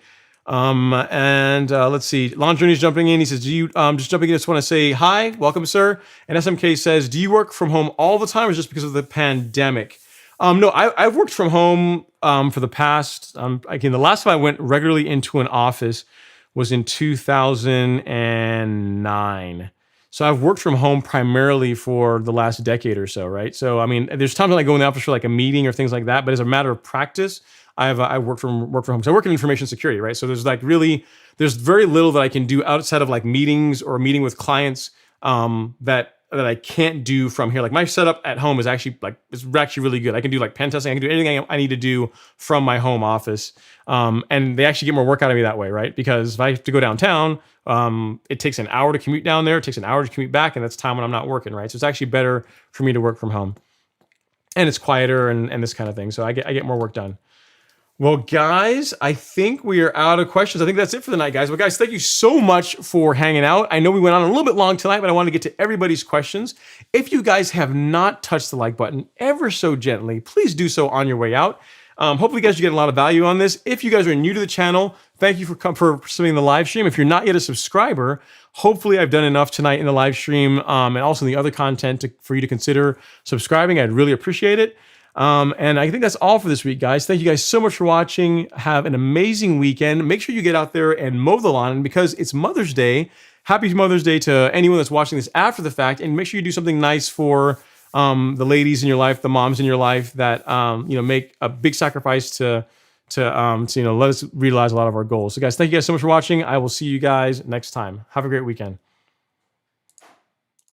Let's see. Lawn Journey's jumping in. He says, do you just jumping in? Just want to say hi, welcome, sir. And SMK says, do you work from home all the time, or just because of the pandemic? No, I've worked from home for the past. Again, the last time I went regularly into an office was in 2009. So I've worked from home primarily for the last decade or so, right? So I mean, there's times when I go in the office for like a meeting or things like that, but as a matter of practice, I work from home. So I work in information security, right? So there's very little that I can do outside of like meetings or meeting with clients that I can't do from here. Like my setup at home is actually really good. I can do like pen testing. I can do anything I need to do from my home office. And they actually get more work out of me that way, right? Because if I have to go downtown, it takes an hour to commute down there. It takes an hour to commute back, and that's time when I'm not working, right? So it's actually better for me to work from home, and it's quieter and this kind of thing. So I get more work done. Well, guys, I think we are out of questions. I think that's it for the night, guys. Well, guys, thank you so much for hanging out. I know we went on a little bit long tonight, but I wanted to get to everybody's questions. If you guys have not touched the like button ever so gently, please do so on your way out. Hopefully, you guys are getting a lot of value on this. If you guys are new to the channel, thank you for participating in the live stream. If you're not yet a subscriber, hopefully I've done enough tonight in the live stream and also in the other content for you to consider subscribing. I'd really appreciate it. And I think that's all for this week, guys. Thank you guys so much for watching. Have an amazing weekend. Make sure you get out there and mow the lawn. And because it's Mother's Day, happy Mother's Day to anyone that's watching this after the fact. And make sure you do something nice for the ladies in your life, the moms in your life that make a big sacrifice to let us realize a lot of our goals. So guys, thank you guys so much for watching. I will see you guys next time. Have a great weekend.